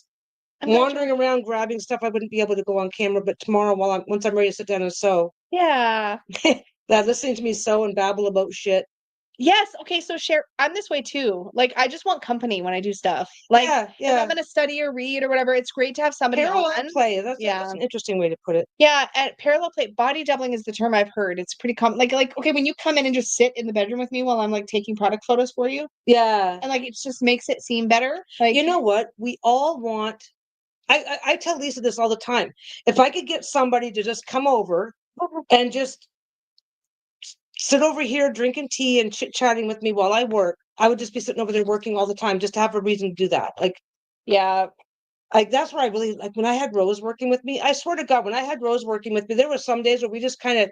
Wandering around grabbing stuff, I wouldn't be able to go on camera. But tomorrow, once I'm ready to sit down and sew. Yeah. Listening to me sew and babble about shit. Yes. Okay. So I'm this way too. Like, I just want company when I do stuff. Like, if I'm going to study or read or whatever, it's great to have somebody parallel on. play. That's an interesting way to put it. Yeah. At parallel play, body doubling is the term I've heard. It's pretty common. Like, okay, when you come in and just sit in the bedroom with me while I'm like taking product photos for you. Yeah. And like, it just makes it seem better. Like, you know what? We all want. I tell Lisa this all the time. If I could get somebody to just come over and just sit over here drinking tea and chit-chatting with me while I work, I would just be sitting over there working all the time just to have a reason to do that. Like, yeah, like that's where I really like when I had Rose working with me. I swear to God, when I had Rose working with me, there were some days where we just kind of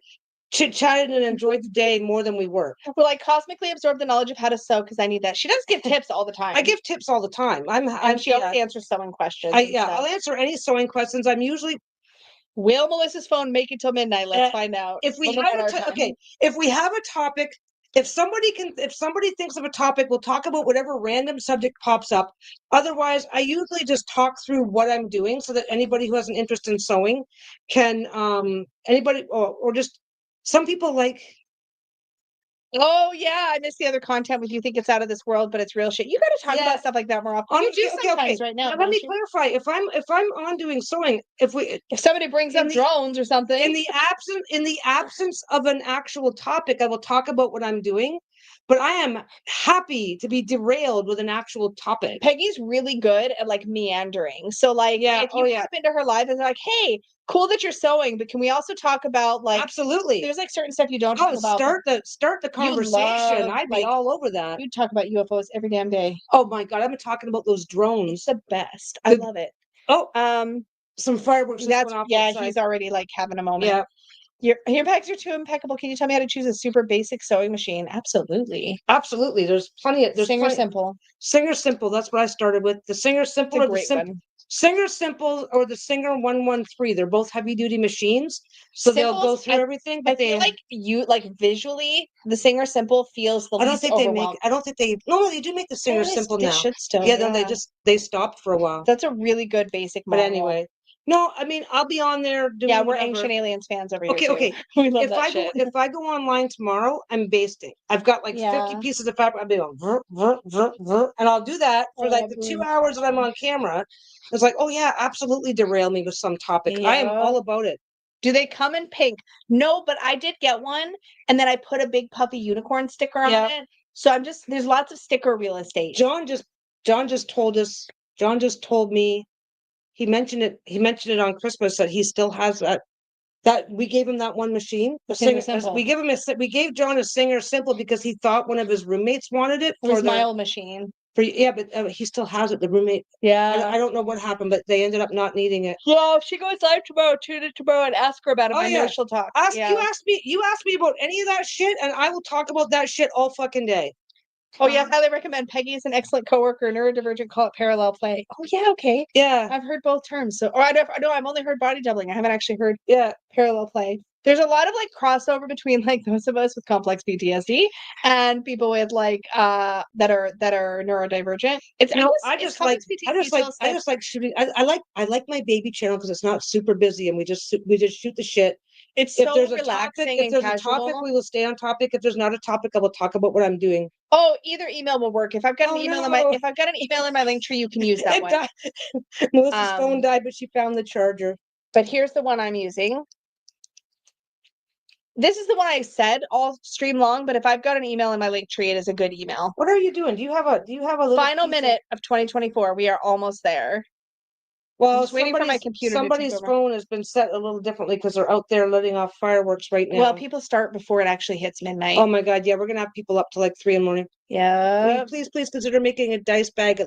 chit-chatted and enjoyed the day more than we were. We're like cosmically absorb the knowledge of how to sew because I need that. She does give tips all the time. I give tips all the time. And she always answers sewing questions. I'll answer any sewing questions. I'm usually. Will Melissa's phone make it till midnight? Let's find out. If we if we have a topic, if somebody thinks of a topic, we'll talk about whatever random subject pops up. Otherwise, I usually just talk through what I'm doing so that anybody who has an interest in sewing can anybody or just some people like. Oh yeah, I miss the other content with you think it's out of this world, but it's real shit. You got to talk about stuff like that more often. You do sometimes right now. Let me clarify. If I'm on doing sewing, if somebody brings up drones or something, in the absence of an actual topic, I will talk about what I'm doing. But I am happy to be derailed with an actual topic. Peggy's really good at like meandering. So like, if you hop into her live and they're like, "Hey, cool that you're sewing, but can we also talk about like?" Absolutely. There's like certain stuff you don't talk about. Start the conversation. I'd be all over that. You talk about UFOs every damn day. Oh my God, I've been talking about those drones. It's the best. I love it. Oh, some fireworks. He's already like having a moment. Yeah. Your bags are too impeccable. Can you tell me how to choose a super basic sewing machine? Absolutely. There's plenty of Singer Simple. Singer Simple. That's what I started with. The Singer Simple or the Singer Simple or the Singer 113. They're both heavy duty machines, so they'll go through everything. But I feel like visually, the Singer Simple feels the least overwhelming. I don't think they. No, they do make the Singer Simple now. They should still. Yeah, no, they stopped for a while. That's a really good basic model. But anyway. No, I mean I'll be on there doing. Yeah, we're Ancient Aliens fans over here. Okay. We love that shit. If I go online tomorrow, I'm basting. I've got like 50 pieces of fabric. I'll be going and I'll do that for like the 2 hours that I'm on camera. It's like, oh yeah, absolutely derail me with some topic. Yeah. I am all about it. Do they come in pink? No, but I did get one, and then I put a big puffy unicorn sticker on it. So there's lots of sticker real estate. John just told me. He mentioned it on Christmas that he still has that we gave him that one machine. Singer Simple. We gave John a Singer Simple because he thought one of his roommates wanted it for my old machine. But he still has it. The roommate. Yeah. I don't know what happened, but they ended up not needing it. Yeah, if she goes live tomorrow, tune in tomorrow and ask her about it. I know she'll talk. You ask me about any of that shit, and I will talk about that shit all fucking day. Oh yeah, highly recommend. Peggy is an excellent coworker. Neurodivergent, call it parallel play. Oh yeah, okay. Yeah, I've heard both terms. So, I've only heard body doubling. I haven't actually heard parallel play. There's a lot of like crossover between like those of us with complex PTSD and people with like that are neurodivergent. I just like shooting. I like my baby channel because it's not super busy and we just shoot the shit. It's so relaxing. If there's a topic, we will stay on topic. If there's not a topic, I will talk about what I'm doing. Oh, either email will work. If I've got an email in my link tree, you can use that one. Melissa's phone died, but she found the charger. But here's the one I'm using. This is the one I said all stream long, but if I've got an email in my link tree, it is a good email. What are you doing? Do you have a little final minute of 2024? We are almost there. Well, just waiting for my computer. Somebody's phone has been set a little differently because they're out there letting off fireworks right now. Well, people start before it actually hits midnight. Oh my God, yeah, we're gonna have people up to like 3 a.m. Yeah. Please consider making a dice bag.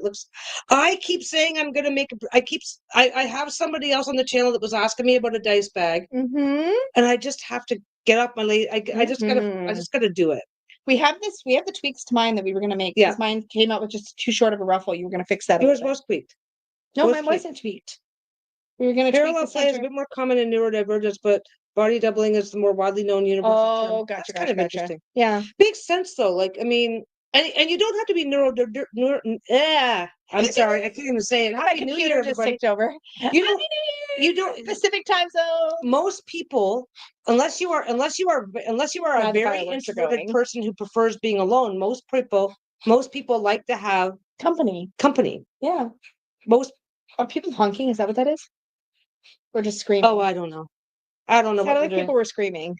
I keep saying I'm gonna make. I have somebody else on the channel that was asking me about a dice bag, and I just have to get up my late. I just gotta do it. We have the tweaks to mine that we were gonna make. Yeah. Mine came out with just too short of a ruffle. You were gonna fix that. Yours was tweaked. No, mine wasn't tweaked. We were going to parallel play is a bit more common in neurodivergence, but body doubling is the more widely known universal term. Gotcha. Kind of interesting. Yeah, makes sense though. Like, I mean, and you don't have to be I'm sorry, I can't even say it. Happy New Year, just ticked over. You don't Pacific time zone. Most people, unless you are a very introverted person who prefers being alone, most people like to have company. Yeah. Are people honking? Is that what that is? Or just screaming? Oh, I don't know. Sounded like people were screaming.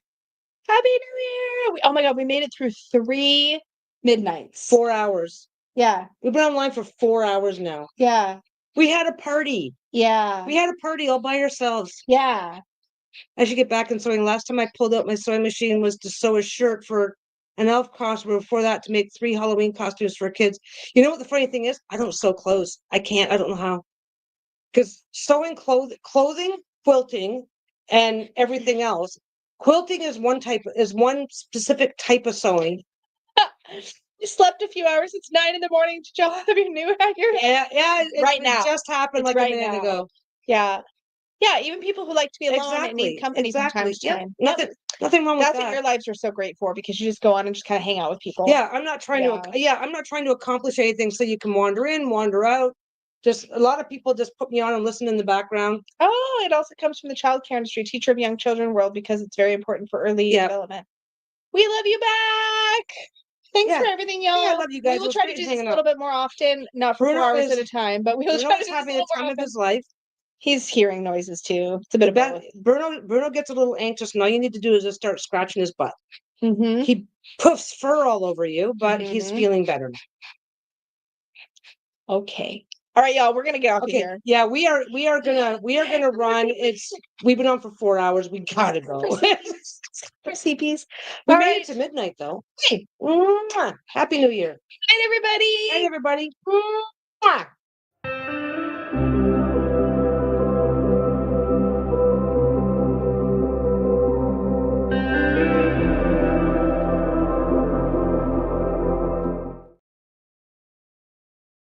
Happy New Year! Oh my God, we made it through 3 midnights. 4 hours. Yeah. We've been online for 4 hours now. Yeah. We had a party. Yeah. We had a party all by ourselves. Yeah. I should get back in sewing. Last time I pulled out my sewing machine was to sew a shirt for an elf costume. Before that, to make 3 Halloween costumes for kids. You know what the funny thing is? I don't sew clothes. I can't. I don't know how. Because sewing clothing, quilting, and everything else, Quilting is one specific type of sewing. You slept a few hours. It's 9 in the morning. Did y'all have your new hair? Yeah, Right now. It just happened It's like right a minute now. ago. Yeah. Yeah, even people who like to be alone and need company from time to Yep. time. Nothing wrong with That's that. what your lives are so great for, because you just go on and just kind of hang out with people. Yeah, I'm not trying to accomplish anything so you can wander in, wander out. Just a lot of people just put me on and listen in the background. Oh, it also comes from the childcare industry, teacher of young children world, because it's very important for early development. We love you back. Thanks for everything, y'all. I love you guys. We will try to do this a little bit more often, not for 4 hours at a time, but we will try to do having this the time of his life. He's hearing noises too. It's a bit of both. Bruno gets a little anxious, and all you need to do is just start scratching his butt. Mm-hmm. He poofs fur all over you, but he's feeling better now. Okay. All right, y'all. We're gonna get off of here. Yeah, we are gonna run. We've been on for 4 hours. We gotta go. For CPs. We made it to midnight though. Hey, Happy New Year. Night, everybody. Night, everybody.